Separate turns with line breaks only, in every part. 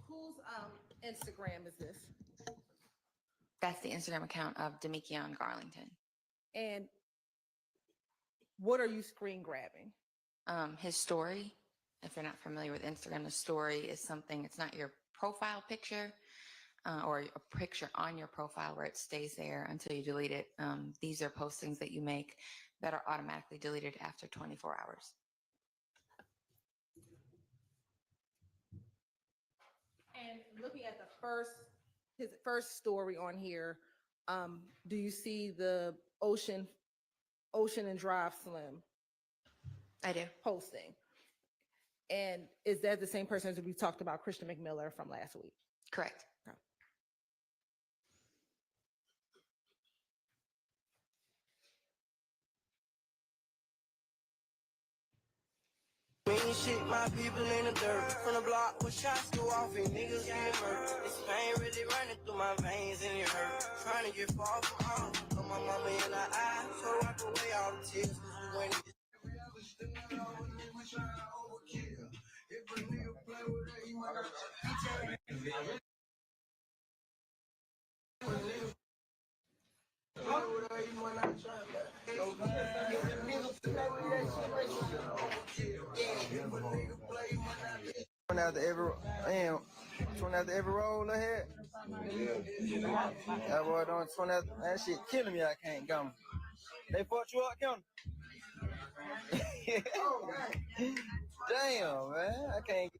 Whose Instagram is this?
That's the Instagram account of Demikion Garlington.
And what are you screen grabbing?
His story, if you're not familiar with Instagram, the story is something, it's not your profile picture or a picture on your profile where it stays there until you delete it. These are postings that you make that are automatically deleted after 24 hours.
And looking at his first story on here, do you see the Ocean and Drive Slim
I do.
posting? And is that the same person as we talked about, Christian McMiller from last week?
Correct.
Okay.
Mean shit, my people in the dirt. From the block, with shots go off and niggas get murdered. This pain really running through my veins and it hurt. Trying to get far from home. Look my mama in the eye, so wipe away all the tears. When Turn out to every roll ahead. That boy don't turn out. That shit killing me. I can't come. They fucked you up, Kim. Damn, man. I can't.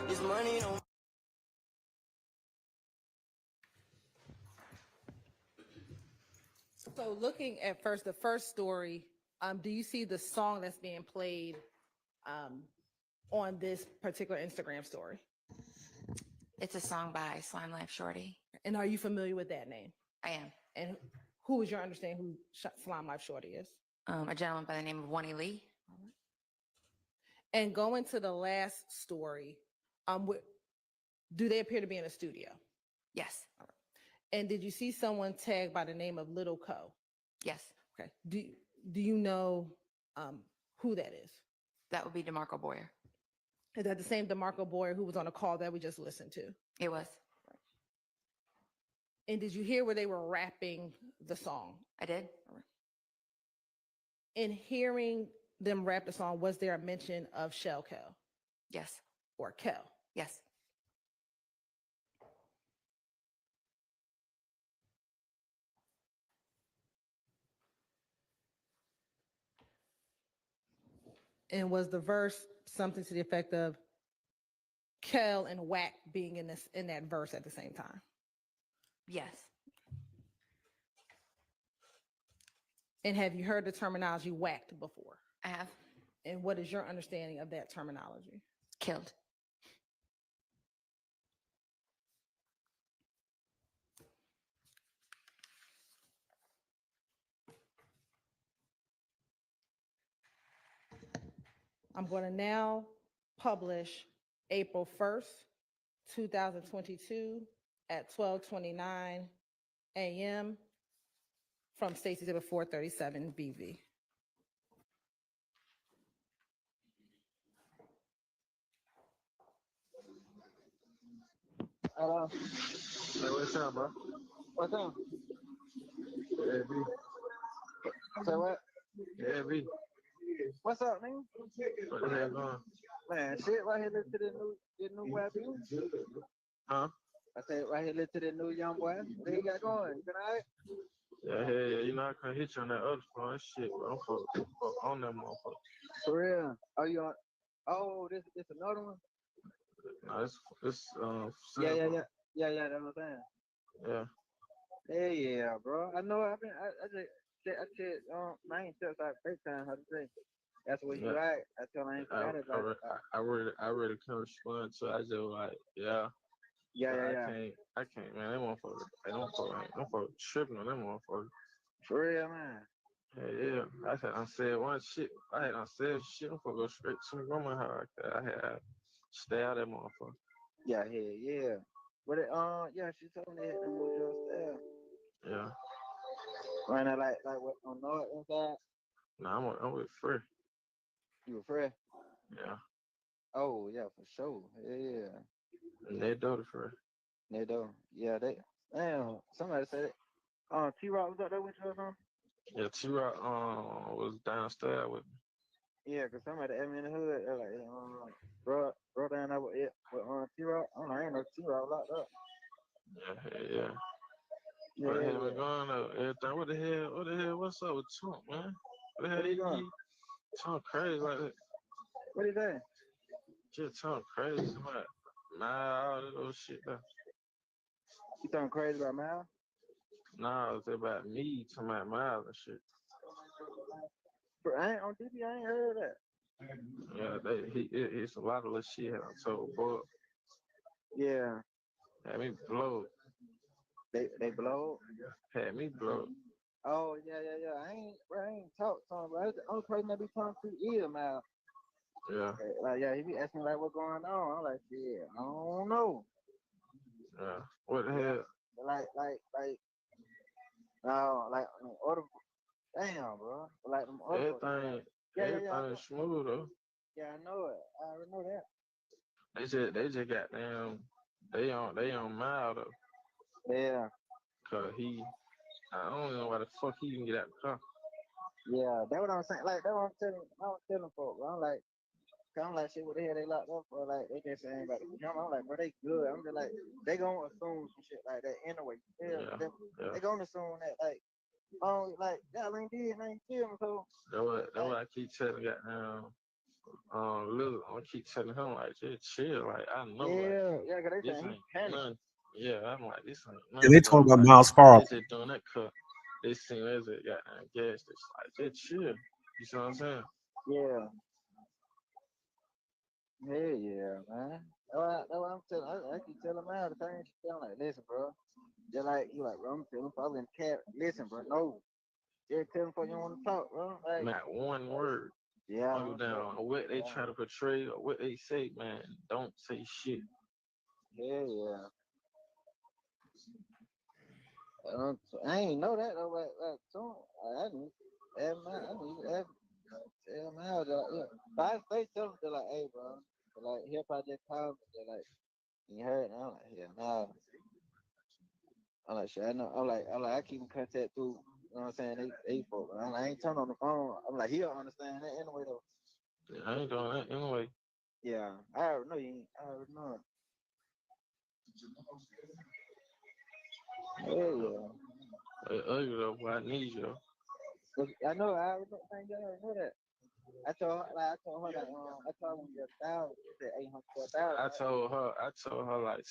His money don't.
So looking at the first story, do you see the song that's being played on this particular Instagram story?
It's a song by Slime Life Shorty.
And are you familiar with that name?
I am.
And who is your understanding who Slime Life Shorty is?
A gentleman by the name of Wonnie Lee.
And going to the last story, do they appear to be in a studio?
Yes.
And did you see someone tagged by the name of Little Co?
Yes.
Okay. Do you know who that is?
That would be DeMarco Boyer.
Is that the same DeMarco Boyer who was on a call that we just listened to?
It was.
And did you hear where they were rapping the song?
I did.
In hearing them rap the song, was there a mention of Shell Kel
Yes.
or Kel?
Yes.
And was the verse something to the effect of Kel and Whack being in that verse at the same time?
Yes.
And have you heard the terminology whacked before?
I have.
And what is your understanding of that terminology?
Killed.
I'm going to now publish April 1st, 2022 at 12:29 a.m. from Stacey Exhibit 437 BV.
Hello. Hey, what's up, bro? What's up? Yeah, B. Say what? Yeah, B. What's up, nigga? What the hell going? Man, shit, right here, listen to the new rap. Huh? I said, right here, listen to the new young boy. What you got going? You been all right? Yeah, yeah, you know, I can't hit you on that other phone. Shit, bro. I'm fuck on that motherfucker. For real? Are you on? Oh, this another one? No, it's yeah, that's what I'm saying. Yeah. Yeah, yeah, bro. I know. I said, my ain't just like FaceTime. How to say? That's where you at. That's what I ain't forgot about. I really can't respond to. I just like, yeah. I can't, man. They motherfuckers. They don't fuck tripping on them motherfuckers. For real, man. Yeah. I said one shit. I had said shit. I'm gonna go straight to my grandma house. I had stay out that motherfucker.
Yeah, yeah. But yeah, she told me that them was your style.
Yeah.
Right now, like what on North inside,
Nah, I'm with Free.
you were fresh.
Yeah.
Oh yeah, for sure. Yeah,
And they do the Free.
they do. Yeah, they. Damn, somebody said it. T-Rock was up there with you or something?
Yeah, T-Rock was downstairs with
Yeah, cause somebody asked me in the hood. They're like, bro, down there with it with T-Rock. I'm like, ain't no T-Rock locked up.
me. Yeah.
Yeah,
What the hell
yeah.
been going on? Everything. What the hell? What's up with Trump, man? What the hell
What are you doing?
he talking crazy like that?
What are you doing?
Just talking crazy about all that old shit though.
You talking crazy about Mal?
Nah, it's about me talking about miles and shit.
Bro, I ain't on DB. I ain't heard of that.
Yeah, it's a lot of little shit I told boy.
Yeah,
Had me blow.
they blow.
Had me blow.
Oh yeah. I ain't talked to him, bro. That's the only person that be talking to is Mal.
Yeah,
Like yeah, he be asking like what's going on. I'm like, yeah, I don't know.
yeah. What the
Yeah,
hell?
like no, like order. Damn, bro. Like them other. Yeah.
Everything smooth though.
Yeah, I know it. I already know that.
They just got damn. They on mile though.
Yeah,
Cause I don't know why the fuck he can get out the car.
yeah. That's what I'm saying. Like that's what I'm telling folks. I'm like, 'cause I'm like, shit, what the hell they locked up for? Like they just saying about the camera. I'm like, bro, they good. I'm just like, they gonna assume some shit like that anyway. Yeah,
Yeah, yeah.
they gonna assume that like y'all ain't did, ain't kill me, so
That's
like,
what I keep telling goddamn Lil. I keep telling him like, just chill. Like I know, like
yeah, 'cause they
this
saying he
ain't
panicked.
nothing. Yeah, I'm like, this ain't
Yeah, they
nothing,
talking
bro.
about
Like
Miles Farrell.
they just doing that cut. They seen as it goddamn gas. It's like, just chill. You see what I'm saying?
Yeah, yeah, man. That's what I'm telling. I keep telling him all the time. She tell him like, listen, bro. Just like you like, bro. I'm telling him, probably in the cab. Listen, bro. No, just tell him before you don't want to talk, bro. Like,
Not one word.
yeah,
Go down on what they try to portray or what they say, man. Don't say shit.
yeah. I ain't know that though, but so I didn't. I didn't tell him how to. Yeah. But I stay telling him, they're like, hey, bro. They're like, hip hop just called me. They're like, you heard? And I'm like, yeah, nah. I'm like, shit, I know. I'm like, I keep in contact through. You know what I'm saying? They folk. I'm like, I ain't turning on the phone. I'm like, he'll understand that anyway though.
Yeah, I ain't doing that anyway.
Yeah, I already know you ain't. I already know. Yeah.
Hey, ugly though, boy, I need you.
But I know. I already know. Thank God, I already know that. I told her that. I told her when you got 1,000, she said 800 for 1,000.
I told her like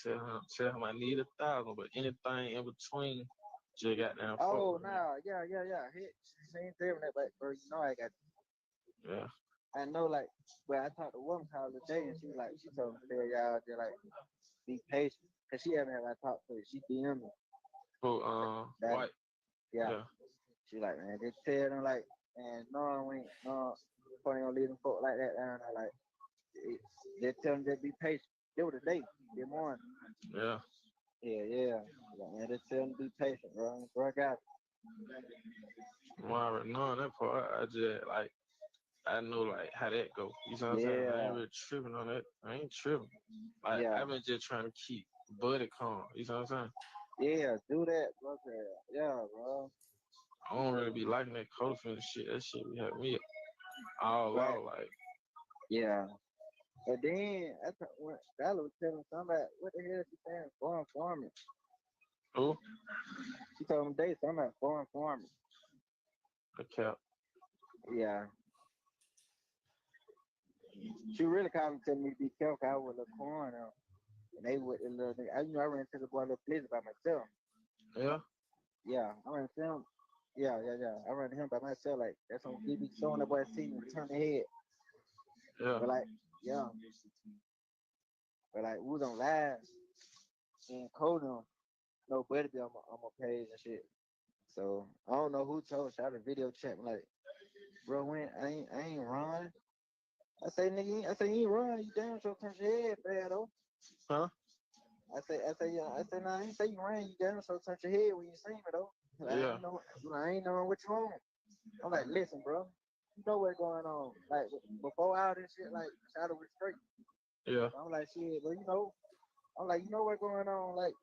tell him I need 1,000, but anything in between, just got down fuck
Oh
with me.
no, yeah. She ain't telling that, but bro, you know I got.
Yeah.
I know, like, well, I talked to one call today, and she told me, tell y'all to like be patient, cause she haven't had I talked to her. She DM me.
Who
That,
white?
yeah.
Yeah.
She like, man, just tell them like, man, no, we ain't, no, before you don't leave them folk like that down there, like, just tell them to be patient. It was today, this morning.
Yeah.
Yeah. Like, man, just tell them to be patient, bro. Bro, I got it.
I'm already knowing that part. I just like I know like how that go. You know what I'm saying? I ain't
Yeah,
really tripping on that. I ain't tripping. Like
yeah,
I've been just trying to keep Buddy calm. You know what I'm saying?
yeah. Do that, bro. Yeah, bro.
I don't really be liking that Codefield shit. That shit be having me all
Right.
out. Like,
Yeah. But then when Dollar was telling somebody, what the hell she saying? Foreign farming.
who?
She told me they something about foreign farming.
The cap.
Yeah. She really called me telling me to be careful. I was a little corn and they would a little nigga. I ran into the boy a little blizzard by myself.
Yeah.
Yeah, I ran into him. Yeah. I ran into him by myself. Like that's on TV showing that boy see me turn the head.
Yeah.
But like, yeah. But like we was on live and coding no buddy be on my page and shit. So I don't know who told shot a video chat like, bro, when I ain't run. I say nigga, I say you ain't run, you damn sure turn your head bad though.
Huh?
I say nah, I ain't say you ran, you damn sure turn your head when you see me though. Like,
Yeah.
I ain't knowing what you want. I'm like, listen, bro, you know what's going on. Like before all this shit, like Shadow was straight.
Yeah.
I'm like, shit, bro, I'm like, you know what's going on. Like,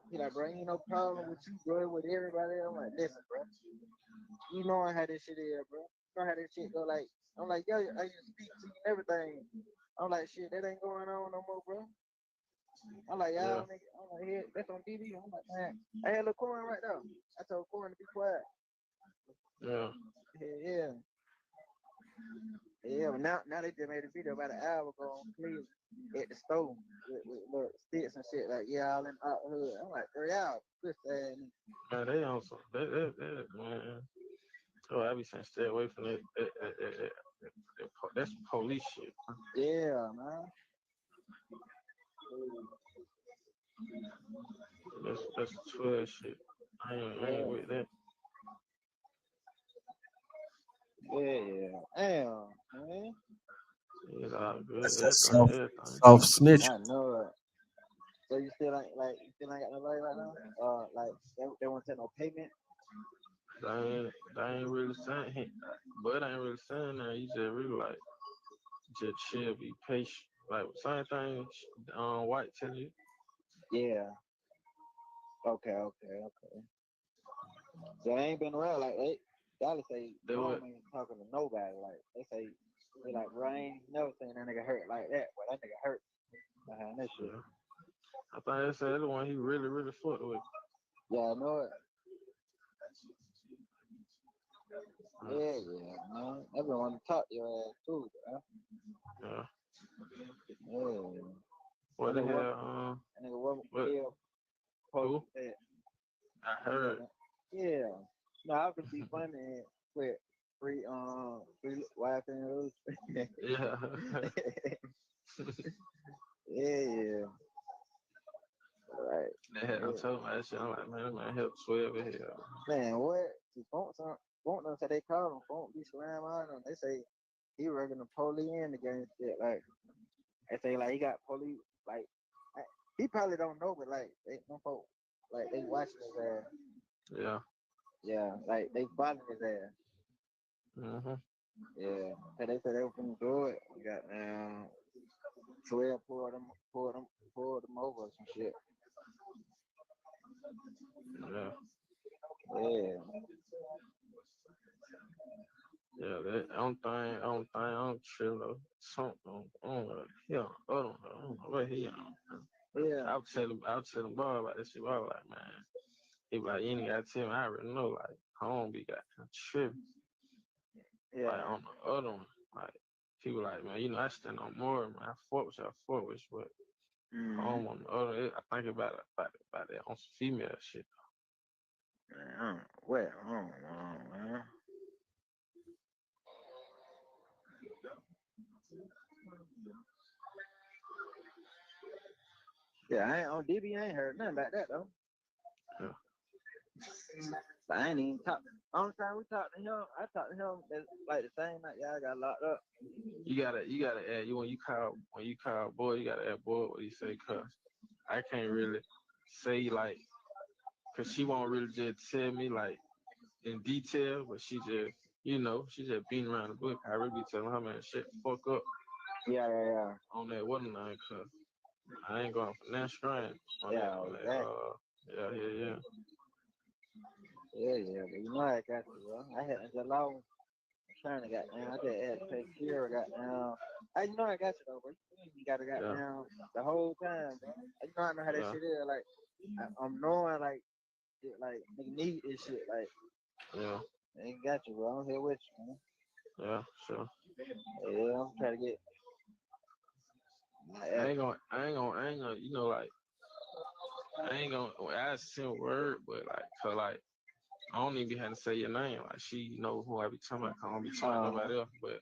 he like, bro, ain't no problem with you, bro, with everybody. I'm like, listen, bro, you know how this shit is, bro. You know how this shit go. Like, I'm like, yo, I used to speak to you and everything. I'm like, shit, that ain't going on no more, bro. I'm like,
Yeah.
y'all nigga, I'm like, here, that's on TV. I'm like, man, I had a little Corn right there. I told Corn to be quiet.
Yeah.
Yeah. Yeah, but now they just made a video about an hour ago on Cleveland at the store with little sticks and shit. Like, yeah, all in out hood. I'm like, girl, y'all, this and
Man, they on some. Man. Oh, I be saying stay away from that. That's police shit.
yeah, man.
That's 12 shit. I ain't with that.
Yeah. Damn, man.
It's all good.
That's that
Everything.
self snitch.
I know it. So you still ain't got no lawyer right now? Like they won't take no payment.
They ain't really saying. But I ain't really saying that. You just really like just chill, be patient. Like same thing. White tell you.
Yeah. Okay. So they ain't been around like Dallas say
They
Rome
what?
ain't talking to nobody. Like they say they like, bro, I ain't never seen that nigga hurt like that. But that nigga hurt behind that shit.
Yeah. I think they said the one he really fucked with.
Yeah, I know it. Yeah, man. Everyone to talk to your ass too, bro.
Yeah.
Yeah.
What the hell?
That nigga woman
What?
killed.
Who?
That.
I heard.
Yeah. No, I could be funny and quit free wife and those.
Yeah.
Yeah. Right.
I told my shit. I'm like, man, that man helped 12 in here.
Man, what? Phone them say they call him. Phone be slam on them. They say he working the police in the game shit. Like they say like he got police like he probably don't know, but like they no folk like they watching his ass.
Yeah.
Yeah, like they following his ass.
Mm-hmm.
Yeah. So they said they were gonna do it. We got 12 pulled them over or some shit.
Yeah.
Yeah.
Yeah, that I don't chill though. Something I don't know. Yeah, I don't know what he on.
Yeah.
I'll tell him boy about this shit. I was like, man, he be like, you ain't gotta tell me. I already know. Like, I don't be got tripping.
Yeah.
Like on the other one, like people like, man, you know, I stand on more. Man, I fought with but on the other, I think about it on some female shit.
Man, well, I don't know, man. Yeah, I ain't on DB. I ain't heard nothing about that though.
Yeah.
But I ain't even talk. Only time we talked to him, I talked to him like the same night y'all got locked up.
You gotta add when you call boy, you gotta add boy what he say, cause I can't really say like, cause she won't really just tell me like in detail, but she just she just beating around the bush. I really be telling her, man, shit fuck up
Yeah.
on that waterline, cause I ain't going for that strain on
Yeah,
that on that
exactly. Yeah, but you know I got you, bro. I had the law trying to got down. I just had to take care of got down. I know I got you though, bro. You gotta got down the whole time, bro. You know I know how that shit is. Like I'm knowing like nigga need this shit. Like I ain't got you, bro. I'm here with you, man.
Yeah, sure.
Yeah, I'm trying to get.
I ain't gonna, like, I ain't gonna, I send word, but like, cause like, I don't even be having to say your name. Like, she know who I be talking about. I don't be talking about nobody else, but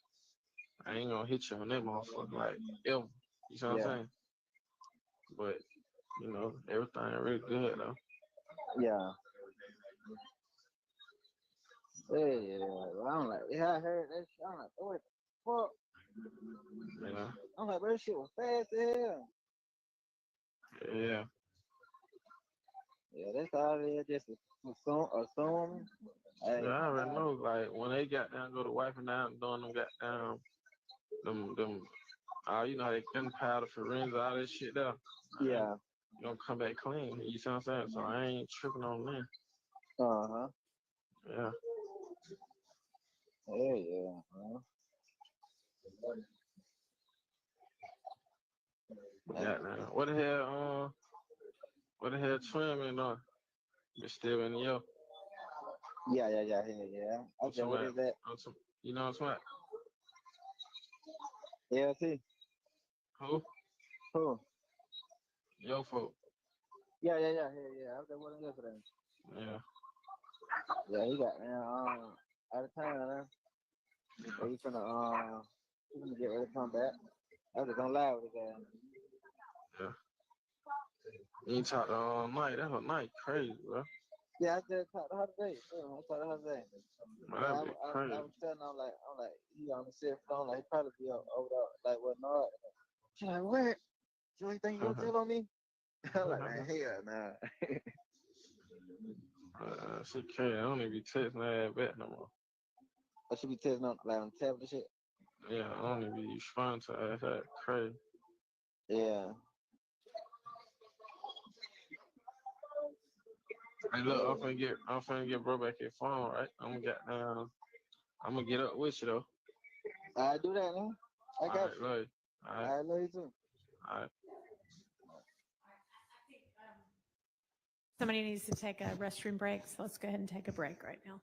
I ain't gonna hit you on that motherfucker, like, ever. You know what I'm saying? But, everything really good, though.
Yeah. Yeah. I'm like, yeah, I heard that shit. I'm like, what the fuck?
You know?
I'm like, bro, that shit was fast as hell.
Yeah.
Yeah, that's all it is. Just assume. Hey,
Yeah, I already know. Like when they got down, go to wiping down, doing them got down, them. You know, they couldn't powder forensic, all that shit there.
yeah.
You gonna come back clean. You see what I'm saying? So I ain't tripping on that.
Uh-huh.
Yeah.
Yeah.
Yeah, man. What the hell swimming on? You still in yo.
Yeah.
I'm
Okay, what
talking
is that?
you know what I'm
LT.
Who?
Who?
Yo folk.
Yeah. I was at one yesterday.
Yeah.
Yeah, he got out of town, man. So he's gonna get ready to come back. I was just gonna lie with his ass.
Yeah. You ain't talked all night. That whole night crazy, bro.
Yeah, I just talked to her today. I talked to her today.
Man,
Yeah,
that be crazy.
I was telling her, I'm like, he on the cell phone, like, he probably be over there, like, what not? She's like, what? You ain't think you gonna tell on me? I'm like, man, hell nah.
She crazy. I don't even be texting that back no more.
I should be telling on, like, on the tablet and shit.
Yeah, I don't even be responding to that. That crazy.
Yeah.
Hey, look, I'm finna get bro back your phone, right? I'm gonna get up with you though.
I do that, man. I got you.
Love you. All right.
I love you too.
All right.
Somebody needs to take a restroom break, so let's go ahead and take a break right now.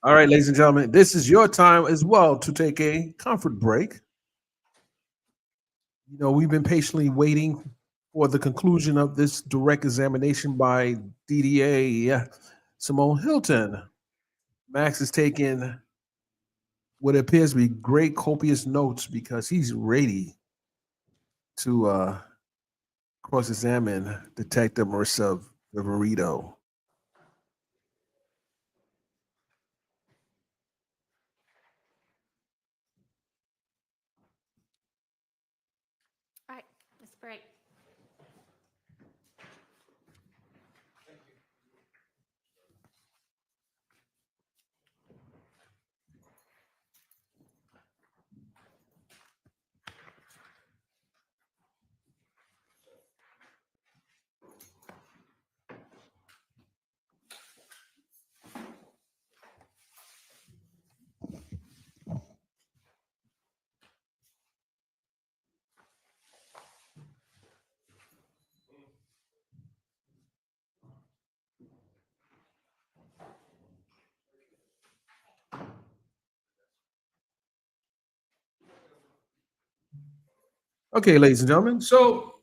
All right, ladies and gentlemen, this is your time as well to take a comfort break. You know, we've been patiently waiting for the conclusion of this direct examination by DDA Simone Hilton. Max is taking what appears to be great copious notes because he's ready to cross-examine Detective Marissa Viverito.
All right, let's break.
Okay, ladies and gentlemen. So,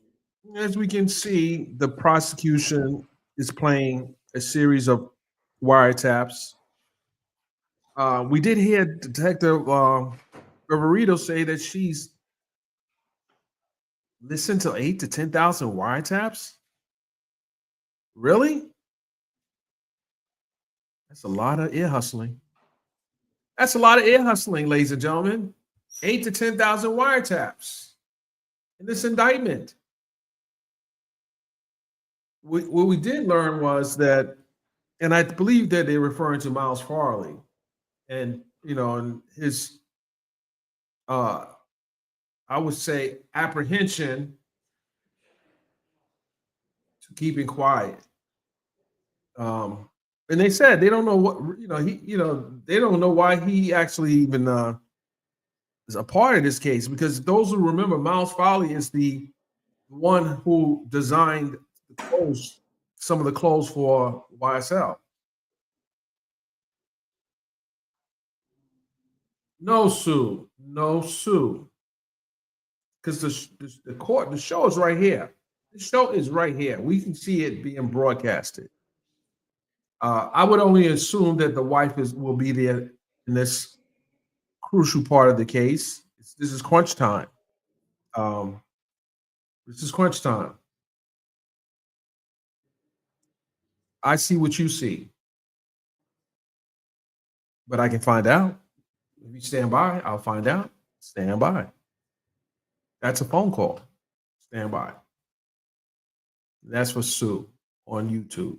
as we can see, the prosecution is playing a series of wiretaps. We did hear Detective Viverito say that she's listened to 8 to 10,000 wiretaps. Really? That's a lot of ear hustling. That's a lot of ear hustling, ladies and gentlemen. 8 to 10,000 wiretaps in this indictment. What we did learn was that, and I believe that they're referring to Miles Farley, and and his, I would say, apprehension to keeping quiet. And they said they don't know what they don't know why he actually even is a part of this case, because those who remember, Miles Farley is the one who designed the clothes, some of the clothes for YSL. No, Sue. No, Sue. Because the show is right here. The show is right here. We can see it being broadcasted. I would only assume that the wife will be there in this crucial part of the case. This is crunch time. Um, this is crunch time. I see what you see, but I can find out. If you stand by, I'll find out. Stand by. That's a phone call. Stand by. That's for Sue on YouTube.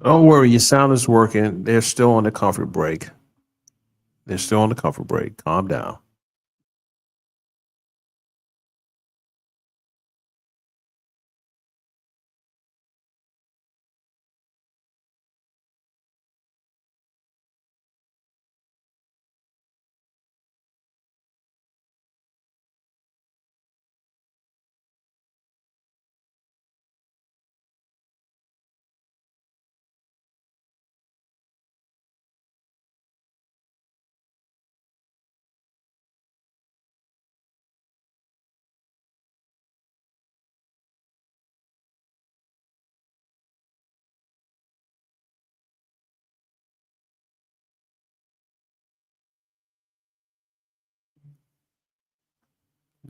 Don't worry, your sound is working. They're still on the comfort break. They're still on the comfort break. Calm down.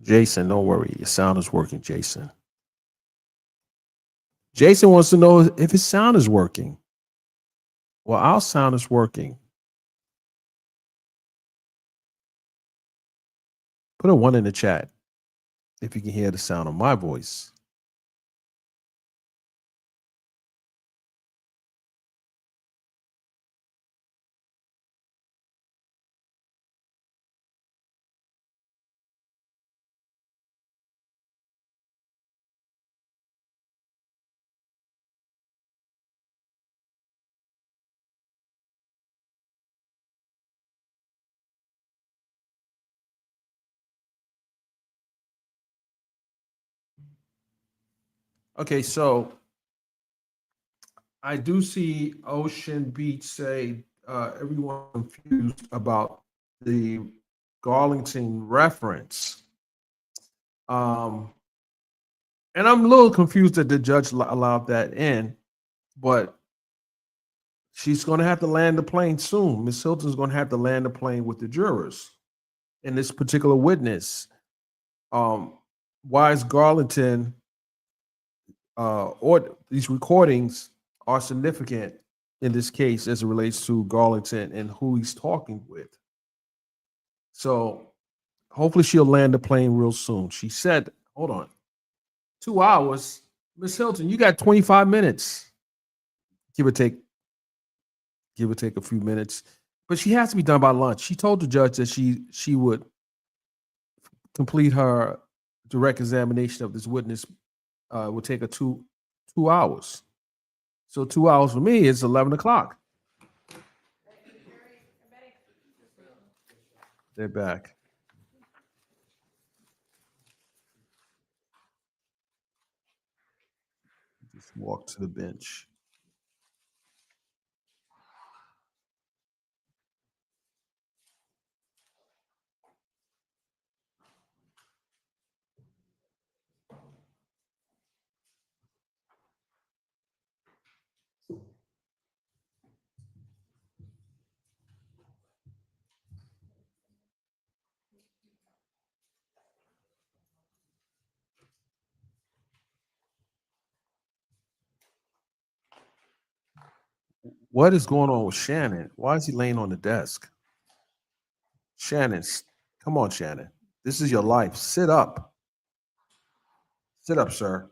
Jason, don't worry. Your sound is working, Jason. Jason wants to know if his sound is working. Well, our sound is working. Put a 1 in the chat if you can hear the sound of my voice. Okay, so I do see Ocean Beach say everyone confused about the Garlington reference. And I'm a little confused that the judge allowed that in, but she's going to have to land the plane soon. Miss Hilton's going to have to land the plane with the jurors and this particular witness. Why is Garlington or these recordings are significant in this case as it relates to Garlington and who he's talking with? So hopefully she'll land the plane real soon. She said, hold on, 2 hours. Miss Hilton, you got 25 minutes. Give or take a few minutes. But she has to be done by lunch. She told the judge that she would complete her direct examination of this witness would take her two hours. So 2 hours for me is 11 o'clock. They're back. Just walk to the bench. What is going on with Shannon? Why is he laying on the desk? Shannon, come on, Shannon. This is your life. Sit up. Sit up, sir.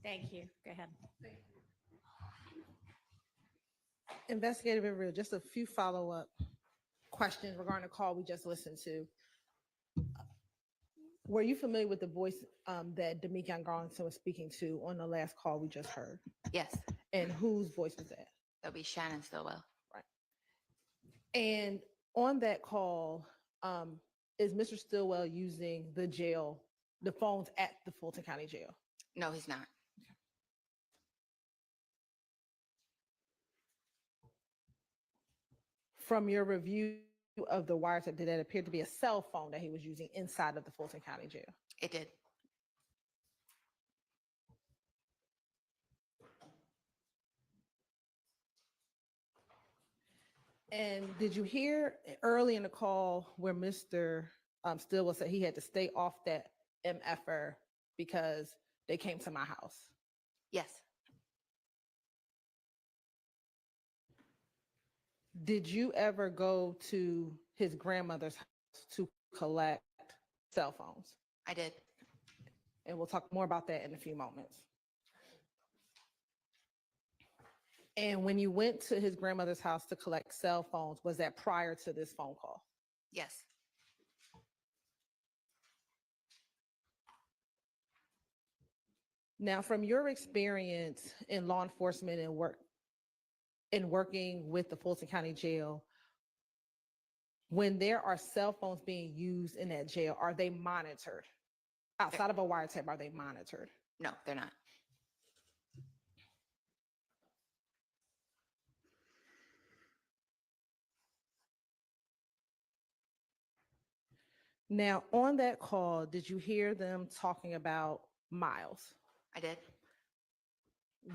Thank you. Go ahead.
Investigative and real, just a few follow-up questions regarding the call we just listened to. Were you familiar with the voice that Demikian Garlington was speaking to on the last call we just heard?
Yes,
And whose voice was that?
that'll be Shannon Stillwell.
And on that call, is Mr. Stillwell using the jail, the phones at the Fulton County Jail?
No, he's not.
From your review of the wiretap, did that appear to be a cell phone that he was using inside of the Fulton County Jail?
It did.
And did you hear early in the call where Mr. Stillwell said he had to stay off that MFR because they came to my house?
Yes.
Did you ever go to his grandmother's house to collect cell phones?
I did.
And we'll talk more about that in a few moments. And when you went to his grandmother's house to collect cell phones, was that prior to this phone call?
Yes.
Now, from your experience in law enforcement and working with the Fulton County Jail, when there are cell phones being used in that jail, are they monitored? Outside of a wiretap, are they monitored?
No, they're not.
Now, on that call, did you hear them talking about Miles?
I did.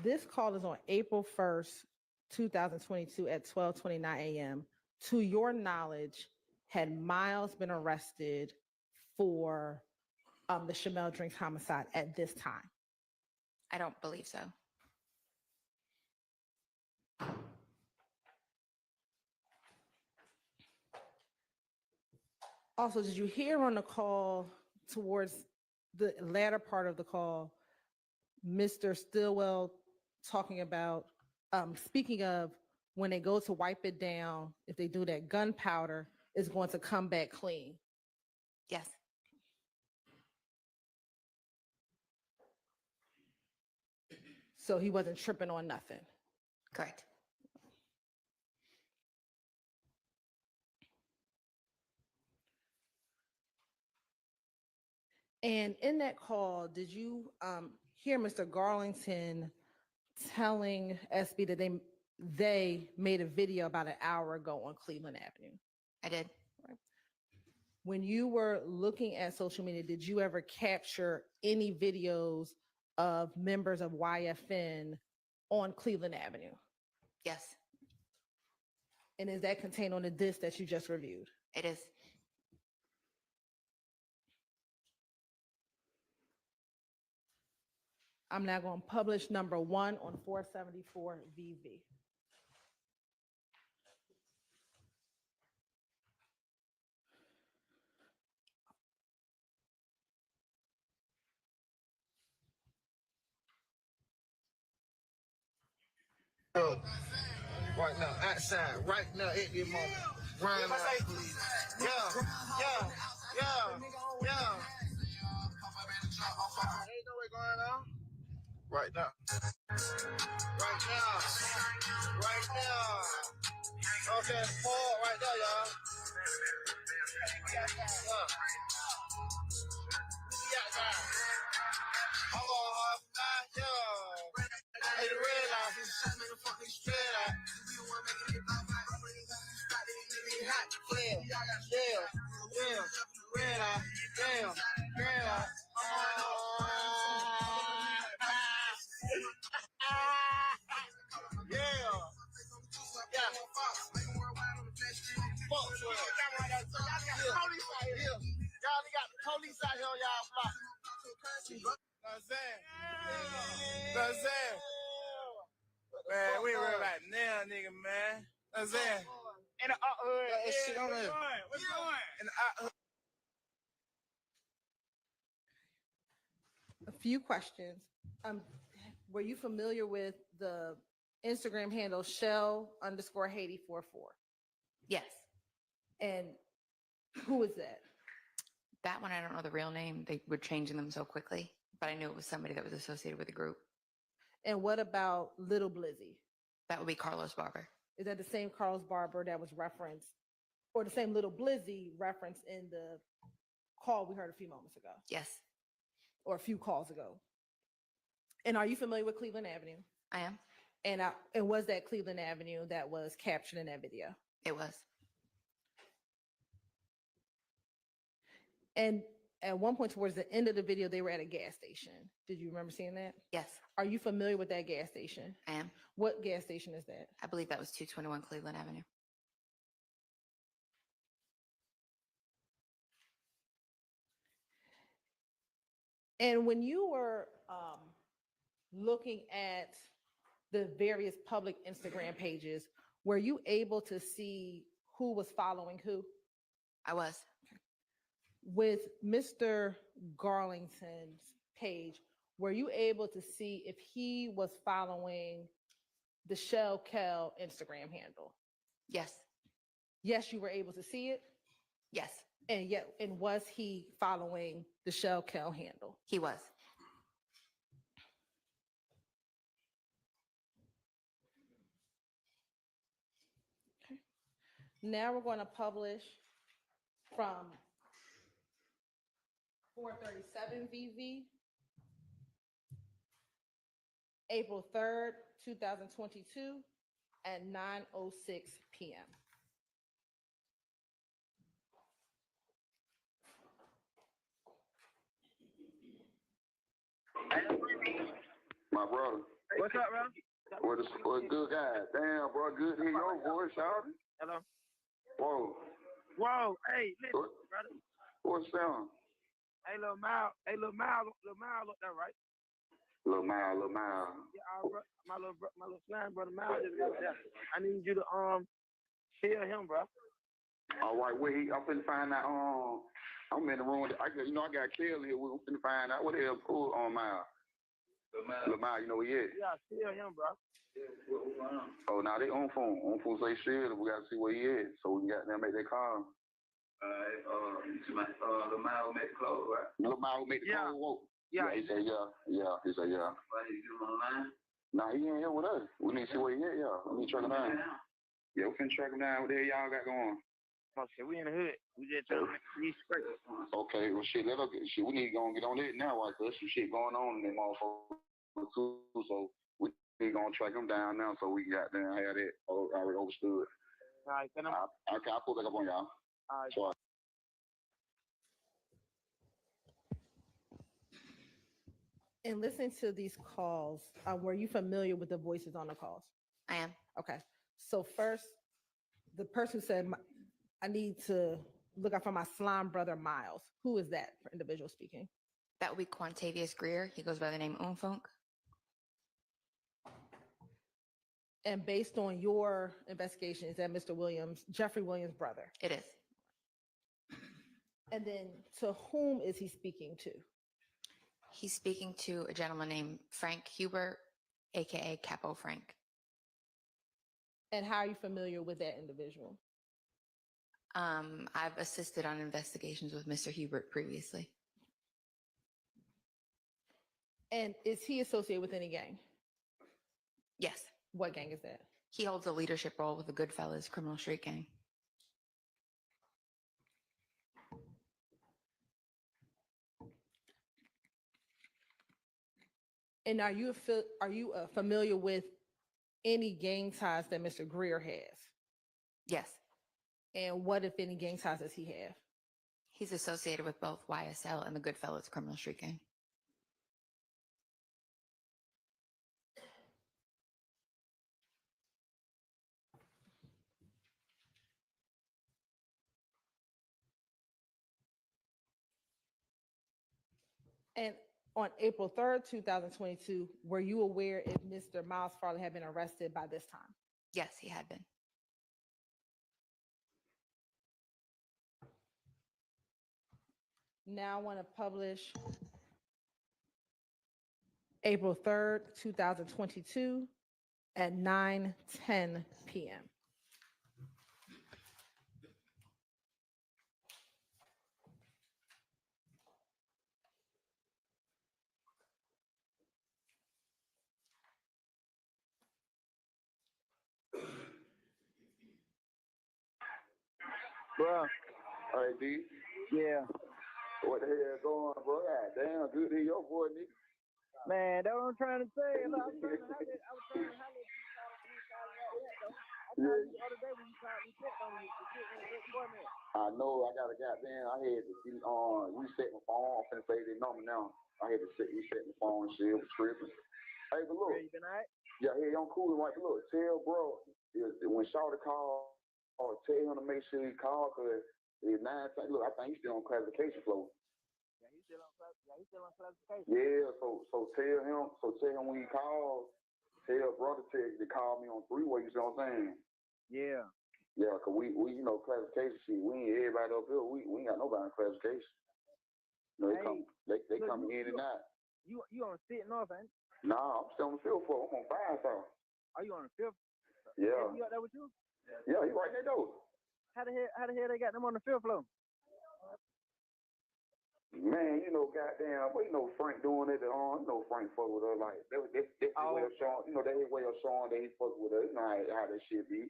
This call is on April 1st, 2022 at 12:29 a.m. To your knowledge, had Miles been arrested for the Shamel Drinks homicide at this time?
I don't believe so.
Also, did you hear on the call towards the latter part of the call, Mr. Stillwell talking about, speaking of when they go to wipe it down, if they do that, gunpowder is going to come back clean?
Yes.
So he wasn't tripping on nothing.
Correct.
And in that call, did you hear Mr. Garlington telling SB that they made a video about an hour ago on Cleveland Avenue?
I did.
When you were looking at social media, did you ever capture any videos of members of YFN on Cleveland Avenue?
Yes,
And is that contained on the disc that you just reviewed?
it is.
I'm now going to publish number 1 on 474 VV.
Right now, outside, right now, at this moment. Ryan, please. Yeah, yeah, yeah, yeah. Ain't no way going on. Right now. Right now. Right now. Okay, hold right there, y'all. Yeah. I'm going hard now, yeah. Hey, the red line. Straight out. Yeah. Red eye. Damn. Red eye. Yeah. Yeah. Fuck with it. Y'all got the police out here on y'all block. That's it. That's it. Man, we ain't worried about now, nigga, man. That's it. In the hood. That shit on there. What's going? In the hood.
A few questions. Were you familiar with the Instagram handle Shell_Haiti44?
Yes.
And who is that?
That one, I don't know the real name. They were changing them so quickly, but I knew it was somebody that was associated with the group.
And what about Little Blizzy?
That would be Carlos Barber.
Is that the same Carlos Barber that was referenced, or the same Little Blizzy referenced in the call we heard a few moments ago,
Yes.
or a few calls ago? And are you familiar with Cleveland Avenue?
I am.
And was that Cleveland Avenue that was captured in that video?
It was.
And at one point towards the end of the video, they were at a gas station. Did you remember seeing that?
Yes,
Are you familiar with that gas station?
I am.
What gas station is that?
I believe that was 221 Cleveland Avenue.
And when you were looking at the various public Instagram pages, were you able to see who was following who?
I was.
With Mr. Garlington's page, were you able to see if he was following the Shell Kel Instagram handle?
Yes.
Yes, you were able to see it?
Yes,
And was he following the Shell Kel handle?
he was.
Now we're going to publish from 437 VV, April 3rd, 2022 at 9:06 p.m.
My brother.
What's up, bro?
What a good guy. Damn, bro, good to hear your voice, Shawty.
Hello.
Whoa.
Whoa, hey, listen,
What,
brother.
what's down?
Hey, little Mile up there, right?
Little mile.
Yeah, my little slime brother Mile just got there. I need you to hear him, bro.
All right, I'm finna find out. I'm in the room. I got Kelly here. We're finna find out what the hell pulled on Mile. Lamar, you know where he at?
Yeah, still him, bro.
Oh, now they on phone. On phone say shit. We gotta see where he is so we can get them make their call. Lamar will make the call, right? Lamar will make the call. Whoa.
Yeah,
he said yeah. He said yeah. Why did you get him on the line? Nah, he ain't here with us. We need to see where he at. Yeah, we need to track him down. Yeah, we finna track him down. What the hell y'all got going?
Okay, we in the hood. We just trying to make these straight.
Okay, well, shit, we need to go and get on it now, right? Cause there's some shit going on in them motherfuckers too. So we need to go and track them down now so we got them have that already understood.
All right, then
I'll pull back up on y'all.
all right.
Sorry.
And listening to these calls, were you familiar with the voices on the calls?
I am.
Okay. So first, the person who said, I need to look out for my slime brother, Miles. Who is that individual speaking?
That would be Quantavious Greer. He goes by the name Unfunk.
And based on your investigation, is that Mr. Williams, Jeffrey Williams' brother?
It is.
And then to whom is he speaking to?
He's speaking to a gentleman named Frank Hubert, aka Capo Frank.
And how are you familiar with that individual?
I've assisted on investigations with Mr. Hubert previously.
And is he associated with any gang?
Yes,
What gang is that?
he holds a leadership role with the Goodfellas criminal street gang.
And are you familiar with any gang ties that Mr. Greer has?
Yes,
And what, if any, gang ties does he have?
he's associated with both YSL and the Goodfellas criminal street gang.
And on April 3rd, 2022, were you aware if Mr. Miles Farley had been arrested by this time?
Yes, he had been.
Now I want to publish April 3rd, 2022 at 9:10 p.m.
Bro,
Hey, D.
yeah.
What the hell going on, bro? God damn, good to hear your voice, nigga.
Man, that's what I'm trying to say. Look, I was trying to holler at you. I called you the other day when you called me. Checked on you. The shit went good for me.
I know I got a goddamn. I had to reset my phone. I'm finna say the number now. I had to reset my phone and shit. It was tripping. Hey, but look.
You been alright?
Yeah, hey, I'm cool. Like, look, tell bro when Shawty called, tell him to make sure he called because it's 9. Look, I think he's still on classification flow.
Yeah, he's still on classification.
Yeah, so tell him when he calls, tell brother to call me on 3-way. You see what I'm saying?
Yeah.
Yeah, cause we classification shit. We ain't everybody up here. We ain't got nobody in classification. No, they come in and out.
You on sitting off, ain't?
Nah, I'm still on the field floor. I'm on 5 star.
Are you on the fifth?
Yeah.
He up there with you?
Yeah, he right there though.
How the hell they got them on the fifth floor?
Man, goddamn, but Frank doing it. Frank fuck with her like that his way of showing. That his way of showing that he fuck with her. You know how that shit be.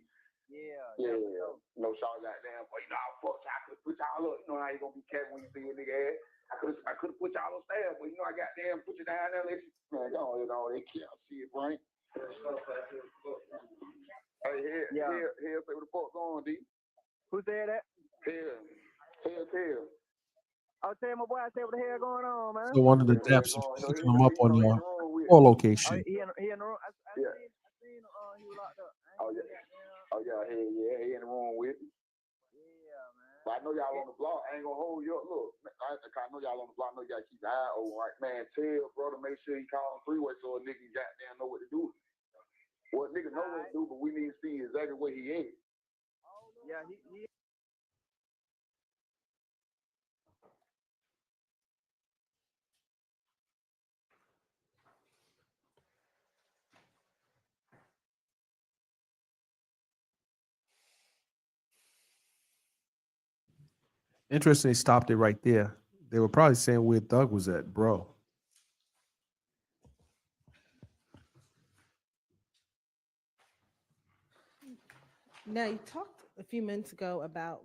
Yeah.
Shaw goddamn, but I could put y'all up. You know how you gonna be cat when you see a nigga ass. I could have put y'all on staff, but I goddamn put you down there. Let you, man, they can't see it, Frank. Hey, here, say what the fuck going, D?
Who said that?
Here.
I'll tell my boy, I say what the hell going on, man.
So one of the daps is picking them up on your call location.
He in the room. I seen he was locked up.
He in the room with me.
Yeah, man.
But I know y'all on the block. I ain't gonna hold you up. Look, I know y'all on the block. I know y'all keep the eye open, right? Man, tell brother, make sure he call 3-way so a nigga goddamn know what to do. Well, nigga know what to do, but we need to see exactly where he is.
Yeah, he
Interesting, they stopped it right there. They were probably saying where Doug was at, bro.
Now, you talked a few minutes ago about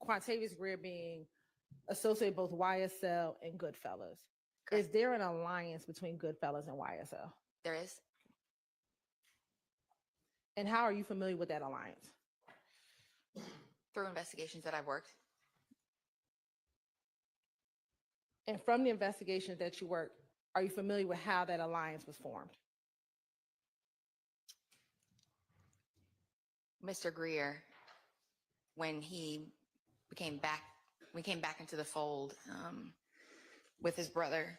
Quantavious Greer being associated both YSL and Goodfellas. Is there an alliance between Goodfellas and YSL?
There is.
And how are you familiar with that alliance?
Through investigations that I've worked.
And from the investigations that you worked, are you familiar with how that alliance was formed?
Mr. Greer, when he came back into the fold with his brother,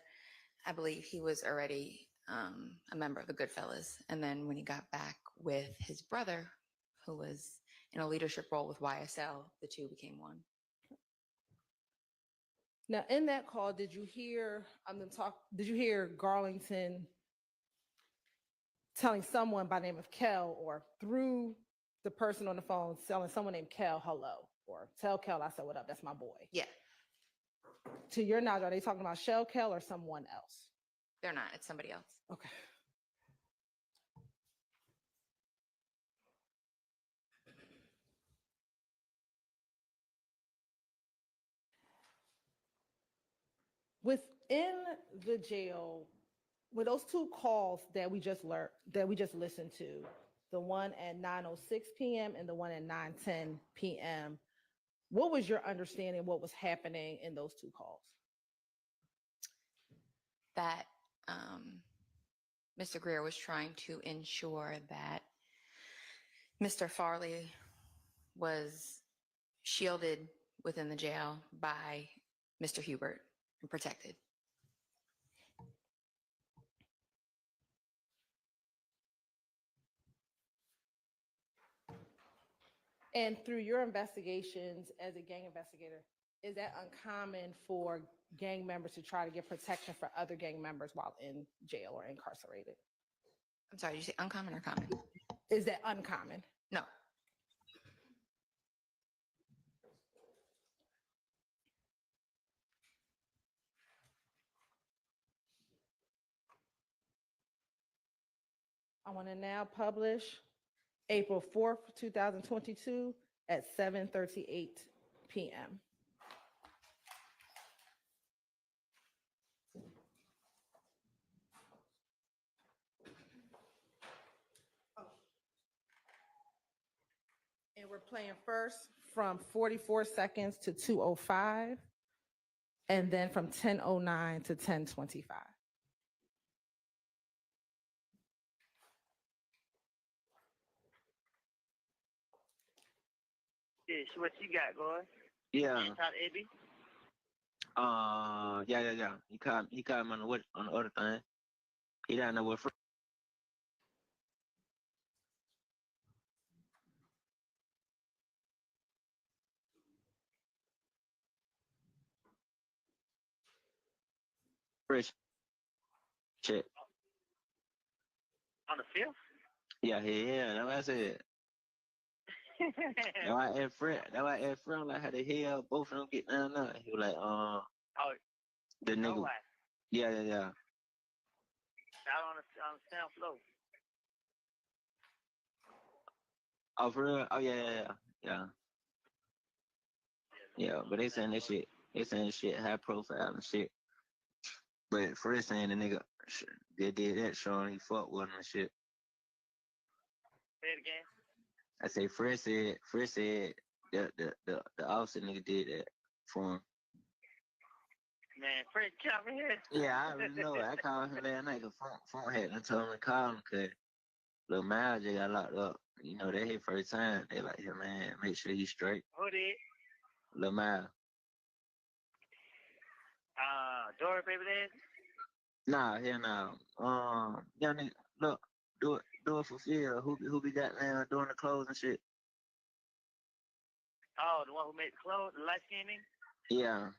I believe he was already a member of the Goodfellas. And then when he got back with his brother, who was in a leadership role with YSL, the two became one.
Now, in that call, did you hear Garlington telling someone by the name of Kel, or through the person on the phone telling someone named Kel hello, or tell Kel I said what up, that's my boy?
Yeah.
To your knowledge, are they talking about Shell Kel or someone else?
They're not. It's somebody else.
Okay. Within the jail, with those two calls that we just listened to, the one at 9:06 p.m. and the one at 9:10 p.m., what was your understanding of what was happening in those two calls?
That Mr. Greer was trying to ensure that Mr. Farley was shielded within the jail by Mr. Hubert and protected.
And through your investigations as a gang investigator, is that uncommon for gang members to try to get protection for other gang members while in jail or incarcerated?
I'm sorry, did you say uncommon or common?
Is that uncommon?
No.
I want to now publish April 4th, 2022 at 7:38 p.m. We're playing first from 44 seconds to 2:05, and then from 10:09 to 10:25.
Yeah, so what you got going?
Yeah.
You talk to AB?
Yeah. He called me on the other thing. He don't know what. Fresh shit.
On the 5th?
Yeah. That's what I said. That's why I asked Fred. Like, how the hell both of them get down there? He was like,
Oh,
the
no
nigga.
why?
Yeah.
Out on the sound floor.
Oh, for real? Oh, yeah. Yeah, but they saying this shit high profile and shit. But Fred saying the nigga, they did that showing he fucked with him and shit.
Say it again.
I say Fred said the officer nigga did that for him.
Man, Fred, get over here.
Yeah, I already know. I called him last night because phone had and told him to call him because Lil Miles just got locked up. You know, that his first time. They like, hey, man, make sure he's straight.
Who did?
Lil Miles.
Dory, baby dad?
Nah, hell no. Young nigga, look, do it for Phil. Who be got now doing the clothes and shit?
Oh, the one who made the clothes, the light skinned nigga?
Yeah.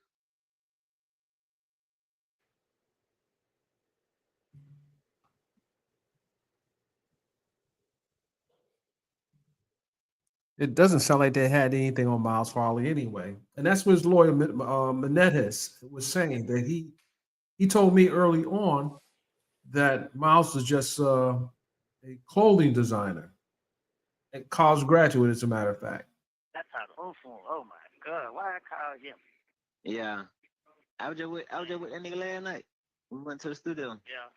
It doesn't sound like they had anything on Miles Farley anyway, and that's what his lawyer Menendez was saying that he told me early on that Miles was just a clothing designer, a college graduate, as a matter of fact.
That's how the phone. Oh my God, why I call him?
Yeah. I was just with that nigga last night. We went to the studio.
Yeah.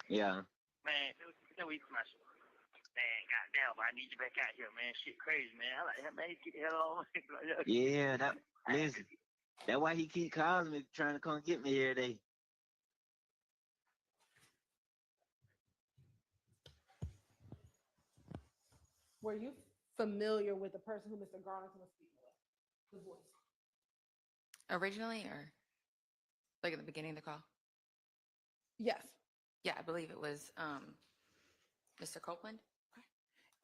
Yeah.
Man, we commercial. Man, goddamn, but I need you back out here, man. Shit crazy, man. I like that, man. Get the hell on.
Yeah, listen. That's why he keep calling me, trying to come get me every day.
Were you familiar with the person who Mr. Garlington was speaking with? The voice.
Originally, or like at the beginning of the call?
Yes.
Yeah, I believe it was Mr. Copeland.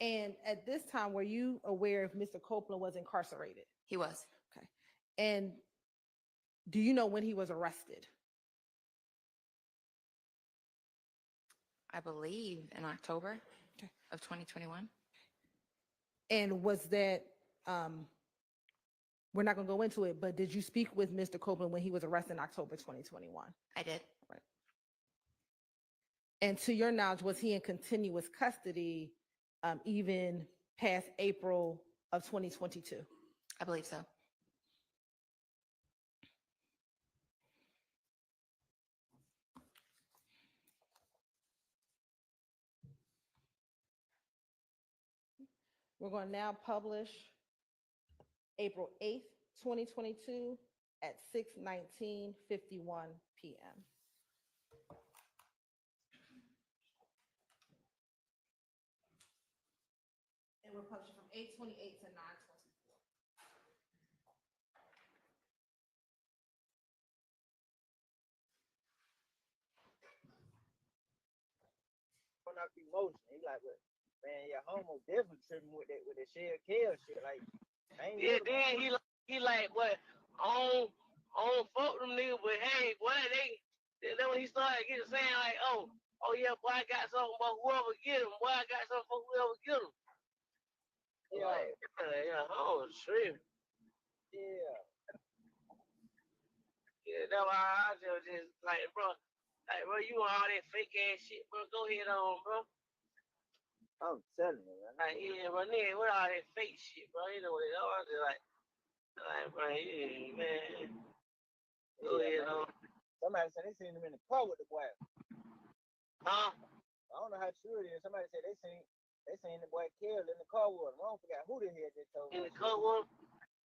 And at this time, were you aware if Mr. Copeland was incarcerated?
He was.
Okay. And do you know when he was arrested?
I believe in October of 2021.
And was that, we're not going to go into it, but did you speak with Mr. Copeland when he was arrested in October 2021?
I did.
Right. And to your knowledge, was he in continuous custody even past April of 2022?
I believe so.
We're going to now publish April 8th, 2022 at 6:19:51 p.m. And we're publishing from 8:28 to 9:24.
Up emotion. He like, well, man, your homo definitely tripping with that shell kill shit. Like, yeah, then he like, what? I don't fuck them niggas, but hey, boy, then when he started getting saying like, oh yeah, boy, I got something for whoever get him. Boy, I got something for whoever get him. Yeah, oh shit. Yeah, that's why I just like, bro, you on all that fake ass shit, bro. Go ahead on, bro. I'm telling you, man. Like, yeah, but nigga, what all that fake shit, bro? You know what it is? I was just like, bro, yeah, man. Go ahead on. Somebody said they seen him in the car with the boy. Huh? I don't know how true it is. Somebody said they seen They seen the boy killed in the car with him. I don't forget who the hell they told
In
me.
the cut one,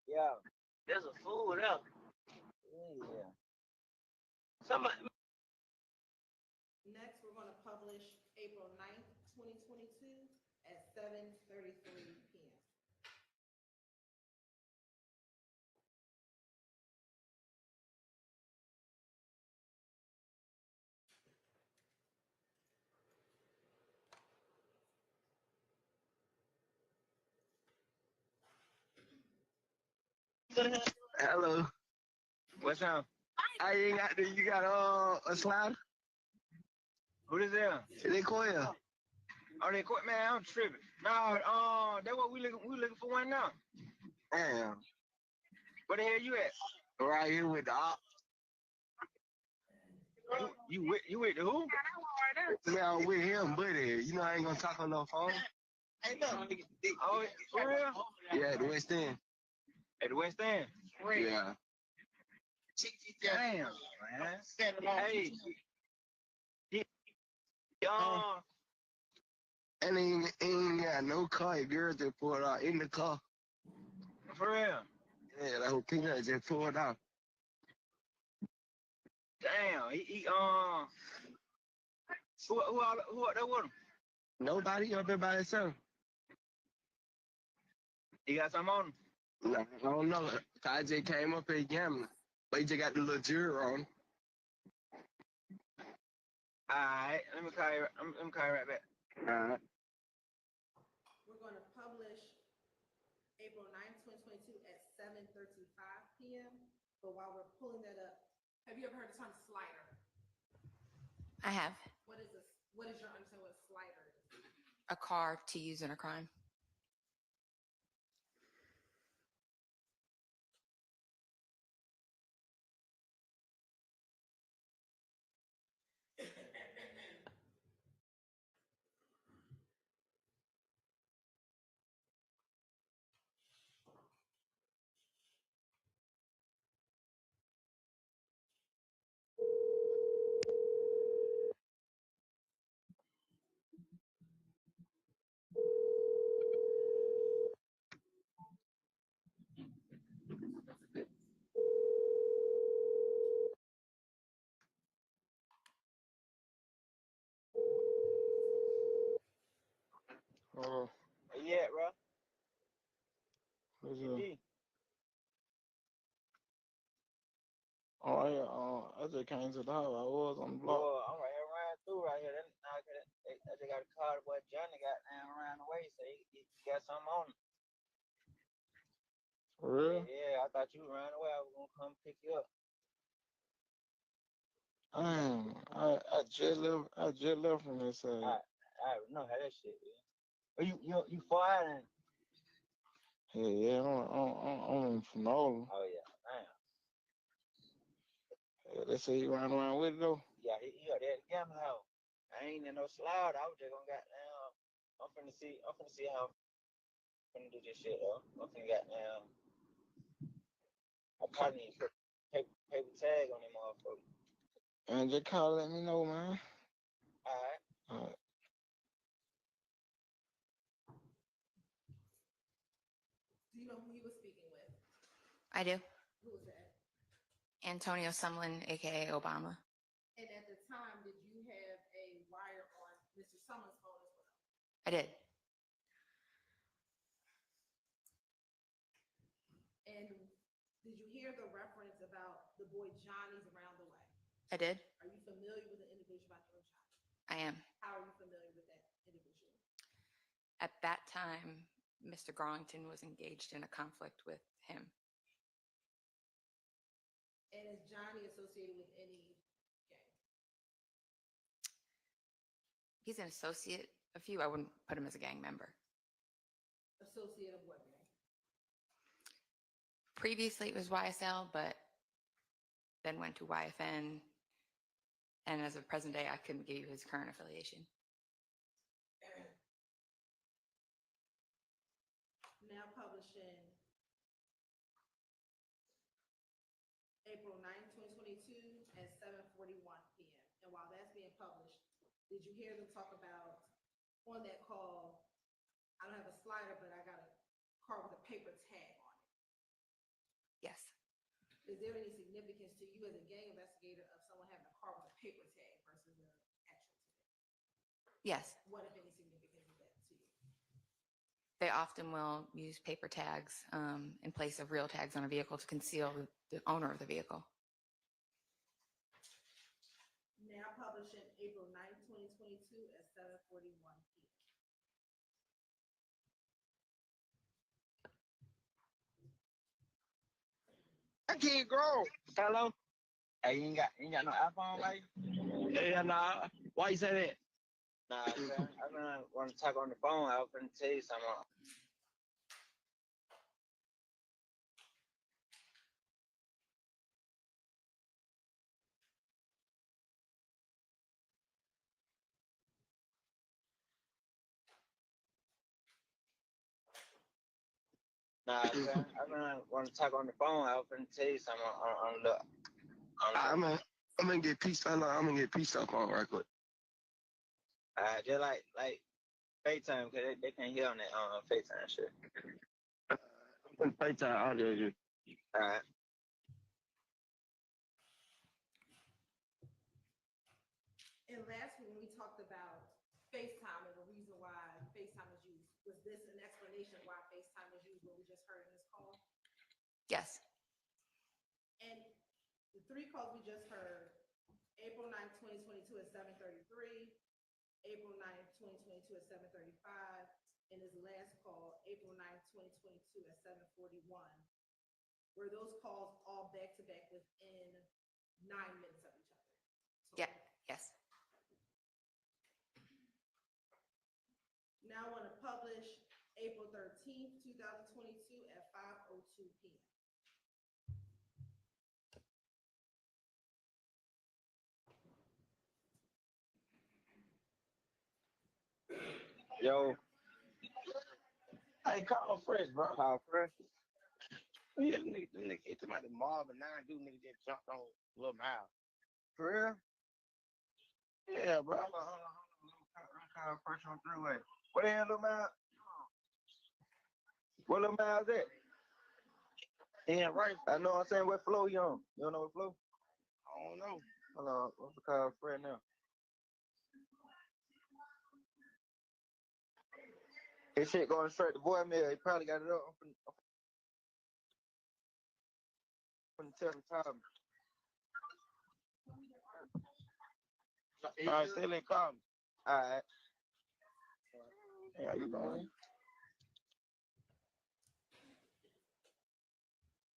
Yeah.
there's a fool there.
Yeah.
Somebody.
Next, we're going to publish April 9th, 2022 at 7:33 p.m.
Hello. What's up? I ain't got the, you got a slide?
Who is there?
They call you.
Oh, they quit, man. I'm tripping. No, that's what we looking for one now.
Damn.
Where the hell you at?
Right here with the op.
You with the who?
Man, I'm with him, buddy. You know I ain't gonna talk on no phone.
Oh, for real?
Yeah, the West End.
At the West End?
Yeah.
Damn, man. Hey.
And ain't got no car. Your girl just pulled out in the car.
For real?
Yeah, that whole thing just pulled out.
Damn. Who out there with him?
Nobody up there by himself.
He got something on him?
Nah, I don't know. I just came up here gambling. But he just got the little jewelry on.
Alright, let me call you right back.
Alright.
We're going to publish April 9th, 2022 at 7:35 p.m. But while we're pulling that up, have you ever heard the term slider?
I have
What is this? What is your understanding what a slider is?
a car to use in a crime.
Oh,
Where you at, bro?
what's
You
up?
D?
Oh, yeah, I just came to the house. I was on the block.
Oh, I'm right here riding through right here. I just got a car. The boy Johnny got down around the way, so he got something on him.
For real?
Yeah, I thought you ran away. I was gonna come pick you up.
I just left from this side.
I know how that shit is. But you far and
Yeah, I'm from Nolan.
oh yeah, damn.
Yeah, they say you ran around with it though.
Yeah, he got that gambling house. I ain't in no slide. I was just gonna get down. I'm finna see how I'm finna do this shit though. I'm finna get down. I probably need to put paper tag on them motherfucker.
And just call, let me know, man.
Alright.
All right.
Do you know who he was speaking with?
I do.
Who was that?
Antonio Sumlin, aka Obama.
And at the time, did you have a wire on Mr. Summer's phone as well?
I did.
And did you hear the reference about the boy Johnny's around the way?
I did.
Are you familiar with the individual by the name of Johnny?
I am.
How are you familiar with that individual?
At that time, Mr. Garlington was engaged in a conflict with him.
And is Johnny associated with any gang?
He's an associate of you. I wouldn't put him as a gang member.
Associate of what gang?
Previously, it was YSL, but then went to YFN. And as of present day, I couldn't give you his current affiliation.
Now publishing April 9th, 2022 at 7:41 p.m. And while that's being published, did you hear them talk about on that call don't have a slider, but I got a car with a paper tag on it.
Yes.
Is there any significance to you as a gang investigator of someone having a car with a paper tag versus an actual tag?
Yes.
What, if any, significance is that to you?
They often will use paper tags in place of real tags on a vehicle to conceal the owner of the vehicle.
Now published in April 9th, 2022 at 7:41 p.m.
I can't grow. Hello? Hey, you ain't got no iPhone, like? Yeah, nah. Why you say that?
Nah, man, I don't want to talk on the phone. I was gonna tell you something. Nah, man, I don't want to talk on the phone. I was gonna tell you something on the.
I'm gonna get pieced up. I'm gonna get pieced up on right quick.
Just like FaceTime, cause they can't hear on that FaceTime shit.
I'm gonna FaceTime audio you.
All right.
And last week when we talked about FaceTime and the reason why FaceTime is used, was this an explanation why FaceTime is used, what we just heard in this call?
Yes.
And the three calls we just heard, April 9th, 2022 at 7:33, April 9th, 2022 at 7:35, and his last call, April 9th, 2022 at 7:41. Were those calls all back to back within 9 minutes of each other?
Yeah. Yes.
Now I want to publish April 13th, 2022 at 5:02 p.m.
Yo,
Hey, call fresh, bro.
call fresh.
Yeah, them nigga hit them at the mob, and 9 dude nigga just jumped on Lil Miles.
For real?
Yeah, bro.
Hold on. I'm calling fresh on three-way. What the hell, Lil Miles? Where Lil Miles at?
Yeah, right.
I know what I'm saying. What flow he on? You don't know what flow?
I don't know.
Hold on. What's the call fresh now? His shit going straight to voicemail. He probably got it up. I'm finna tell him time.
All right, still ain't call me.
All right.
Hey, how you doing?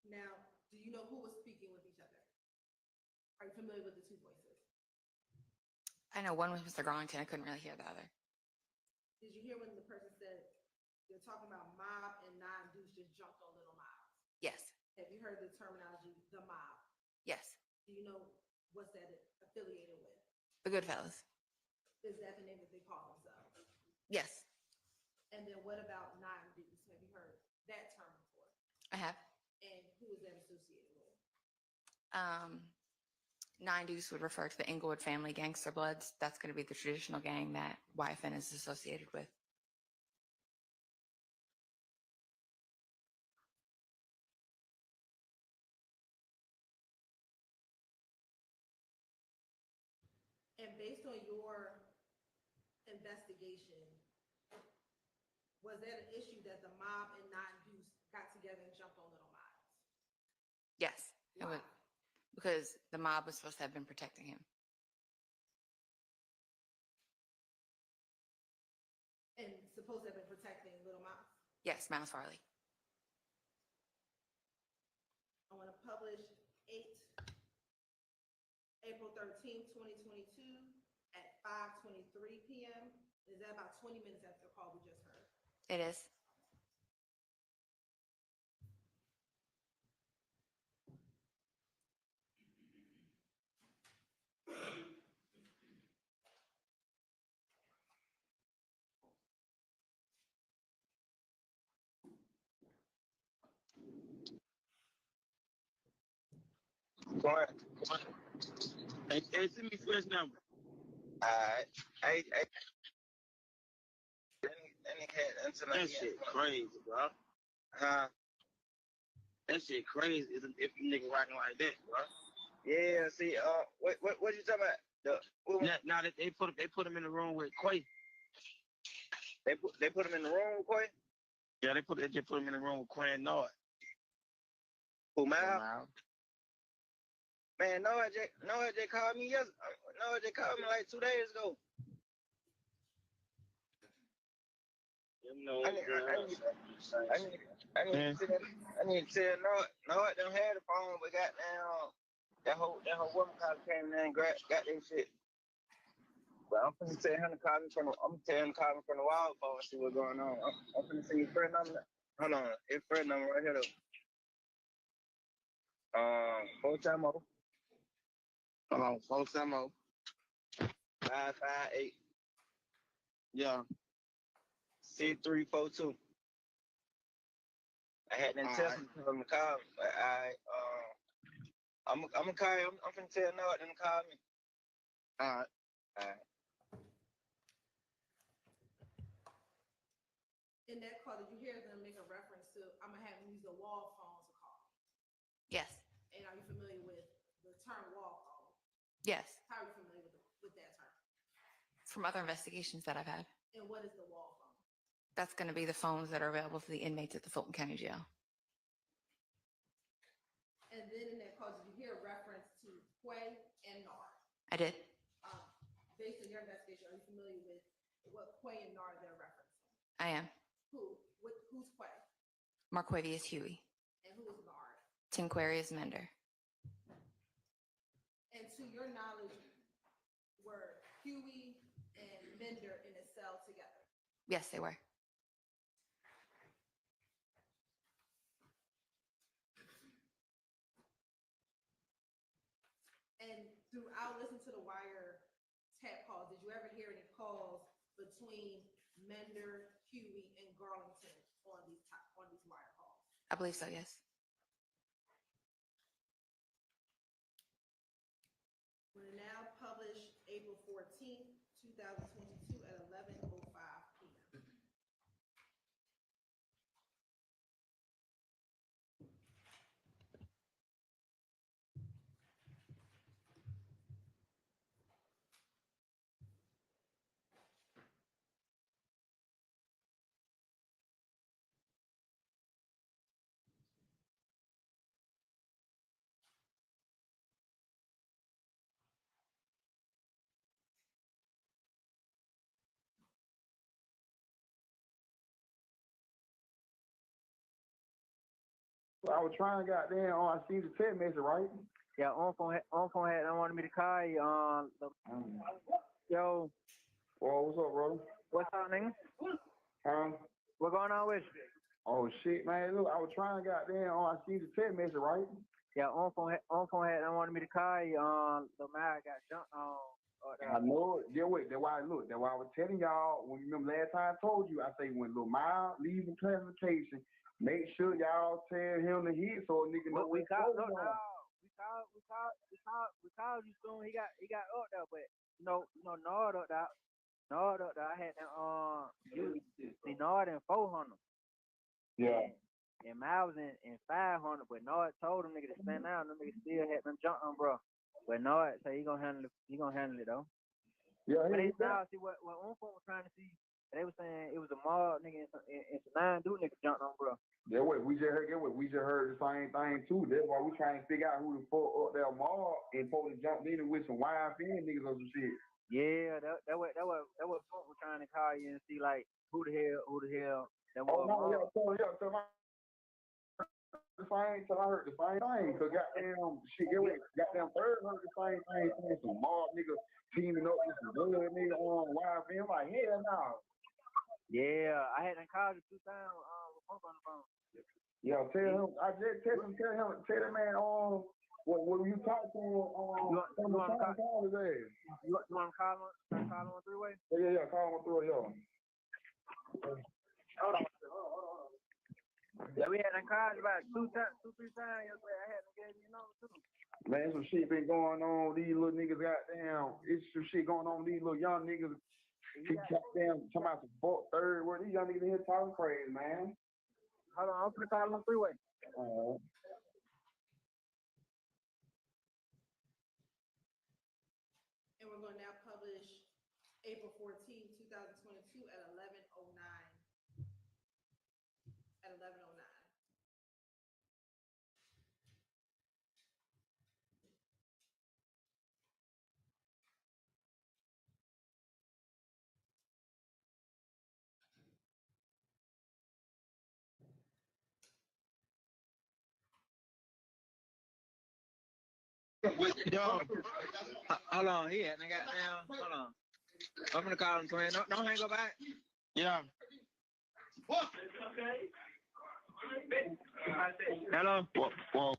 Now, do you know who was speaking with each other? Are you familiar with the two voices?
I know one was Mr. Garlington. I couldn't really hear the other.
Did you hear when the person said they're talking about mob and non-Deuce just jumped on Little Miles?
Yes.
Have you heard the terminology, the mob?
Yes.
Do you know what's that affiliated with?
The Goodfellas.
Is that the name that they call themselves?
Yes.
And then what about non-Deuce? Have you heard that term before?
I have.
And who is that associated with?
9 Deuce would refer to the Inglewood family gangster bloods. That's going to be the traditional gang that YFN is associated with.
And based on your investigation, was that an issue that the mob and non-Deuce got together and jumped on Little Miles?
Yes. It
Why?
would, because the mob was supposed to have been protecting him.
And supposed to have been protecting Little Miles?
Yes, Miles Farley.
I want to publish April 13th, 2022 at 5:23 p.m. Is that about 20 minutes after the call we just heard?
It is.
Go ahead. Hey, send me fresh number.
All right. Hey, That nigga had until
That
like
shit crazy, bro.
huh?
That shit crazy if a nigga rocking like that, bro.
Yeah, see, what you talking about?
Now that they put him in the room with Quay.
They put him in the room with Quay?
Yeah, they just put him in the room with Quay and Nord.
Who, Mal? Man, Noah just called me Noah just called me like 2 days ago.
You know,
I need to tell Noah don't have the phone, but goddamn that whole woman came in and got that shit. But I'm finna tell him to call me from the wild phone and see what's going on. I'm finna see his friend number. Hold on, his friend number right here though. 470.
Hold on, 470.
558.
Yeah.
6342. I had them tell him to call me, but I'm gonna call you. I'm finna tell Noah them to call me.
All right.
In that call, did you hear them make a reference to, I'm gonna have them use the wall phone to call?
Yes.
And are you familiar with the term wall phone?
Yes.
How are you familiar with that term?
From other investigations that I've had.
And what is the wall phone?
That's going to be the phones that are available to the inmates at the Fulton County Jail.
And then in that call, did you hear a reference to Quay and Nard?
I did.
Based on your investigation, are you familiar with what Quay and Nard they're referencing?
I am.
Who's Quay?
Marquavius Huey.
And who is Nard?
Tinquarius Mender.
And to your knowledge, were Huey and Mender in a cell together?
Yes, they were.
And throughout listening to the wire tap calls, did you ever hear any calls between Mender, Huey, and Garlington on these wire calls?
I believe so, yes.
We're now published April 14th, 2022 at 11:05 p.m.
I was trying, goddamn, I seen the text message, right?
Yeah, on phone had wanted me to call you. Yo.
Well, what's up, brother?
What's up, nigga?
Huh?
What going on with you?
Oh shit, man! Look, I was trying, goddamn, I seen the text message, right?
Yeah, on phone had wanted me to call you. The man got jumped on.
I know it. Yeah, wait. That's why I was telling y'all. When you remember last time I told you, I say when Lil Miles leaves the classification, make sure y'all tell him to hit so a nigga know.
We called you soon. He got up there, but Nord up there. I had them see Nord in 400.
Yeah.
And Miles in 500, but Nord told them niggas to stand down. Them niggas still had them jump on, bro. But Nord say he gonna handle it though.
Yeah.
But they now see what Unfo was trying to see. They were saying it was a mob nigga and some 9 dude niggas jumped on, bro.
Yeah, we just heard the same thing too. That's why we trying to figure out who the fuck up there mob and supposed to jump in with some YFN niggas or some shit.
Yeah, that what Funk was trying to call you and see like who the hell that was.
Till I heard the same thing. Cause goddamn shit, goddamn third heard the same thing. Some mob niggas teaming up with some blood nigga on YFN. I'm like, hell no.
Yeah, I had to call you 2 times with Funk on the phone.
Yeah, tell him. I just tell that man when you talk to him
you want to call his ass. You want to call him on 3-way?
Yeah, call him on 3-way, yeah.
Hold on. Yeah, we had to call about 2-3 times yesterday. I had to get you number too.
Man, some shit been going on. These little niggas, goddamn, it's some shit going on. These little young niggas He goddamn talking about some fourth, third word. These young niggas in here talking crazy, man.
Hold on, I'm finna call him on freeway.
And we're going to now publish April 14, 2022 at 11:09. At 11:09.
Yo, hold on, he had got down. Hold on. I'm gonna call him twin. Don't hang up back. Yeah. Hello.
Whoa.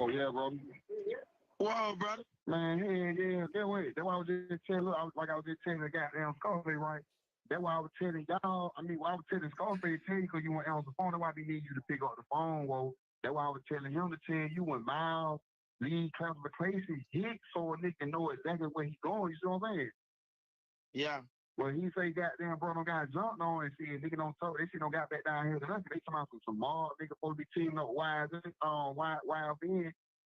Oh yeah, bro.
Whoa, brother.
Man, yeah. Wait. That's why I was just telling. Look, I was just telling the goddamn Scarface, right? That's why I was telling y'all. I mean, why I was telling Scarface tell you because you weren't answer the phone. That's why we need you to pick up the phone, whoa. That's why I was telling him to tell you when Miles lead classification hit so a nigga know exactly where he's going. You see what I'm saying?
Yeah.
Well, he say goddamn bro, don't got jumped on and shit. Nigga don't talk. They shit don't got back down here to nothing. They talking about some mob. Nigga supposed to be teaming up YSL.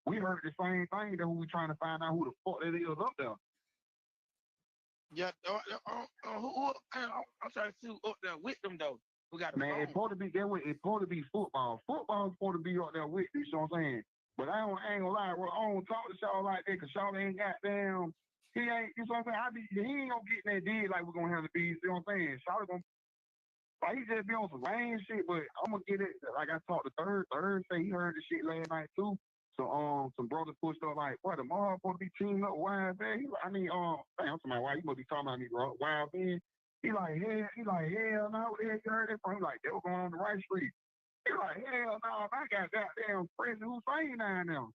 We heard the same thing that we trying to find out who the fuck that is up there.
Yeah. I'm trying to see who up there with them though. Who got the
Man,
phone?
it's supposed to be that way. It's supposed to be football. Football's supposed to be up there with you. You know what I'm saying? But I ain't gonna lie, bro. I don't talk to Shaw like that because Shaw ain't goddamn. He ain't. You know what I'm saying? He ain't gonna get in that deal like we're gonna have the bees. You know what I'm saying? Shaw gonna. Like he just be on some lame shit, but I'm gonna get it. Like I talked to Third say he heard the shit last night too. So some brothers pushed up like, what, tomorrow supposed to be teaming up wild man. I'm talking about why you must be talking about me, bro. Wild man. He like, hell no, what the heck you heard that from? He like, they were going on the right street. He like, hell no, I got goddamn President Hussein down there.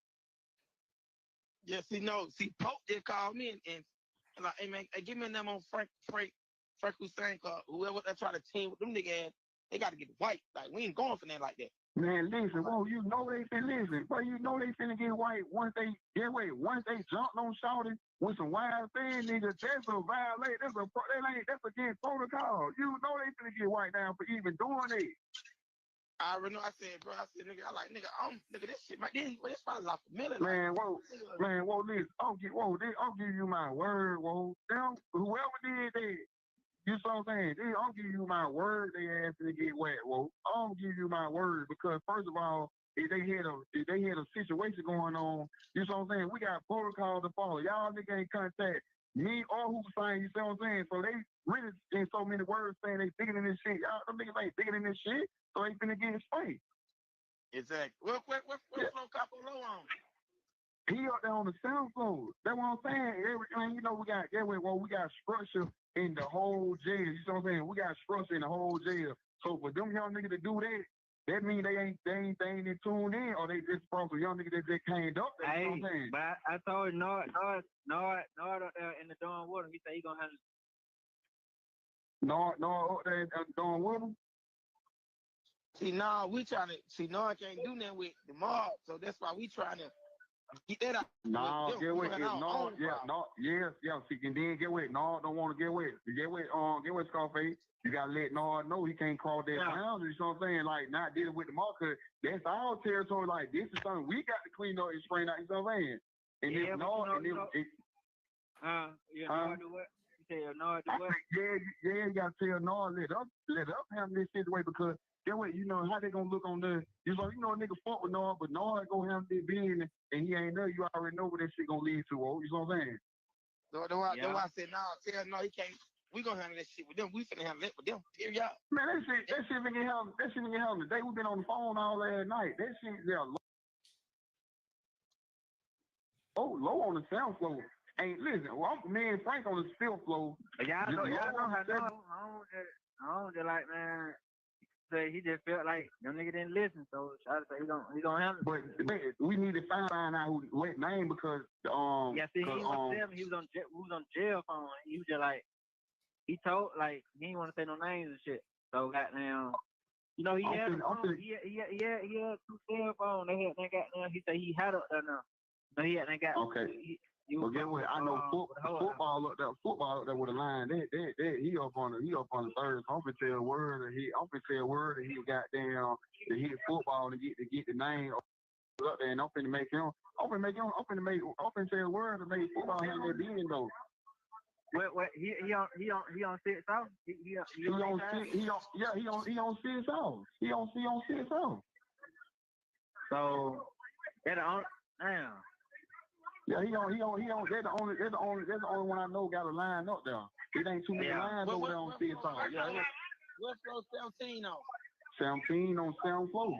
Yeah, see, Pope just called me and like, hey man, hey, give me a number on Frank Hussein, cause whoever that try to team with them niggas, they gotta get white. Like we ain't going for that like that.
Man, listen, whoa, you know they finna get white once they jumped on Shawty with some wild fan niggas. That's a violation. That's against protocol. You know they finna get white down for even doing it.
I already know. I said, nigga, this shit, this probably like a million.
Man, whoa, listen, I'll give you my word, whoa. Them, whoever did that, you know what I'm saying? I'll give you my word. They asked to get wet, whoa. I'll give you my word because first of all, if they had a situation going on, you know what I'm saying? We got protocol to follow. Y'all niggas ain't contact me or Hussein. You see what I'm saying? So they really in so many words saying they bigger than this shit. Y'all them niggas ain't bigger than this shit. So they finna get spanked.
Exactly. What flow Capo Low on?
He up there on the south floor. That's what I'm saying. You know, we got structure in the whole jail. You know what I'm saying? We got structure in the whole jail. So for them young niggas to do that means they ain't tuned in or they just from some young niggas that just came up there.
Hey,
you know what I'm saying?
but I told Nord up there in the dorm with him. He said he gonna handle
Nord up there doing with him.
See, Nord can't do nothing with the mob, so that's why we trying to get that out.
No, get away. See, and then get away. Nord don't want to get away. Get away, Scarface. You gotta let Nord know he can't cross that boundary. You know what I'm saying? Like not dealing with the mob, cause that's our territory. Like this is something we got to clean up and straighten out. You know what I'm saying? And
yeah,
if Nord,
Nord do what? You say Nord do what?
You gotta tell Nord let us handle this situation because. You know how they gonna look on the a nigga fuck with Nord, but Nord gonna have this business and he ain't there. You already know where that shit gonna lead to, oh. You know what I'm saying?
That's why I said no, he can't. We gonna handle that shit with them. We finna handle it with them. Period.
Man, that shit been getting held. That shit been getting held today. We been on the phone all last night. That shit low on the sound floor. Hey, listen, me and Frank on the still floor.
Y'all know how I don't just like, man. Say he just felt like them nigga didn't listen, so I say he gonna handle it.
But we need to find out what name because
he was on jail phone. He was just like he told like he didn't want to say no names and shit. So goddamn, he had a phone. He had two cell phones. They goddamn. He said he had up there now. So he had got
But get what? I know football up there with a line. He up on the third. I'm finna tell word that he got down to hit football to get the name up there, and I'm finna tell word to make football have that being though.
What he on 6 off? He on
6 off. He on 6 off.
So that on damn.
Yeah, he on. That's the only one I know got a line up there. It ain't too many lines over there on 6 off. Yeah.
What floor 17 on?
17 on 7th floor.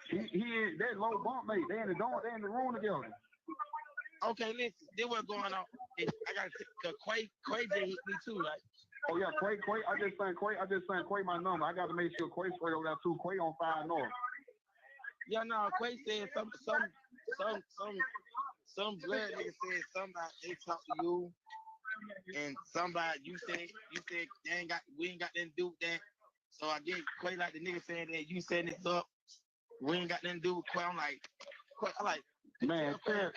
He that low bump mate. They in the room together.
Okay, listen. Then what's going on? I got to Quay just hit me too, right?
Oh yeah, Quay. I just sent Quay my number. I got to make sure Quay straight over there too. Quay on 5 North.
Yeah, no. Quay said some blood nigga said somebody they talked to you, and somebody you said we ain't got nothing to do with that. So I get Quay like the nigga saying that you setting this up. We ain't got nothing to do with Quay. I'm like,
man, tell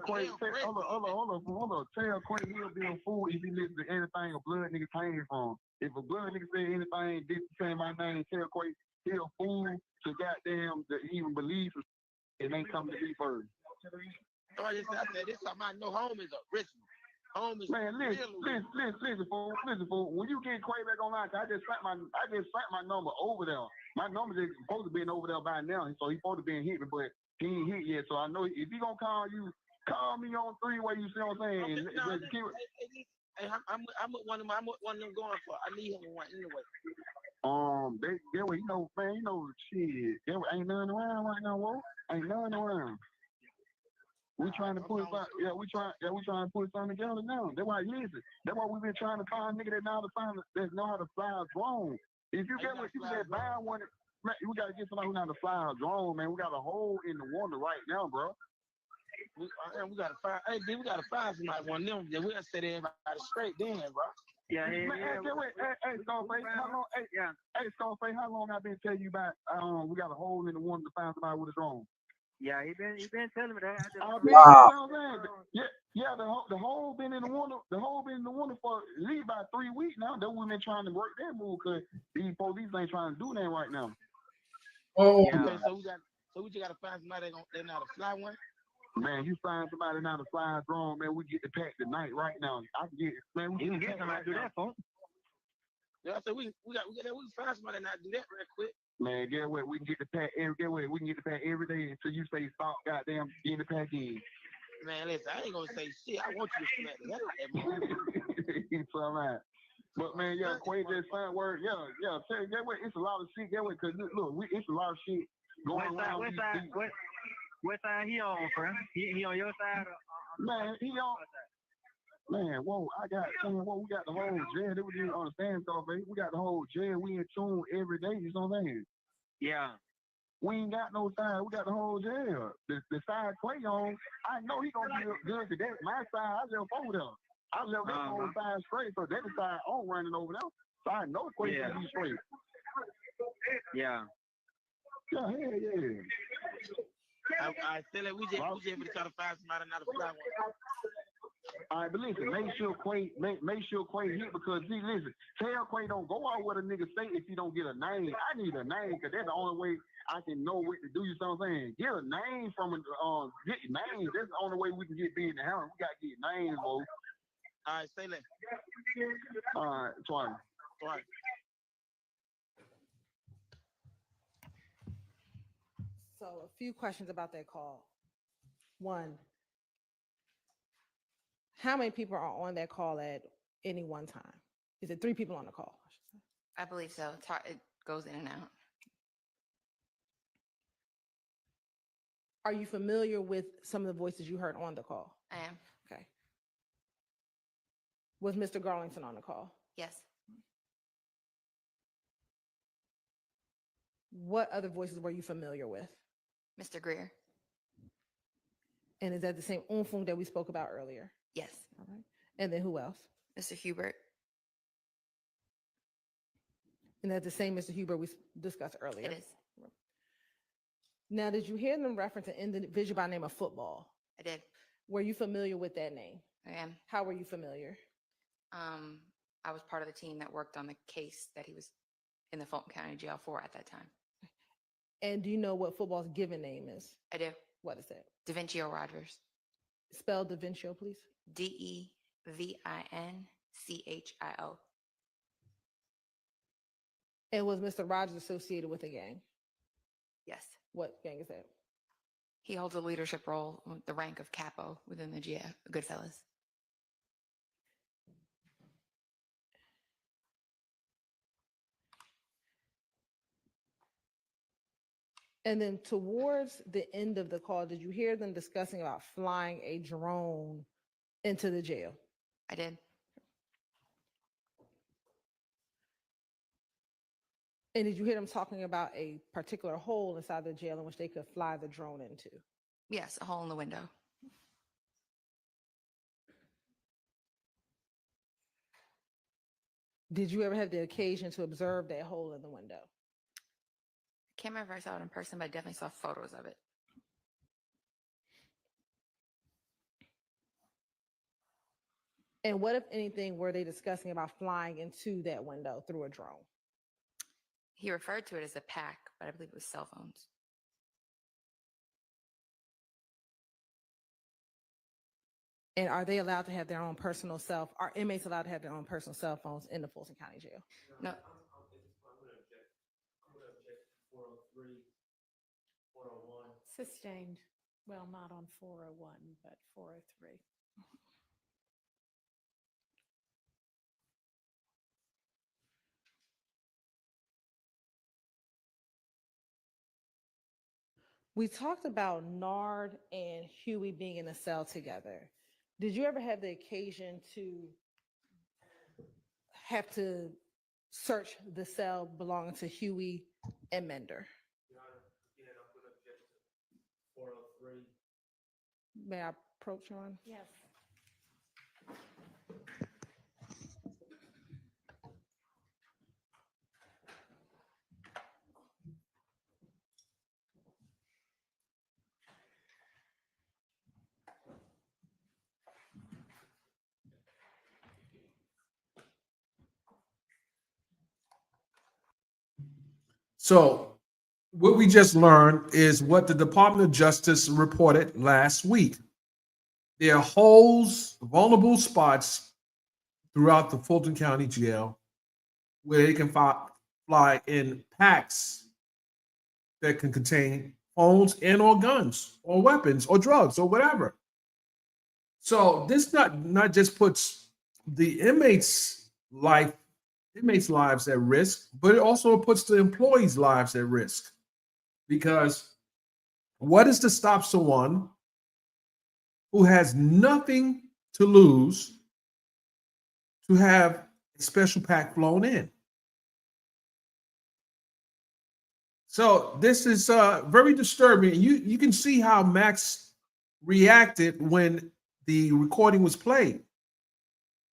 Quay, hold on. Tell Quay he'll be a fool if he listen to anything a blood nigga came from. If a blood nigga say anything, didn't say my name, tell Quay he'll a fool to goddamn to even believe it ain't coming to me first.
So I said this time I know home is a ritual. Home is
man, listen, fool. When you get Quay back online, I just sent my number over there. My number is supposed to be over there by now, so he's supposed to be hit me, but he ain't hit yet. So I know if he gonna call you, call me on 3-way. You see what I'm saying?
Okay, I'm with one of them going for. I need him one anyway.
Shit. Ain't nothing around right now, whoa. Ain't nothing around. We trying to put we trying to put something together now. That's why we've been trying to find a nigga that know how to fly a drone. If you get with people that buy one, man, we gotta get somebody who know how to fly a drone, man. We got a hole in the water right now, bro.
We gotta find somebody one of them that we'll set everybody straight then, bro.
Yeah,
Hey, Scarface, how long I been telling you about we got a hole in the water to find somebody with a drone?
Yeah, he been telling me that.
The hole been in the water. The hole been in the water for at least about 3 weeks now. That we've been trying to work that move because these police ain't trying to do that right now.
Oh,
yeah. Okay, so we just gotta find somebody that know how to fly one.
Man, you find somebody now to fly a drone, man. We get the pack tonight right now. I can get, man.
You can get somebody to do that, folks.
Yeah, I said we can find somebody not do that real quick.
Man, get what? We can get the pack every day until you say stop, goddamn, getting the pack in.
Man, listen, I ain't gonna say shit. I want you to smack the hell out of that man.
It's all right. But man, yeah, Quay just signed word. Yeah. Tell you, get what? It's a lot of shit. Get what? Cause look, it's a lot of shit going around.
What side he on, friend? He on your side?
Man, he on. Man, whoa, we got the whole jail. They didn't understand stuff, baby. We got the whole jail. We in tune every day, you know what I'm saying?
Yeah.
We ain't got no side. We got the whole jail. The side Quay on, I know he gonna be good to that. My side, I left over there. I left that whole side straight, so that side I'm running over there. So I know Quay can be straight.
Yeah.
Yeah, yeah.
I still we just able to try to find somebody not to fly one.
All right, but listen, make sure Quay hit because tell Quay don't go out with a nigga say if you don't get a name. I need a name because that's the only way I can know what to do. You know what I'm saying? Get a name from get names. That's the only way we can get big in the house. We gotta get names, bro.
All right, say that.
All right, twice.
So a few questions about that call. One, how many people are on that call at any one time? Is it 3 people on the call?
I believe so. It goes in and out.
Are you familiar with some of the voices you heard on the call?
I am.
Okay. Was Mr. Garlington on the call?
Yes.
What other voices were you familiar with?
Mr. Greer.
And is that the same Unfung that we spoke about earlier?
Yes.
All right. And then who else?
Mr. Hubert.
And that's the same Mr. Hubert we discussed earlier?
It is.
Now, did you hear them reference an individual by the name of Football?
I did.
Were you familiar with that name?
I am.
How were you familiar?
I was part of the team that worked on the case that he was in the Fulton County Jail for at that time.
And do you know what football's given name is?
I do.
What is that?
DaVincio Rogers.
Spell DaVincio, please.
DeVincio.
And was Mr. Rogers associated with a gang?
Yes.
What gang is that?
He holds a leadership role, the rank of capo within the Goodfellas.
And then towards the end of the call, did you hear them discussing about flying a drone into the jail?
I did.
And did you hear them talking about a particular hole inside the jail in which they could fly the drone into?
Yes, a hole in the window.
Did you ever have the occasion to observe that hole in the window?
I can't remember if I saw it in person, but I definitely saw photos of it.
And what, if anything, were they discussing about flying into that window through a drone?
He referred to it as a pack, but I believe it was cell phones.
And are they allowed to have their own personal are inmates allowed to have their own personal cell phones in the Fulton County Jail?
No.
Sustained. Well, not on 401, but 403.
We talked about Nard and Huey being in a cell together. Did you ever have the occasion to have to search the cell belonging to Huey and Mender? May I approach, Your Honor?
Yes.
So what we just learned is what the Department of Justice reported last week. There are holes, vulnerable spots throughout the Fulton County Jail where they can fly in packs that can contain phones and or guns or weapons or drugs or whatever. So this not just puts the inmates' lives at risk, but it also puts the employees' lives at risk. Because what is to stop someone who has nothing to lose to have a special pack flown in? So this is very disturbing. You can see how Max reacted when the recording was played.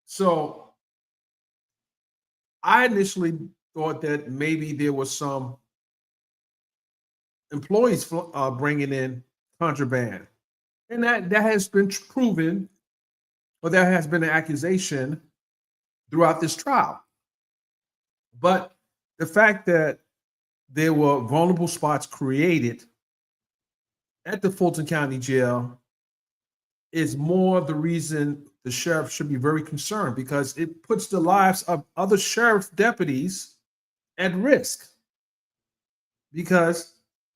So I initially thought that maybe there was some employees bringing in contraband, and that has been proven, or there has been an accusation throughout this trial. But the fact that there were vulnerable spots created at the Fulton County Jail is more the reason the sheriff should be very concerned, because it puts the lives of other sheriff deputies at risk. Because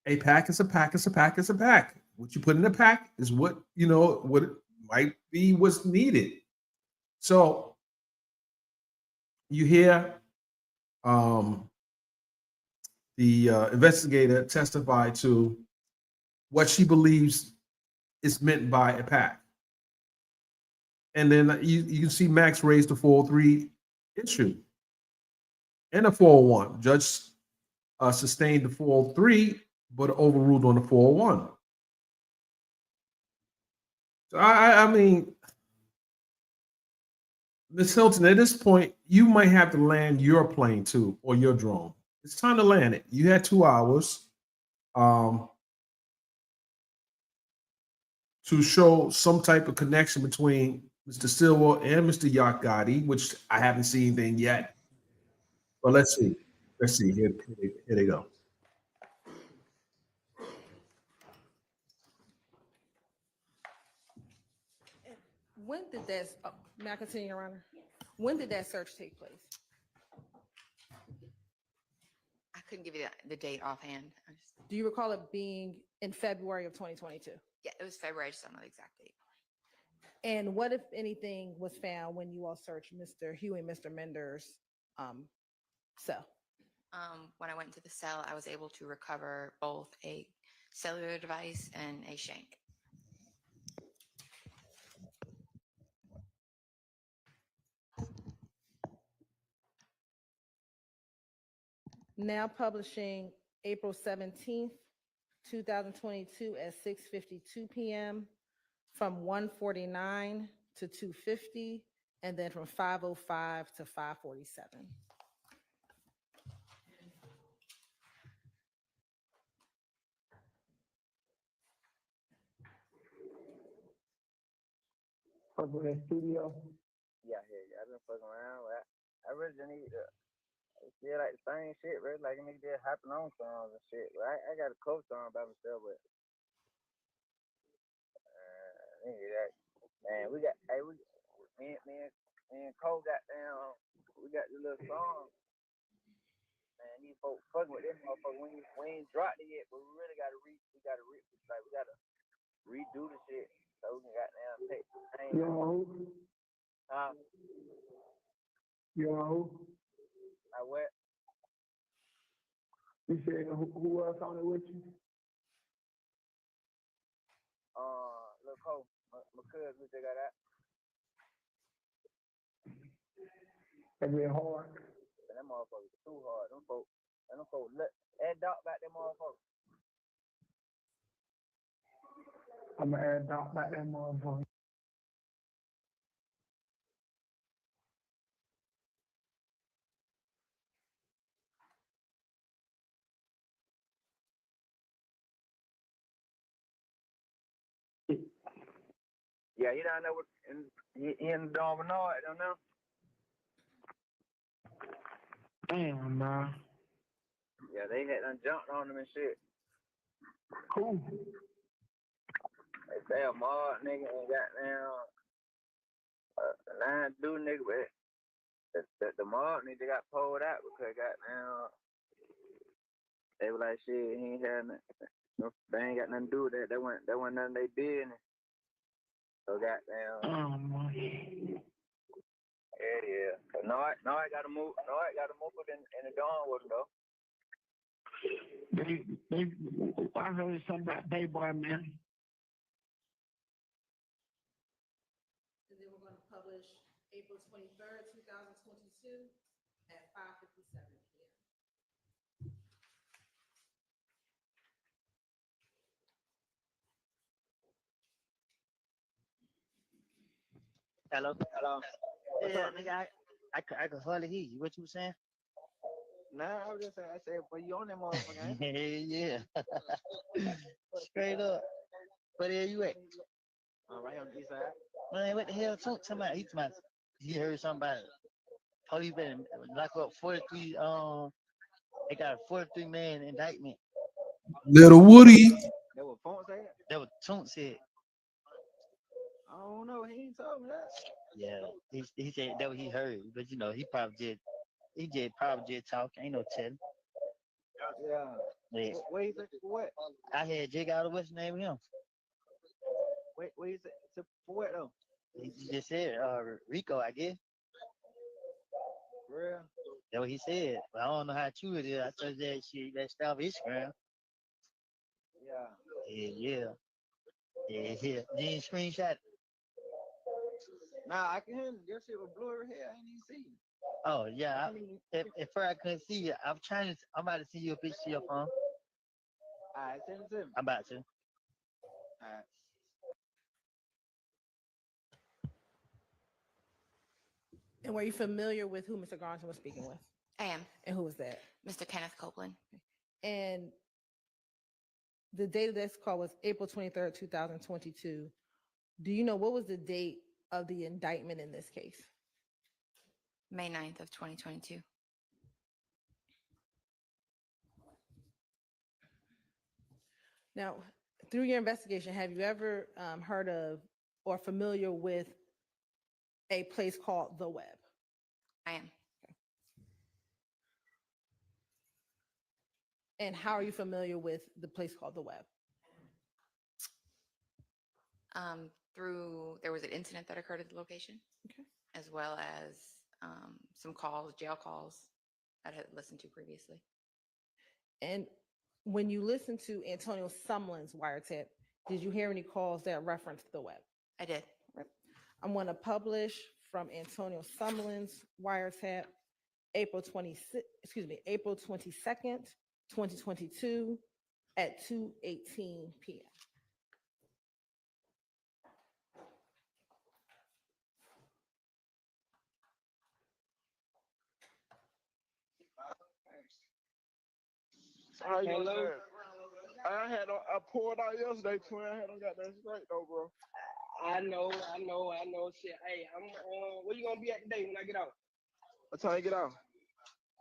a pack is a pack is a pack is a pack. What you put in a pack is what what might be what's needed. So you hear the investigator testify to what she believes is meant by a pack. And then you can see Max raise the 403 issue and the 401. Judge sustained the 403, but overruled on the 401. So I mean, Ms. Hilton, at this point, you might have to land your plane too, or your drone. It's time to land it. You had 2 hours to show some type of connection between Mr. Stillwell and Mr. Yacht Gotti, which I haven't seen anything yet. But let's see. Let's see. Here they go.
When did that, may I continue, Your Honor? When did that search take place?
I couldn't give you the date offhand.
Do you recall it being in February of 2022?
Yeah, it was February. I just don't know the exact date.
And what, if anything, was found when you all searched Mr. Hugh and Mr. Mender's cell?
When I went into the cell, I was able to recover both a cellular device and a shank.
Now publishing April 17th, 2022 at 6:52 p.m. from 1:49 to 2:50, and then from 5:05 to 5:47.
Fuck with that studio.
Yeah, I've been fucking around. I really just need to. It's still like the same shit, bro. Like a nigga just hopping on songs and shit. But I got a coach song by myself, but nigga, that man, we got me and Cole got down. We got the little song. Man, these folks fucking with this motherfucker. We ain't dropped it yet, but we really gotta redo the shit so we can got down take.
Yo, yo.
I what?
You said who else on it with you?
Lil Cole, my cousin, we just got that.
That been hard.
That motherfucker too hard. Them folks, look, that dog back that motherfucker.
I'm gonna add Doc back that motherfucker.
Yeah, you don't know what in Don Bernard, I don't know.
Damn, man.
Yeah, they had done jumped on them and shit.
Cool.
They say a Mard nigga ain't got down line do nigga, but the Mard nigga got pulled out because got down. They were like shit, he ain't had nothing. They ain't got nothing to do with that. That wasn't nothing they did. So got down. Yeah. But no, I gotta move. No, I gotta move it in the dawn with them though.
I heard something about Dayboy, man.
And then we're going to publish April 23rd, 2022 at 5:57 p.m.
Hello.
Yeah,
Nigga, I could hardly hear you. What you was saying?
Nah, I was just saying, I said, well, you on that motherfucker, ain't
Yeah. Straight up. Where the hell you at?
right on the east side.
Man, what the hell talking about? He heard somebody. Police been lock up 43, they got a 43 man indictment.
Little Woody.
That what Font said?
That what Toont said.
I don't know, he ain't told me that.
Yeah. He said that what he heard. But you know, he probably just talk. Ain't no telling.
Yeah.
Yeah.
Where he said for what?
I had Jake out of what's the name of him?
Where he said for what though?
He just said Rico, I guess.
For real?
That's what he said. But I don't know how true it is. I told that shit, that stuff Instagram.
Yeah.
Yeah. You ain't screenshot it.
Nah, I can hear him. Your shit was blurry here. I ain't even see you.
Oh yeah. If I couldn't see you, I'm about to send you a picture of your phone.
Alright, send it to me.
I'm about to.
Alright.
And were you familiar with who Mr. Garnson was speaking with?
I am.
And who was that?
Mr. Kenneth Copeland.
And the date of this call was April 23rd, 2022. Do you know what was the date of the indictment in this case?
May 9th of 2022.
Now, through your investigation, have you ever heard of or familiar with a place called The Web?
I am.
And how are you familiar with the place called The Web?
There was an incident that occurred at the location,
Okay.
as well as some calls, jail calls that I had listened to previously.
And when you listened to Antonio Sumlin's wiretap, did you hear any calls that referenced The Web?
I did.
I'm going to publish from Antonio Sumlin's wiretap, April 22nd, 2022 at 2:18 p.m.
How you
Hello?
doing? I poured out yesterday, twin. I had got that straight though, bro.
I know. Shit. Hey, I'm where you gonna be at today when I get out?
What time you get out?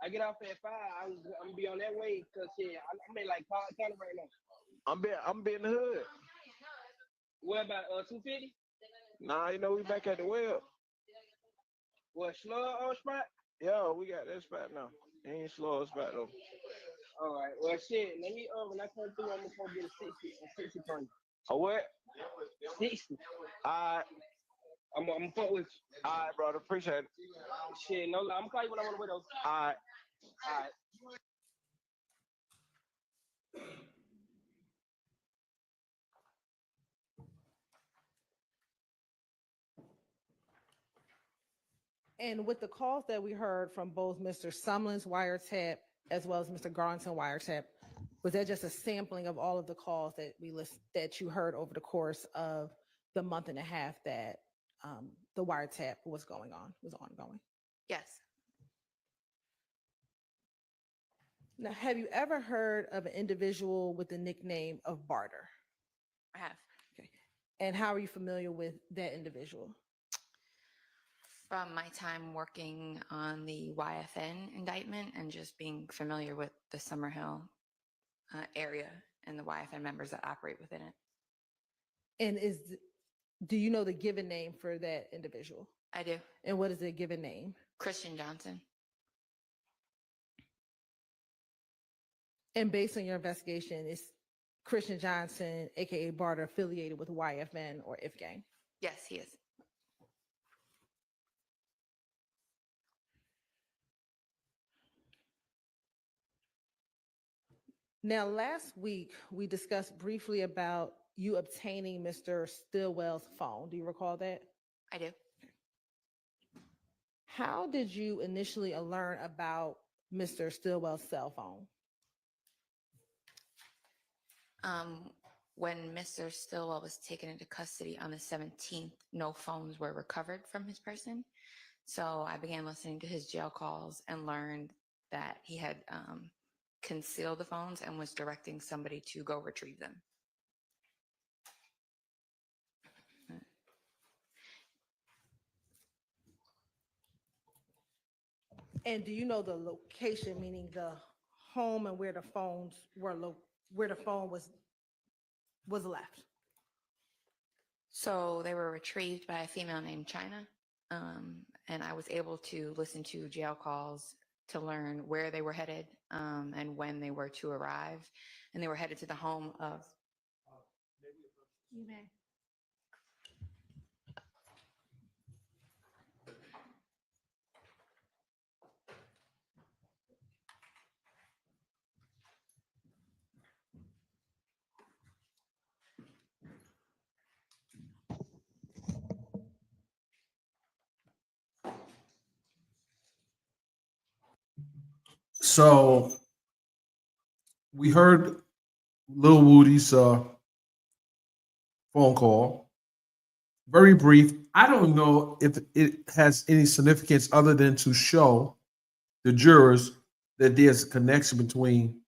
I get off at 5. I'm gonna be on that way because shit, I'm in like Clark County right now.
I'm in the hood.
What about 250?
Nah, you know we back at the well.
What slow spot?
Yeah, we got that spot now. Ain't slow spot though.
All right. Well, shit. Let me when I come through, I'm gonna go get a 60 from you.
A what?
60.
Alright.
I'm gonna fuck with you.
Alright, brother. Appreciate it.
Shit, no, I'm gonna call you when I'm on the way though.
Alright.
All right.
And with the calls that we heard from both Mr. Sumlin's wiretap as well as Mr. Garlington wiretap, was that just a sampling of all of the calls that you heard over the course of the month and a half that the wiretap was ongoing?
Yes.
Now, have you ever heard of an individual with the nickname of Barter?
I have.
Okay. And how are you familiar with that individual?
From my time working on the YFN indictment and just being familiar with the Summerhill area and the YFN members that operate within it.
And do you know the given name for that individual?
I do.
And what is the given name?
Christian Johnson.
And based on your investigation, is Christian Johnson, aka Barter, affiliated with YFN or IFGang?
Yes, he is.
Now, last week, we discussed briefly about you obtaining Mr. Stillwell's phone. Do you recall that?
I do.
How did you initially learn about Mr. Stillwell's cell phone?
When Mr. Stillwell was taken into custody on the 17th, no phones were recovered from his person. So I began listening to his jail calls and learned that he had concealed the phones and was directing somebody to go retrieve them.
And do you know the location, meaning the home and where the phones were, where the phone was left?
So they were retrieved by a female named China. And I was able to listen to jail calls to learn where they were headed and when they were to arrive. And they were headed to the home of.
You may.
So we heard Lil Woody's phone call. Very brief. I don't know if it has any significance other than to show the jurors that there's a connection between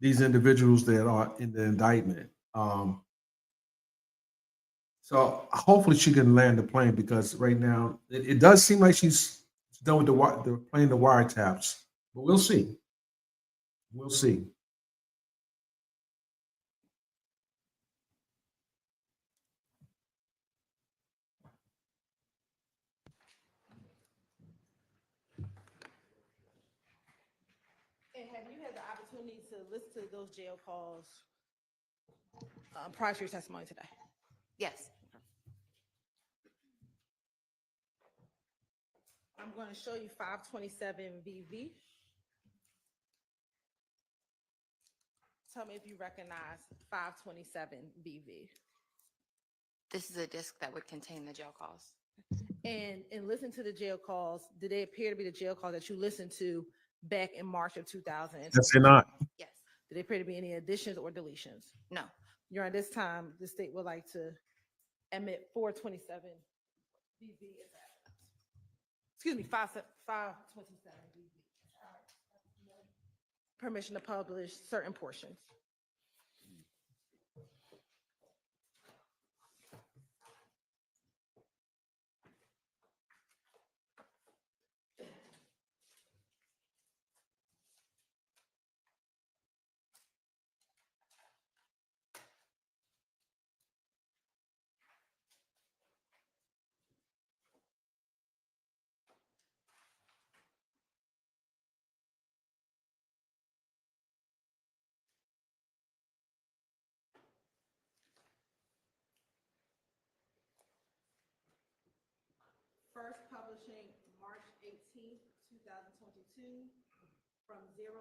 these individuals that are in the indictment. So hopefully she can land the plane because right now it does seem like she's done with the playing the wiretaps, but we'll see. We'll see.
And have you had the opportunity to listen to those jail calls prior to your testimony today?
Yes.
I'm going to show you 527 BV. Tell me if you recognize 527 BV.
This is a disc that would contain the jail calls.
And listen to the jail calls. Did they appear to be the jail calls that you listened to back in March of 2020?
Yes, they're not.
Yes.
Did they appear to be any additions or deletions?
No.
During this time, the state would like to admit 427 BV as evidence. Excuse me, 527 BV. Permission to publish certain portions. First publishing March 18th, 2022, from 00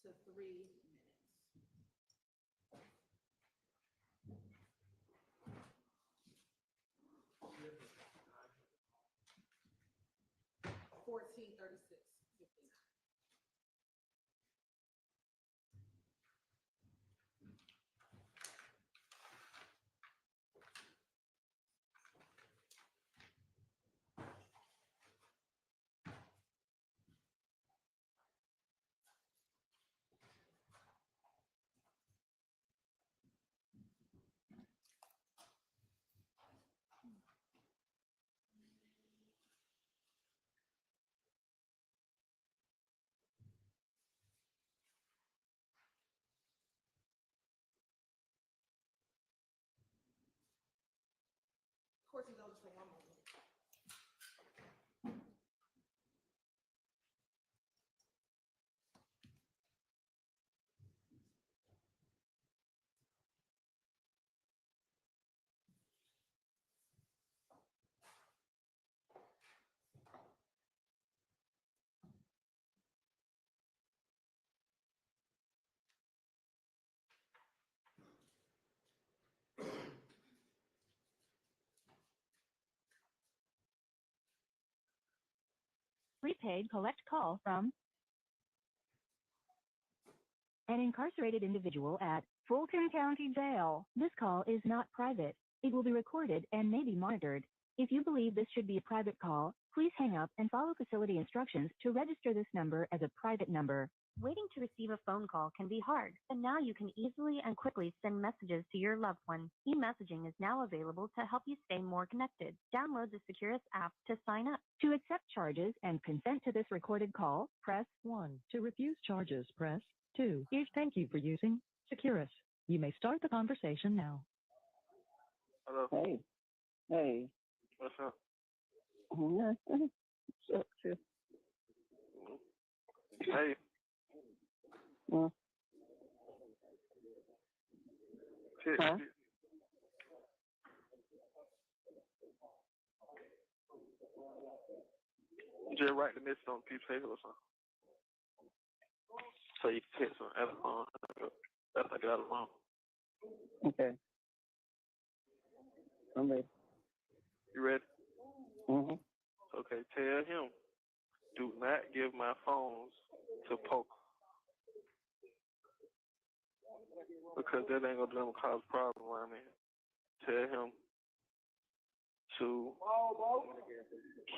to 3 minutes. 14:36:59. Court is over for 1 moment.
Prepaid collect call from an incarcerated individual at Fulton County Jail. This call is not private. It will be recorded and may be monitored. If you believe this should be a private call, please hang up and follow facility instructions to register this number as a private number.
Waiting to receive a phone call can be hard, but now you can easily and quickly send messages to your loved one. E-messaging is now available to help you stay more connected. Download the Securus app to sign up.
To accept charges and consent to this recorded call, press 1. To refuse charges, press 2. Thank you for using Securus. You may start the conversation now.
Hello.
Hey. Hey.
What's up?
Nothing. What's up, Chip?
Hey. Shit.
Huh?
Just write the message on a piece of paper or something. So you can text on the phone. That's I got along.
Okay. I'm ready.
You ready?
Mm-hmm.
Okay, tell him, do not give my phones to Poker. Because that ain't gonna cause a problem around here. Tell him to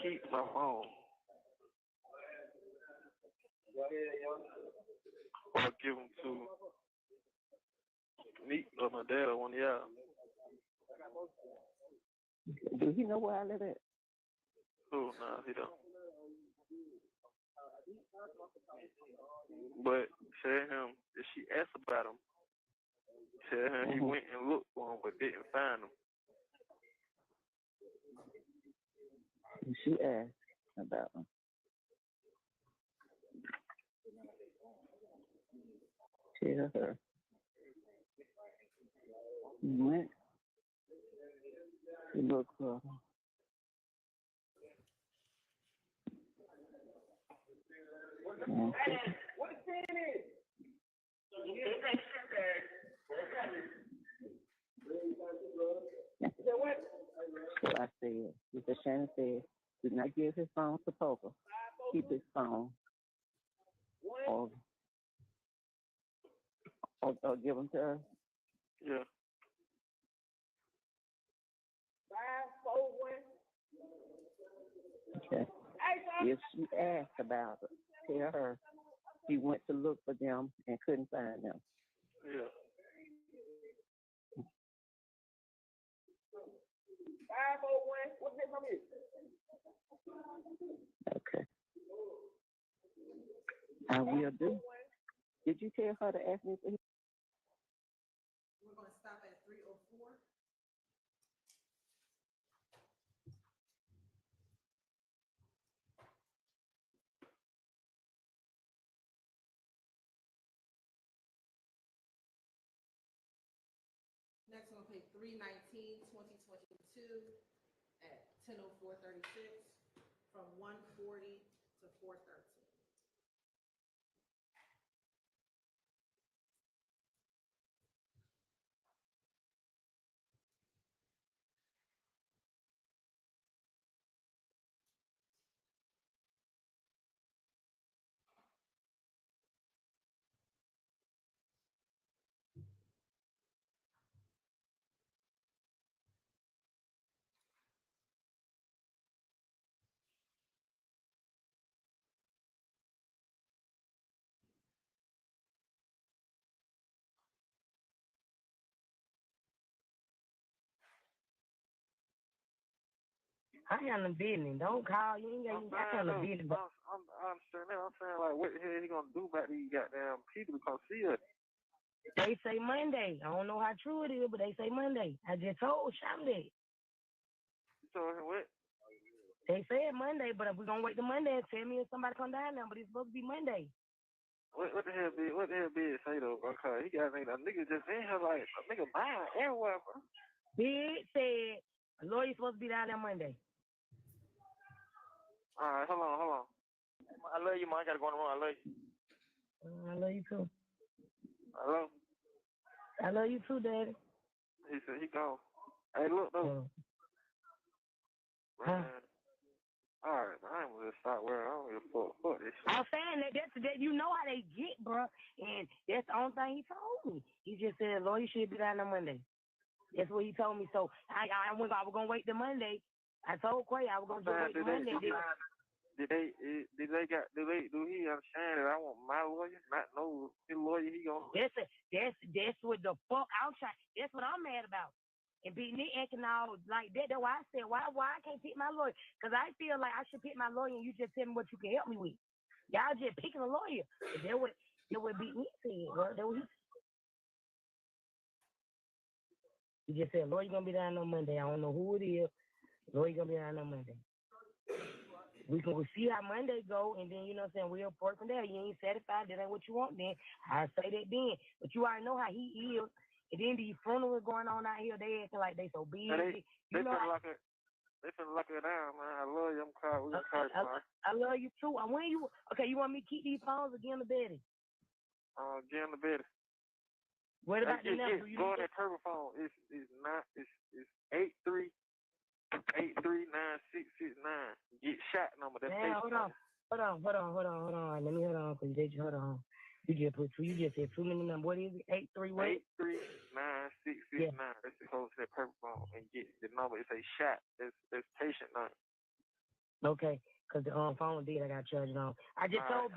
keep my phone. or give them to me or my dad or one of y'all.
Do he know where I live at?
Oh, nah, he don't. But tell him, if she asks about him, tell him he went and looked for him but didn't find him.
She asked about him. Tell her. He went to look for him. So I said, Mr. Shannon said, do not give his phone to Poker. Keep his phone. Or give him to her.
Yeah.
541.
Okay. If she asked about it, tell her he went to look for them and couldn't find them.
Yeah.
541. What's this number?
Okay. I will do. Did you tell her to ask me for him?
We're going to stop at 304. Next, we're going to pay 3/19/2022 at 10:04:36 from 1:40 to 4:13.
I handle business. Don't call. You ain't got I handle business.
I'm understand that. I'm saying, like, what the hell he gonna do about these goddamn people to come see us?
They say Monday. I don't know how true it is, but they say Monday. I just told Sham that.
You told him what?
They said Monday, but if we're gonna wait till Monday and tell me if somebody come down there, but it's supposed to be Monday.
What the hell big say though, bro? Cause he got a nigga just in here like a nigga buying everywhere, bro.
Big said a lawyer's supposed to be down there Monday.
All right, hold on. I love you, man. I gotta go on the road. I love you.
I love you too.
Hello?
I love you too, Daddy.
He said he gone. Hey, look though. Man. All right, man. I ain't gonna stop worrying. I don't give a fuck this shit.
I'm saying that you know how they get, bro. And that's the only thing he told me. He just said, Lord, you should be down on Monday. That's what he told me. So I was gonna wait till Monday. I told Quay I was gonna wait till Monday.
Do he understand that I want my lawyer, not no his lawyer? He gonna.
That's what the fuck I'm trying. That's what I'm mad about. And be acting all like that. That's why I said, why I can't pick my lawyer? Because I feel like I should pick my lawyer and you just tell me what you can help me with. Y'all just picking a lawyer. But that would be me saying, bro. That what he just said, lawyer gonna be down on Monday. I don't know who it is. Lawyer gonna be down on Monday. We'll see how Monday go, and then, you know what I'm saying, we'll work from there. You ain't satisfied, that ain't what you want, then I say that then. But you already know how he is. And then these funerals going on out here, they acting like they so busy.
They finna lock it down, man. I love you. We're gonna call you tomorrow.
I love you too. You want me to keep these phones or get on the bed?
Get on the bed.
What about the number?
Go on that purple phone. It's 839669. Get shot number. That's
hold on. Let me hold on, cause they just hold on. You just said too many numbers. What is it? 83 what?
839669. Yeah. That's the code to that purple phone and get the number. It's a shot. That's patient number.
Okay, cause the phone did. I got charged on. I just told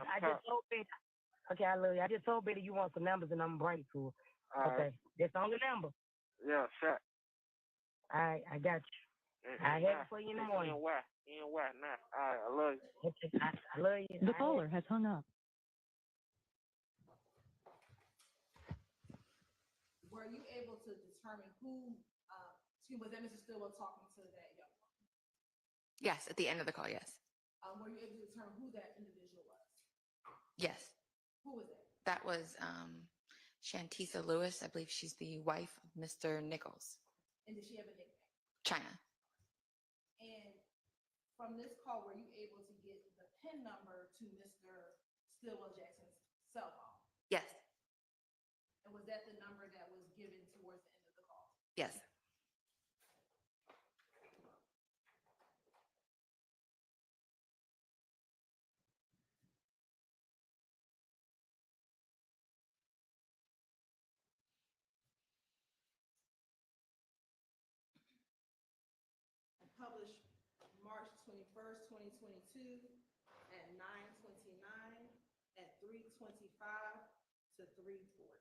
Ben.
Okay, I love you. I just told Betty you want some numbers and I'm bring to her.
All
Okay,
right.
that's the only number.
Yeah, shot.
All right, I got you. I have it for you in the morning.
Why not? All right, I love you.
Okay, I love you.
The caller has hung up.
Were you able to determine who, was that Mr. Stillwell talking to that young woman?
Yes, at the end of the call, yes.
Were you able to determine who that individual was?
Yes.
Who was that?
That was Shantisa Lewis. I believe she's the wife of Mr. Nichols.
And did she have a nickname?
China.
And from this call, were you able to get the PIN number to Mr. Stillwell Jackson's cell phone?
Yes.
And was that the number that was given towards the end of the call?
Yes.
Published March 21st, 2022 at 9:29, at 3:25 to 3:40.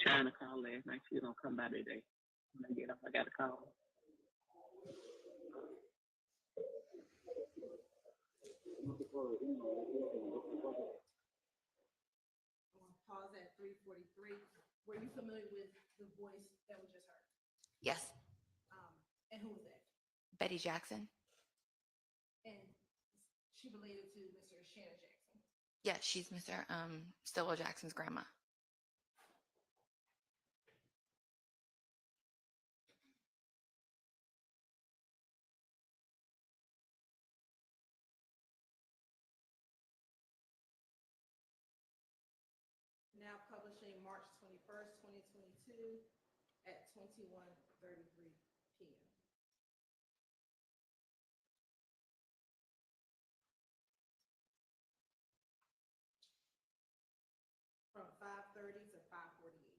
Trying to call last night. She don't come by today. When I get up, I got to call.
Pause at 3:43. Were you familiar with the voice that we just heard?
Yes.
And who was that?
Betty Jackson.
And she related to Mr. Shannon Jackson.
Yes, she's Mr. Stillwell Jackson's grandma.
Now publishing March 21st, 2022 at 21:33 p.m. From 5:30 to 5:48.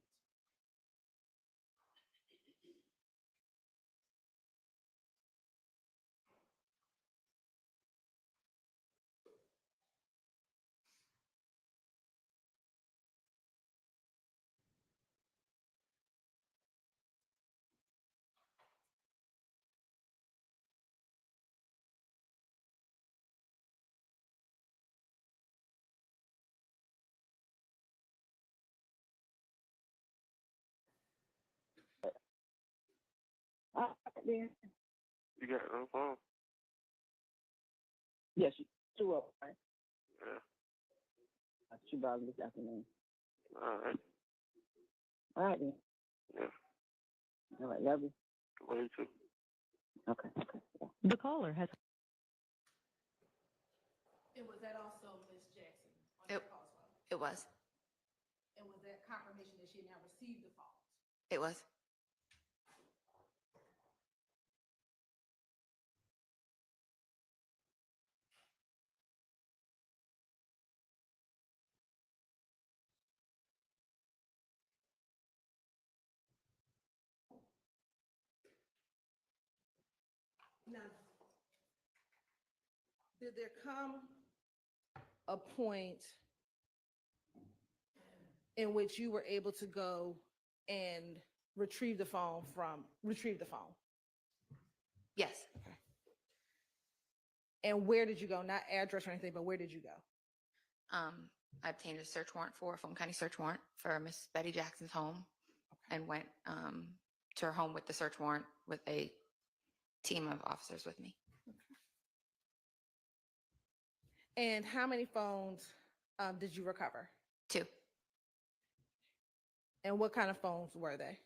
Then.
You got no phone?
Yeah, she 2 up, right?
Yeah.
She brought this afternoon.
All right.
All right, then.
Yeah.
All right, love you.
Love you too.
Okay. Yeah.
The caller has.
And was that also Miss Jackson on
It-
your call as well?
It was.
And was that confirmation that she had now received the phone?
It was.
Now, did there come a point in which you were able to go and retrieve the phone?
Yes.
And where did you go? Not address or anything, but where did you go?
I obtained a search warrant Fulton County search warrant for Miss Betty Jackson's home and went to her home with the search warrant with a team of officers with me.
And how many phones did you recover?
2.
And what kind of phones were they?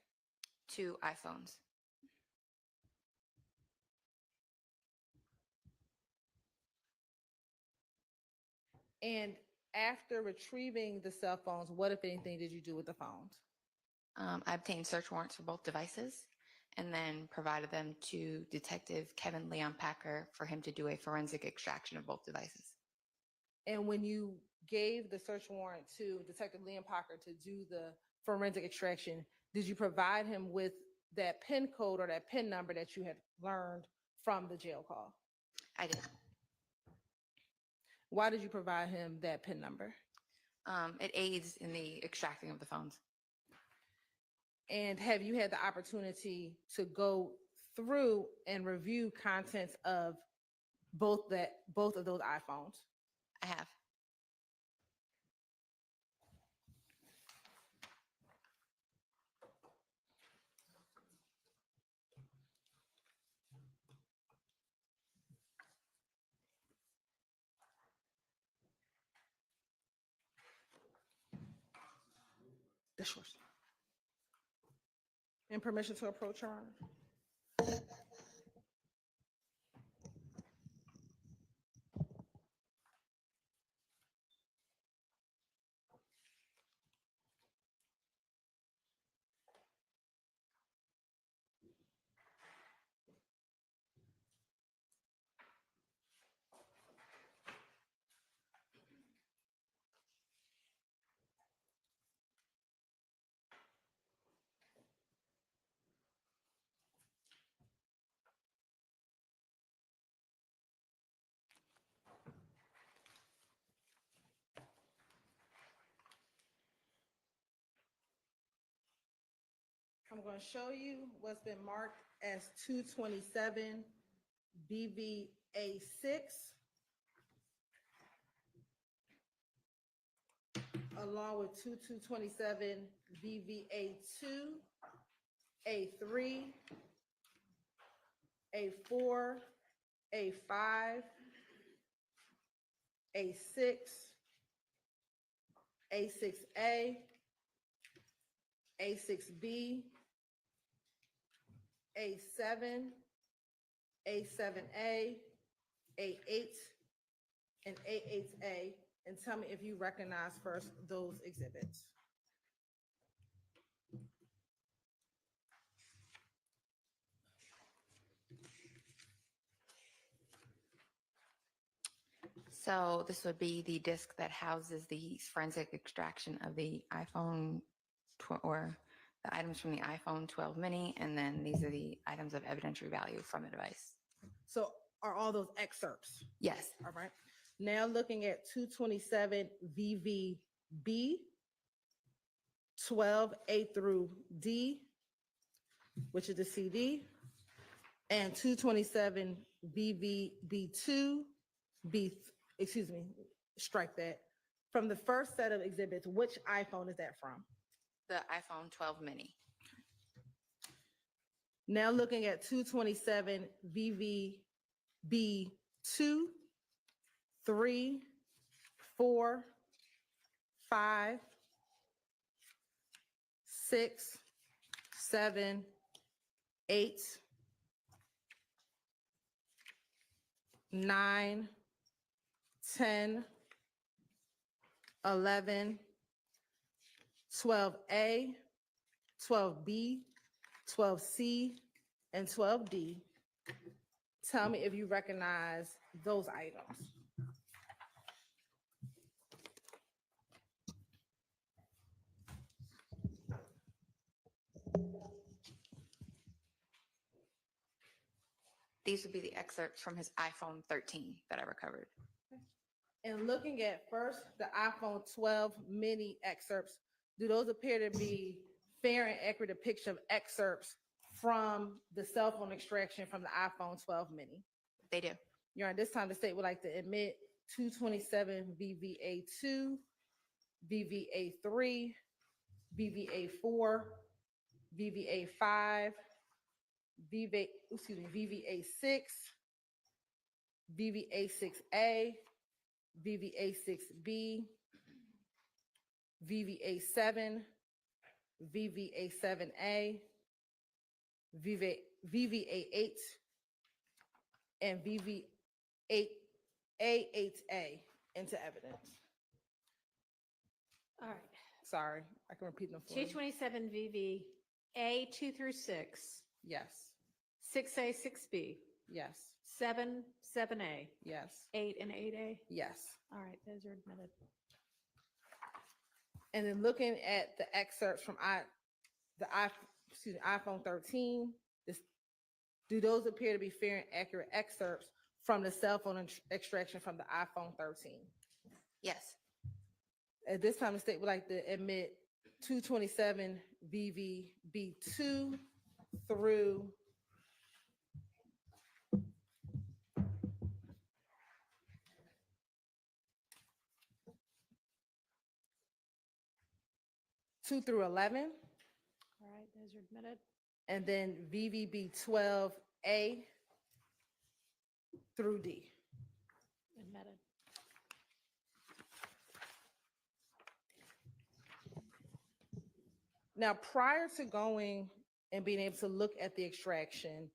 2 iPhones.
And after retrieving the cell phones, what, if anything, did you do with the phones?
I obtained search warrants for both devices and then provided them to Detective Kevin Leon Packer for him to do a forensic extraction of both devices.
And when you gave the search warrant to Detective Leon Packer to do the forensic extraction, did you provide him with that PIN code or that PIN number that you had learned from the jail call?
I did.
Why did you provide him that PIN number?
It aids in the extracting of the phones.
And have you had the opportunity to go through and review contents of both of those iPhones?
I have.
That's yours. And permission to approach, Your Honor. I'm going to show you what's been marked as 227 BVA6, along with 2227 BVA2, A3, A4, A5, A6, A6A, A6B, A7, A7A, A8, and A8A, and tell me if you recognize first those exhibits.
So this would be the disk that houses the forensic extraction of the iPhone or the items from the iPhone 12 mini. And then these are the items of evidentiary value from the device.
So are all those excerpts?
Yes.
All right. Now looking at 227 VVB, 12A through D, which is the CD, and 227 VVB2, strike that. From the first set of exhibits, which iPhone is that from?
The iPhone 12 mini.
Now looking at 227 VVB2, 3, 4, 5, 6, 7, 8, 9, 10, 11, 12A, 12B, 12C, and 12D. Tell me if you recognize those items.
These would be the excerpts from his iPhone 13 that I recovered.
And looking at first the iPhone 12 mini excerpts, do those appear to be fair and accurate depiction of excerpts from the cell phone extraction from the iPhone 12 mini?
They do.
Your Honor, this time the state would like to admit 227 VVA2, VVA3, VVA4, VVA5, VVA6, VVA6A, VVA6B, VVA7, VVA7A, VVA8, and VVA8A into evidence.
All right.
Sorry, I can repeat them for you.
227 VV A 2 through 6,
Yes,
6A, 6B,
yes,
7, 7A,
yes,
8 and 8A.
yes.
All right, those are admitted.
And then looking at the excerpts from iPhone 13, do those appear to be fair and accurate excerpts from the cell phone extraction from the iPhone 13?
Yes.
At this time, the state would like to admit 227 VVB2 through two through 11,
All right, those are admitted.
and then VVB12A through D.
Admitted.
Now, prior to going and being able to look at the extraction,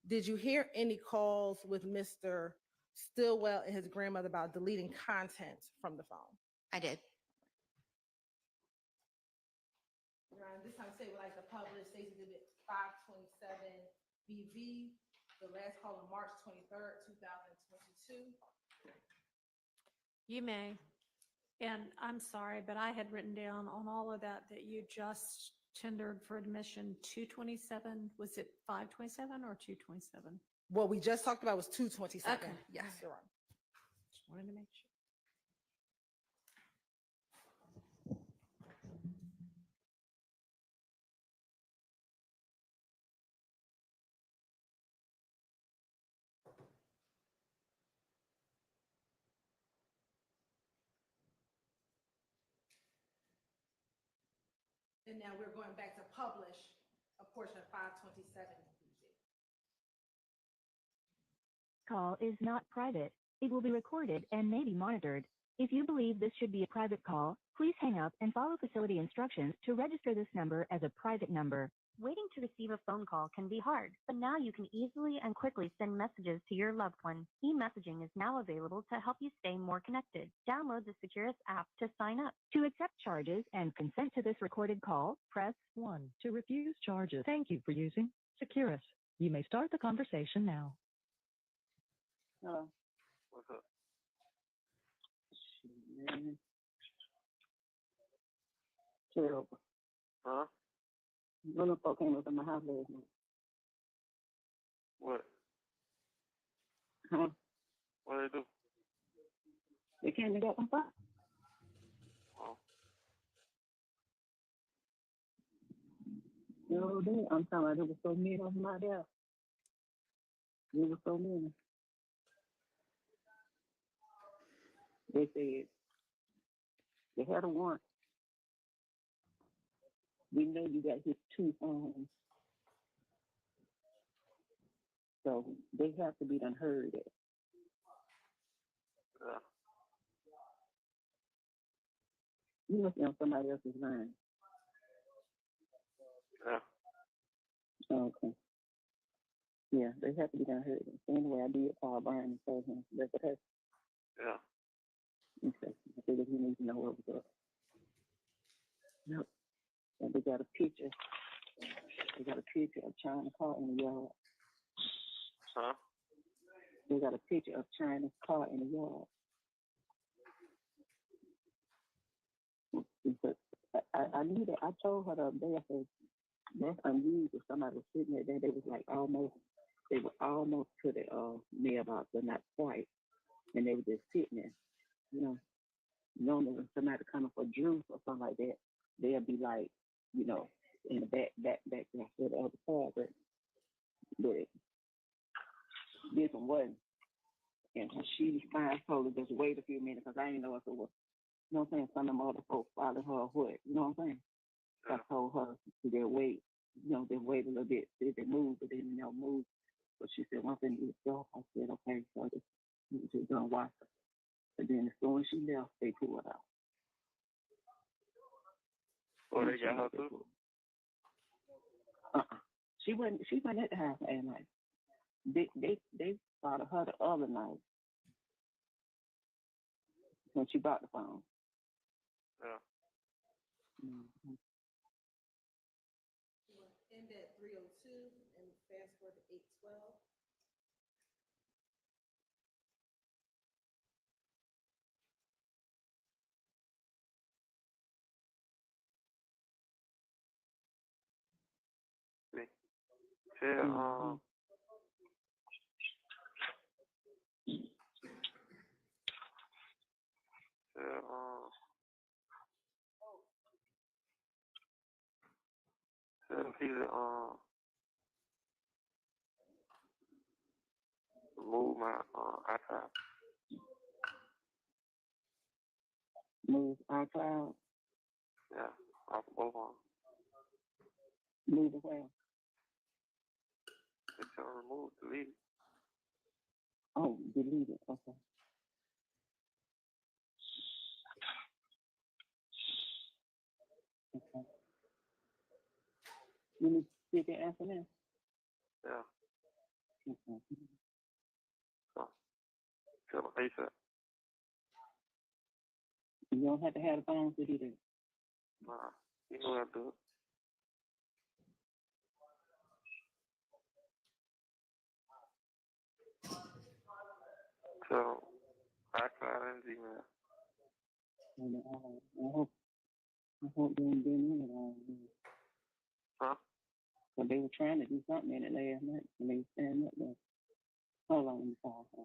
did you hear any calls with Mr. Stillwell and his grandmother about deleting content from the phone?
I did.
This time, say would like to publish Stacey Exhibit 527 BV, the last call on March 23rd, 2022.
You may. And I'm sorry, but I had written down on all of that that you just tendered for admission 227. Was it 527 or 227?
What we just talked about was 227.
Okay.
Yes, you're right.
Just wanted to make sure.
And now we're going back to publish a portion of 527.
Call is not private. It will be recorded and may be monitored. If you believe this should be a private call, please hang up and follow facility instructions to register this number as a private number.
Waiting to receive a phone call can be hard, but now you can easily and quickly send messages to your loved one. E-messaging is now available to help you stay more connected. Download the Securus app to sign up.
To accept charges and consent to this recorded call, press
1. To refuse charges, thank you for using Securus. You may start the conversation now.
Hello.
What's up?
Man. Terrible.
Huh?
Little folk came up in my house last night.
What?
Huh?
What they do?
They came and got my phone.
Oh.
No, I'm talking about there was so many of them out there. There was so many. They said they had a warrant. We know you got his 2 phones. So they have to be done heard it.
Yeah.
You must be on somebody else's line.
Yeah.
Okay. Yeah, they have to be done heard. So anyway, I did call Byron and told him that's okay.
Yeah.
Okay. I figured he needs to know what was up. Yep. And they got a picture. They got a picture of China's car in the yard.
Huh?
They got a picture of China's car in the yard. Because I knew that. I told her the other day, I said, that's unusual. Somebody was sitting there. They was like they were almost to the mailbox, but not quite. And they were just sitting there. You know, normally when somebody coming for juice or something like that, they'll be like, you know, in the back to the other side. But this one wasn't. And she finally told her just wait a few minutes because I didn't know if it was, you know what I'm saying, some of them other folks followed her or what, you know what I'm saying? So I told her to just wait, you know, just wait a little bit, see if they move, but they didn't move. But she said, one thing you go. I said, okay, so I just gonna watch her. But then as soon as she left, they pulled out.
Oh, they got her too?
She went at the house last night. They spotted her the other night when she bought the phone.
Yeah.
Mm-hmm.
End at 3:02 and fast forward to 8:12.
Yeah, tell Peter, remove my iPad.
Move iCloud.
Yeah, off of both of them.
Move the where?
Just tell them remove, delete it.
Oh, delete it. Okay. Okay. You need to speak and answer now?
Yeah.
Okay.
So, tell them ASAP.
You don't have to have the phone to do that.
Nah, you know how to do it. So, iCloud and Gmail.
And, I hope they ain't been in it all.
Huh?
But they were trying to do something in it last night and they were standing up there. Hold on, let me call her.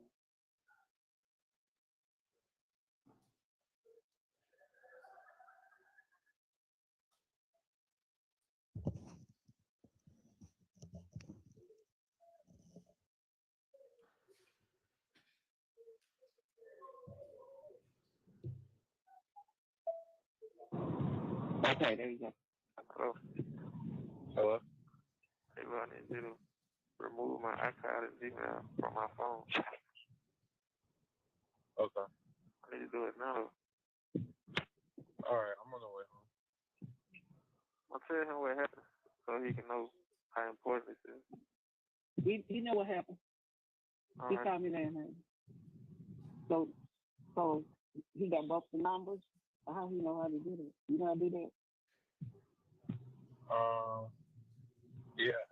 Okay, there you go.
Hello.
Hello?
Hey, bro, I need you to remove my iCloud and Gmail from my phone.
Okay.
I need to do it now.
All right, I'm on the way home.
I'll tell him what happened so he can know how important this is.
You know what happened? He
Alright.
called me last night. So he got both the numbers. How he know how to do that? You know how to do that?
Yeah,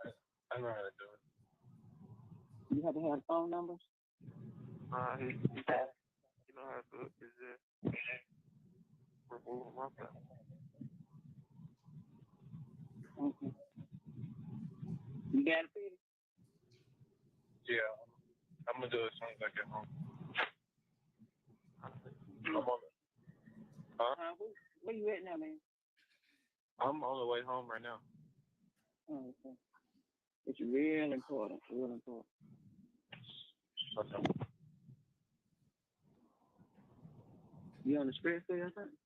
I know how to do it.
You have to have phone numbers.
He you know how to do it. It's just remove them off that.
Okay. You got it, Peter?
Yeah, I'm gonna do it as soon as I get home. I'm on it. Huh?
Where you at now, man?
I'm on the way home right now.
Oh, okay. It's real important. Real important.
Okay.
You on the expressway or something?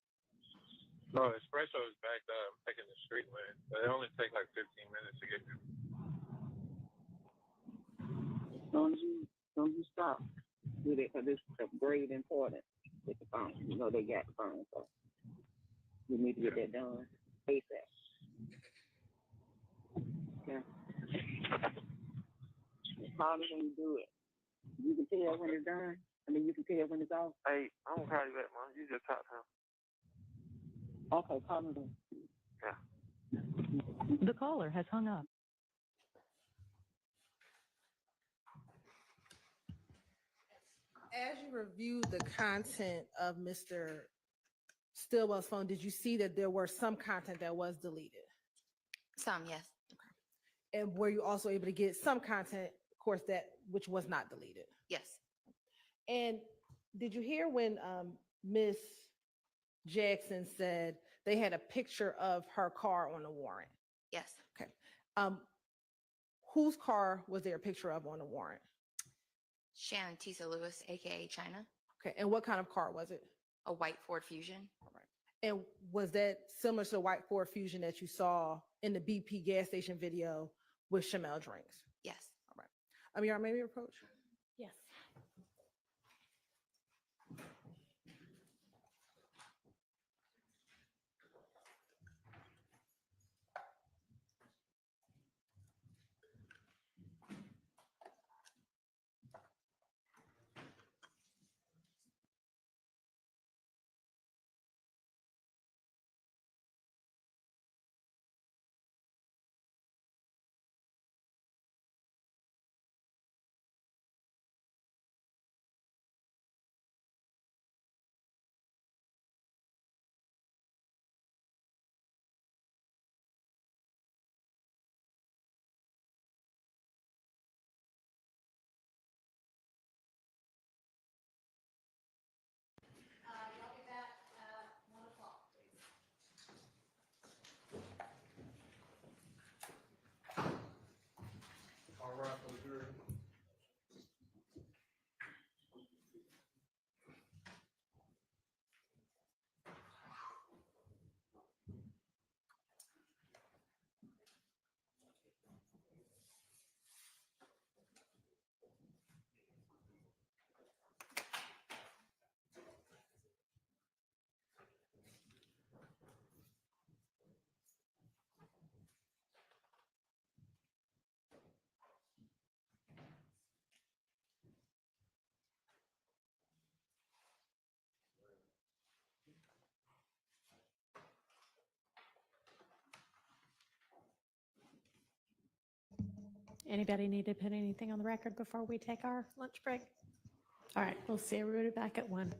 No, espresso is backed up. I'm taking the street lane, but it only takes like 15 minutes to get there.
As soon as you stop with it, because it's of great importance with the phone. You know they got the phone, so we need to get that done ASAP. Yeah. Call me when you do it. You can tell when it's done. I mean, you can tell when it's off.
Hey, I'm gonna call you back, man. You just talk to him.
Okay, call me then.
Yeah.
The caller has hung up.
As you reviewed the content of Mr. Stillwell's phone, did you see that there were some content that was deleted?
Some, yes.
And were you also able to get some content, of course, that which was not deleted?
Yes.
And did you hear when Miss Jackson said they had a picture of her car on the warrant?
Yes.
Okay. Whose car was there a picture of on the warrant?
Shannon Tisa Lewis, aka China.
Okay. And what kind of car was it?
A white Ford Fusion.
All right. And was that similar to the white Ford Fusion that you saw in the BP gas station video with Chamel drinks?
Yes.
All right. Amir, maybe approach.
Yes. Anybody need to put anything on the record before we take our lunch break? All right, we'll see everybody back at 1.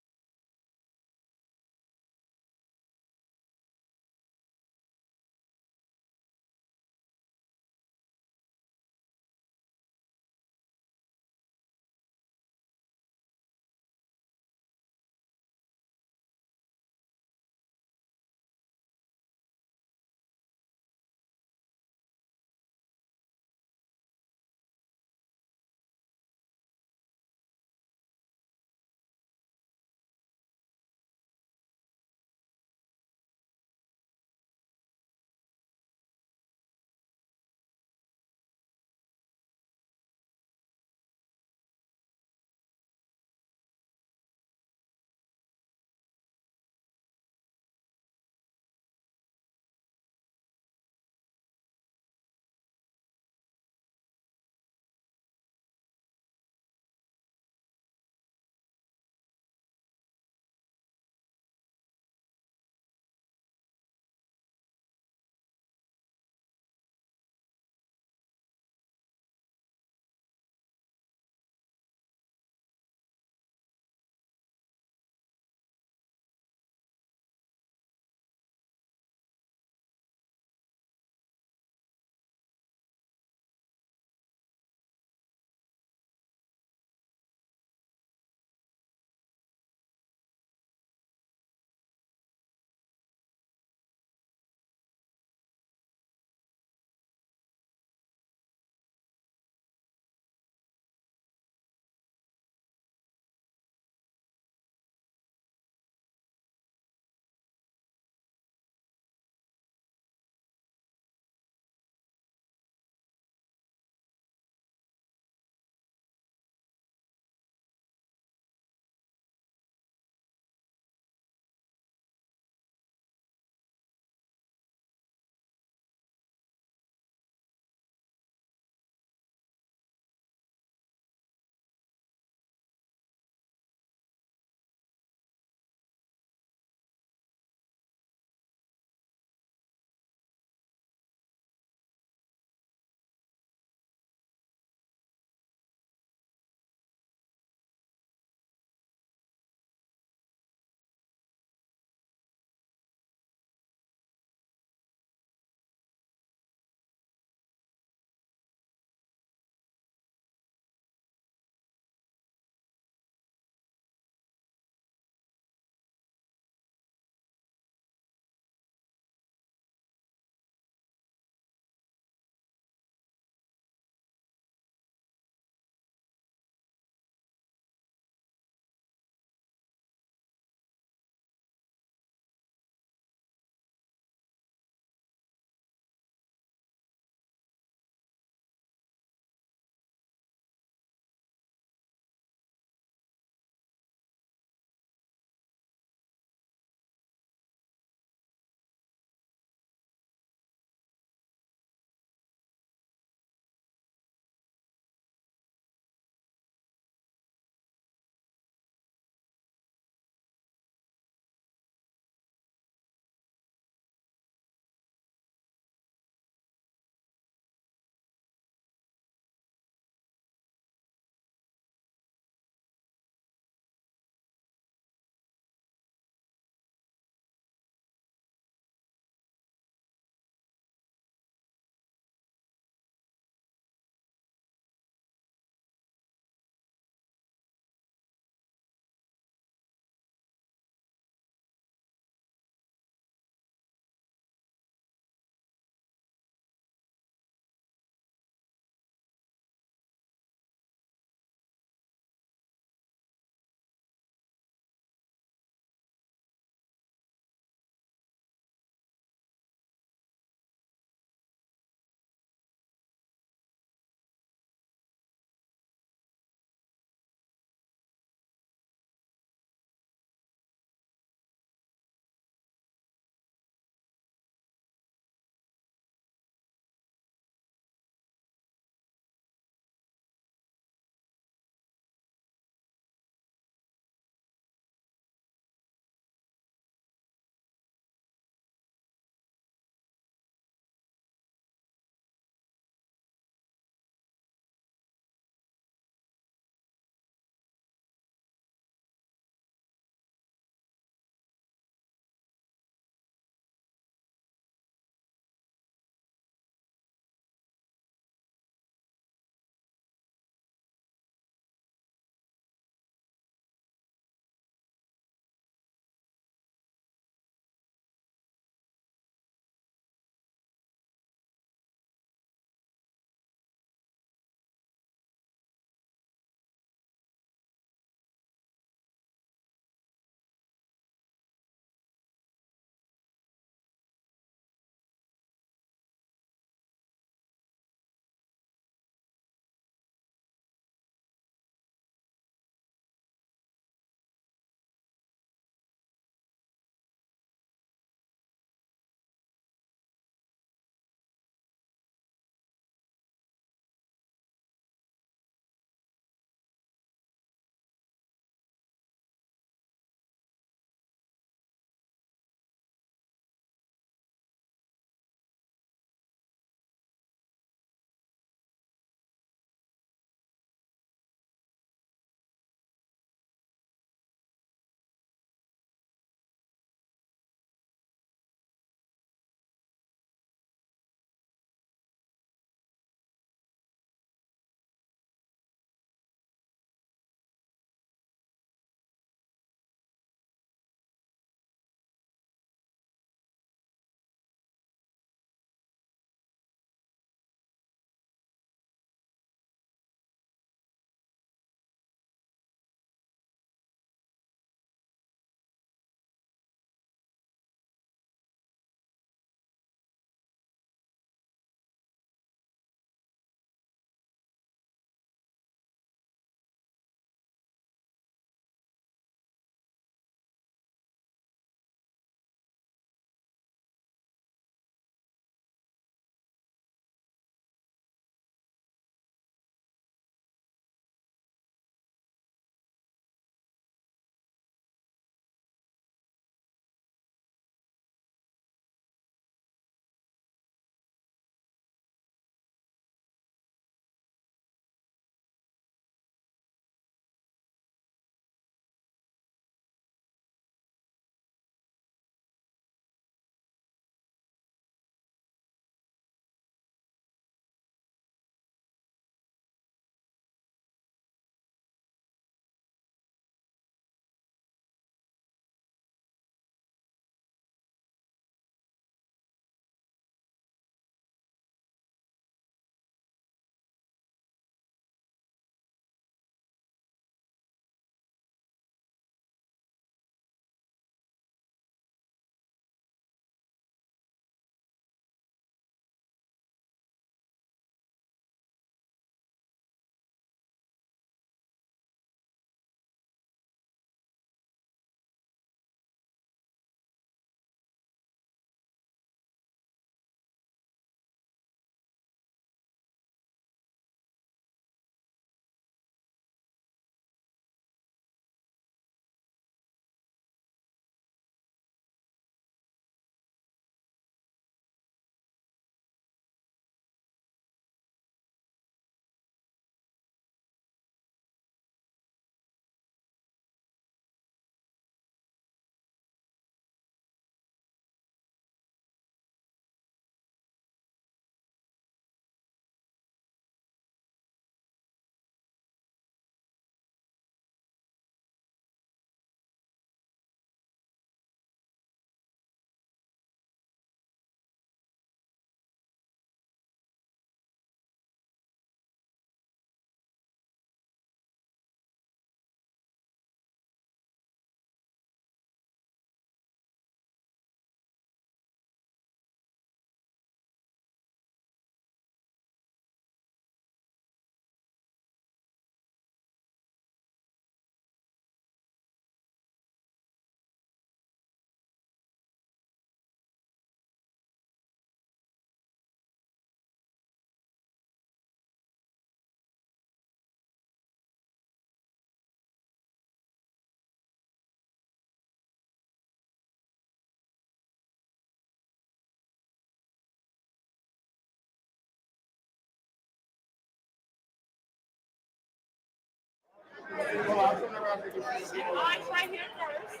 Right here first.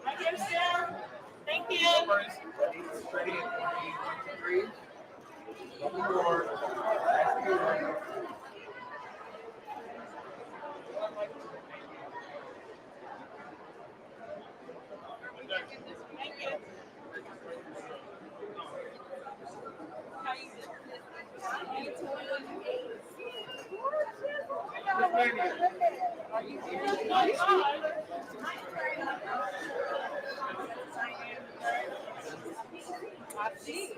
Right here, Sarah. Thank you.
Ready? 3, 4.
I see.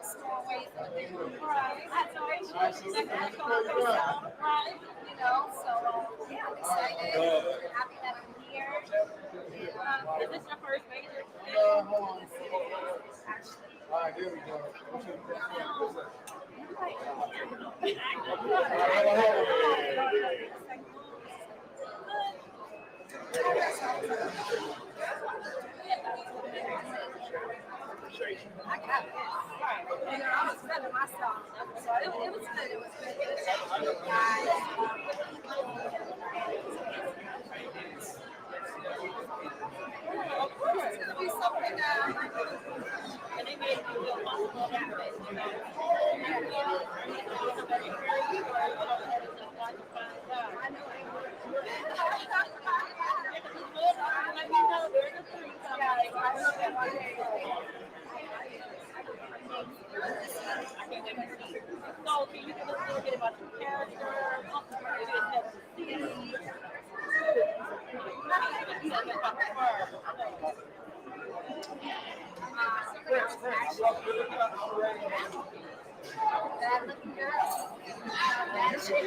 Small ways of living. Right. That's always right. So yeah, I'm excited. Happy that I'm here. Is this your first major?
Hold on. All right, there we go.
I got it. Right. And I was feeling myself. So it was good. It was good. Guys. Of course, it's going to be something and they made me feel comfortable about it. I know they were. Let me know there's a three coming. I know that one day. So, can you give us a little bit about your character? Bad looking girl. Bad shit.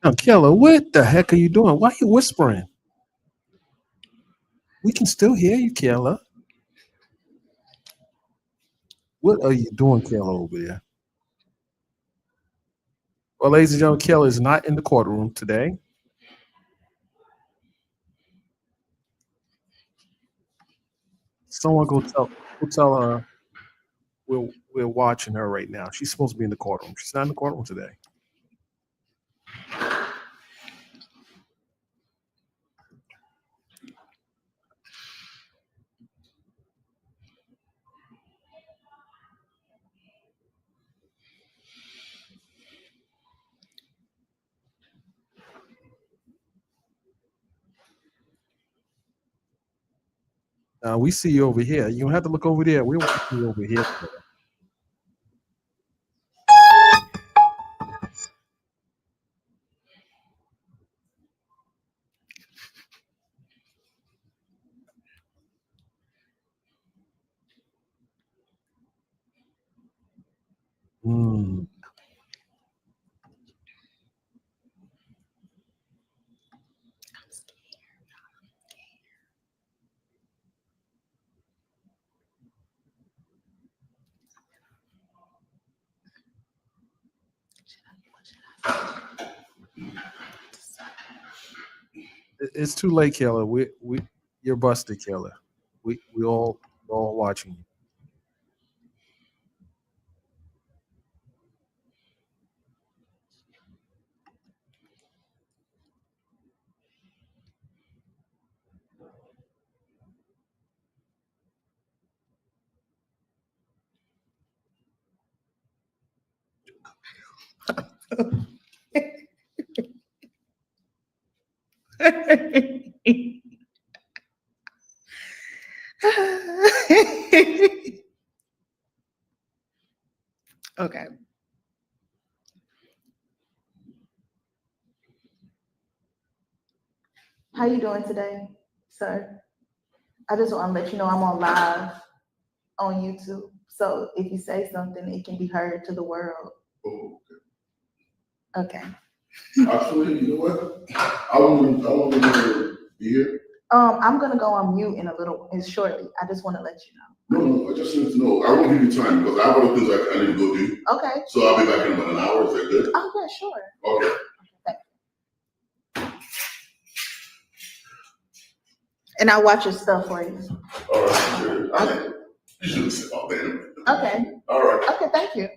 Now, Kayla, what the heck are you doing? Why are you whispering? We can still hear you, Kayla. What are you doing, Kayla, over there? Well, ladies and gentlemen, Kayla is not in the courtroom today. Someone go tell her we're watching her right now. She's supposed to be in the courtroom. She's not in the courtroom today. We see you over here. You don't have to look over there. We're watching you over here. Mm. It's too late, Kayla. You're busted, Kayla. We all watching you.
Okay.
How you doing today, sir? I just want to let you know I'm on live on YouTube. So if you say something, it can be heard to the world.
Oh,
Okay.
actually, you know what? I want to be here.
I'm gonna go on mute in a little, shortly. I just want to let you know.
No, I just need to know. I won't give you time because I have other things I need to go do.
Okay.
So I'll be back in about an hour. Is that good?
Oh yeah, sure.
Okay.
And I'll watch your stuff for you.
All right. Good. You should have said all that.
Okay.
All right.
Okay, thank you.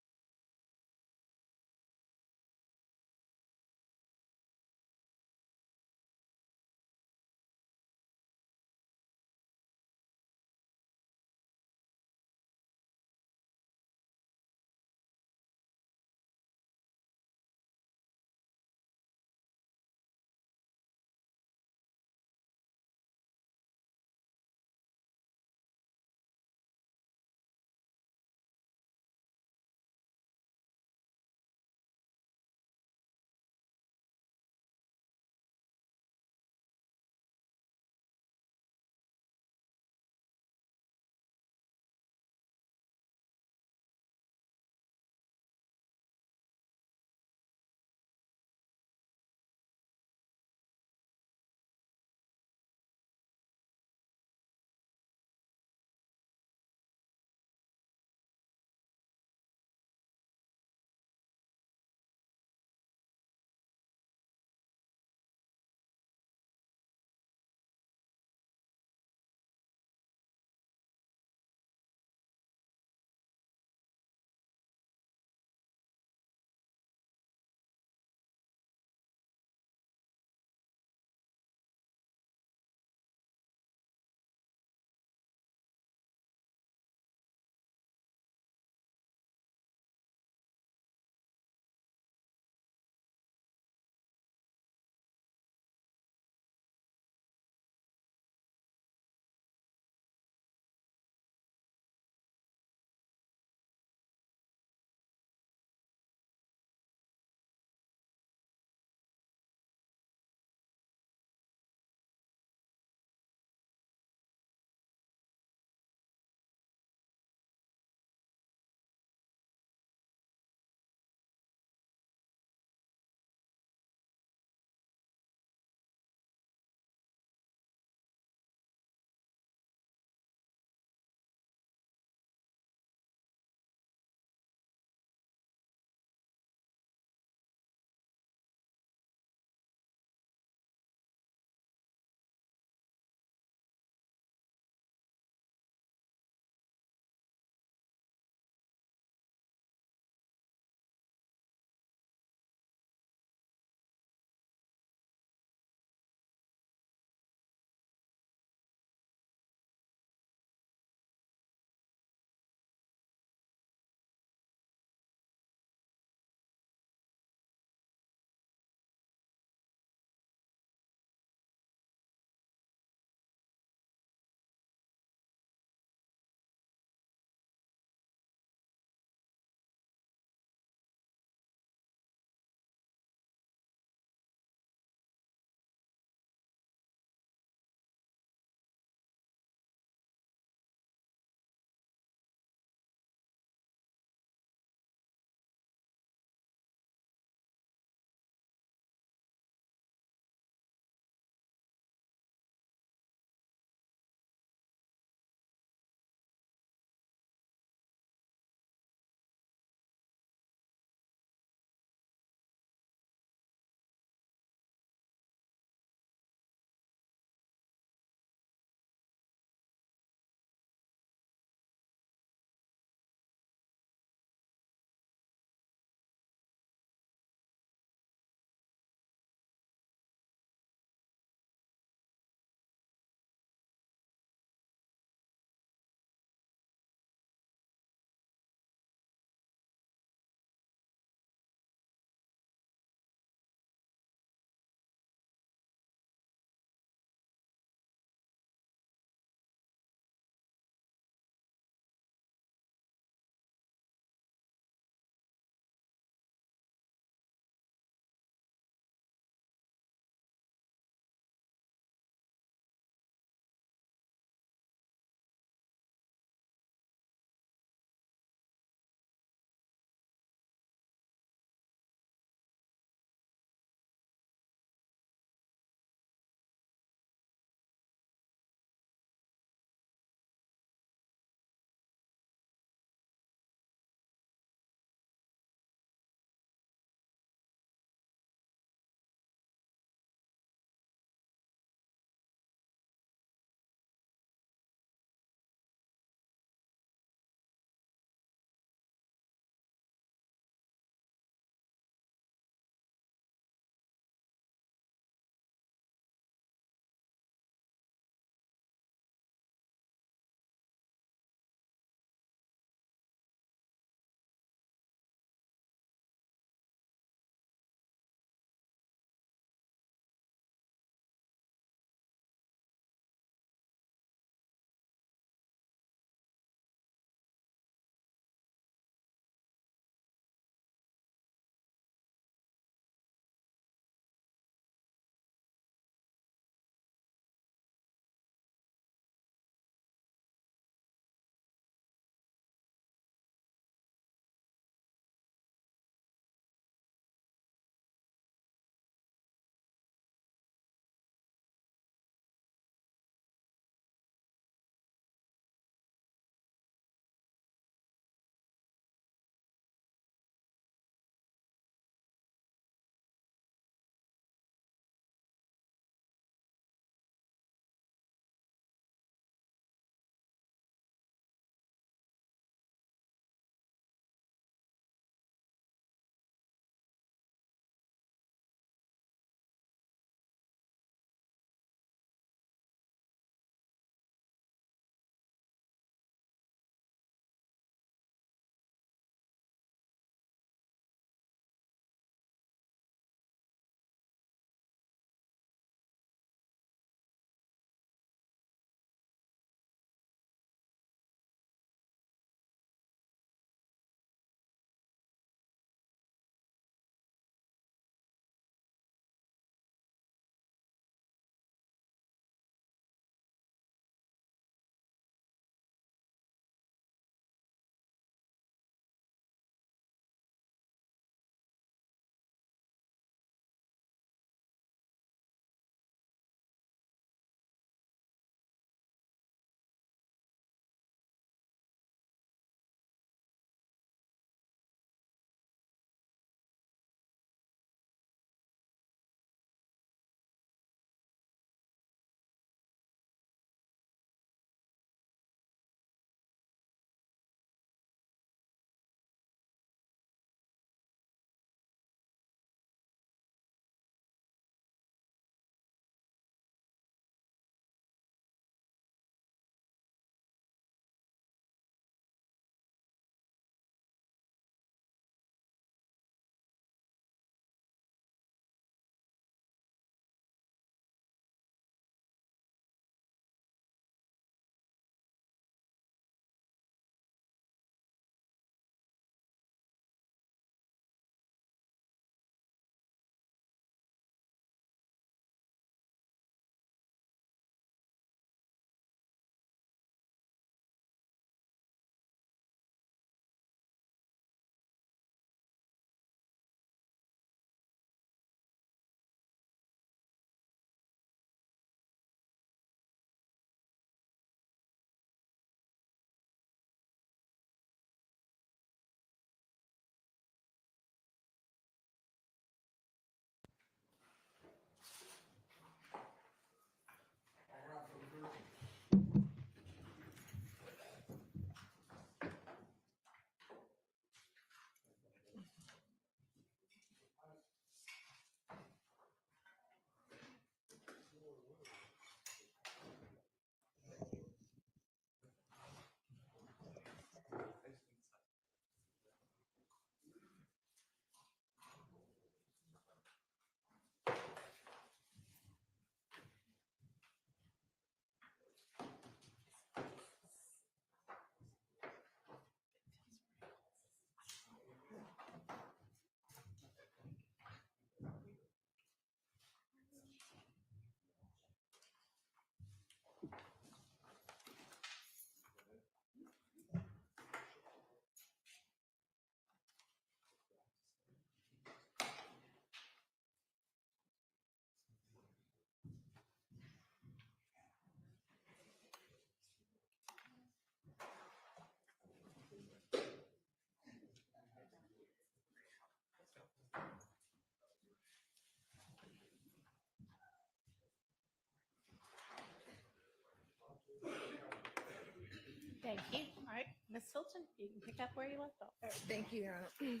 Thank you. All right, Ms. Hilton, you can pick up where you left off.
All right, thank you, Your Honor.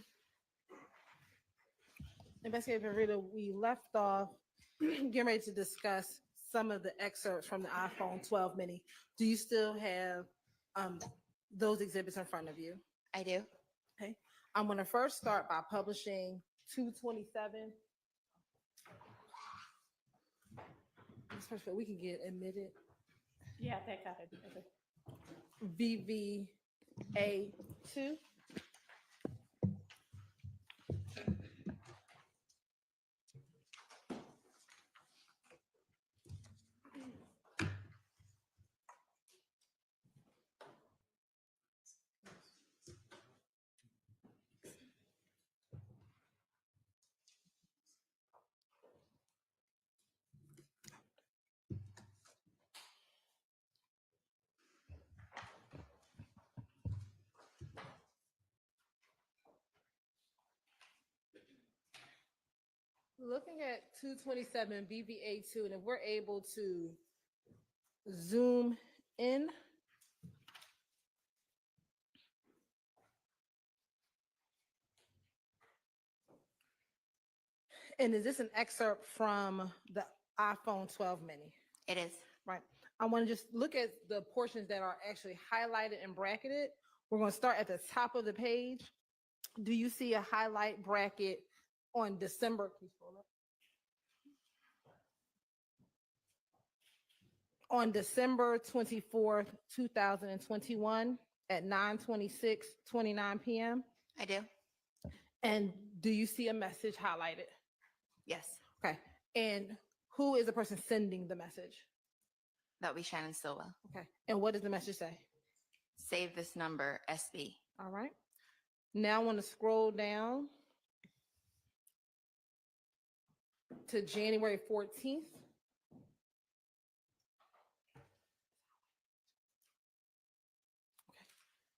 Investigator Rita, we left off getting ready to discuss some of the excerpts from the iPhone 12 mini. Do you still have those exhibits in front of you?
I do.
Okay. I'm going to first start by publishing 227. We can get admitted.
Yeah, they got it.
VVA2. Looking at 227 BVA2, and if we're able to zoom in, and is this an excerpt from the iPhone 12 mini?
It is.
Right. I want to just look at the portions that are actually highlighted and bracketed. We're going to start at the top of the page. Do you see a highlight bracket on December? On December 24th, 2021 at 9:26:29 p.m.?
I do.
And do you see a message highlighted?
Yes.
Okay. And who is the person sending the message?
That would be Shannon Stillwell.
Okay. And what does the message say?
Save this number, SB.
All right. Now I want to scroll down to January 14th.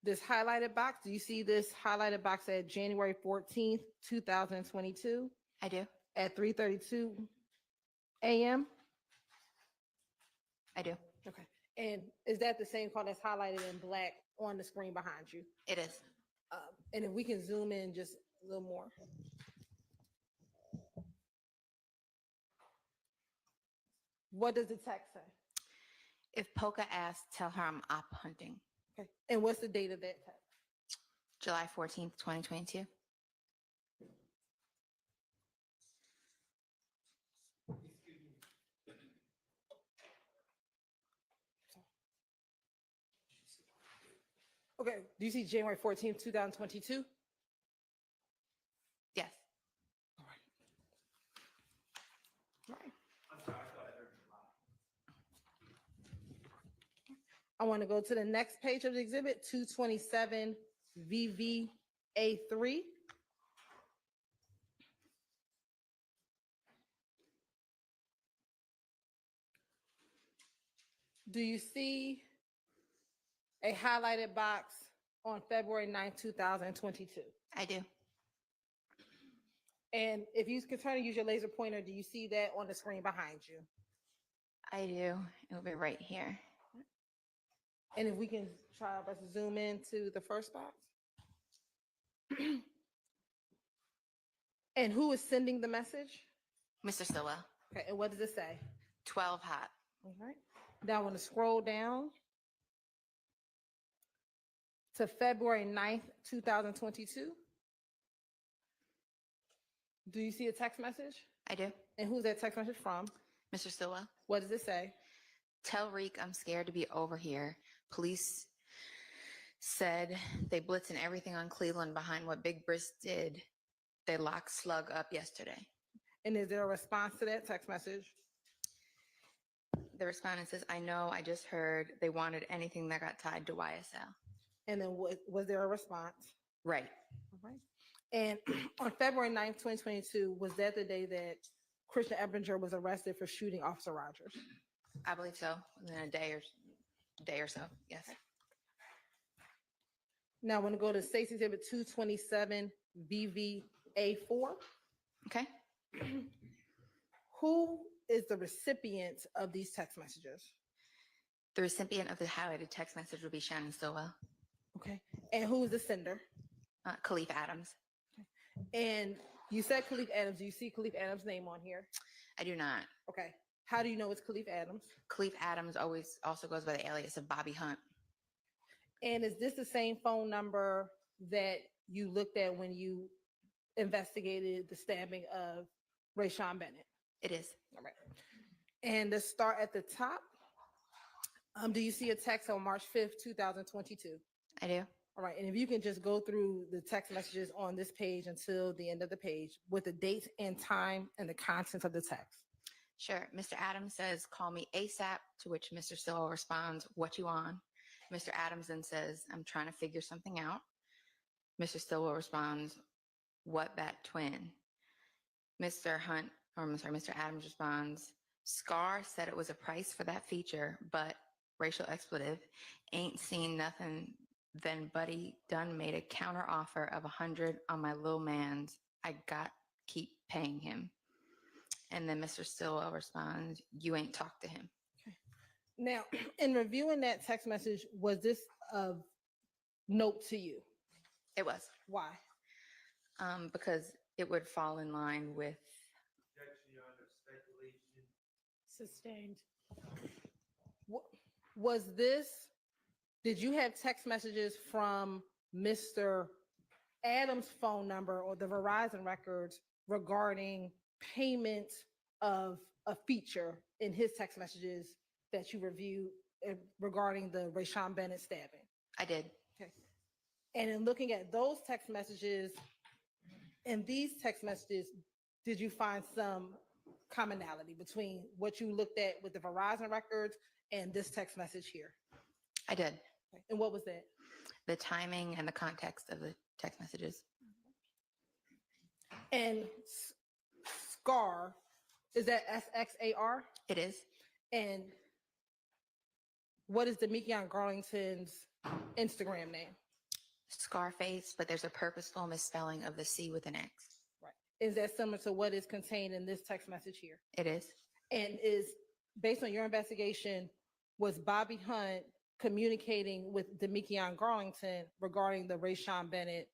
This highlighted box, do you see this highlighted box at January 14th, 2022?
I do.
At 3:32 a.m.?
I do.
Okay. And is that the same call that's highlighted in black on the screen behind you?
It is.
And if we can zoom in just a little more. What does the text say?
If Polka asks, tell her I'm op hunting.
Okay. And what's the date of that text?
July 14th, 2022.
Okay. Do you see January 14th, 2022?
Yes.
All right. I want to go to the next page of the exhibit, 227 VVA3. Do you see a highlighted box on February 9th, 2022?
I do.
And if you can turn and use your laser pointer, do you see that on the screen behind you?
I do. It'll be right here.
And if we can try our best to zoom into the first box. And who is sending the message?
Mr. Stillwell.
Okay, and what does it say?
12 hot.
All right. Now I want to scroll down to February 9th, 2022. Do you see a text message?
I do.
And who's that text message from?
Mr. Stillwell.
What does it say?
Tell Reek I'm scared to be over here. Police said they blitzing everything on Cleveland behind what Big Brisk did. They locked Slug up yesterday.
And is there a response to that text message?
The respondent says, I know, I just heard they wanted anything that got tied to YSL.
And then was there a response?
Right.
All right. And on February 9th, 2022, was that the day that Christian Ebinger was arrested for shooting Officer Rogers?
I believe so. Within a day or so. Yes.
Now I want to go to Stacy Exhibit 227 BVA4.
Okay.
Who is the recipient of these text messages?
The recipient of the highlighted text message would be Shannon Stillwell.
Okay. And who's the sender?
Khalif Adams.
And you said Khalif Adams. Do you see Khalif Adams' name on here?
I do not.
Okay. How do you know it's Khalif Adams?
Khalif Adams also goes by the alias of Bobby Hunt.
And is this the same phone number that you looked at when you investigated the stabbing of Rayshawn Bennett?
It is.
All right. And to start at the top, do you see a text on March 5th, 2022?
I do.
All right. And if you can just go through the text messages on this page until the end of the page with the date and time and the contents of the text.
Sure. Mr. Adams says, call me ASAP, to which Mr. Stillwell responds, what you on? Mr. Adams then says, I'm trying to figure something out. Mr. Stillwell responds, what bat twin? Mr. Adams responds, Scar said it was a price for that feature, but racial expletive, ain't seen nothing. Then Buddy done made a counter offer of 100 on my little man's. I got keep paying him. And then Mr. Stillwell responds, you ain't talked to him.
Okay. Now, in reviewing that text message, was this of note to you?
It was.
Why?
Because it would fall in line with
Sustained.
Did you have text messages from Mr. Adams' phone number or the Verizon records regarding payment of a feature in his text messages that you reviewed regarding the Rayshawn Bennett stabbing?
I did.
Okay. And in looking at those text messages and these text messages, did you find some commonality between what you looked at with the Verizon records and this text message here?
I did.
Okay. And what was that?
The timing and the context of the text messages.
And Scar, is that SXAR?
It is.
And what is Demekion Garlington's Instagram name?
Scarface, but there's a purposeful misspelling of the C with an X.
Right. Is that similar to what is contained in this text message here?
It is.
And is, based on your investigation, was Bobby Hunt communicating with Demekion Garlington regarding the Rayshawn Bennett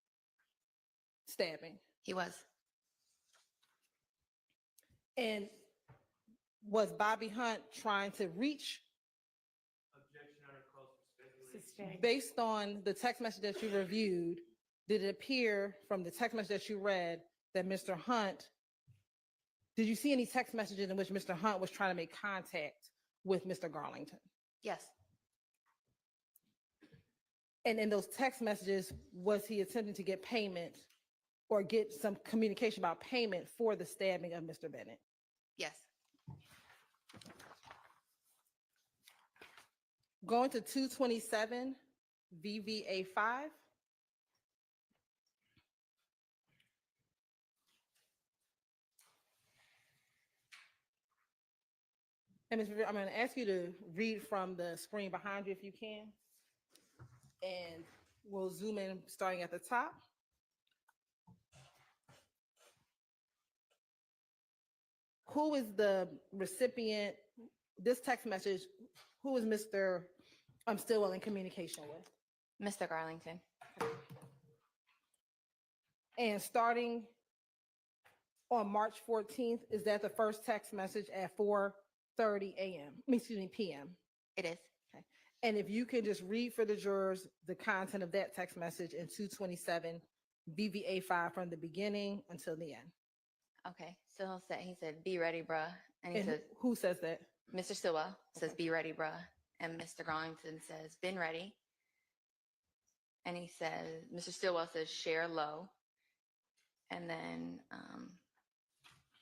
stabbing?
He was.
And was Bobby Hunt trying to reach?
Sustained.
Based on the text message that you reviewed, did it appear from the text message that you read that Mr. Hunt, did you see any text messages in which Mr. Hunt was trying to make contact with Mr. Garlington?
Yes.
And in those text messages, was he attempting to get payment or get some communication about payment for the stabbing of Mr. Bennett?
Yes.
Going to 227 VVA 5. And Ms. Rivera, I'm going to ask you to read from the screen behind you if you can. And we'll zoom in starting at the top. Who is the recipient? This text message, who is Mr. Stillwell in communication with?
Mr. Garlington.
And starting on March 14th, is that the first text message at 4:30 p.m.?
It is.
Okay. And if you can just read for the jurors the content of that text message in 227 VVA 5 from the beginning until the end.
Okay. So he said, be ready, bruh. And he says,
who says that?
Mr. Stillwell says, be ready, bruh. And Mr. Garlington says, been ready. And he says, Mr. Stillwell says, share low. And then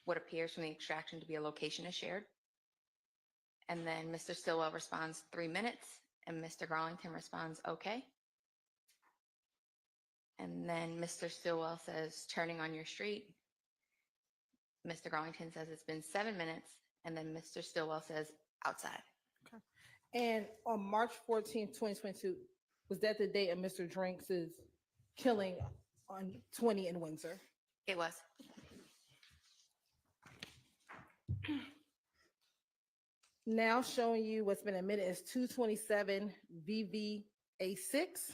what appears from the extraction to be a location is shared. And then Mr. Stillwell responds 3 minutes, and Mr. Garlington responds, okay. And then Mr. Stillwell says, turning on your street. Mr. Garlington says it's been 7 minutes, and then Mr. Stillwell says outside.
Okay. And on March 14th, 2022, was that the date of Mr. Drinks' killing on 20 in Windsor?
It was.
Now showing you what's been admitted as 227 VVA6.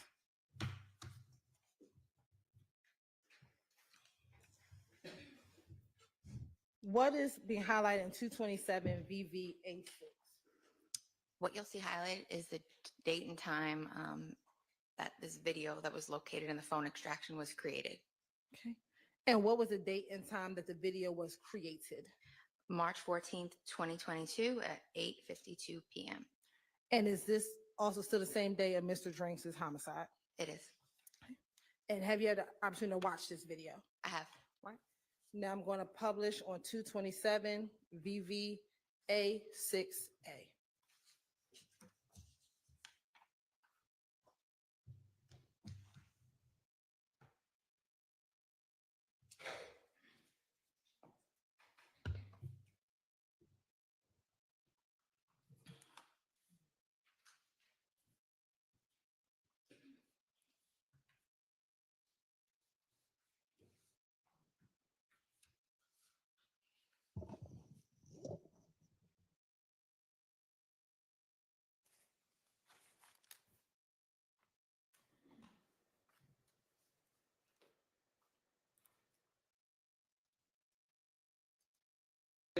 What is being highlighted in 227 VVA6?
What you'll see highlighted is the date and time that this video that was located in the phone extraction was created.
Okay. And what was the date and time that the video was created?
March 14th, 2022 at 8:52 p.m.
And is this also still the same day of Mr. Drinks' homicide?
It is.
And have you had the opportunity to watch this video?
I have.
Right. Now I'm going to publish on 227 VVA6A.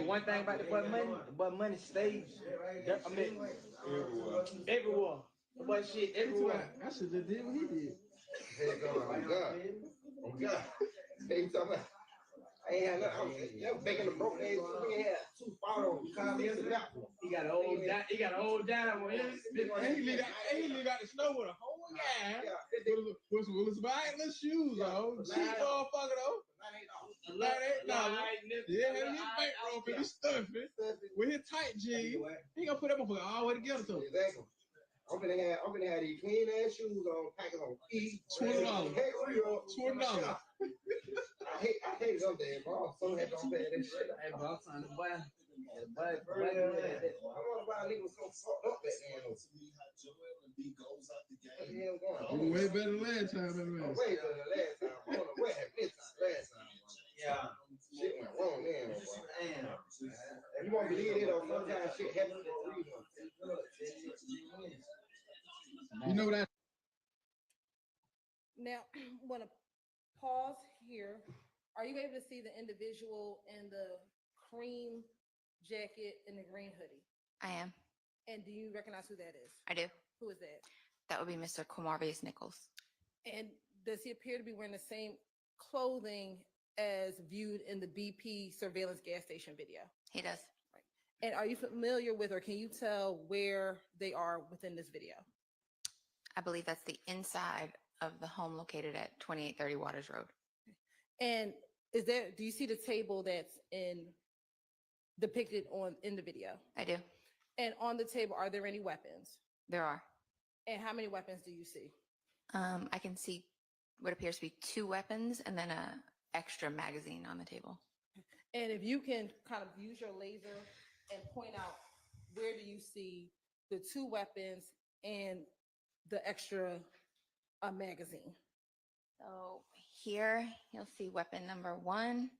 One thing about the boy money stays. I mean, everywhere. The boy shit everywhere.
I should have did what he did. Oh God. Oh God. Hey, you talking about? I ain't had nothing. I was baking the broke days. We had 2 photos.
He got an old dime. He got an old dime on him.
He leave out the snow with a whole guy. With some big little shoes on. Cheap motherfucker though. $98. Yeah, had his bankroll and he stuffing with his tight jeans. He gonna put that motherfucker all the way together to him. Exactly. I'm gonna have these clean ass shoes on, packers on $20. $20. I hate them days, bro. So happy I'm bad that shit. Hey, bro, I'm trying to buy. I want to buy a nigga so fucked up that man. Way better than last time, man. Way better than last time. I don't know what happened this time. Last time. Yeah. Shit went wrong then, bro. Damn. If you won't believe it, though, sometimes shit happens for a reason. You know that.
Now, I'm going to pause here. Are you able to see the individual in the cream jacket and the green hoodie?
I am.
And do you recognize who that is?
I do.
Who is that?
That would be Mr. Quamarvius Nichols.
And does he appear to be wearing the same clothing as viewed in the BP surveillance gas station video?
He does.
Right. And are you familiar with, or can you tell where they are within this video?
I believe that's the inside of the home located at 2830 Waters Road.
And do you see the table that's depicted in the video?
I do.
And on the table, are there any weapons?
There are.
And how many weapons do you see?
I can see what appears to be 2 weapons and then a extra magazine on the table.
And if you can kind of use your laser and point out, where do you see the 2 weapons and the extra magazine?
So here you'll see weapon number 1,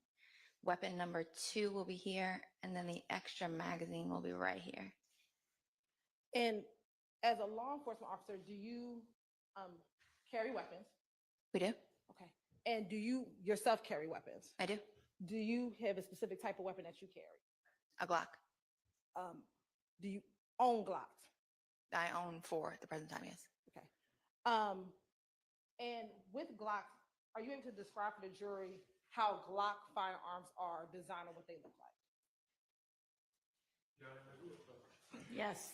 weapon number 2 will be here, and then the extra magazine will be right here.
And as a law enforcement officer, do you carry weapons?
We do.
Okay. And do you yourself carry weapons?
I do.
Do you have a specific type of weapon that you carry?
A Glock.
Do you own Glocks?
I own 4 at the present time, yes.
Okay. And with Glocks, are you able to describe for the jury how Glock firearms are designed and what they look like?
Yes.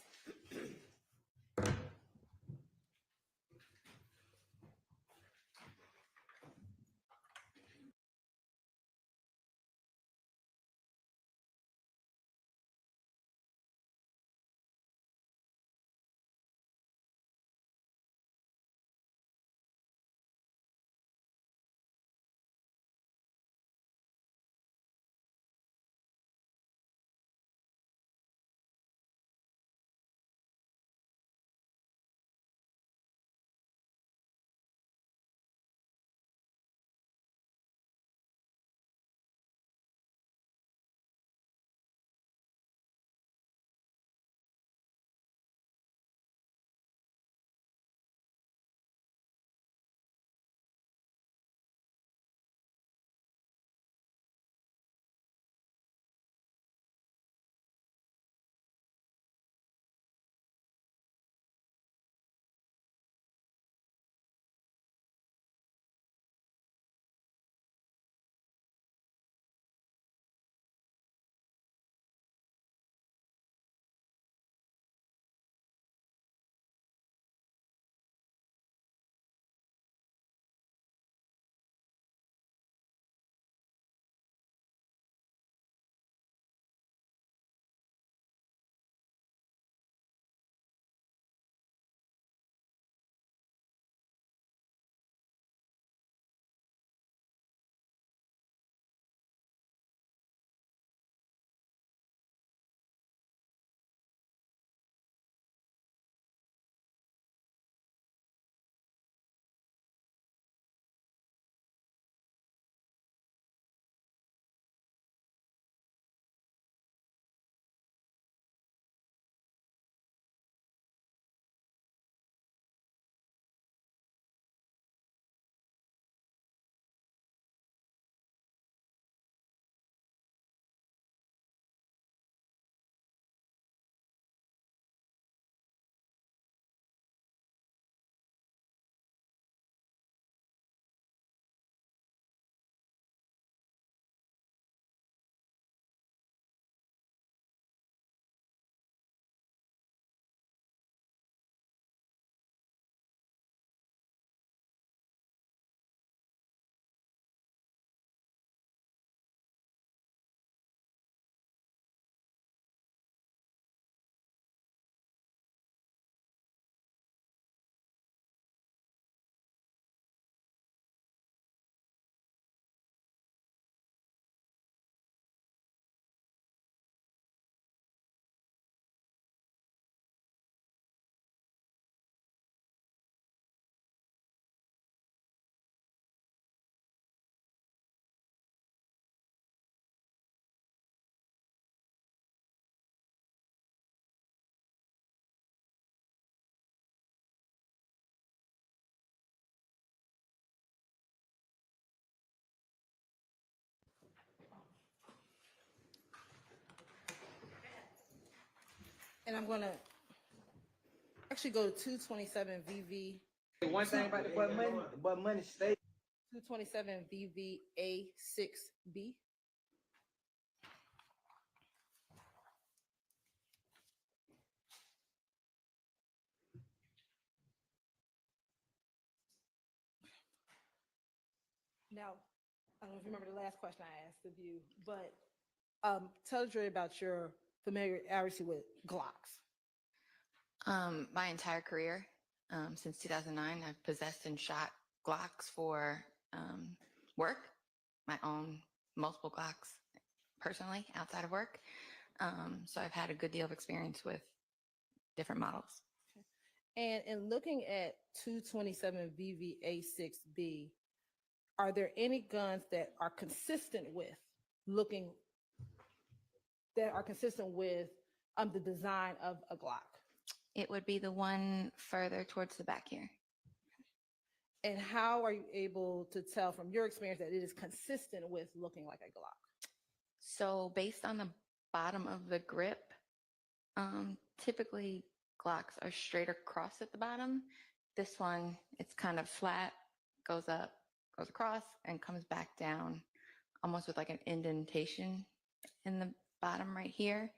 And I'm gonna actually go to 227 VV.
One thing about the boy money stay.
227 VVA6B. Now, I don't know if you remember the last question I asked of you, but tell the jury about your familiarity with Glocks.
My entire career, since 2009, I've possessed and shot Glocks for work, my own multiple Glocks personally outside of work. So I've had a good deal of experience with different models.
And in looking at 227 VVA6B, are there any guns that are consistent with the design of a Glock?
It would be the one further towards the back here.
And how are you able to tell from your experience that it is consistent with looking like a Glock?
So based on the bottom of the grip, typically Glocks are straight across at the bottom. This one, it's kind of flat, goes up, goes across, and comes back down, almost with like an indentation in the bottom right here,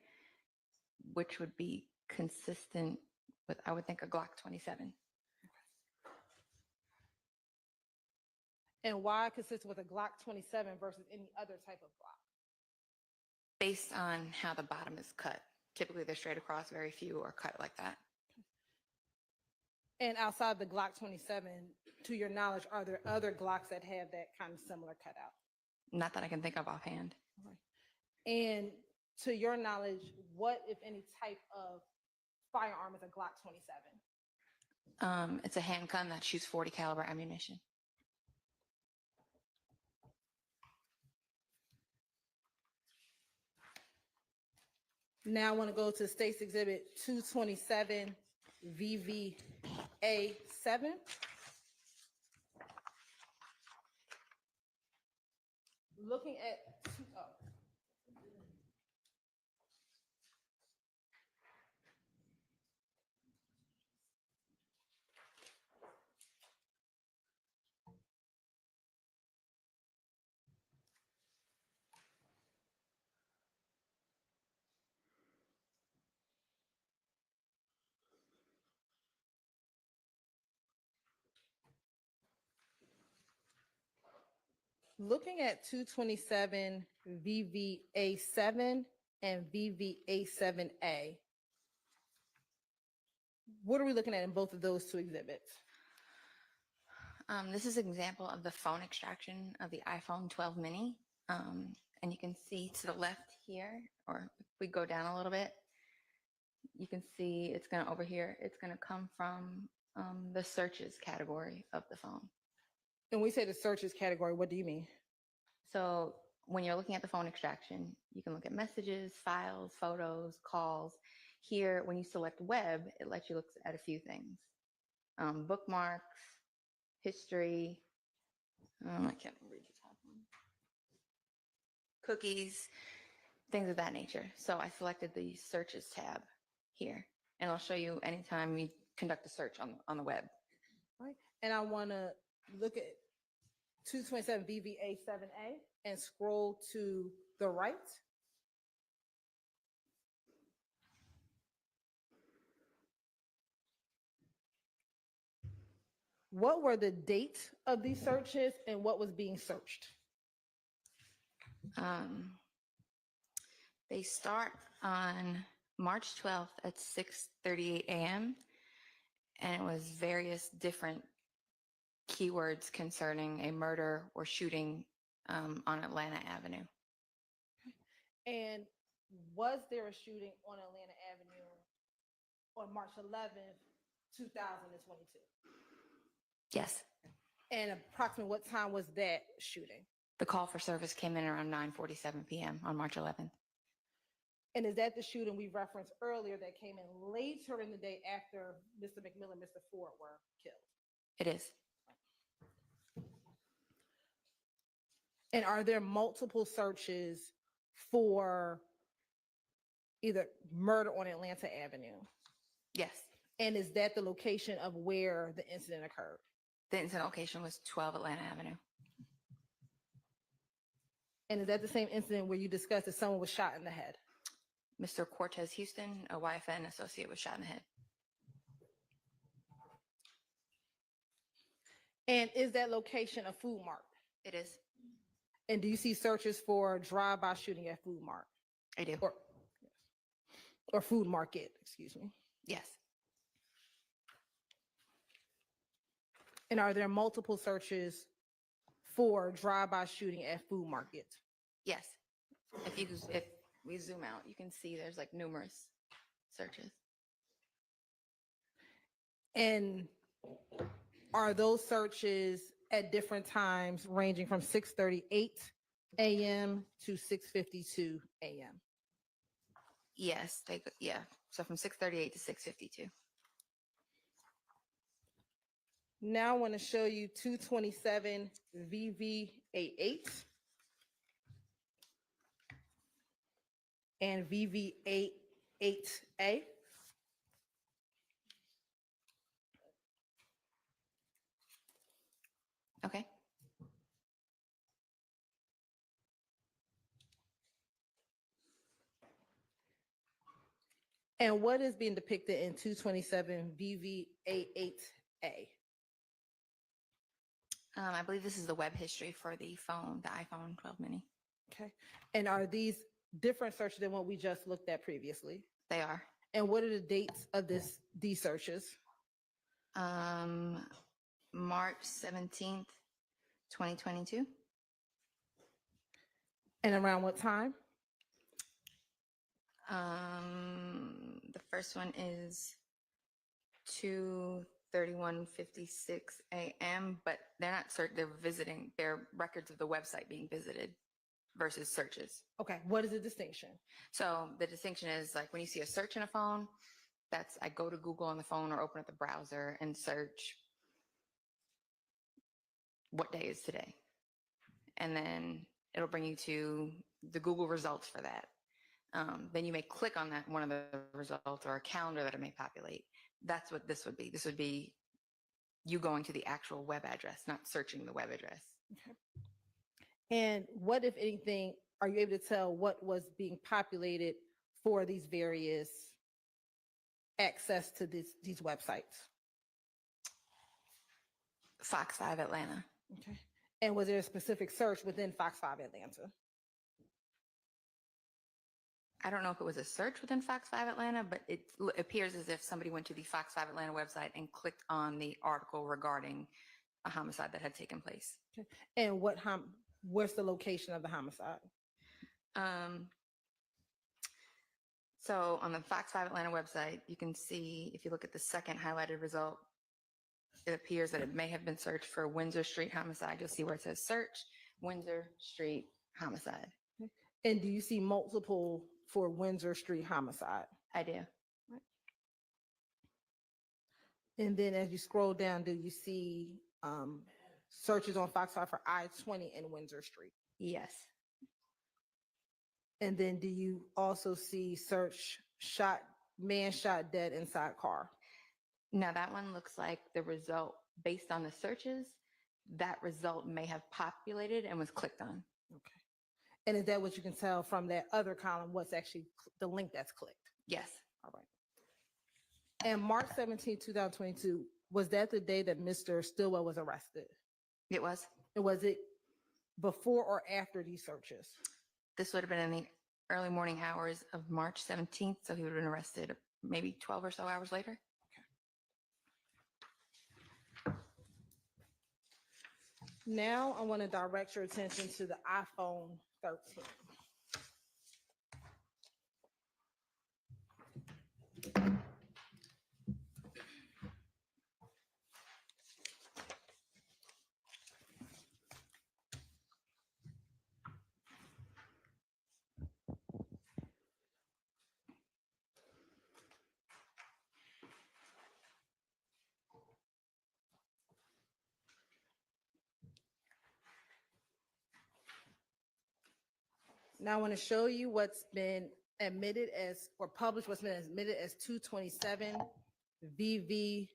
which would be consistent with, I would think, a Glock 27.
And why consistent with a Glock 27 versus any other type of Glock?
Based on how the bottom is cut. Typically they're straight across, very few are cut like that.
And outside the Glock 27, to your knowledge, are there other Glocks that have that kind of similar cutout?
Not that I can think of offhand.
And to your knowledge, what, if any, type of firearm is a Glock 27?
It's a handgun that shoots 40 caliber ammunition.
Now I want to go to State's Exhibit 227 VVA7. Looking at looking at 227 VVA7 and VVA7A, what are we looking at in both of those two exhibits?
This is an example of the phone extraction of the iPhone 12 mini. And you can see to the left here, or if we go down a little bit, you can see it's going to over here, it's going to come from the searches category of the phone.
And we say the searches category, what do you mean?
So when you're looking at the phone extraction, you can look at messages, files, photos, calls. Here, when you select web, it lets you look at a few things. Bookmarks, history, I can't read the top one. Cookies, things of that nature. So I selected the searches tab here, and I'll show you anytime we conduct a search on the web.
Right. And I want to look at 227 VVA7A and scroll to the right. What were the dates of these searches and what was being searched?
They start on March 12th at 6:38 a.m. and it was various different keywords concerning a murder or shooting on Atlanta Avenue.
And was there a shooting on Atlanta Avenue on March 11th, 2022?
Yes.
And approximately what time was that shooting?
The call for service came in around 9:47 p.m. on March 11th.
And is that the shooting we referenced earlier that came in later in the day after Mr. McMillan and Mr. Ford were killed?
It is.
And are there multiple searches for either murder on Atlanta Avenue.
Yes.
And is that the location of where the incident occurred?
The incident location was 12 Atlanta Avenue.
And is that the same incident where you discussed that someone was shot in the head?
Mr. Cortez Houston, a YFN associate, was shot in the head.
And is that location a food mart?
It is.
And do you see searches for drive-by shooting at food mart?
I do.
Or food market, excuse me.
Yes.
And are there multiple searches for drive-by shooting at food market?
Yes. If we zoom out, you can see there's like numerous searches.
And are those searches at different times ranging from 6:38 a.m. to 6:52 a.m.?
Yes, yeah. So from 6:38 to 6:52.
Now I want to show you 227 VV88 and VV88A.
Okay.
And what is being depicted in 227 VV88A?
I believe this is the web history for the phone, the iPhone 12 mini.
Okay. And are these different searches than what we just looked at previously?
They are.
And what are the dates of these searches?
March 17th, 2022.
And around what time?
The first one is 2:31:56 a.m., but they're not they're visiting, they're records of the website being visited versus searches.
Okay, what is the distinction?
So the distinction is like when you see a search in a phone, I go to Google on the phone or open up the browser and search what day is today. And then it'll bring you to the Google results for that. Then you may click on that one of the results or a calendar that it may populate. That's what this would be. This would be you going to the actual web address, not searching the web address.
Okay. And what, if anything, are you able to tell what was being populated for these various access to these websites?
Fox 5 Atlanta.
Okay. And was there a specific search within Fox 5 Atlanta?
I don't know if it was a search within Fox 5 Atlanta, but it appears as if somebody went to the Fox 5 Atlanta website and clicked on the article regarding a homicide that had taken place.
Okay. And where's the location of the homicide?
So on the Fox 5 Atlanta website, you can see, if you look at the second highlighted result, it appears that it may have been searched for Windsor Street homicide. You'll see where it says search Windsor Street homicide.
Okay. And do you see multiple for Windsor Street homicide?
I do.
Right. And then as you scroll down, do you see searches on Fox 5 for I-20 and Windsor Street?
Yes.
And then do you also see search man shot dead inside car?
Now that one looks like the result based on the searches, that result may have populated and was clicked on.
Okay. And is that what you can tell from that other column, what's actually the link that's clicked?
Yes.
All right. And March 17, 2022, was that the day that Mr. Stillwell was arrested?
It was.
And was it before or after these searches?
This would have been in the early morning hours of March 17th, so he would have been arrested maybe 12 or so hours later.
Now I want to direct your attention to the iPhone 13. Now I want to show you what's been admitted as, or published what's been admitted as 227 VVB2.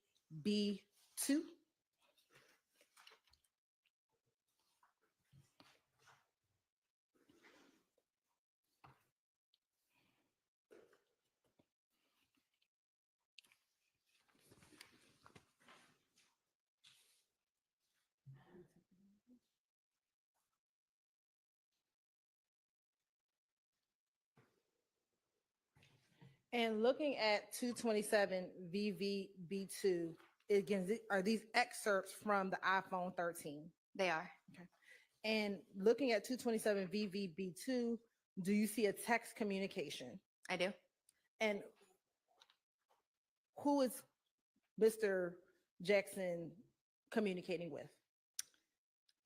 And looking at 227 VVB2, again, are these excerpts from the iPhone 13?
They are.
Okay. And looking at 227 VVB2, do you see a text communication?
I do.
And who is Mr. Jackson communicating with?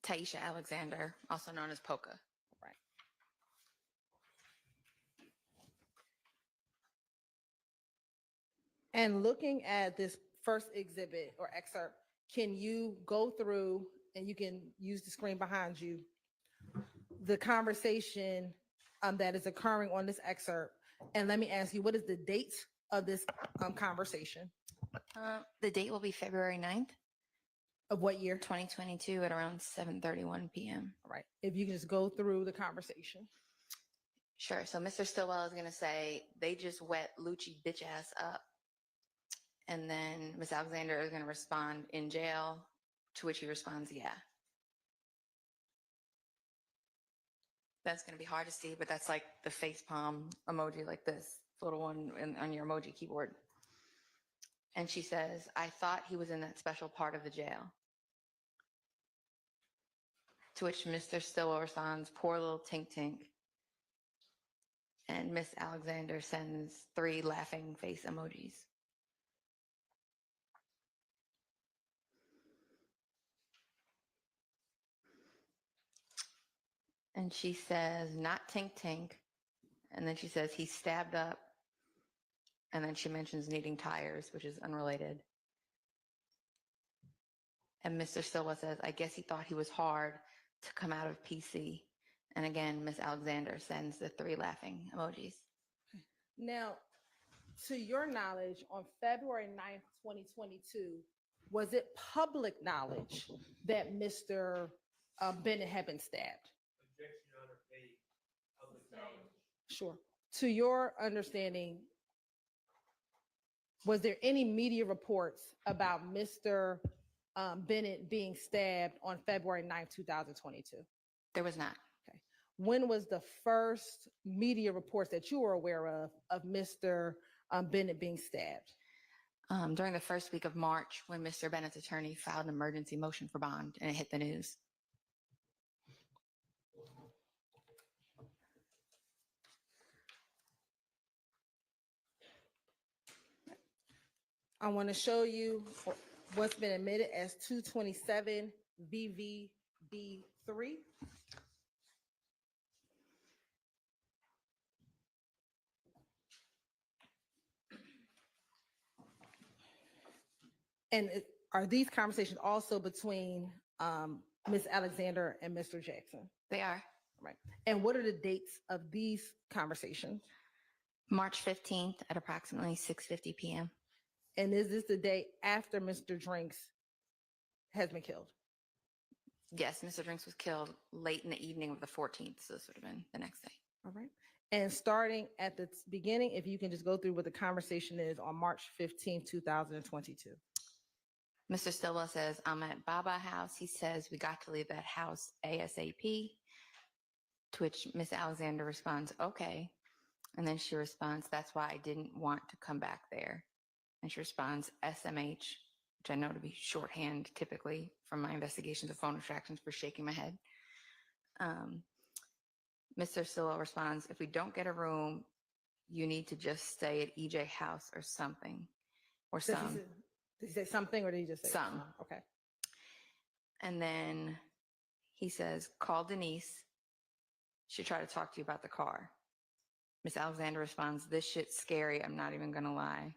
Taisha Alexander, also known as Polka.
Right. And looking at this first exhibit or excerpt, can you go through, and you can use the screen behind you, the conversation that is occurring on this excerpt? And let me ask you, what is the date of this conversation?
The date will be February 9th.
Of what year?
2022 at around 7:31 p.m.
All right. If you can just go through the conversation.
Sure. So Mr. Stillwell is going to say, they just wet Lucci bitch ass up. And then Miss Alexander is going to respond, in jail, to which he responds, yeah. That's going to be hard to see, but that's like the face palm emoji, like this little one on your emoji keyboard. And she says, I thought he was in that special part of the jail. To which Mr. Stillwell responds, poor little tink tink. And Miss Alexander sends 3 laughing face emojis. And she says, not tink tink. And then she says, he's stabbed up. And then she mentions needing tires, which is unrelated. And Mr. Stillwell says, I guess he thought he was hard to come out of PC. And again, Miss Alexander sends the 3 laughing emojis.
Now, to your knowledge, on February 9th, 2022, was it public knowledge that Mr. Bennett had been stabbed?
Objection, Your Honor, paid public knowledge.
Sure. To your understanding, was there any media reports about Mr. Bennett being stabbed on February 9th, 2022?
There was not.
Okay. When was the first media reports that you were aware of Mr. Bennett being stabbed?
During the first week of March, when Mr. Bennett's attorney filed an emergency motion for bond and it hit the news.
I want to show you what's been admitted as 227 VVB3. And are these conversations also between Ms. Alexander and Mr. Jackson?
They are.
Right. And what are the dates of these conversations?
March 15th at approximately 6:50 p.m.
And is this the day after Mr. Drinks has been killed?
Yes, Mr. Drinks was killed late in the evening of the 14th, so this would have been the next day.
All right. And starting at the beginning, if you can just go through what the conversation is on March 15th, 2022.
Mr. Stillwell says, I'm at Baba house. He says, we got to leave that house ASAP. To which Miss Alexander responds, okay. And then she responds, that's why I didn't want to come back there. And she responds, SMH, which I know to be shorthand typically from my investigations of phone extractions for shaking my head. Mr. Stillwell responds, if we don't get a room, you need to just stay at EJ house or something, or some.
Did he say something or did he just say
some?
Okay.
And then he says, call Denise. She'll try to talk to you about the car. Miss Alexander responds, this shit's scary. I'm not even going to lie.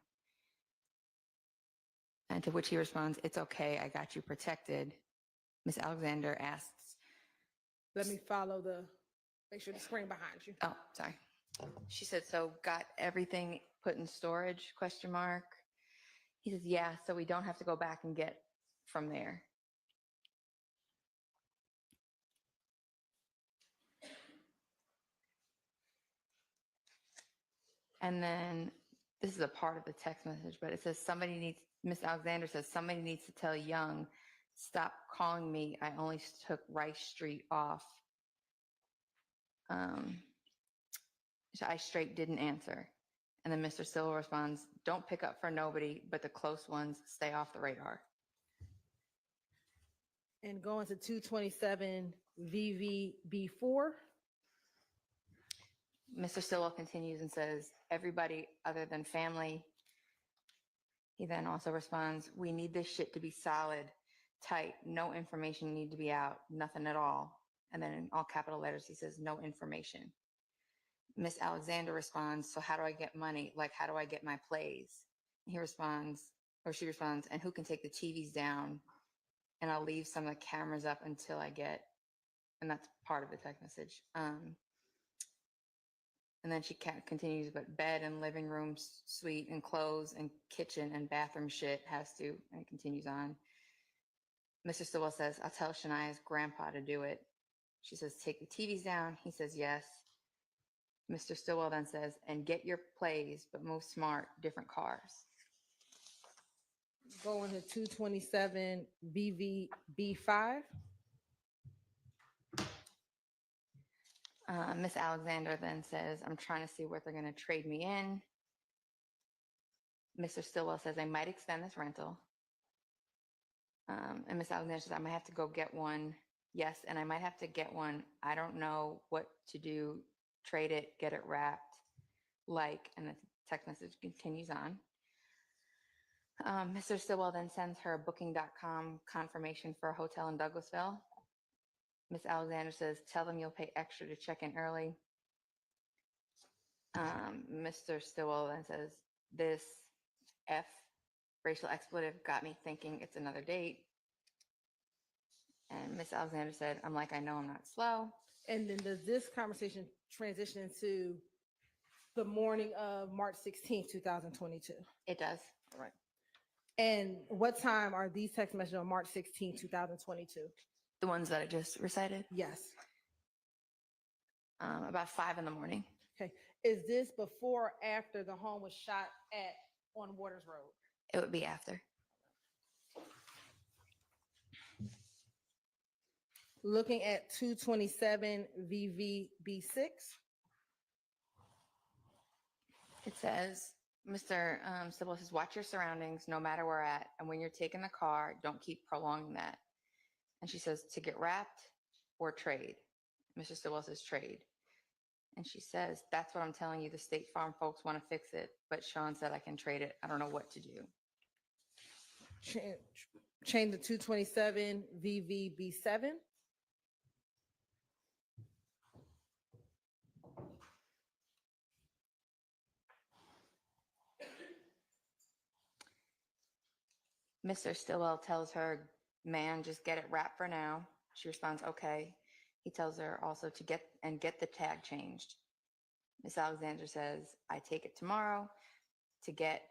And to which he responds, it's okay. I got you protected. Miss Alexander asks.
Let me follow make sure the screen behind you.
Oh, sorry. She said, so got everything put in storage, question mark. He says, yeah, so we don't have to go back and get from there. And then this is a part of the text message, but it says Miss Alexander says, somebody needs to tell Young, stop calling me. I only took Rice Street off. So I straight didn't answer. And then Mr. Stillwell responds, don't pick up for nobody, but the close ones stay off the radar.
And going to 227 VVB4.
Mr. Stillwell continues and says, everybody other than family. He then also responds, we need this shit to be solid, tight, no information need to be out, nothing at all. And then in all capital letters, he says, no information. Miss Alexander responds, so how do I get money? Like, how do I get my plays? He responds, or she responds, and who can take the TVs down? And I'll leave some of the cameras up until I get, and that's part of the text message. And then she continues, but bed and living room suite and clothes and kitchen and bathroom shit has to, and it continues on. Mr. Stillwell says, I'll tell Shania's grandpa to do it. She says, take the TVs down. He says, yes. Mr. Stillwell then says, and get your plays, but move smart, different cars.
Going to 227 VVB5.
Miss Alexander then says, I'm trying to see what they're going to trade me in. Mr. Stillwell says, I might extend this rental. And Miss Alexander says, I might have to go get one. Yes, and I might have to get one. I don't know what to do. Trade it, get it wrapped. And the text message continues on. Mr. Stillwell then sends her a booking.com confirmation for a hotel in Douglasville. Miss Alexander says, tell them you'll pay extra to check in early. Mr. Stillwell then says, this F racial expletive got me thinking it's another date. And Miss Alexander said, I'm like, I know I'm not slow.
And then does this conversation transition into the morning of March 16th, 2022?
It does.
All right. And what time are these text messages on March 16th, 2022?
The ones that I just recited?
Yes.
About 5 in the morning.
Okay. Is this before or after the home was shot at on Waters Road?
It would be after.
Looking at 227 VVB6.
It says, Mr. Stillwell says, watch your surroundings no matter where at. And when you're taking the car, don't keep prolonging that. And she says, to get wrapped or trade? Mr. Stillwell says, trade. And she says, that's what I'm telling you. The State Farm folks want to fix it. But Sean said I can trade it. I don't know what to do.
Change to 227 VVB7.
Mr. Stillwell tells her, man, just get it wrapped for now. She responds, okay. He tells her also to get the tag changed. Miss Alexander says, I take it tomorrow to get,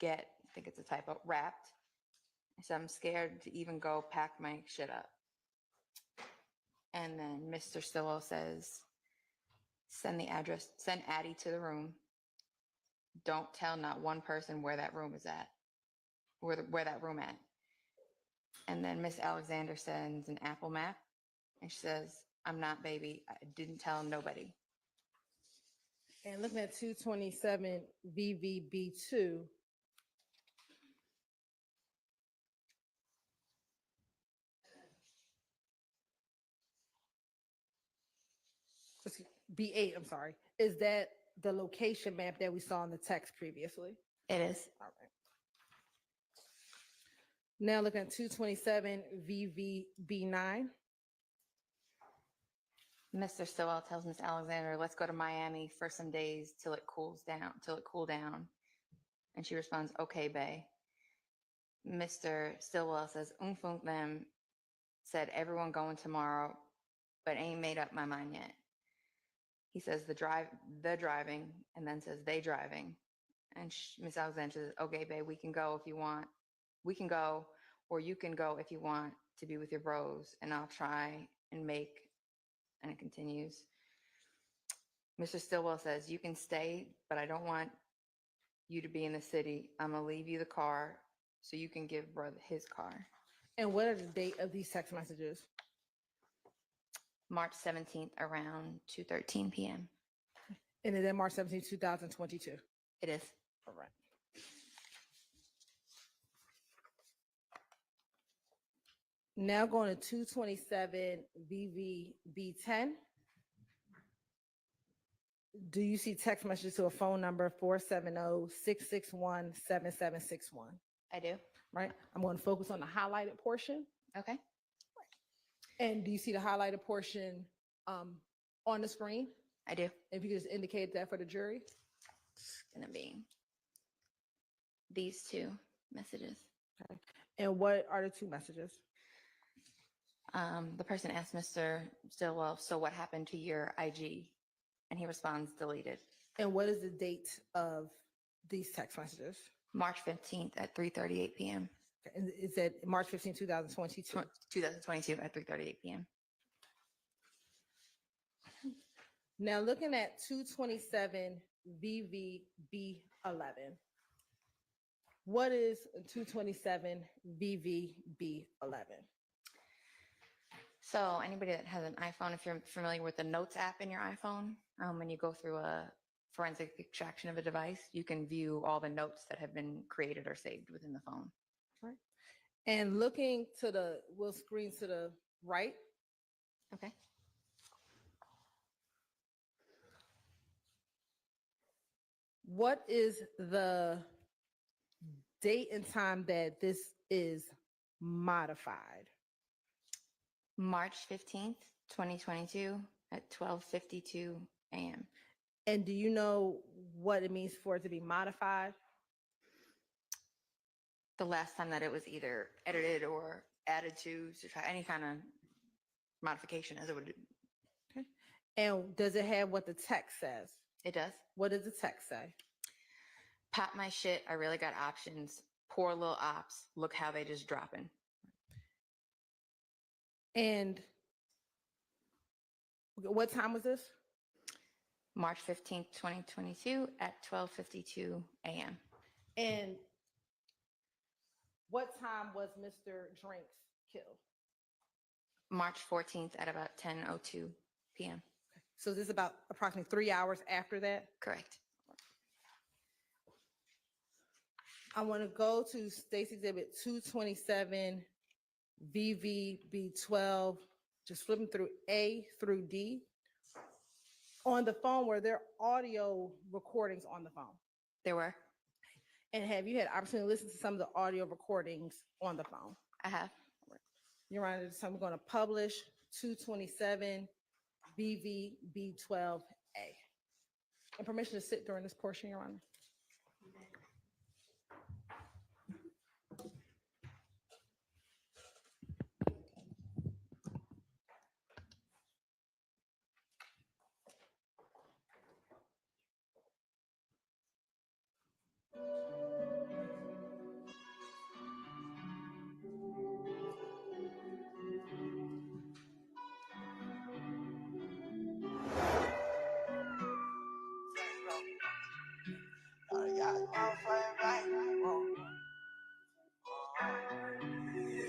I think it's a typo, wrapped. So I'm scared to even go pack my shit up. And then Mr. Stillwell says, send Addie to the room. Don't tell not one person where that room is at. Where that room at. And then Miss Alexander sends an Apple map and she says, I'm not, baby. I didn't tell nobody.
And looking at 227 VVB2. B8, I'm sorry. Is that the location map that we saw in the text previously?
It is.
All right. Now looking at 227 VVB9.
Mr. Stillwell tells Miss Alexander, let's go to Miami for some days till it cool down. And she responds, okay, bae. Mr. Stillwell says, them, said everyone going tomorrow, but ain't made up my mind yet. He says the driving, and then says they driving. And Miss Alexander says, okay, babe, we can go if you want. We can go, or you can go if you want to be with your bros, and I'll try and make, and it continues. Mr. Stillwell says, you can stay, but I don't want you to be in the city. I'm going to leave you the car so you can give brother his car.
And what are the date of these text messages?
March 17th around 2:13 p.m.
And then March 17th, 2022.
It is.
All right. Now going to 227 VVB10. Do you see text messages to a phone number 470-661-7761?
I do.
Right. I'm going to focus on the highlighted portion.
Okay.
And do you see the highlighted portion on the screen?
I do.
If you could just indicate that for the jury.
It's going to be these two messages.
Okay. And what are the two messages?
The person asked Mr. Stillwell, so what happened to your IG? And he responds, deleted.
And what is the date of these text messages?
March 15th at 3:38 p.m.
And is it March 15, 2022?
2022 at 3:38 p.m.
Now looking at 227 VVB11. What is 227 VVB11?
So anybody that has an iPhone, if you're familiar with the Notes app in your iPhone, when you go through a forensic extraction of a device, you can view all the notes that have been created or saved within the phone.
Right. And looking to the, we'll screen to the right.
Okay.
What is the date and time that this is modified?
March 15th, 2022 at 12:52 a.m.
And do you know what it means for it to be modified?
The last time that it was either edited or added to try any kind of modification as it would.
Okay. And does it have what the text says?
It does.
What does the text say?
Pop my shit. I really got options. Poor little ops. Look how they just dropping.
And what time was this?
March 15th, 2022 at 12:52 a.m.
And what time was Mr. Drinks killed?
March 14th at about 10:02 p.m.
So this is about approximately 3 hours after that?
Correct.
I want to go to State's Exhibit 227 VVB12, just flipping through A through D. On the phone, were there audio recordings on the phone?
There were.
And have you had opportunity to listen to some of the audio recordings on the phone?
I have.
Your Honor, so I'm going to publish 227 VVB12A. And permission to sit during this portion, Your Honor.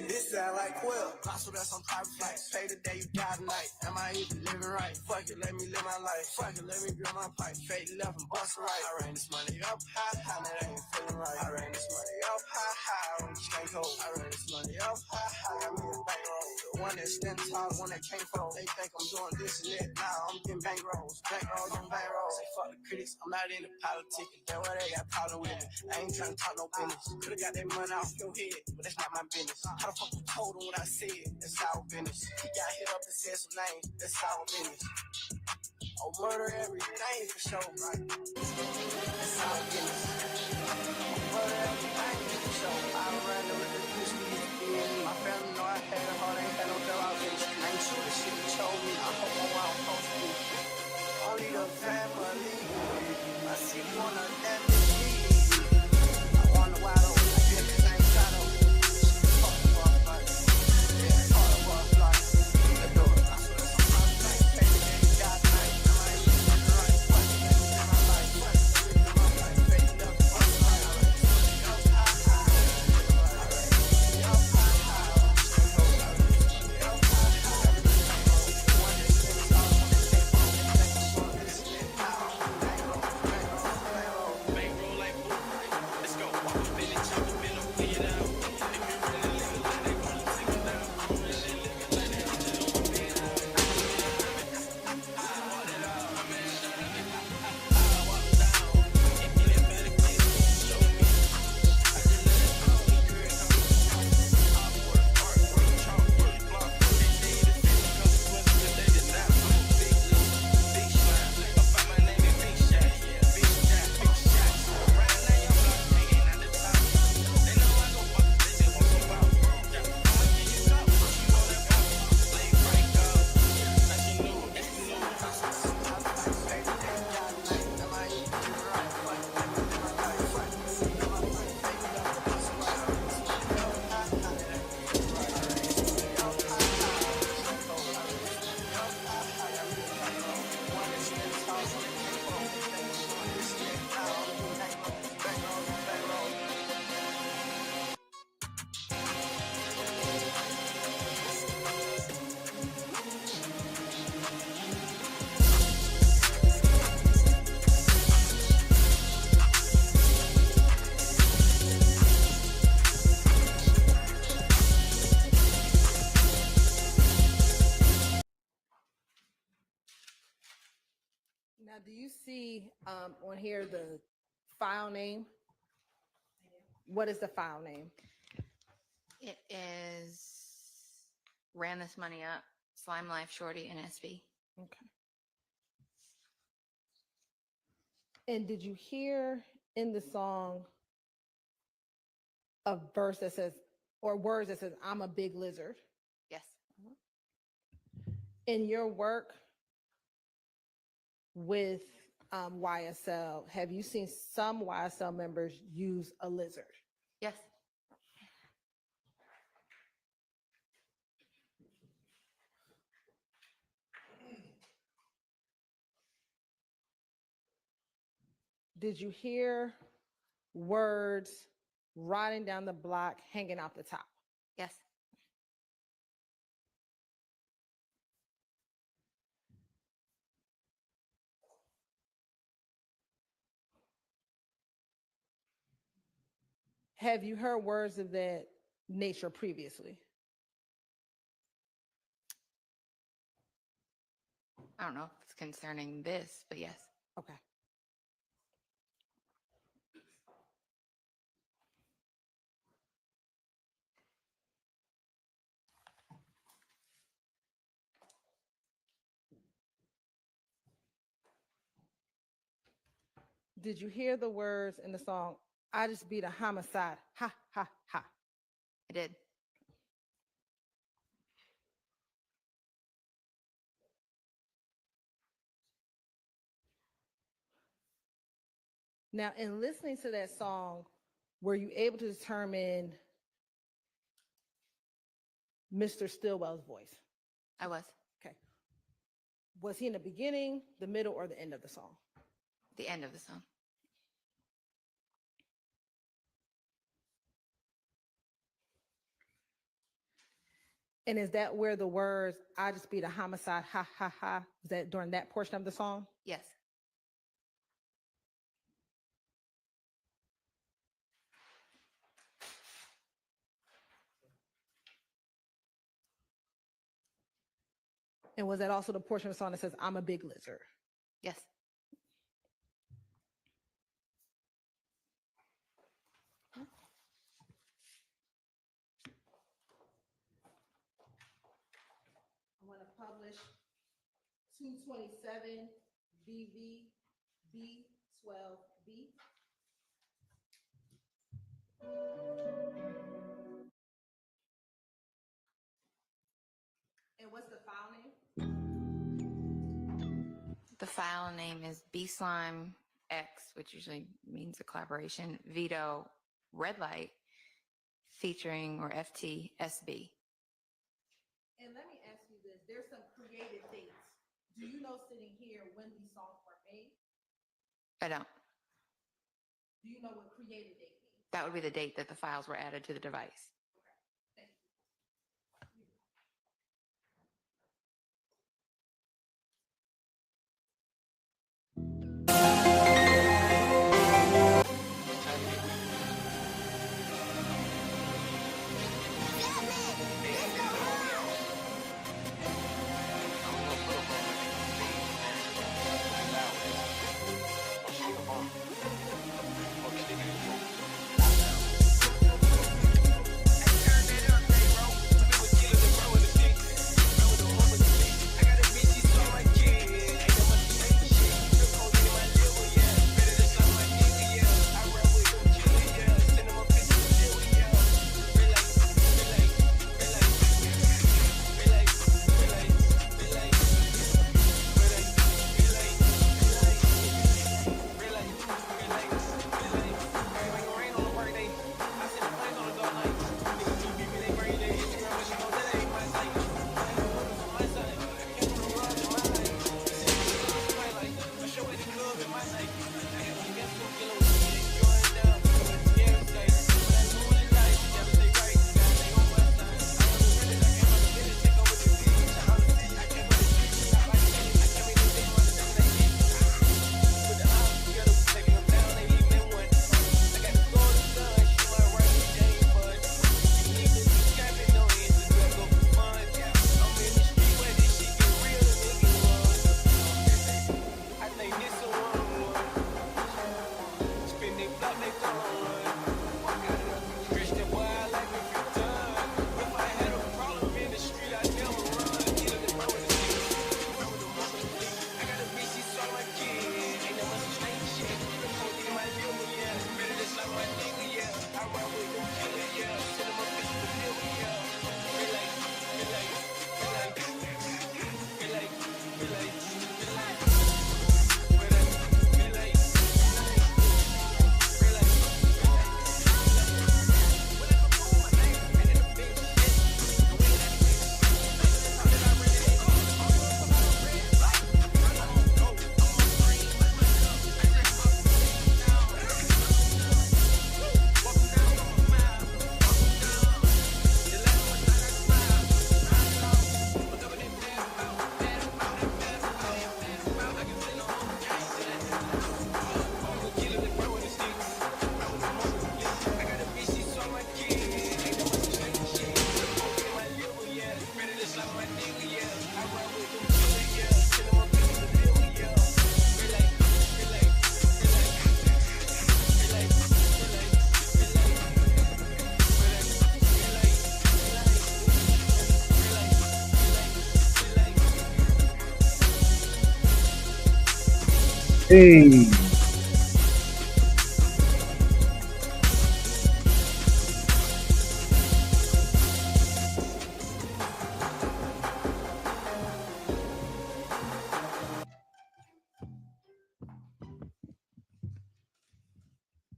This sound like Quill. Possible that's on private flights. Pay the day you die tonight. Am I even living right? Fuck it, let me live my life. Fuck it, let me grill my pipe. Fade left and bust right. I ran this money up high, high, that ain't feeling right. I ran this money up high, high, on the chain cold. I ran this money up high, high, got me a bankroll. The one that stand tall, the one that can't fold. They think I'm doing this and that. Nah, I'm getting bankrolls. Bankrolls on bankrolls. Say fuck the critics, I'm not into politics. That's why they got problem with me. I ain't trying to talk no business. Could've got that money off your head, but that's not my business. How the fuck you told him what I said? That's our business. He got hit up and said some names. That's our business. Oh, murder everything for sure, right? That's our business. Oh, murder everything for sure. I ran with the bitch again. My family know I had a heart, ain't had no job out there. I ain't sure the shit you told me. I hope I'm where I'm supposed to be. Only the
see on here the file name. What is the file name?
It is Ran This Money Up, Slime Life Shorty, and SB.
Okay. And did you hear in the song a verse that says, or words that says, I'm a big lizard?
Yes.
In your work with YSL, have you seen some YSL members use a lizard?
Yes.
Did you hear words riding down the block, hanging out the top?
Yes.
Have you heard words of that nature previously?
I don't know if it's concerning this, but yes.
Okay. Did you hear the words in the song, I just beat a homicide, ha, ha, ha?
I did.
Now, in listening to that song, were you able to determine Mr. Stillwell's voice?
I was.
Okay. Was he in the beginning, the middle, or the end of the song?
The end of the song.
And is that where the words, I just beat a homicide, ha, ha, ha, is that during that portion of the song?
Yes.
And was that also the portion of the song that says, I'm a big lizard?
Yes.
I'm going to publish 227 BV B12B. And what's the file name?
The file name is B Slime X, which usually means a collaboration, Veto Red Light featuring or FT SB.
And let me ask you this, there's some creative dates. Do you know sitting here when these songs were made?
I don't.
Do you know what creative date means?
That would be the date that the files were added to the device.
Thank you.
they don't run. Christian boy, I like if you done. If I had a problem in the street, I never run. Either the bro with the stick, bro with the muscle flick. I got a bitch, she saw my kid. Ain't no much strange shit. The coke in my liver, yeah. Really just like my nigga, yeah. I ride with them killer, yeah. Send them a bitch with the liver, yeah. Feel like, feel like, feel like, feel like, feel like, feel like, feel like, feel like, feel like, feel like.
Hey.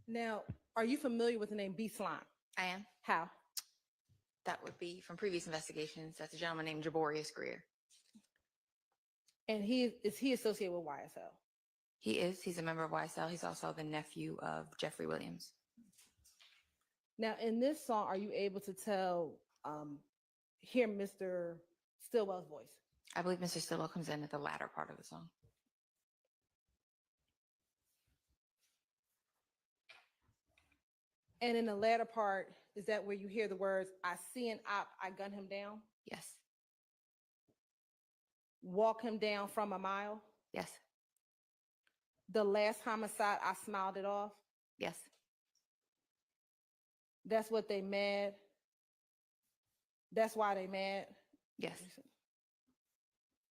Now, are you familiar with the name B Slime?
I am.
How?
That would be from previous investigations. That's a gentleman named Jaborius Greer.
And is he associated with YSL?
He is. He's a member of YSL. He's also the nephew of Jeffrey Williams.
Now, in this song, are you able to hear Mr. Stillwell's voice?
I believe Mr. Stillwell comes in at the latter part of the song.
And in the latter part, is that where you hear the words, I see an op, I gun him down?
Yes.
Walk him down from a mile?
Yes.
The last homicide, I smiled it off?
Yes.
That's what they mad? That's why they mad?
Yes.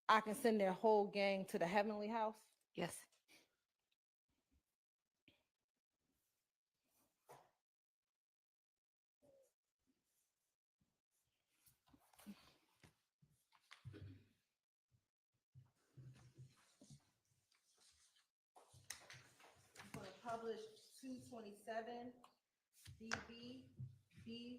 I can send their whole gang to the heavenly house?
Yes.
Published 227 DB B12.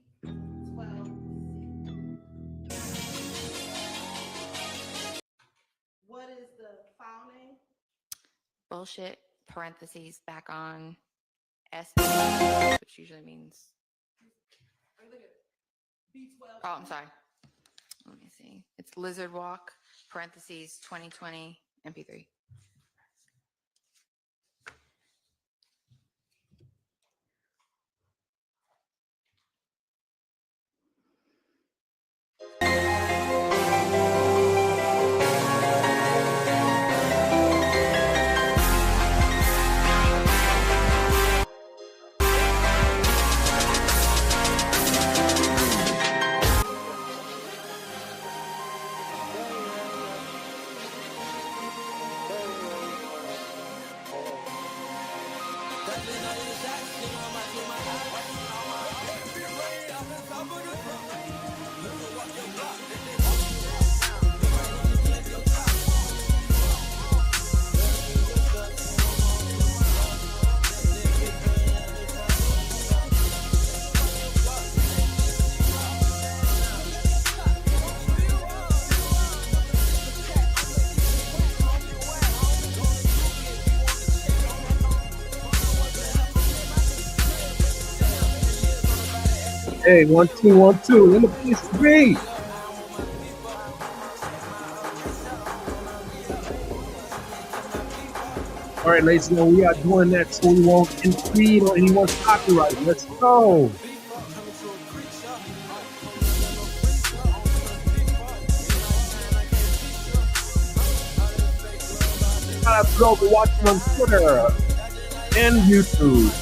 What is the file name?
Bullshit, parentheses, back on S, which usually means.
B12.
Oh, I'm sorry. Let me see. It's Lizard Walk, parentheses, 2020 MP3.
Hey, 1 2 1 2. In the place to be. All right, ladies and gentlemen, we are doing that so we won't impede on anyone's copyright. Let's go. Shout out to those who are watching on Twitter and YouTube.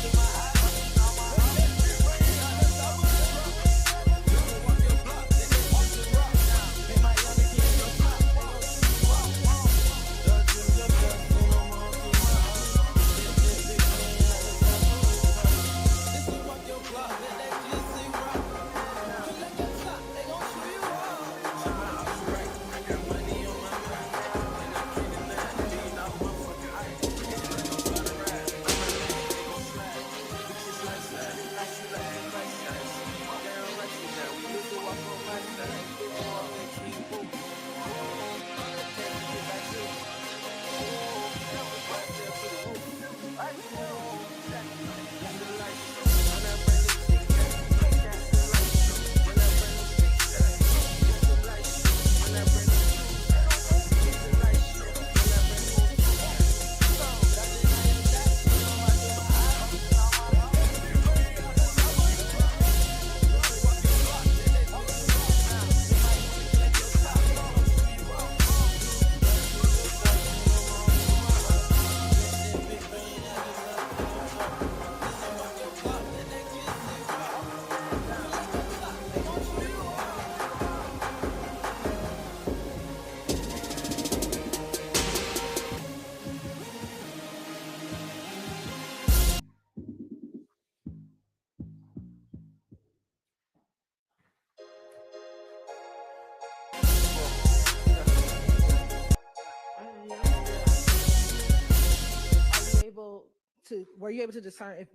were you able to discern if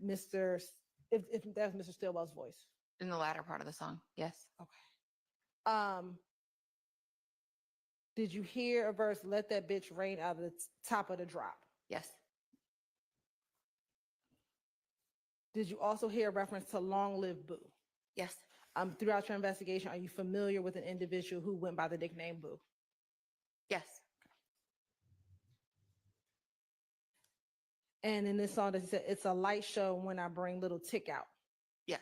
if that was Mr. Stillwell's voice?
In the latter part of the song, yes.
Did you hear a verse, let that bitch rain out of the top of the drop?
Yes.
Did you also hear a reference to Long Live Boo?
Yes.
Throughout your investigation, are you familiar with an individual who went by the nickname Boo?
Yes.
And in this song, that you said, it's a light show when I bring Little Tick out.
Yes.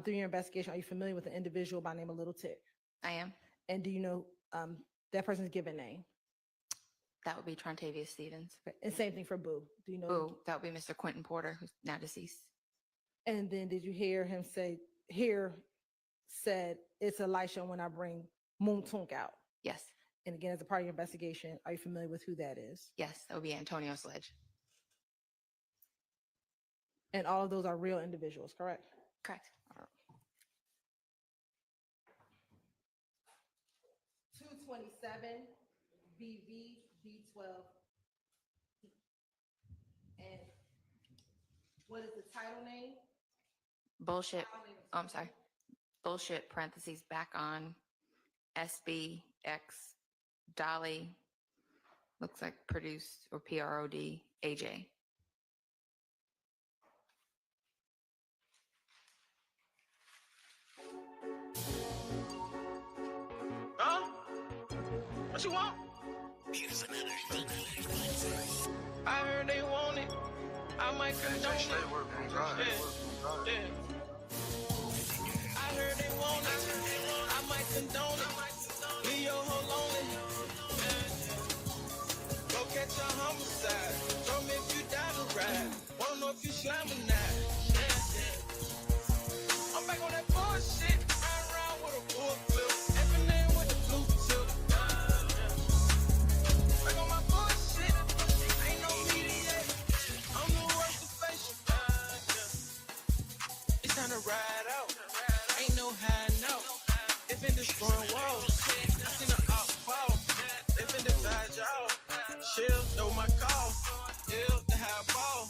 Through your investigation, are you familiar with an individual by the name of Little Tick?
I am.
And do you know that person's given name?
That would be Trontavia Stevens.
And same thing for Boo. Do you know?
Boo, that would be Mr. Quentin Porter, who's now deceased.
And then did you hear him said, it's a light show when I bring Moon Tunk out?
Yes.
And again, as a part of your investigation, are you familiar with who that is?
Yes, that would be Antonio Sledge.
And all of those are real individuals, correct?
Correct.
227 BV B12. And what is the title name?
Bullshit. Oh, I'm sorry. Bullshit, parentheses, back on SBX Dolly. Looks like produced or PROD AJ.
Huh? What you want? I heard they want it. I might condone it. Yeah. I heard they want it. I might condone it. Leave your hoe lonely. Go catch a homicide. Show me if you down to ride. Wanna know if you slime or not. I'm back on that bullshit. Ride around with a full clip. Effing in with the blue tip. Back on my bullshit. Ain't no mediator. I'm the worst of facial. It's time to ride out. Ain't no hiding out. If in destroying walls. I seen the op fall. They been divide y'all. Chill, know my call. Ill, the high ball.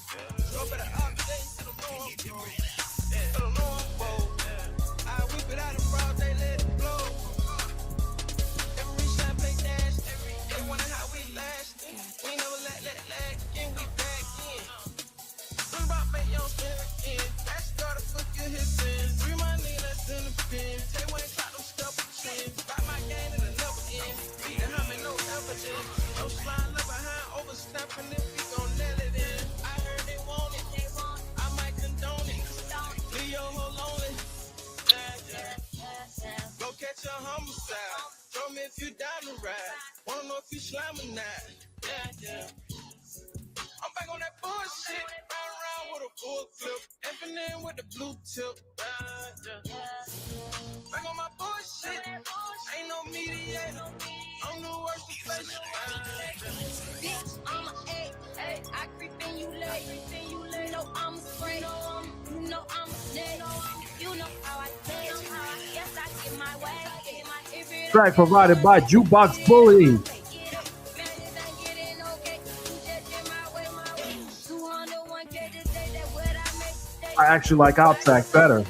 Go better update. I don't know I'm bold. I don't know I'm bold. I whip it out of broad, they let it blow. Every shot play dash. They wonder how we last. We never let again. We back in. Think about make your spin again. That's gotta fuck your hits in. Free my nigga that's in the pen. Say when clock them step a chin. Buy my game and it never end. Beat the hummin', no evidence. No slime left behind, overstepping if we gon' nail it in. I heard they want it. I might condone it. Leave your hoe lonely. Go catch a homicide. Show me if you down to ride. Wanna know if you slime or not. I'm back on that bullshit. Ride around with a full clip. Effing in with the blue tip. Back on my bullshit. Ain't no mediator. I'm the worst of facial.
Bitch, I'm a A. I creep in you late. You know I'm a spray. You know I'm a snake. You know how I play. Yes, I get my way.
Track provided by Jukebox Bully. I actually like our track better.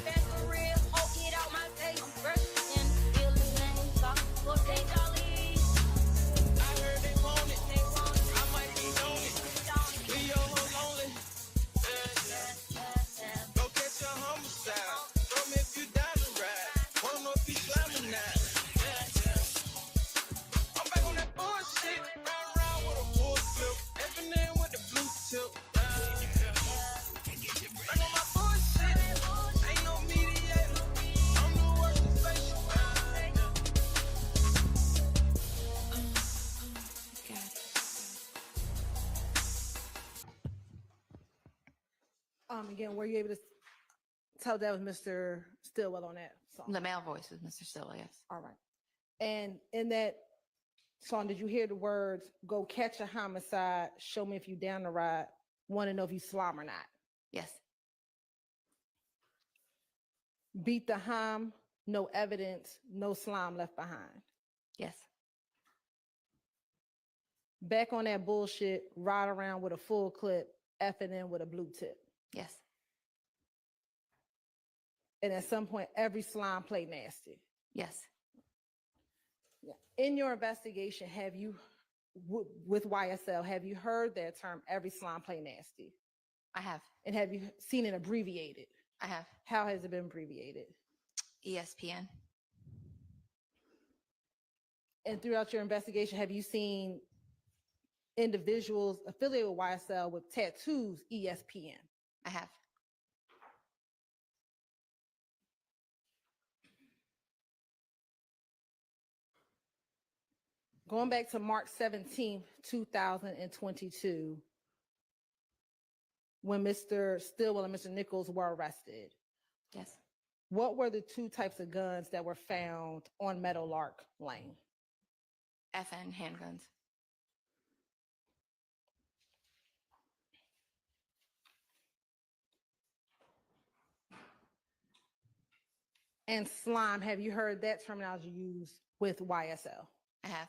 Again, were you able to tell that was Mr. Stillwell on that song?
The male voice is Mr. Stillwell, yes.
All right. And in that song, did you hear the words, go catch a homicide, show me if you down the ride, want to know if you slime or not?
Yes.
Beat the hom, no evidence, no slime left behind.
Yes.
Back on that bullshit, ride around with a full clip, F&N with a blue tip.
Yes.
And at some point, every slime played nasty.
Yes.
Yeah. In your investigation, have you, with YSL, have you heard that term, every slime play nasty?
I have.
And have you seen it abbreviated?
I have.
How has it been abbreviated?
ESPN.
And throughout your investigation, have you seen individuals affiliated with YSL with tattoos ESPN?
I have.
Going back to March 17th, 2022, when Mr. Stillwell and Mr. Nichols were arrested.
Yes.
What were the two types of guns that were found on Meadowlark Lane?
FN handguns.
And slime, have you heard that terminology used with YSL?
I have.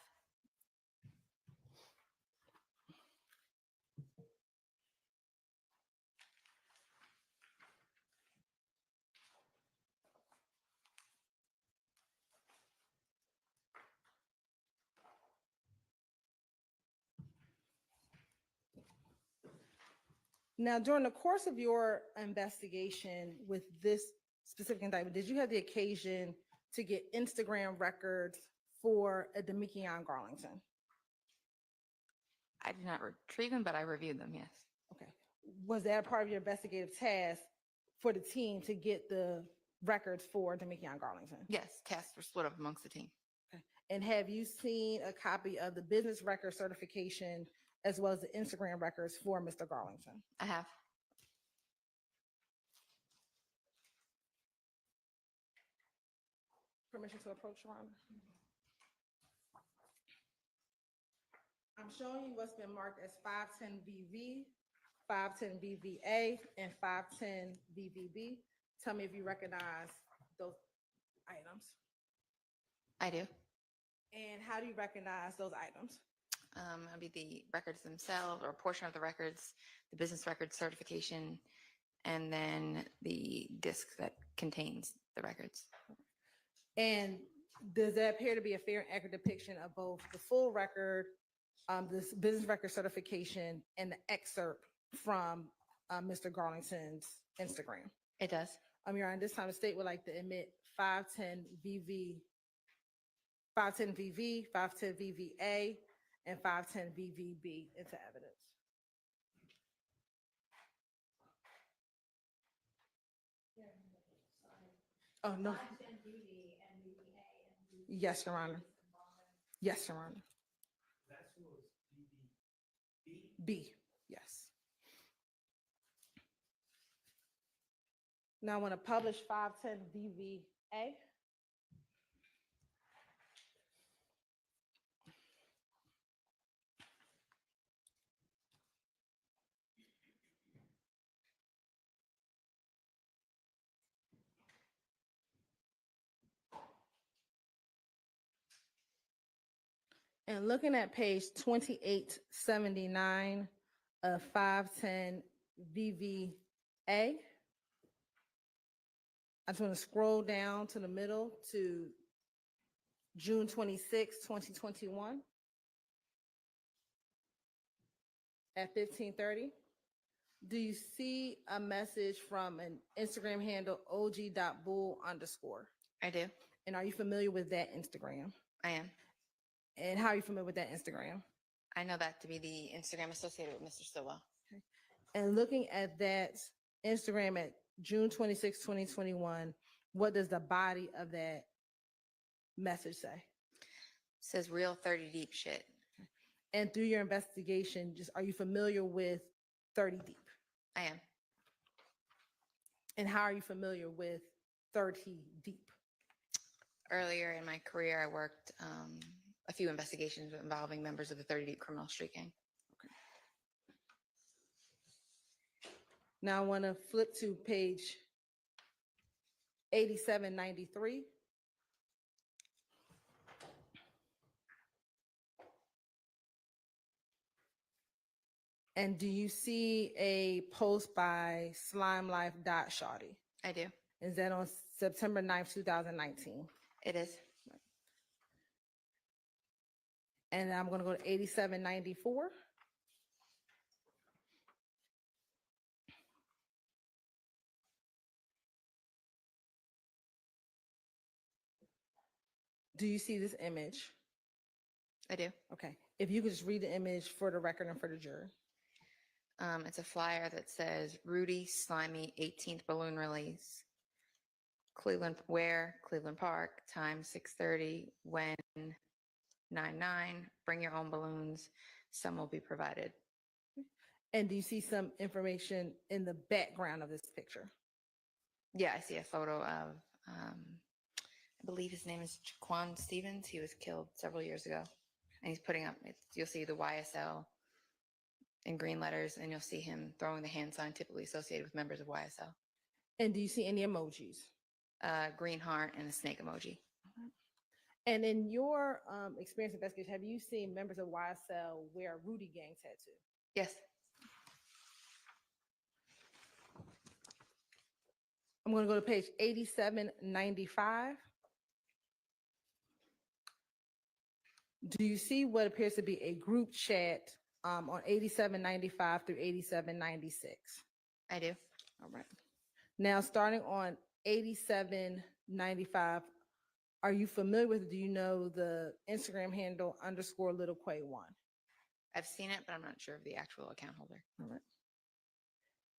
Now, during the course of your investigation with this specific indictment, did you have the occasion to get Instagram records for a Demikion Garlington?
I did not retrieve them, but I reviewed them, yes.
Okay. Was that part of your investigative task for the team to get the records for Demikion Garlington?
Yes, tasks were split up amongst the team.
Okay. And have you seen a copy of the business record certification as well as the Instagram records for Mr. Garlington?
I have.
Permission to approach, Your Honor. I'm showing you what's been marked as 510 VV, 510 VVA, and 510 VVB. Tell me if you recognize those items.
I do.
And how do you recognize those items?
It'll be the records themselves or a portion of the records, the business record certification, and then the disc that contains the records.
And does that appear to be a fair and accurate depiction of both the full record, this business record certification, and the excerpt from Mr. Garlington's Instagram?
It does.
Your Honor, this time the state would like to admit 510 VV, 510 VV, 510 VVA, and 510 VVB into evidence. Oh, no. Yes, Your Honor. Yes, Your Honor. B, yes. Now I want to publish 510 VVA. And looking at page 2879 of 510 VVA, I just want to scroll down to the middle to June 26, 2021 at 15:30. Do you see a message from an Instagram handle og.bull_?
I do.
And are you familiar with that Instagram?
I am.
And how are you familiar with that Instagram?
I know that to be the Instagram associated with Mr. Stillwell.
Okay. And looking at that Instagram at June 26, 2021, what does the body of that message say?
It says real 30 deep shit.
And through your investigation, are you familiar with 30 deep?
I am.
And how are you familiar with 30 deep?
Earlier in my career, I worked a few investigations involving members of the 30 Deep Criminal Street Gang.
Okay. Now I want to flip to page 8793. And do you see a post by slimelife.shawty?
I do.
Is that on September 9th, 2019?
It is.
And I'm going to go to 8794. Do you see this image?
I do.
Okay. If you could just read the image for the record and for the jury.
It's a flyer that says Rudy Slimy 18th balloon release. Cleveland, where? Cleveland Park, time 6:30, when 9/9. Bring your own balloons. Some will be provided.
And do you see some information in the background of this picture?
Yeah, I see a photo of, I believe his name is Jaquan Stevens. He was killed several years ago. And he's putting up, you'll see the YSL in green letters, and you'll see him throwing the hand sign typically associated with members of YSL.
And do you see any emojis?
Green heart and a snake emoji.
And in your experience investigation, have you seen members of YSL wear a Rudy Gang tattoo?
Yes.
I'm going to go to page 8795. Do you see what appears to be a group chat on 8795 through 8796?
I do.
All right. Now, starting on 8795, are you familiar with, do you know the Instagram handle _LittleQuay1?
I've seen it, but I'm not sure of the actual account holder.
All right.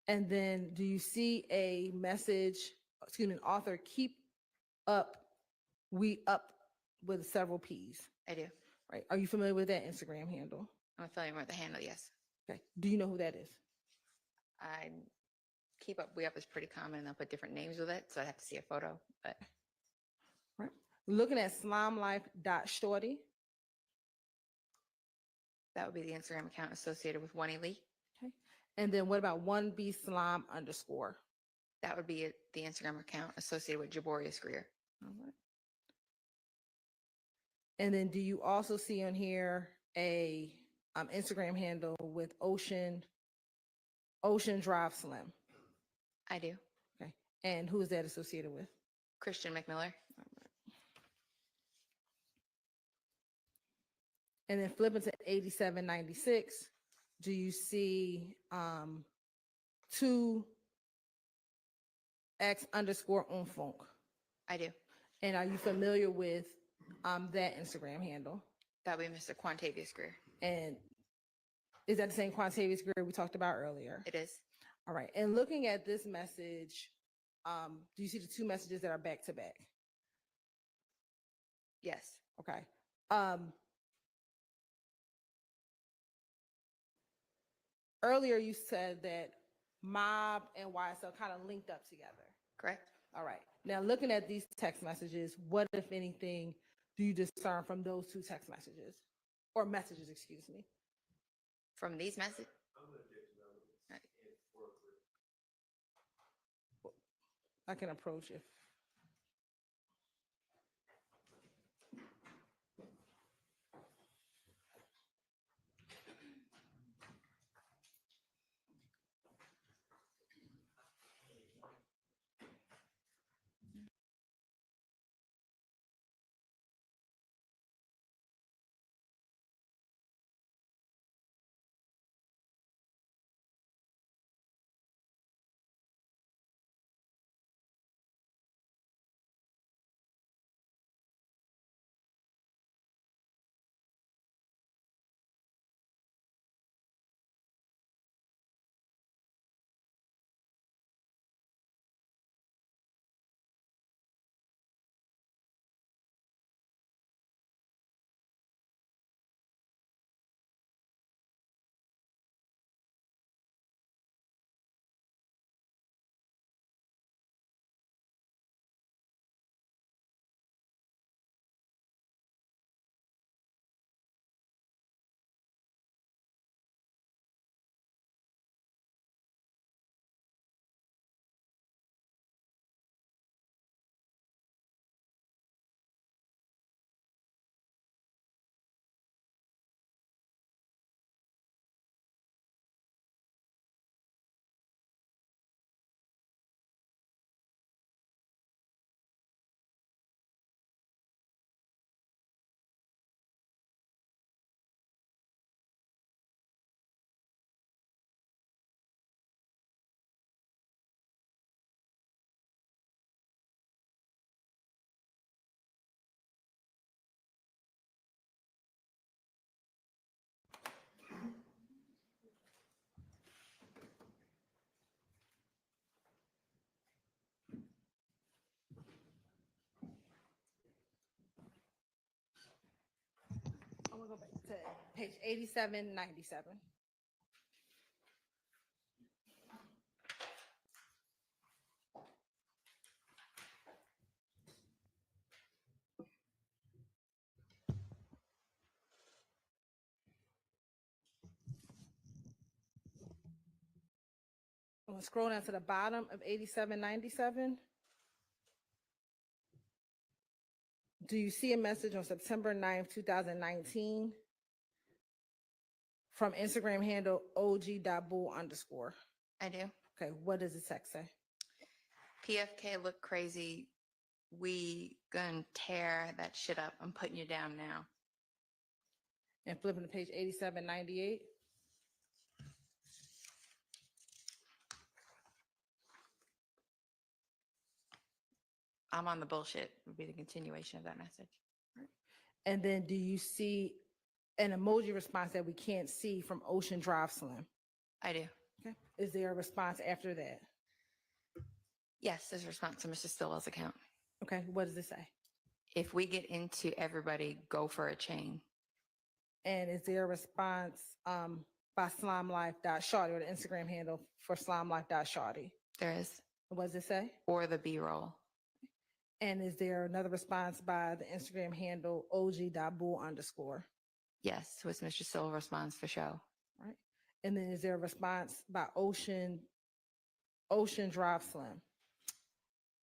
And then do you see a message, excuse me, an author, keep up, we up with several P's?
I do.
Right. Are you familiar with that Instagram handle?
I'm familiar with the handle, yes.
Okay. Do you know who that is?
I keep up, we up is pretty common, and they'll put different names with it, so I'd have to see a photo, but.
Right. Looking at slimelife.shorty.
That would be the Instagram account associated with One Elite.
Okay. And then what about 1bslime_?
That would be the Instagram account associated with Jaborius Greer.
All right. And then do you also see on here a Instagram handle with Ocean Drive Slim?
I do.
Okay. And who is that associated with?
Christian McMiller.
And then flipping to 8796, do you see 2x_unfunk?
I do.
And are you familiar with that Instagram handle?
That would be Mr. Quantavious Greer.
And is that the same Quantavious Greer we talked about earlier?
It is.
All right. And looking at this message, do you see the two messages that are back to back?
Yes.
Okay. Earlier you said that Mob and YSL kind of linked up together.
Correct.
All right. Now looking at these text messages, what, if anything, do you discern from those two text messages? Or messages, excuse me.
From these messages?
I can approach if Page 8797. I'm gonna scroll down to the bottom of 8797. Do you see a message on September 9th, 2019 from Instagram handle og.bull_?
I do.
Okay, what does the text say?
PFK look crazy. We gonna tear that shit up. I'm putting you down now.
And flipping to page 8798.
I'm on the bullshit would be the continuation of that message.
And then do you see an emoji response that we can't see from Ocean Drive Slim?
I do.
Okay. Is there a response after that?
Yes, there's a response to Mr. Stillwell's account.
Okay, what does it say?
If we get into everybody, go for a chain.
And is there a response by slimelife.shawty, or the Instagram handle for slimelife.shawty?
There is.
What does it say?
Or the B-roll.
And is there another response by the Instagram handle og.bull_?
Yes, was Mr. Stillwell response for show.
Right. And then is there a response by Ocean Drive Slim?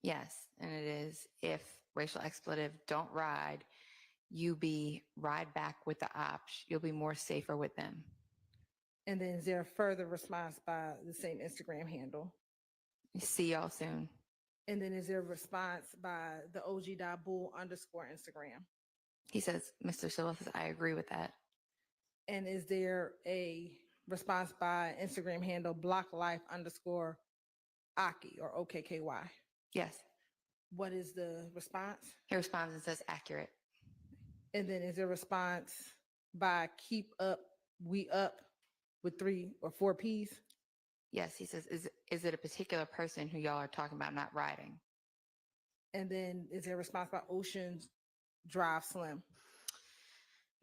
Yes, and it is, if racial expletive don't ride, you be ride back with the ops. You'll be more safer with them.
And then is there a further response by the same Instagram handle?
See y'all soon.
And then is there a response by the og.bull_ Instagram?
He says, Mr. Stillwell says, I agree with that.
And is there a response by Instagram handle blocklife_Aki or OKKY?
Yes.
What is the response?
He responds and says, accurate.
And then is there a response by keep up, we up with 3 or 4 P's?
Yes, he says, is it a particular person who y'all are talking about not riding?
And then is there a response by Ocean Drive Slim?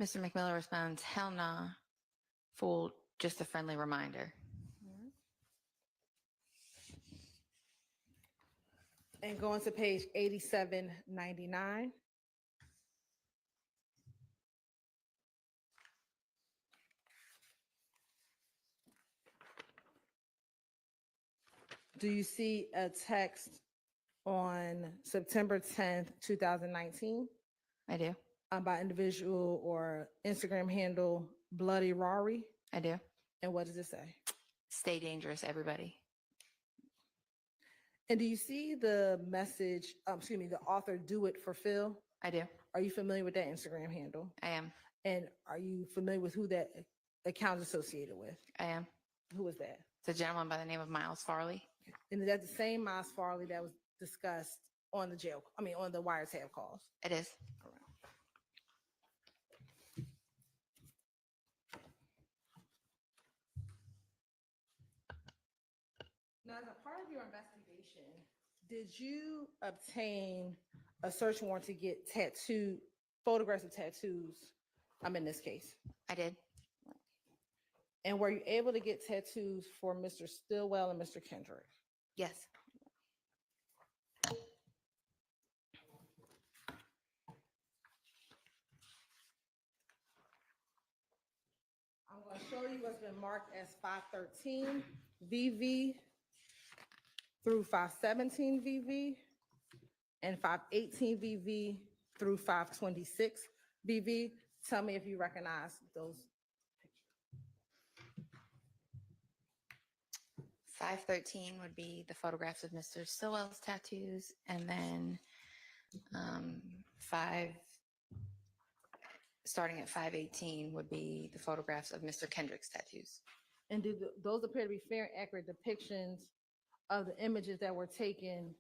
Mr. McMillan responds, hell nah, fool, just a friendly reminder.
And going to page 8799. Do you see a text on September 10th, 2019?
I do.
By individual or Instagram handle Bloody Rari?
I do.
And what does it say?
Stay dangerous, everybody.
And do you see the message, the author Do It for Phil?
I do.
Are you familiar with that Instagram handle?
I am.
And are you familiar with who that account is associated with?
I am.
Who is that?
It's a gentleman by the name of Miles Farley.
And is that the same Miles Farley that was discussed on the on the wiretap calls?
It is.
All right. Now, as a part of your investigation, did you obtain a search warrant to get photographs of tattoos? In this case.
I did.
And were you able to get tattoos for Mr. Stillwell and Mr. Kendrick?
Yes.
I'm going to show you what's been marked as 513 VV through 517 VV and 518 VV through 526 VV. Tell me if you recognize those.
513 would be the photographs of Mr. Stillwell's tattoos, and then starting at 518 would be the photographs of Mr. Kendrick's tattoos.
And do those appear to be fair and accurate depictions of the images that were taken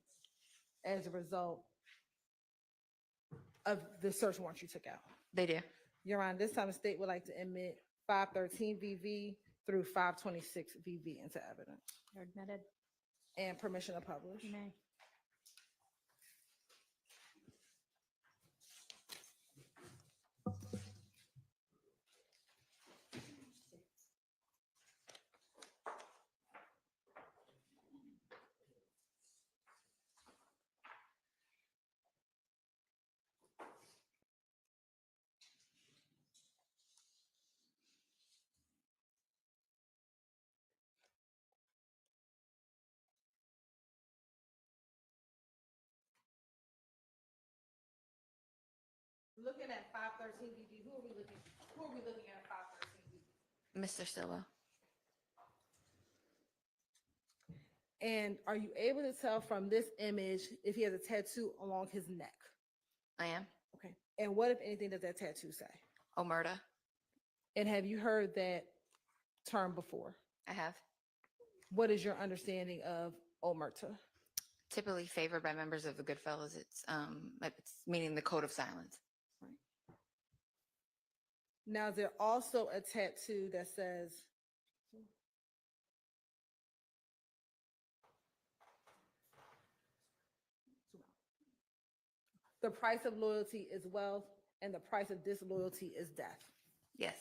as a result of the search warrant you took out?
They do.
Your Honor, this time the state would like to admit 513 VV through 526 VV into evidence.
You're admitted.
And permission to publish.
You may.
Looking at 513 BB, who are we looking at 513 BB?
Mr. Stillwell.
And are you able to tell from this image if he has a tattoo along his neck?
I am.
Okay. And what, if anything, does that tattoo say?
Omerta.
And have you heard that term before?
I have.
What is your understanding of omerta?
Typically favored by members of the Goodfellas. It's meaning the code of silence.
Now, is there also a tattoo that says, the price of loyalty is wealth and the price of disloyalty is death?
Yes.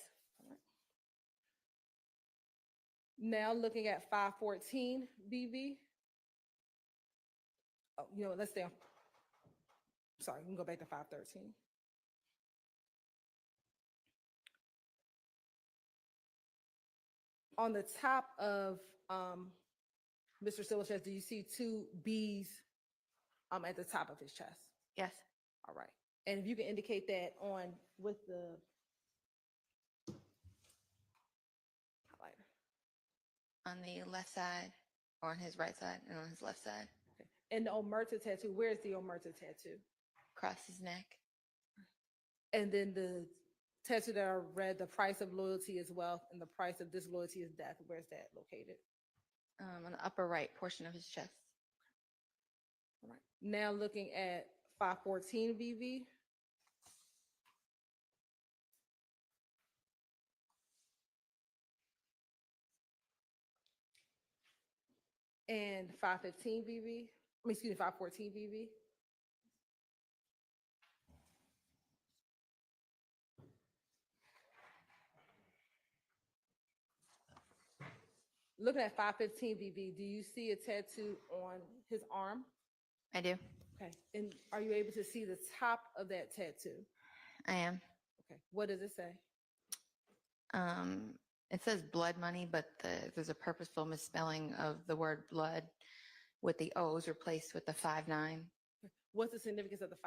Now looking at 514 BV. Oh, you know what, let's stay on. Sorry, we can go back to 513. On the top of Mr. Stillwell's chest, do you see two B's at the top of his chest?
Yes.
All right. And if you can indicate that on with the highlighter.
On the left side, or on his right side, and on his left side.
Okay. And the omerta tattoo, where's the omerta tattoo?
Across his neck.
And then the tattoo that I read, the price of loyalty is wealth and the price of disloyalty is death. Where's that located?
On the upper right portion of his chest.
All right. Now looking at 514 VV. And 515 VV. I mean, excuse me, 514 VV. Looking at 515 VV, do you see a tattoo on his arm?
I do.
Okay. And are you able to see the top of that tattoo?
I am.
Okay. What does it say?
It says blood money, but there's a purposeful misspelling of the word blood with the O's replaced with the 5-9.
What's the significance of the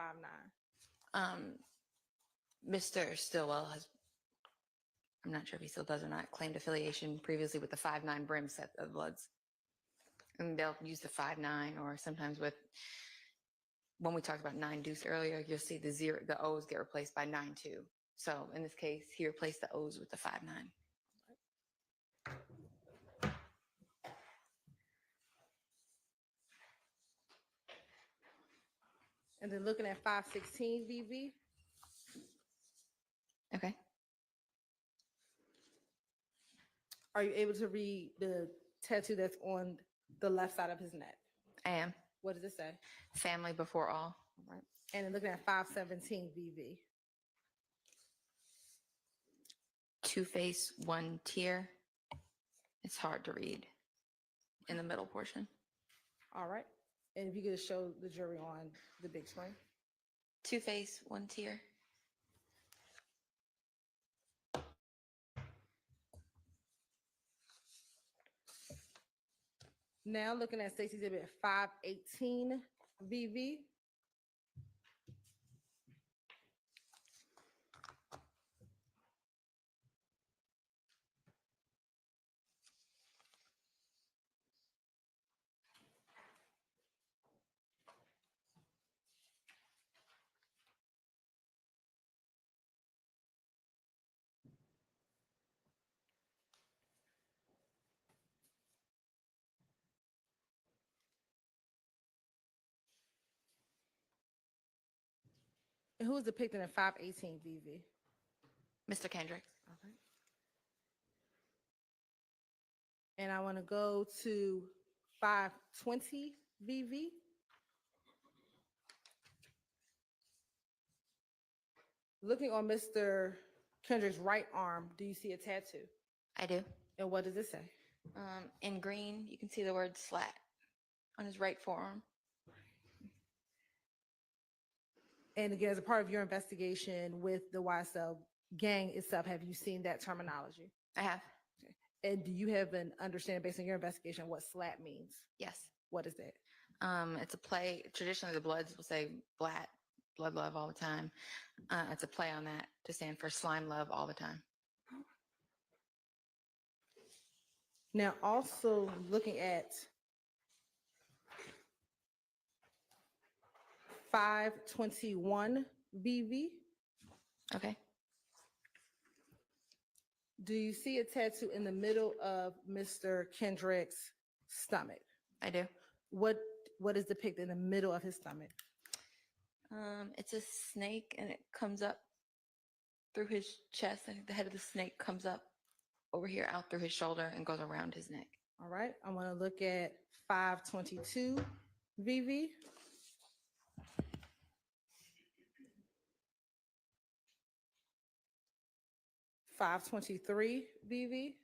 5-9?
Mr. Stillwell has, I'm not sure if he still does or not, claimed affiliation previously with the 5-9 brim set of bloods. And they'll use the 5-9, or sometimes with, when we talked about 9 deuce earlier, you'll see the O's get replaced by 9-2. So in this case, he replaced the O's with the 5-9.
And then looking at 516 VV.
Okay.
Are you able to read the tattoo that's on the left side of his neck?
I am.
What does it say?
Family before all.
All right. And then looking at 517 VV.
2 face, 1 tear. It's hard to read in the middle portion.
All right. And if you could show the jury on the big screen.
2 face, 1 tear.
Now looking at Stacey's exhibit 518 VV. And who is depicted in 518 VV?
Mr. Kendricks.
All right. And I want to go to 520 VV. Looking on Mr. Kendrick's right arm, do you see a tattoo?
I do.
And what does it say?
In green, you can see the word slat on his right forearm.
And again, as a part of your investigation with the YSL gang itself, have you seen that terminology?
I have.
Okay. And do you have an understanding based on your investigation what slat means?
Yes.
What is that?
It's a play. Traditionally, the Bloods will say blat, blood love all the time. It's a play on that to stand for slime love all the time.
Now, also looking at 521 BV,
Okay.
do you see a tattoo in the middle of Mr. Kendrick's stomach?
I do.
What is depicted in the middle of his stomach?
It's a snake and it comes up through his chest. I think the head of the snake comes up over here out through his shoulder and goes around his neck.
All right, I want to look at 522 VV. $523 VV.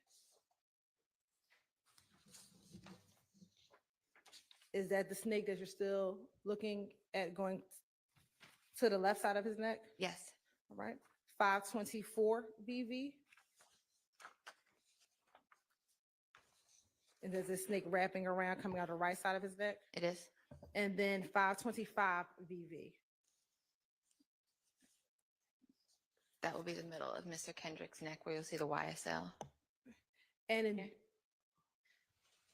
Is that the snake that you're still looking at going to the left side of his neck?
Yes.
All right. 524 VV. And there's this snake wrapping around coming out the right side of his neck?
It is.
And then 525 VV.
That will be the middle of Mr. Kendrick's neck where you'll see the YSL.
And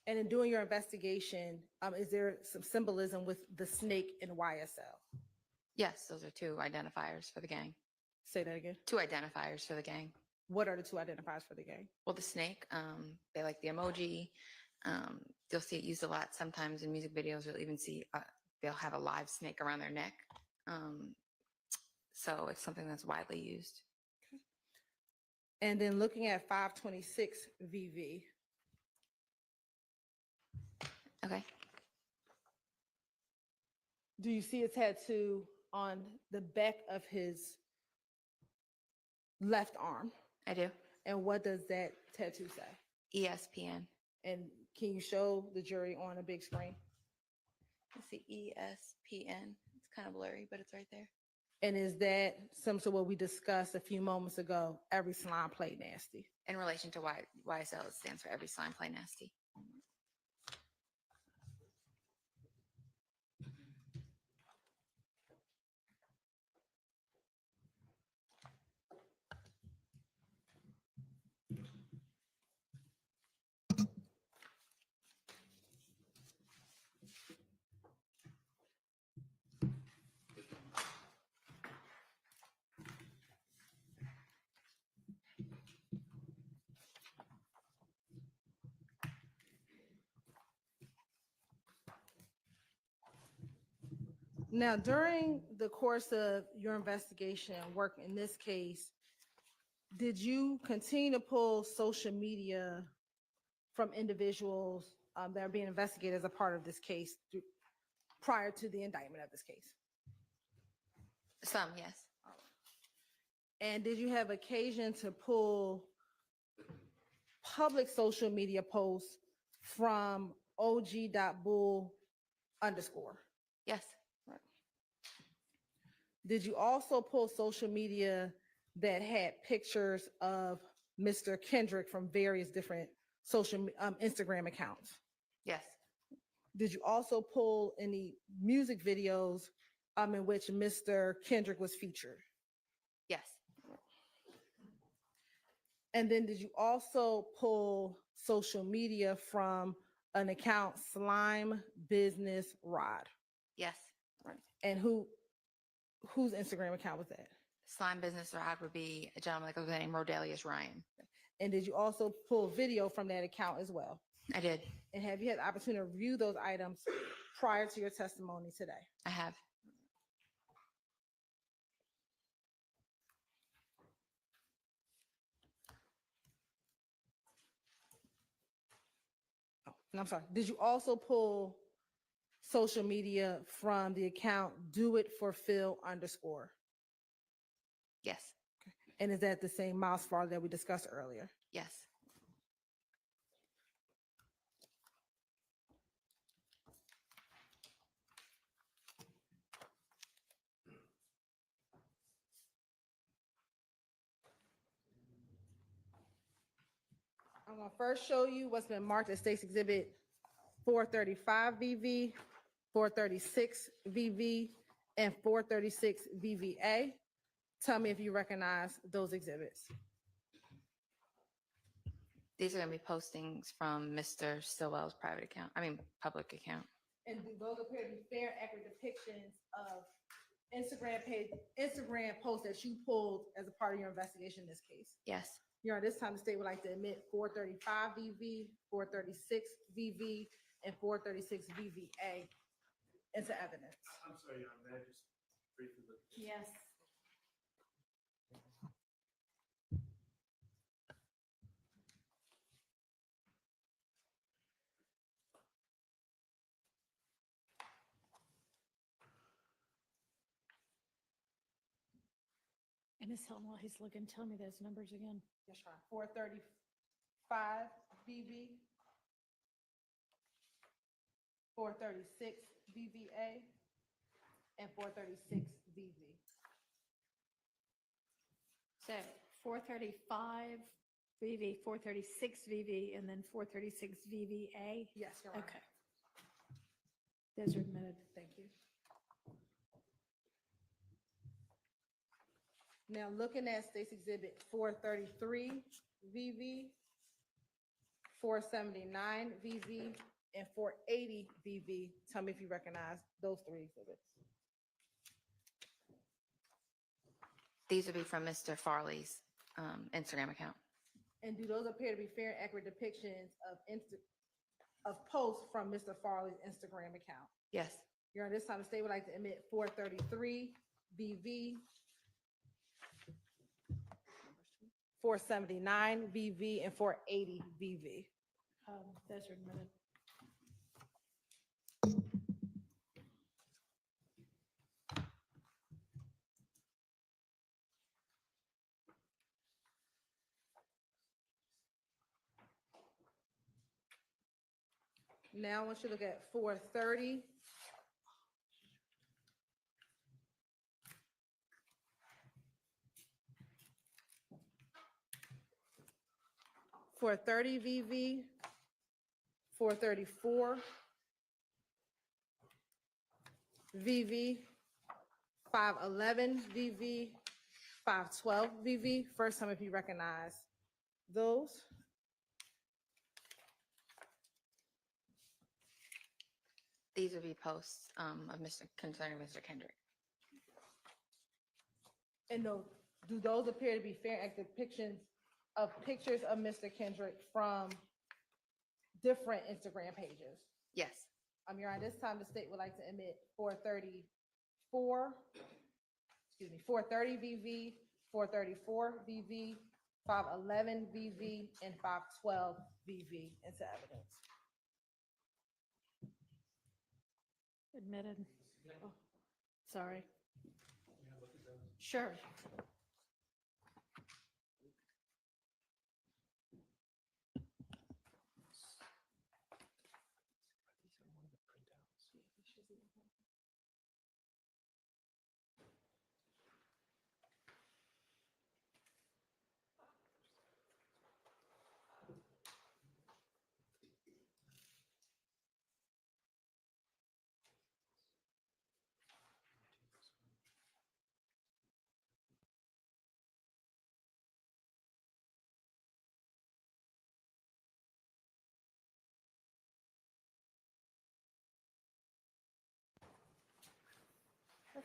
in doing your investigation, is there some symbolism with the snake and YSL?
Yes, those are two identifiers for the gang.
Say that again.
Two identifiers for the gang.
What are the two identifiers for the gang?
Well, the snake, they like the emoji. You'll see it used a lot sometimes in music videos. You'll even see they'll have a live snake around their neck. So it's something that's widely used.
Okay. And then looking at 526 VV.
Okay.
Do you see a tattoo on the back of his left arm?
I do.
And what does that tattoo say?
ESPN.
And can you show the jury on a big screen?
Let's see, ESPN. It's kind of blurry, but it's right there.
And is that similar to what we discussed a few moments ago? Every slime play nasty.
In relation to YSL, it stands for every slime play nasty.
Now, during the course of your investigation and work in this case, did you continue to pull social media from individuals that are being investigated as a part of this case prior to the indictment of this case?
Some, yes.
And did you have occasion to pull public social media posts from og.bull_?
Yes.
Did you also pull social media that had pictures of Mr. Kendrick from various different social Instagram accounts?
Yes.
Did you also pull any music videos in which Mr. Kendrick was featured?
Yes.
And then did you also pull social media from an account Slime Business Rod?
Yes.
And whose Instagram account was that?
Slime Business Rod would be a gentleman that goes by the name Rodelius Ryan.
And did you also pull video from that account as well?
I did.
And have you had the opportunity to review those items prior to your testimony today?
I have.
And I'm sorry, did you also pull social media from the account doitforphil_?
Yes.
And is that the same mouse file that we discussed earlier?
Yes.
I'm gonna first show you what's been marked as State's Exhibit 435 VV, 436 VV, and 436 VVA. Tell me if you recognize those exhibits.
These are going to be postings from Mr. Stillwell's public account.
And do those appear to be fair, accurate depictions of Instagram posts that you pulled as a part of your investigation in this case?
Yes.
Your Honor, this time the state would like to admit 435 VV, 436 VV, and 436 VVA into evidence.
I'm sorry, Your Honor, just briefly look.
Yes. And Ms. Hilton, while he's looking, tell me those numbers again.
Yes, Your Honor. 435 VV, 436 VVA, and 436 VV.
So 435 VV, 436 VV, and then 436 VVA.
Yes, Your Honor.
Okay. Those are admitted.
Thank you. Now, looking at State's Exhibit 433 VV, 479 VV, and 480 VV, tell me if you recognize those three exhibits.
These would be from Mr. Farley's Instagram account.
And do those appear to be fair, accurate depictions of posts from Mr. Farley's Instagram account?
Yes.
Your Honor, this time the state would like to admit 433 VV, 479 VV, and 480 VV.
Those are admitted.
Now I want you to look at 430. For 30 VV, 434 VV, 511 VV, 512 VV. First time if you recognize those.
These would be posts concerning Mr. Kendrick.
And do those appear to be fair and depictions of pictures of Mr. Kendrick from different Instagram pages?
Yes.
Your Honor, this time the state would like to admit 430 VV, 434 VV, 511 VV, and 512 VV into evidence.
Admitted. Oh, sorry. Sure.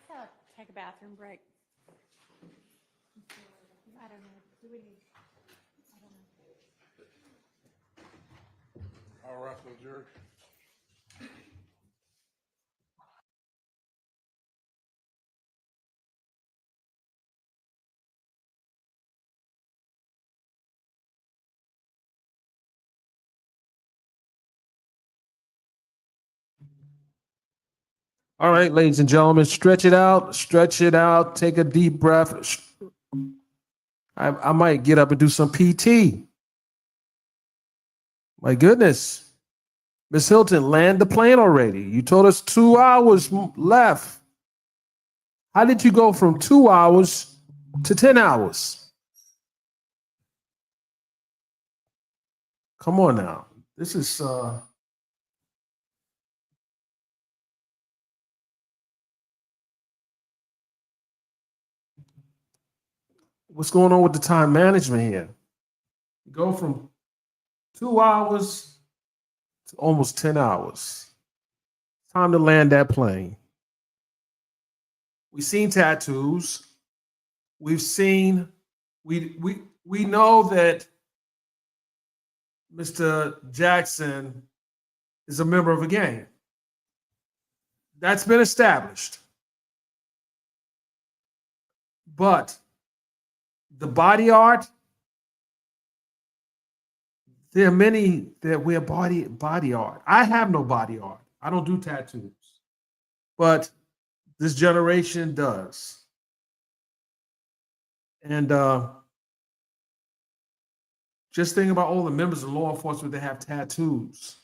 Let's take a bathroom break. I don't know. Do we need? I don't know.
All right, so Jerry.
All right, ladies and gentlemen, stretch it out, take a deep breath. I might get up and do some PT. My goodness. Miss Hilton, land the plane already. You told us 2 hours left. How did you go from 2 hours to 10 hours? Come on now. This is what's going on with the time management here? You go from 2 hours to almost 10 hours. Time to land that plane. We've seen tattoos. We've seen, we know that Mr. Jackson is a member of a gang. That's been established. But the body art, there are many that wear body art. I have no body art. I don't do tattoos. But this generation does. And just think about all the members of law enforcement that have tattoos.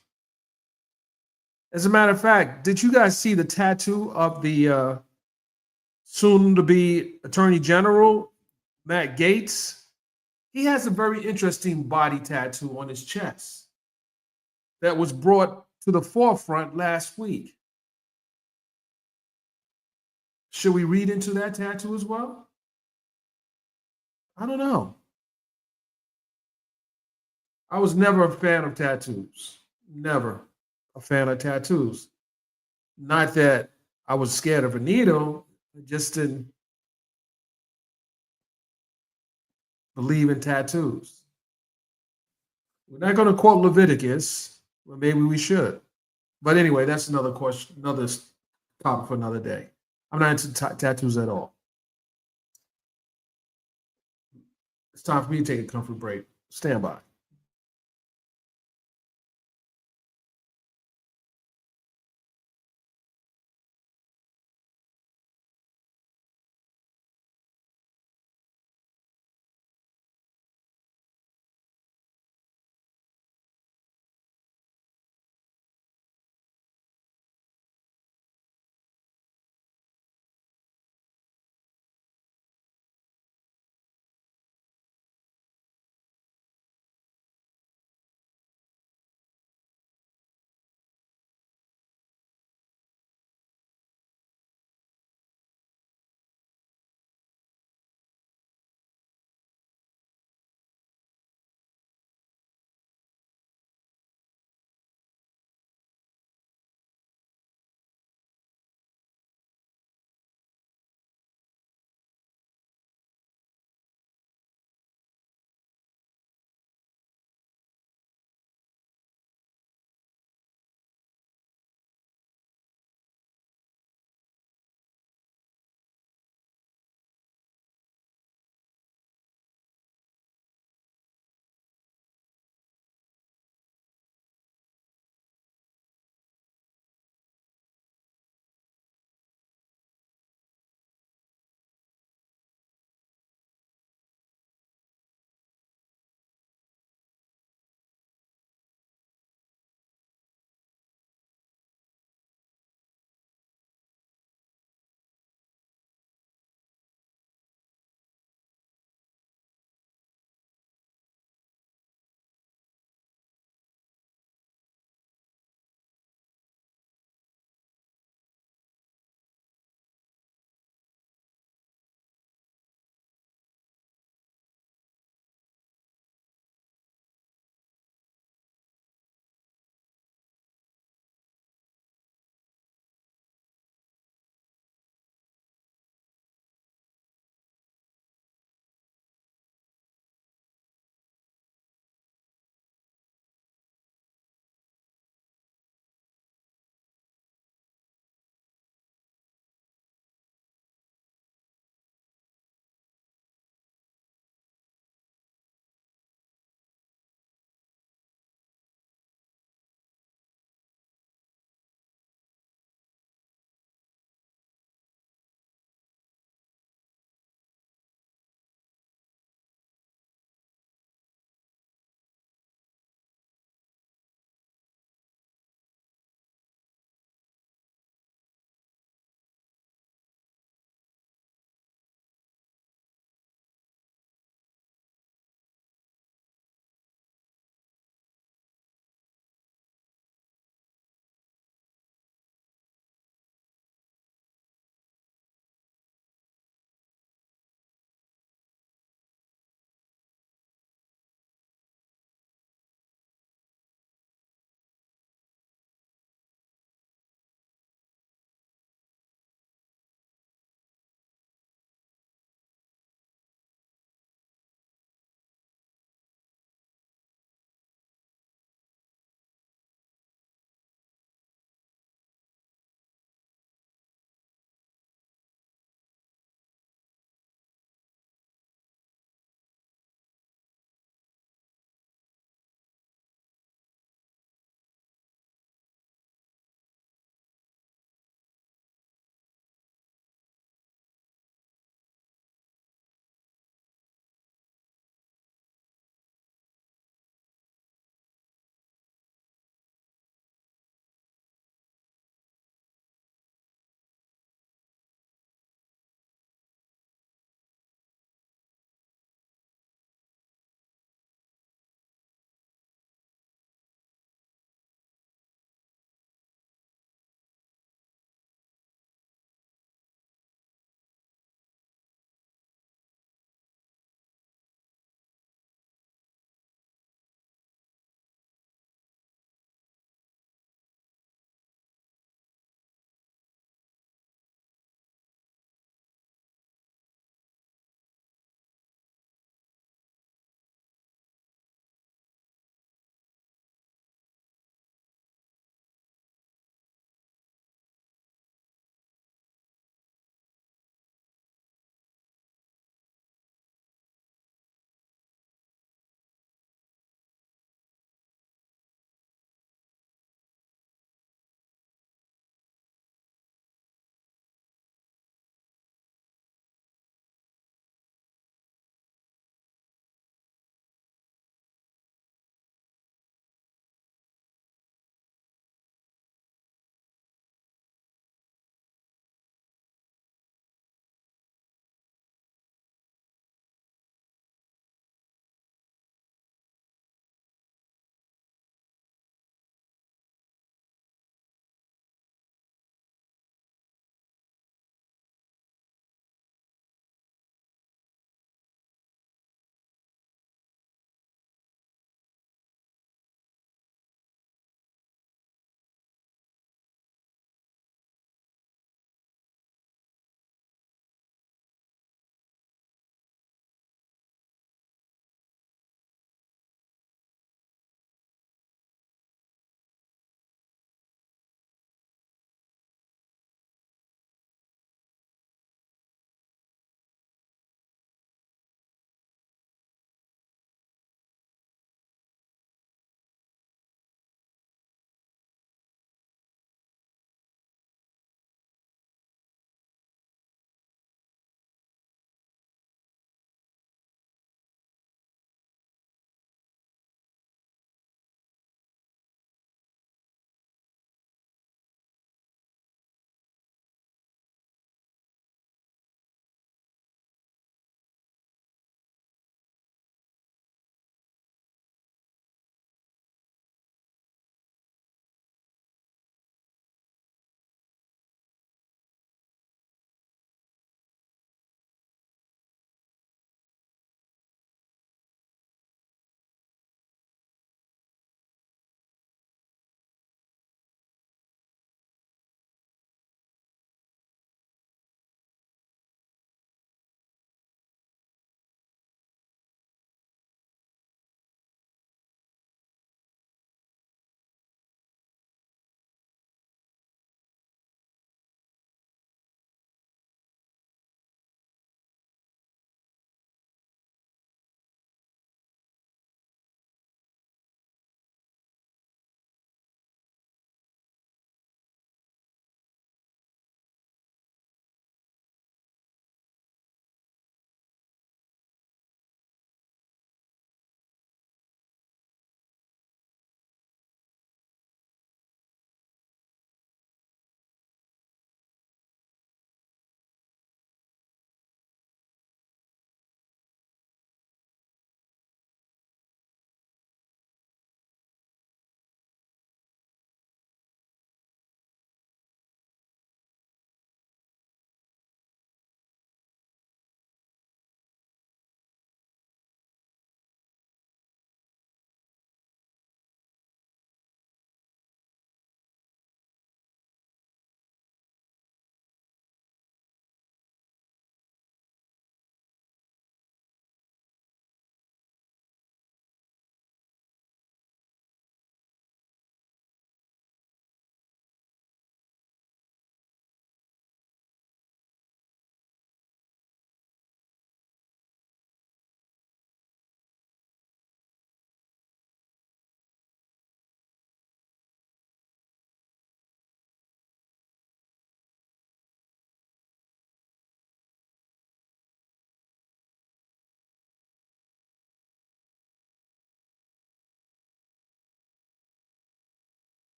As a matter of fact, did you guys see the tattoo of the soon-to-be Attorney General, Matt Gaetz? He has a very interesting body tattoo on his chest that was brought to the forefront last week. Should we read into that tattoo as well? I don't know. I was never a fan of tattoos. Never a fan of tattoos. Not that I was scared of a needle, I just didn't believe in tattoos. We're not going to quote Leviticus, but maybe we should. But anyway, that's another question, another topic for another day. I'm not into tattoos at all. It's time for me to take a comfort break. Stand by.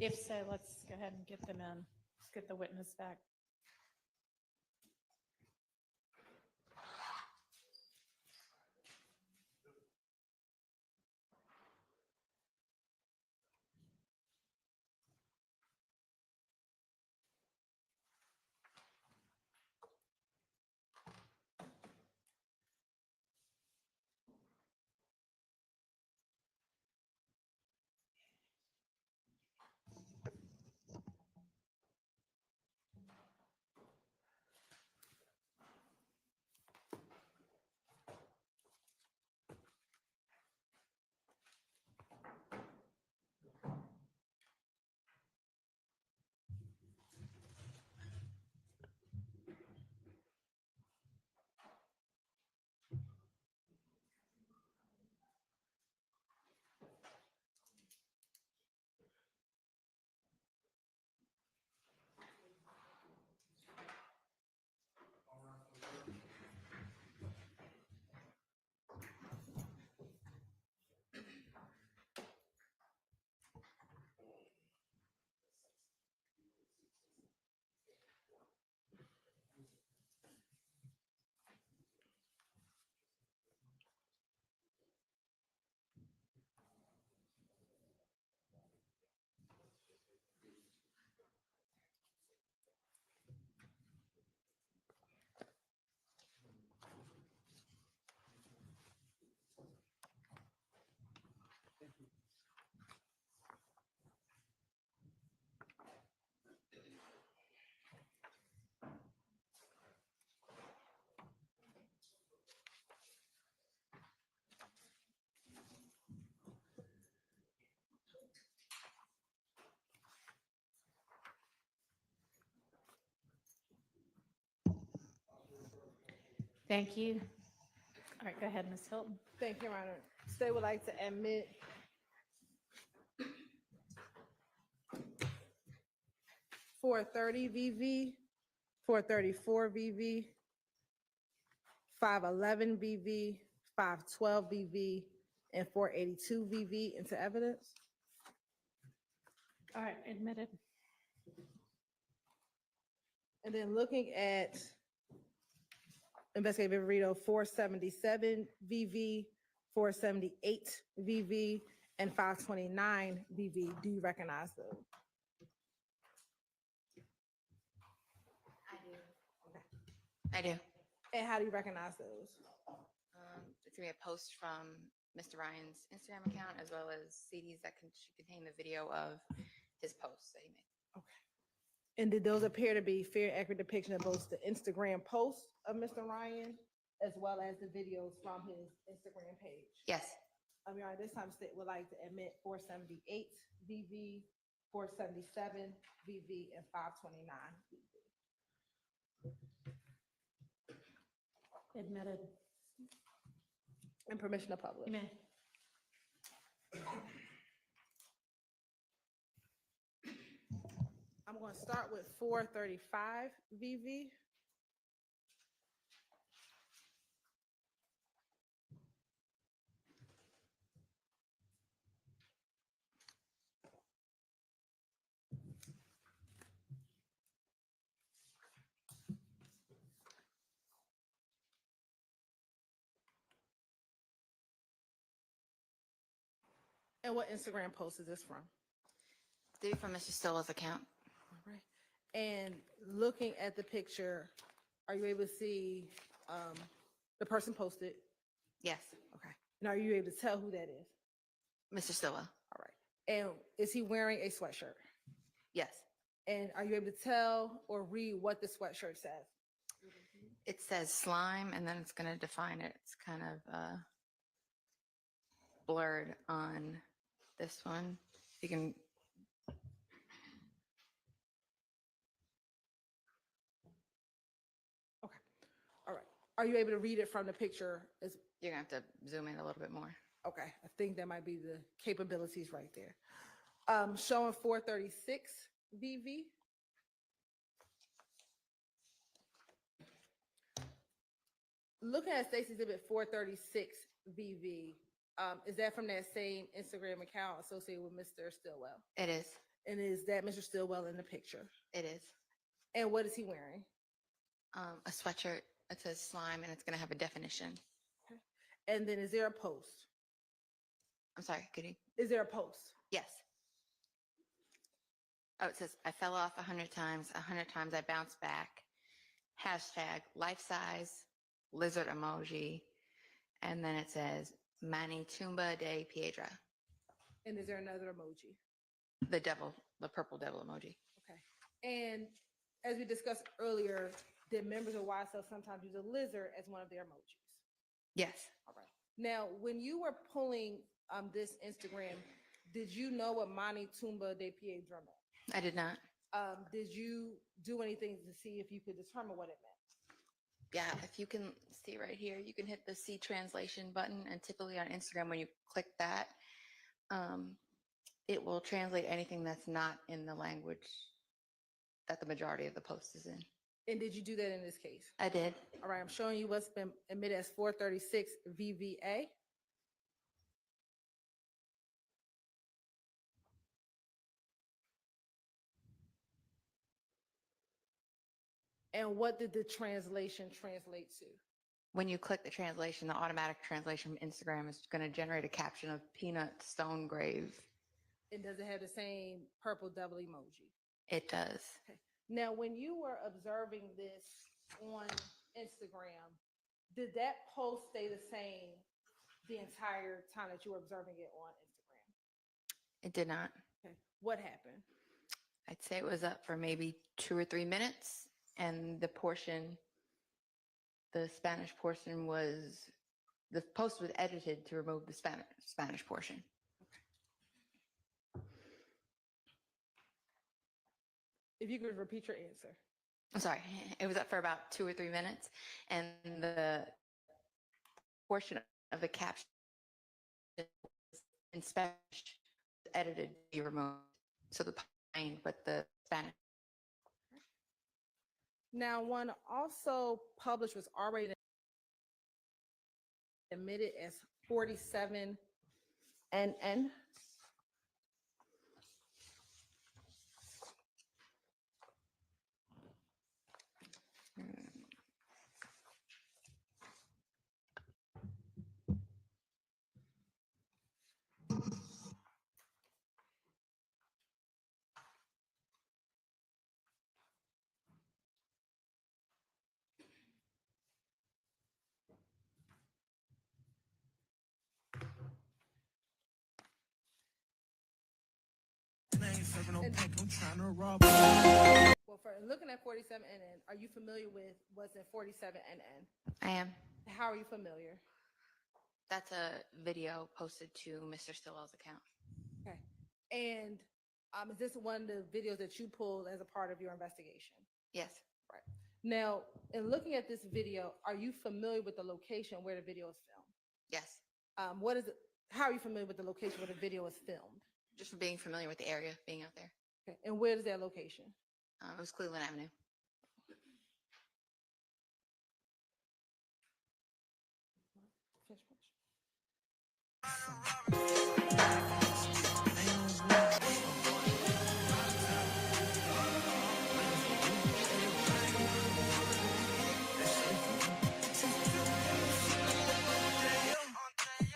If so, let's go ahead and get them in. Let's get the witness back. Thank you. All right, go ahead, Ms. Hilton.
Thank you, Your Honor. State would like to admit .430 VV, .434 VV, 511 VV, 512 VV, and .482 VV into evidence.
All right, admitted.
And then looking at Investigative Burrito 477 VV, 478 VV, and 529 VV. Do you recognize those?
I do.
And how do you recognize those?
It's gonna be a post from Mr. Ryan's Instagram account, as well as CDs that should contain the video of his posts that he made.
And did those appear to be fair, accurate depiction of both the Instagram posts of Mr. Ryan as well as the videos from his Instagram page?
Yes.
Your Honor, this time state would like to admit 478 VV, 477 VV, and 529 VV.
Admitted.
And permission to publish.
You may.
I'm going to start with 435 VV. And what Instagram post is this from?
Did it from Mr. Stillwell's account.
All right. And looking at the picture, are you able to see the person posted?
Yes.
Okay. And are you able to tell who that is?
Mr. Stillwell.
All right. And is he wearing a sweatshirt?
Yes.
And are you able to tell or read what the sweatshirt says?
It says slime, and then it's going to define it. It's kind of blurred on this one. You can.
Okay. All right. Are you able to read it from the picture?
You're going to have to zoom in a little bit more.
Okay. I think that might be the capabilities right there. Showing 436 VV. Looking at Stacey's exhibit 436 VV, is that from that same Instagram account associated with Mr. Stillwell?
It is.
And is that Mr. Stillwell in the picture?
It is.
And what is he wearing?
A sweatshirt that says slime, and it's going to have a definition.
And then is there a post?
I'm sorry, could you?
Is there a post?
Yes. Oh, it says, I fell off 100 times. 100 times I bounced back. Hashtag life size, lizard emoji. And then it says, Mani Tumba de Piedra.
And is there another emoji?
The devil, the purple devil emoji.
Okay. And as we discussed earlier, the members of YSL sometimes use a lizard as one of their emojis.
Yes.
All right. Now, when you were pulling this Instagram, did you know what Mani Tumba de Piedra meant?
I did not.
Did you do anything to see if you could determine what it meant?
Yeah, if you can see right here, you can hit the see translation button, and typically on Instagram, when you click that, it will translate anything that's not in the language that the majority of the post is in.
And did you do that in this case?
I did.
All right, I'm showing you what's been admitted as 436 VVA. And what did the translation translate to?
When you click the translation, the automatic translation from Instagram is going to generate a caption of peanut stone grave.
And does it have the same purple devil emoji?
It does.
Okay. Now, when you were observing this on Instagram, did that post stay the same the entire time that you were observing it on Instagram?
It did not.
Okay. What happened?
I'd say it was up for maybe 2 or 3 minutes, and the Spanish portion the post was edited to remove the Spanish portion.
If you could repeat your answer.
I'm sorry, it was up for about 2 or 3 minutes, and the portion of the caption in Spanish was edited to be removed. So the plain, but the Spanish.
Now, one also published was already admitted as 47 NN. Well, for looking at 47 NN, are you familiar with what's in 47 NN?
I am.
How are you familiar?
That's a video posted to Mr. Stillwell's account.
Okay. And is this one of the videos that you pulled as a part of your investigation?
Yes.
Right. Now, in looking at this video, are you familiar with the location where the video is filmed?
Yes.
How are you familiar with the location where the video is filmed?
Just for being familiar with the area, being out there.
Okay. And where is that location?
It was Cleveland Avenue.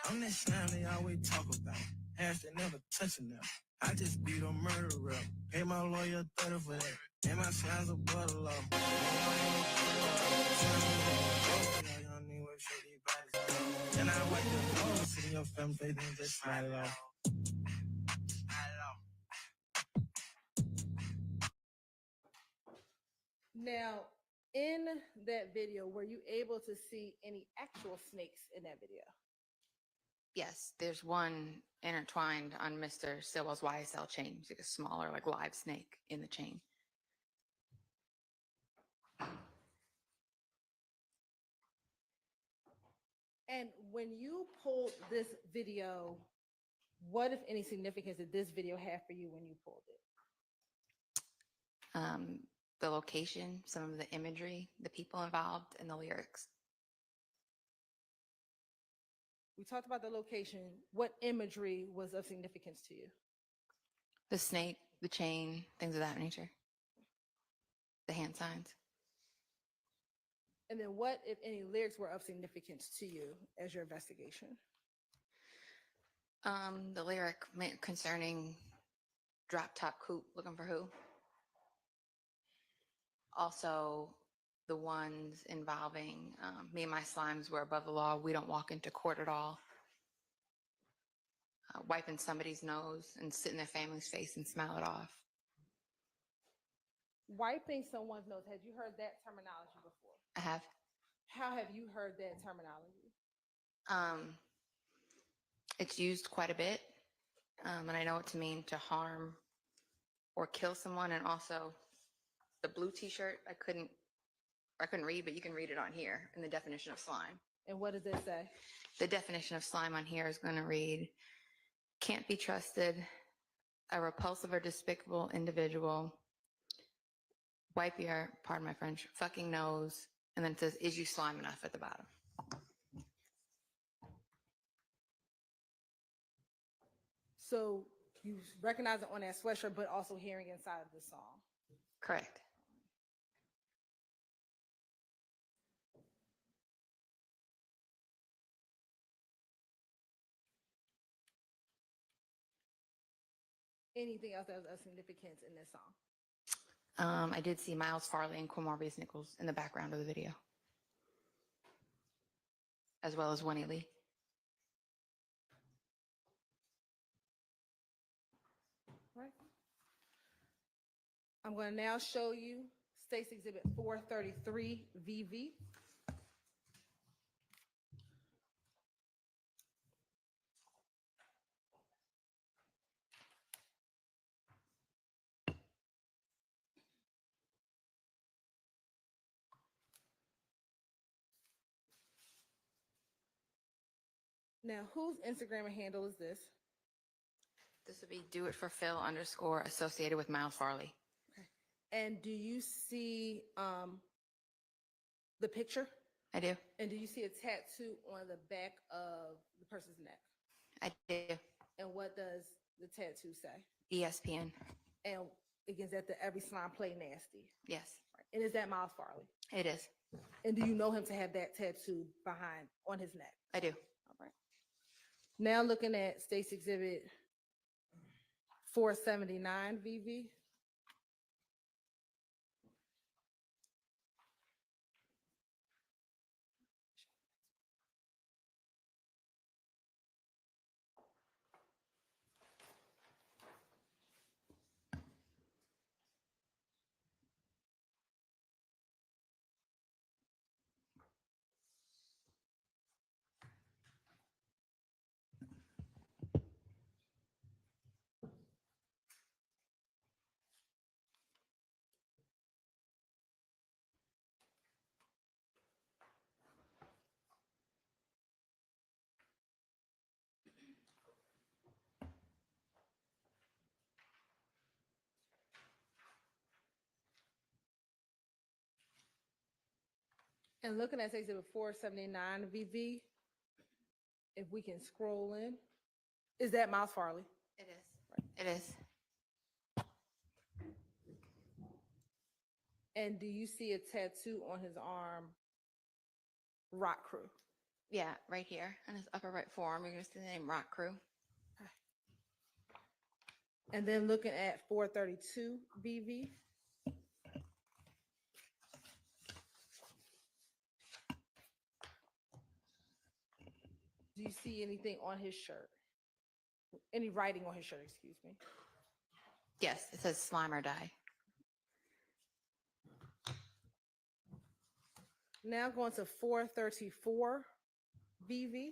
I'm that slime they always talk about. Ass that never touching them. I just beat a murderer. Pay my lawyer 30 for that. And my slime's a butter law. And I wipe the nose in your family face and just slide it off.
Now, in that video, were you able to see any actual snakes in that video?
Yes, there's one intertwined on Mr. Stillwell's YSL chain. It's like a smaller, like live snake in the chain.
And when you pulled this video, what, if any, significance did this video have for you when you pulled it?
The location, some of the imagery, the people involved, and the lyrics.
We talked about the location. What imagery was of significance to you?
The snake, the chain, things of that nature. The hand signs.
And then what, if any, lyrics were of significance to you as your investigation?
The lyric concerning drop top coupe, looking for who? Also, the ones involving me and my slimes were above the law. We don't walk into court at all. Wiping somebody's nose and sit in their family's face and smile it off.
Wiping someone's nose, had you heard that terminology before?
I have.
How have you heard that terminology?
It's used quite a bit, and I know what to mean to harm or kill someone. And also, the blue T-shirt, I couldn't read, but you can read it on here in the definition of slime.
And what does it say?
The definition of slime on here is going to read, can't be trusted, a repulsive or despicable individual, wipe your, pardon my French, fucking nose, and then it says, is you slime enough at the bottom.
So you recognize it on that sweatshirt, but also hearing inside of the song.
Correct.
Anything else that was of significance in this song?
I did see Miles Farley and Quamorbius Nichols in the background of the video, as well as Winnie Lee.
Right. I'm going to now show you State's Exhibit 433 VV. Now, whose Instagram handle is this?
This would be do it for Phil _ associated with Miles Farley.
Okay. And do you see the picture?
I do.
And do you see a tattoo on the back of the person's neck?
I do.
And what does the tattoo say?
ESPN.
And again, is that the Every Slime Play Nasty?
Yes.
Right. And is that Miles Farley?
It is.
And do you know him to have that tattoo behind on his neck?
I do.
All right. Now looking at State's Exhibit 479 VV. And looking at Exhibit 479 VV, if we can scroll in, is that Miles Farley?
It is. It is.
And do you see a tattoo on his arm, Rock Crew?
Yeah, right here on his upper right forearm, you're going to see the name Rock Crew.
And then looking at 432 VV. Do you see anything on his shirt? Any writing on his shirt, excuse me?
Yes, it says slime or die.
Now going to 434 VV.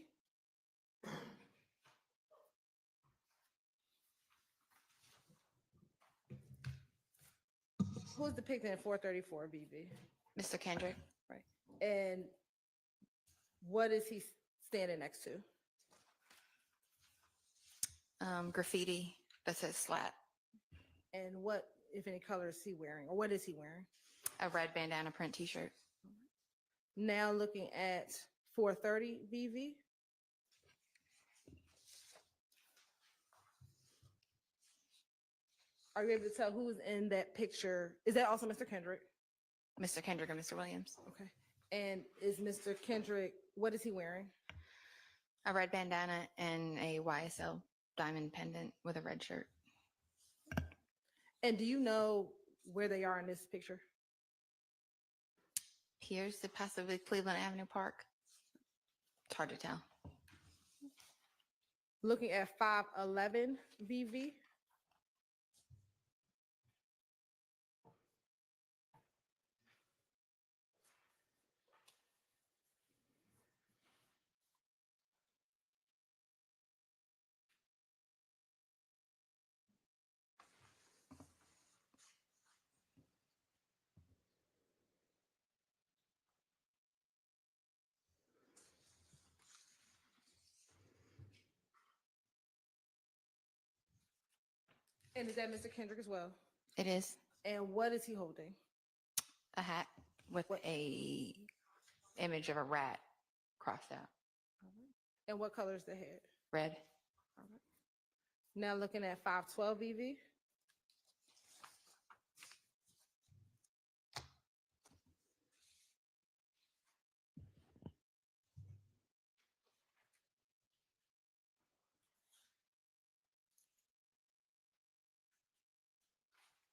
Who's depicted in 434 VV?
Mr. Kendrick.
Right. And what is he standing next to?
Graffiti that says slap.
And what, if any, color is he wearing, or what is he wearing?
A red bandana print t-shirt.
Now looking at 430 VV. Are you able to tell who's in that picture? Is that also Mr. Kendrick?
Mr. Kendrick and Mr. Williams.
Okay. And is Mr. Kendrick, what is he wearing?
A red bandana and a YSL diamond pendant with a red shirt.
And do you know where they are in this picture?
Appears to possibly Cleveland Avenue Park. It's hard to tell.
Looking at 511 VV. And is that Mr. Kendrick as well?
It is.
And what is he holding?
A hat with a image of a rat crossed out.
And what color is the head?
Red.
Now looking at 512 VV.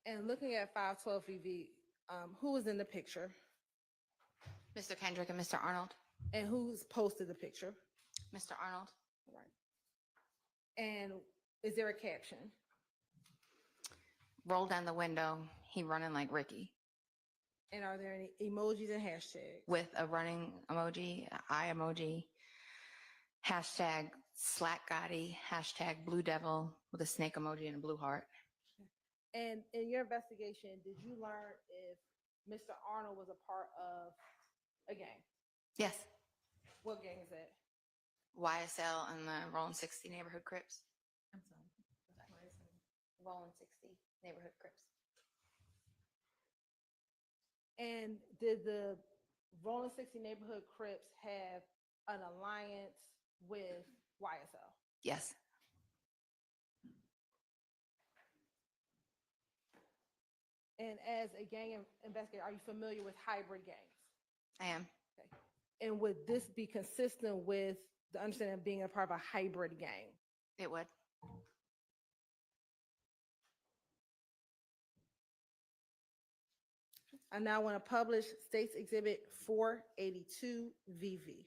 And looking at 512 VV, who is in the picture?
Mr. Kendrick and Mr. Arnold.
And who's posted the picture?
Mr. Arnold.
Right. And is there a caption?
Roll down the window. He running like Ricky.
And are there any emojis and hashtags?
With a running emoji, an eye emoji, hashtag Slack Gotti, hashtag Blue Devil with a snake emoji and a blue heart.
And in your investigation, did you learn if Mr. Arnold was a part of a gang?
Yes.
What gang is that?
YSL and the Rolling 60 Neighborhood Crips.
I'm sorry.
Rolling 60 Neighborhood Crips.
And did the Rolling 60 Neighborhood Crips have an alliance with YSL?
Yes.
And as a gang investigator, are you familiar with hybrid gangs?
I am.
Okay. And would this be consistent with the understanding of being a part of a hybrid gang?
It would.
I now want to publish States Exhibit 482 VV.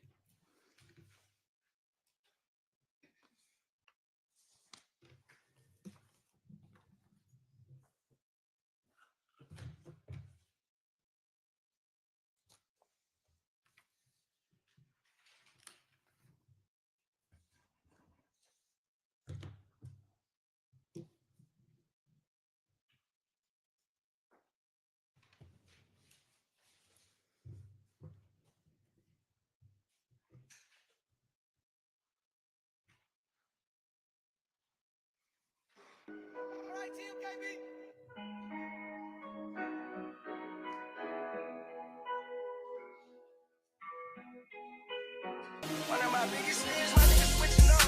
One of my biggest fears, my niggas switching up.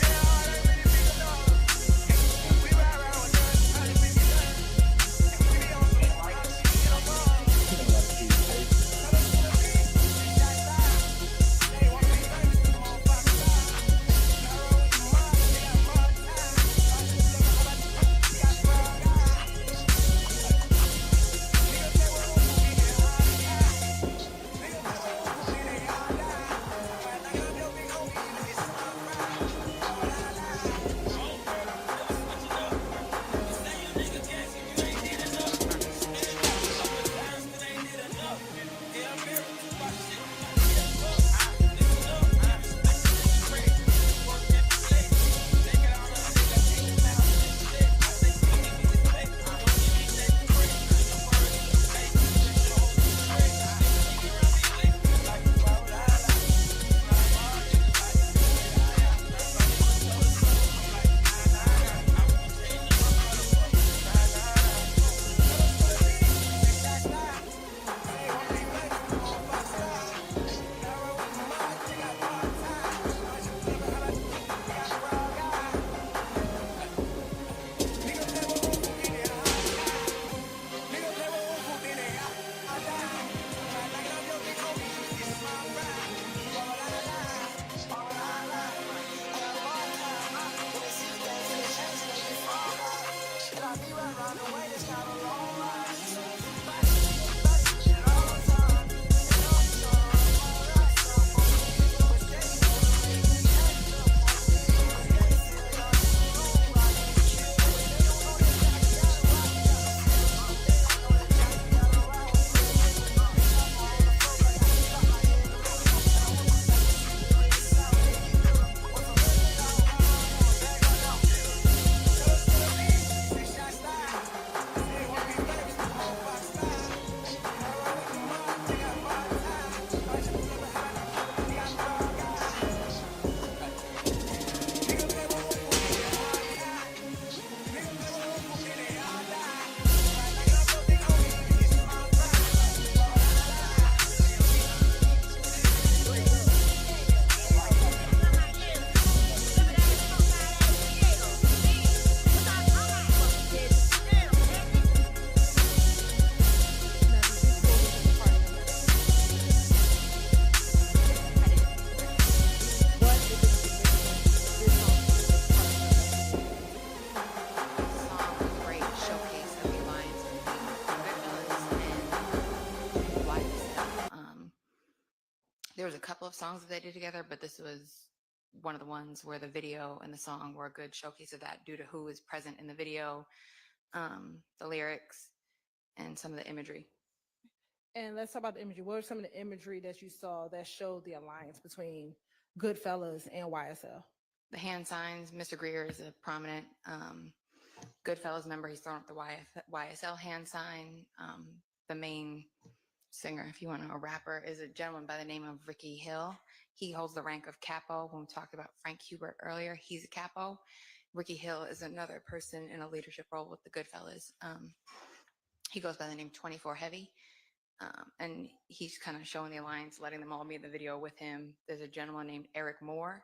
Yeah, all that really big enough. We ride around with us, how they really done. And we be on some wild shit, get them wrong. Tell us to the beat, bitch, I style. They want to be famous, the motherfucker style. Now roll with the mob, they got mob time. I just look how about we got strong guys. Niggas say we're gonna get hard, yeah. Niggas say we're gonna get hard, yeah.
was a couple of songs that they did together, but this was one of the ones where the video and the song were a good showcase of that due to who is present in the video, the lyrics, and some of the imagery.
And let's talk about the imagery. What are some of the imagery that you saw that showed the alliance between Goodfellas and YSL?
The hand signs, Mr. Greer is a prominent Goodfellas member. He's thrown up the YSL hand sign. The main singer, if you want to know, a rapper, is a gentleman by the name of Ricky Hill. He holds the rank of capo. When we talked about Frank Hubert earlier, he's a capo. Ricky Hill is another person in a leadership role with the Goodfellas. He goes by the name 24 Heavy. And he's kind of showing the alliance, letting them all be in the video with him. There's a gentleman named Eric Moore.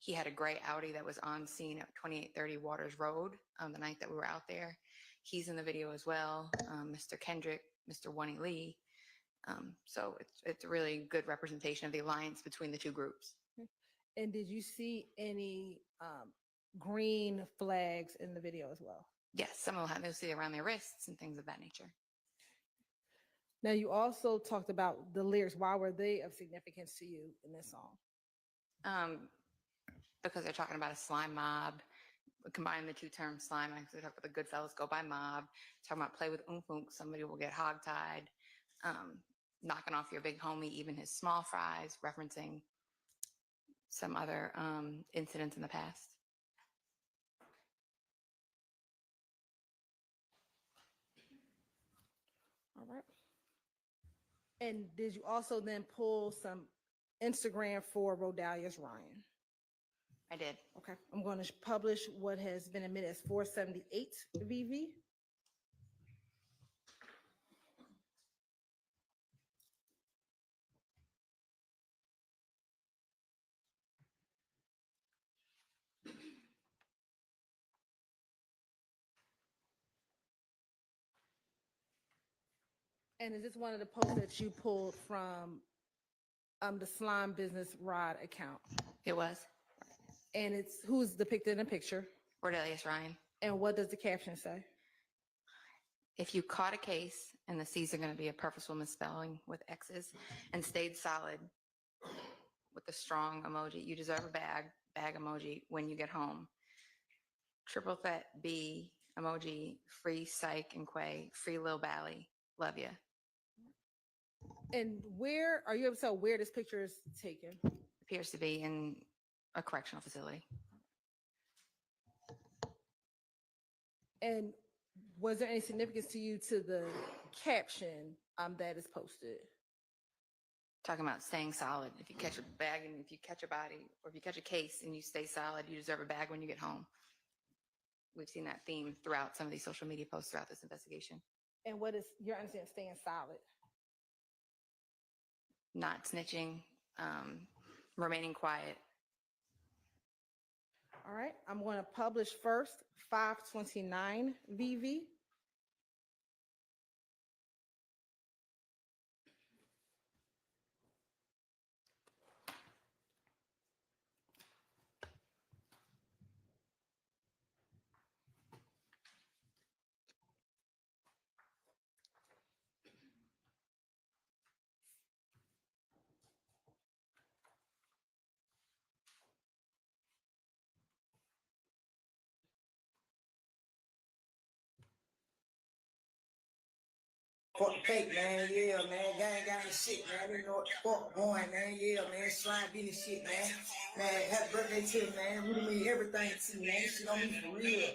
He had a gray Audi that was on scene at 2830 Waters Road the night that we were out there. He's in the video as well. Mr. Kendrick, Mr. Wonnie Lee. So it's a really good representation of the alliance between the two groups.
And did you see any green flags in the video as well?
Yes, some of them you'll see around their wrists and things of that nature.
Now, you also talked about the lyrics. Why were they of significance to you in this song?
Because they're talking about a slime mob. Combine the two terms, slime, and they talk about the Goodfellas go by mob. Talking about play with oomph, somebody will get hogtied. Knocking off your big homie, even his small fries, referencing some other incidents in the past.
All right. And did you also then pull some Instagram for Rodalius Ryan?
I did.
Okay. I'm going to publish what has been admitted as 478 VV. And is this one of the posts that you pulled from the Slime Business Rod account?
It was.
And it's who's depicted in the picture?
Rodalius Ryan.
And what does the caption say?
If you caught a case and the C's are going to be a purposeful misspelling with X's and stayed solid with the strong emoji, you deserve a bag emoji when you get home. Triple threat B emoji, free Psych and Quay, free Lil Bally, love ya.
And where are you able to tell where this picture is taken?
Appears to be in a correctional facility.
And was there any significance to you to the caption that is posted?
Talking about staying solid. If you catch a bag and if you catch a body, or if you catch a case and you stay solid, you deserve a bag when you get home. We've seen that theme throughout some of these social media posts throughout this investigation.
And what is your understanding of staying solid?
Not snitching, remaining quiet.
All right, I'm going to publish first 529 VV.
Fuck the fake, man. Yeah, man. Gang shit, man. You know what the fuck going, man. Yeah, man. Slime business shit, man. Man, happy birthday to you, man. Really mean everything to me, man. Shit on me for real.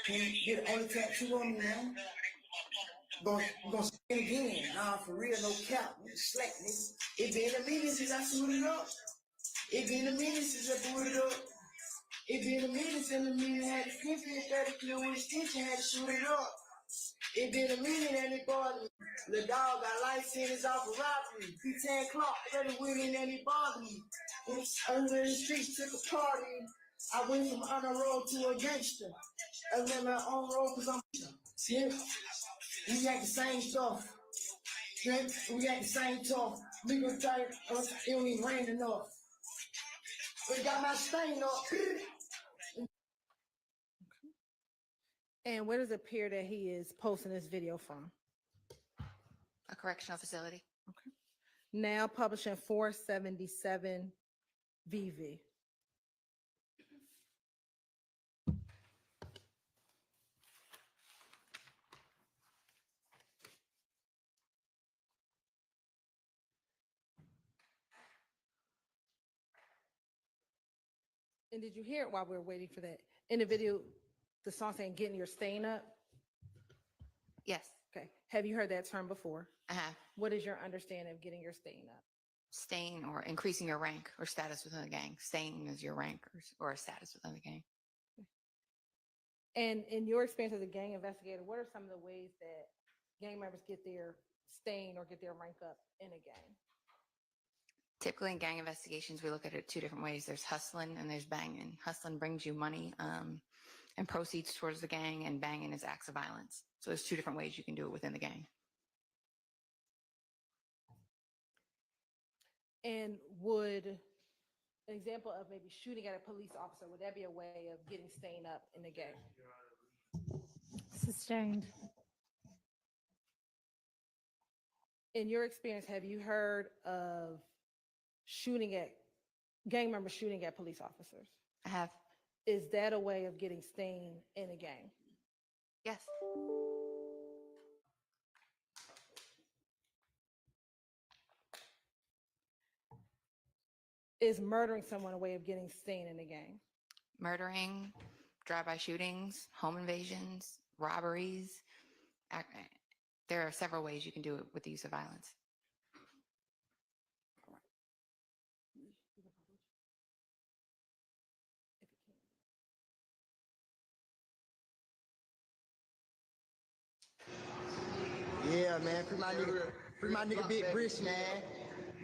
Can you get the only tattoo on me, man? You gonna spin again. Nah, for real, no cap. Slack, nigga. It been a minute since I suited up. It been a minute since I booted up. It been a minute since a minute had to flip it, 30 kilo with extension, had to shoot it up. It been a minute and it bothered me. The dog got life sentence off of robbery. P10 clock, 30 winning and it bothered me. Over in the streets, took a party. I went from on a road to a gangster. I went my own road because I'm see, we got the same stuff. We got the same talk. Legal type, it don't even rain enough. We got my stain up.
And where does it appear that he is posting this video from?
A correctional facility.
Okay. now publishing 477 VV. And did you hear it while we were waiting for that? In the video, the song saying getting your stain up?
Yes,
Okay. Have you heard that term before?
I have.
What is your understanding of getting your stain up?
Stain or increasing your rank or status within the gang. Stain is your rank or a status within the gang.
And in your experience as a gang investigator, what are some of the ways that gang members get their stain or get their rank up in a gang?
Typically in gang investigations, we look at it two different ways. There's hustling and there's banging. Hustling brings you money and proceeds towards the gang, and banging is acts of violence. So there's two different ways you can do it within the gang.
And would an example of maybe shooting at a police officer, would that be a way of getting stain up in the gang?
Sustained.
In your experience, have you heard of gang members shooting at police officers?
I have.
Is that a way of getting stain in a gang?
Yes.
Is murdering someone a way of getting stain in a gang?
Murdering, drive-by shootings, home invasions, robberies. There are several ways you can do it with the use of violence.
Yeah, man, free my nigga Big Brish, man.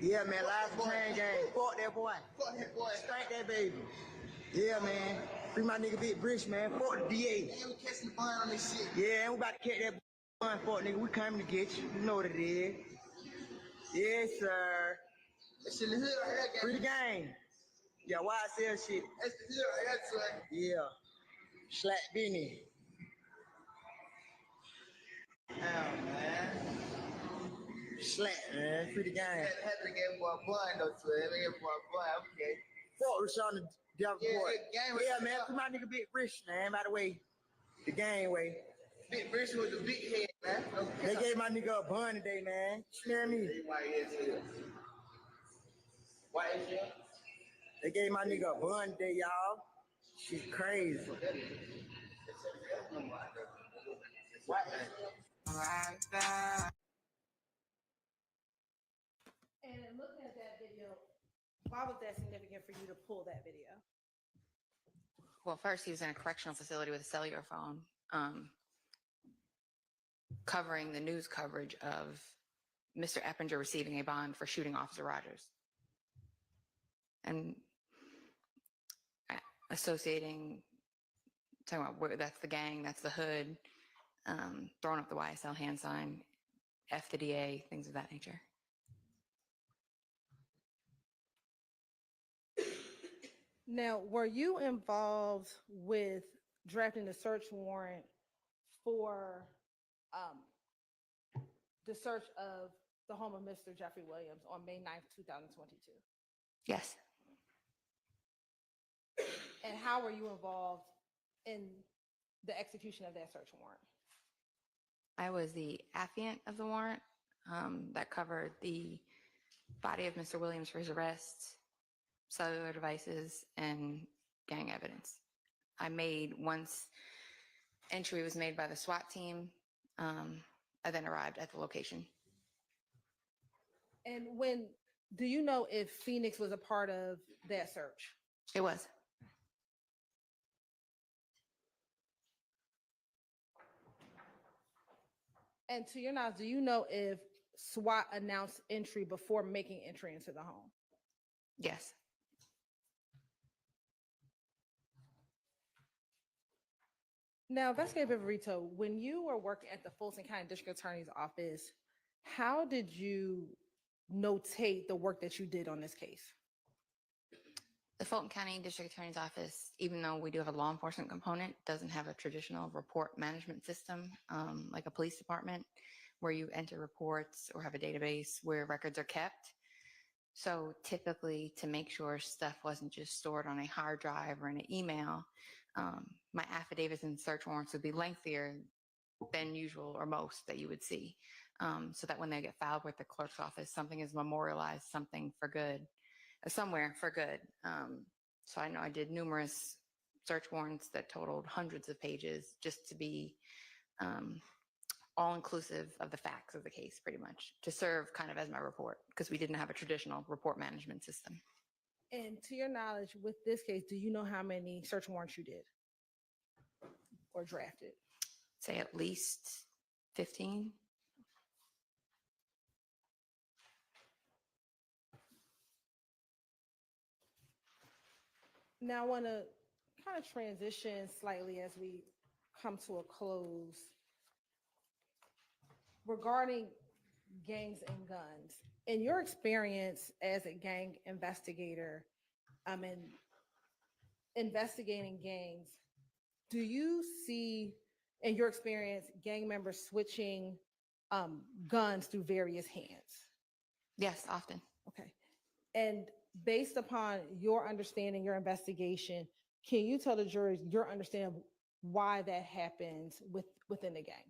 Yeah, man, live from Chain Gang. Fuck that boy. Fuck that boy. Spank that baby. Yeah, man. Free my nigga Big Brish, man. Fuck the DA. Yeah, we catching the bun on this shit. Yeah, we about to catch that bun, fuck nigga. We coming to get you. You know what it is. Yes, sir. That shit in the hood right here, gang. Free the gang. Yeah, YSL shit. That's the hood right here, son. Yeah. Slack Benny. Damn, man. Slack, man. Free the game. Had to get boy a bun, though, so let me get boy a bun, okay. Fuck Rashawn the Davenport. Yeah, man. Free my nigga Big Rich, man. By the way, the gang way. Big Rich was a big head, man. They gave my nigga a bun today, man. Smell me. YSL. They gave my nigga a bun today, y'all. Shit crazy.
And looking at that video, why was that significant for you to pull that video?
Well, first, he was in a correctional facility with a cellular phone, covering the news coverage of Mr. Eppinger receiving a bond for shooting Officer Rogers. And associating, talking about where that's the gang, that's the hood, throwing up the YSL hand sign, F the DA, things of that nature.
Now, were you involved with drafting the search warrant for the search of the home of Mr. Jeffrey Williams on May 9th, 2022?
Yes.
And how were you involved in the execution of that search warrant?
I was the affiant of the warrant that covered the body of Mr. Williams for his arrest, cellular devices, and gang evidence. I made, once entry was made by the SWAT team, I then arrived at the location.
And do you know if Phoenix was a part of that search?
It was.
And to your knowledge, do you know if SWAT announced entry before making entry into the home?
Yes.
Now, Investigative Rito, when you were working at the Fulton County District Attorney's Office, how did you notate the work that you did on this case?
The Fulton County District Attorney's Office, even though we do have a law enforcement component, doesn't have a traditional report management system like a police department where you enter reports or have a database where records are kept. So typically, to make sure stuff wasn't just stored on a hard drive or in an email, my affidavits and search warrants would be lengthier than usual or most that you would see. So that when they get filed with the clerk's office, something is memorialized, something for good, somewhere for good. So I know I did numerous search warrants that totaled hundreds of pages just to be all inclusive of the facts of the case, pretty much, to serve kind of as my report, because we didn't have a traditional report management system.
And to your knowledge, with this case, do you know how many search warrants you did or drafted?
Say at least 15.
Now I want to kind of transition slightly as we come to a close regarding gangs and guns. In your experience as a gang investigator, and investigating gangs, do you see in your experience gang members switching guns through various hands?
Yes, often.
Okay. And based upon your understanding, your investigation, can you tell the jury your understanding of why that happens within the gang?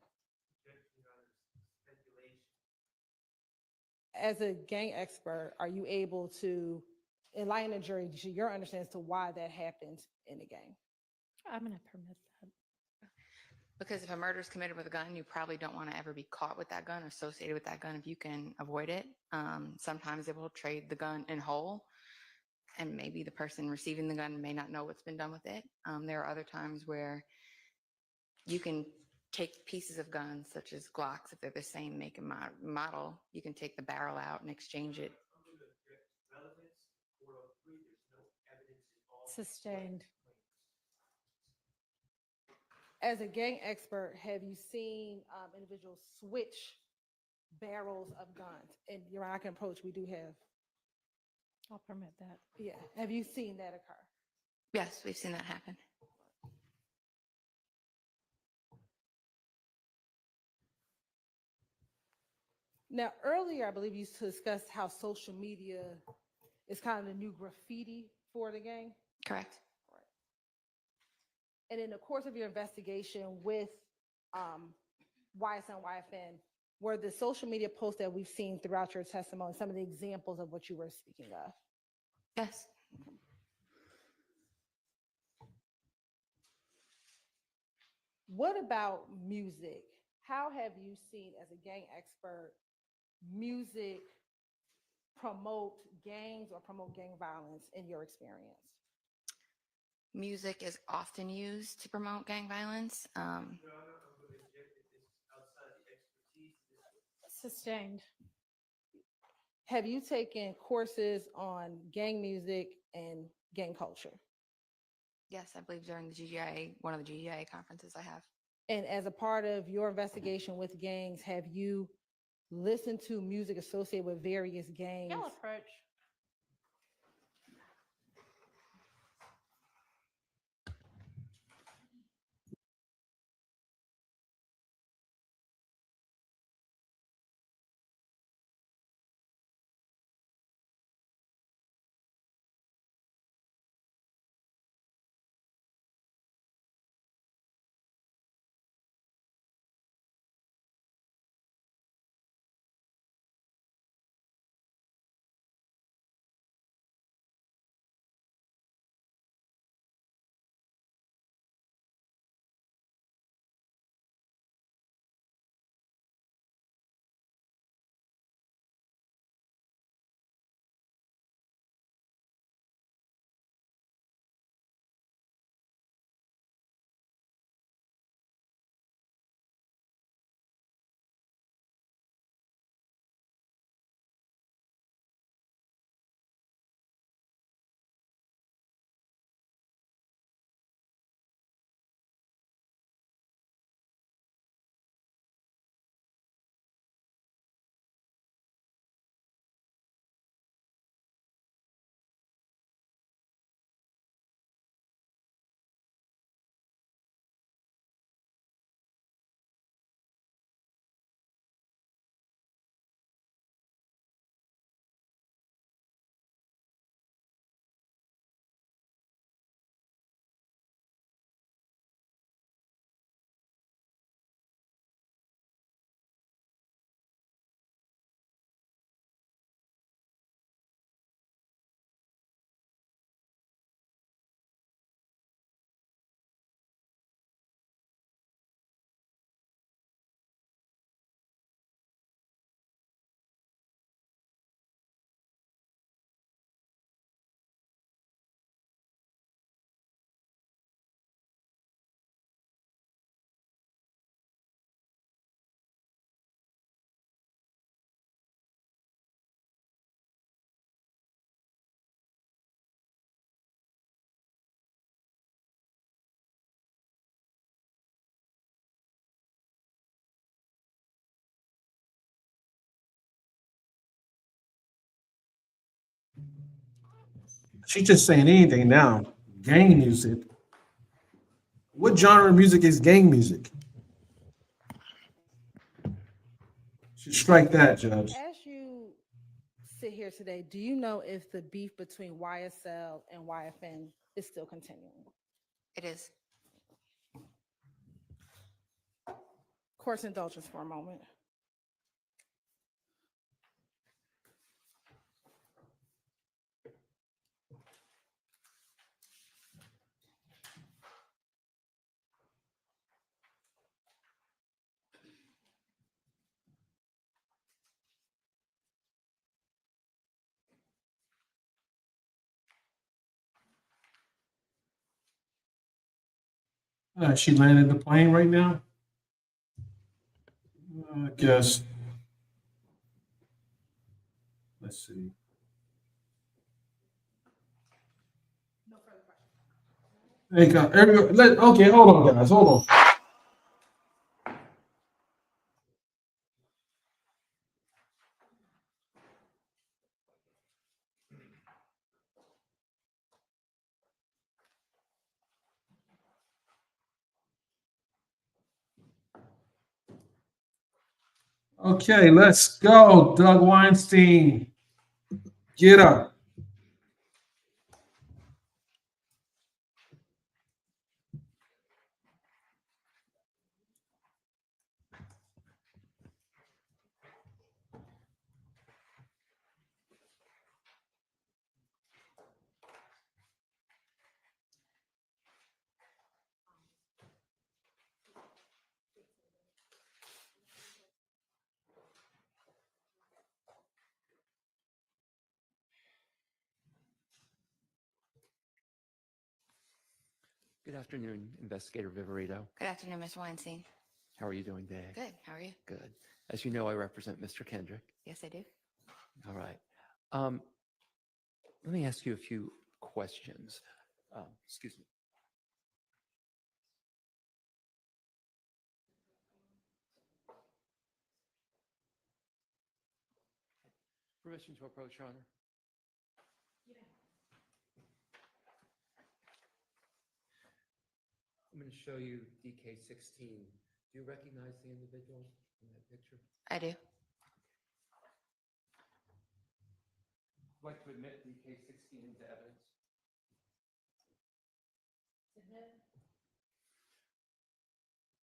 As a gang expert, are you able to enlighten the jury to your understanding as to why that happens in a gang?
I'm going to permit that.
Because if a murder is committed with a gun, you probably don't want to ever be caught with that gun or associated with that gun if you can avoid it. Sometimes they will trade the gun in whole, and maybe the person receiving the gun may not know what's been done with it. There are other times where you can take pieces of guns, such as Glocks, if they're the same make and model, you can take the barrel out and exchange it.
Sustained.
As a gang expert, have you seen individuals switch barrels of guns? And Your Honor, I can approach, we do have.
I'll permit that.
Yeah. Have you seen that occur?
Yes, we've seen that happen.
Now, earlier, I believe you discussed how social media is kind of the new graffiti for the gang.
Correct.
And in the course of your investigation with YSL and YFN, were the social media posts that we've seen throughout your testimony some of the examples of what you were speaking of?
Yes.
What about music? How have you seen, as a gang expert, music promote gangs or promote gang violence in your experience?
Music is often used to promote gang violence.
Sustained.
Have you taken courses on gang music and gang culture?
Yes, I believe during the GGIA, one of the GGIA conferences I have.
And as a part of your investigation with gangs, have you listened to music associated with various gangs?
Y'all approach.
She's just saying anything now. Gang music. What genre of music is gang music? Should strike that, Judge.
As you sit here today, do you know if the beef between YSL and YFN is still continuing?
It is.
Course indulgence for a moment.
She landed the plane right now? I guess. Let's see. Hey, okay, hold on, guys. Hold on. Okay, let's go, Doug Weinstein. Get up.
Good afternoon, Investigator Viverito.
Good afternoon, Mr. Weinstein.
How are you doing today?
Good. How are you?
Good. As you know, I represent Mr. Kendrick.
Yes, I do.
All right. Let me ask you a few questions. Excuse me. Permission to approach, Your Honor? I'm going to show you DK16. Do you recognize the individual in that picture?
I do.
I'd like to admit DK16 into evidence.